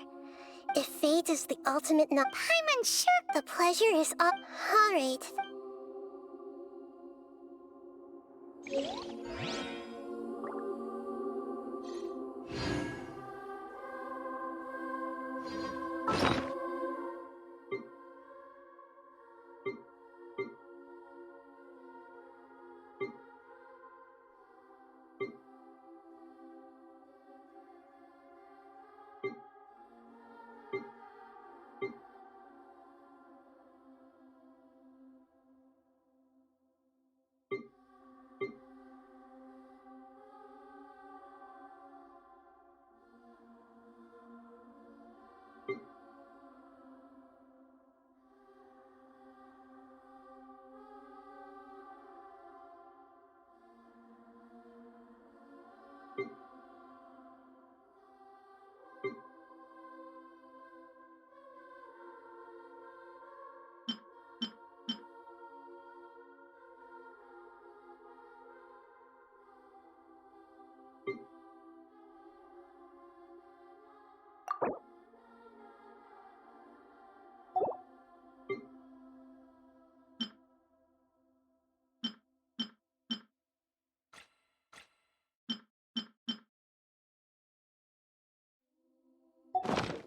If fate is the ultimate Paimon's sure the pleasure is all... Alright.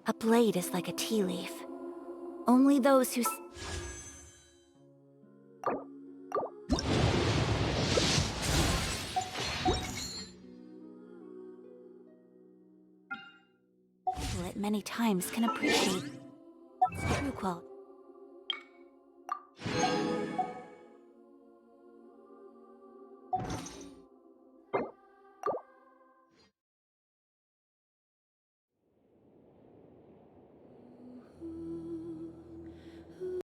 A blade is like a tea leaf. Only those who... it many times can appreciate... True quote.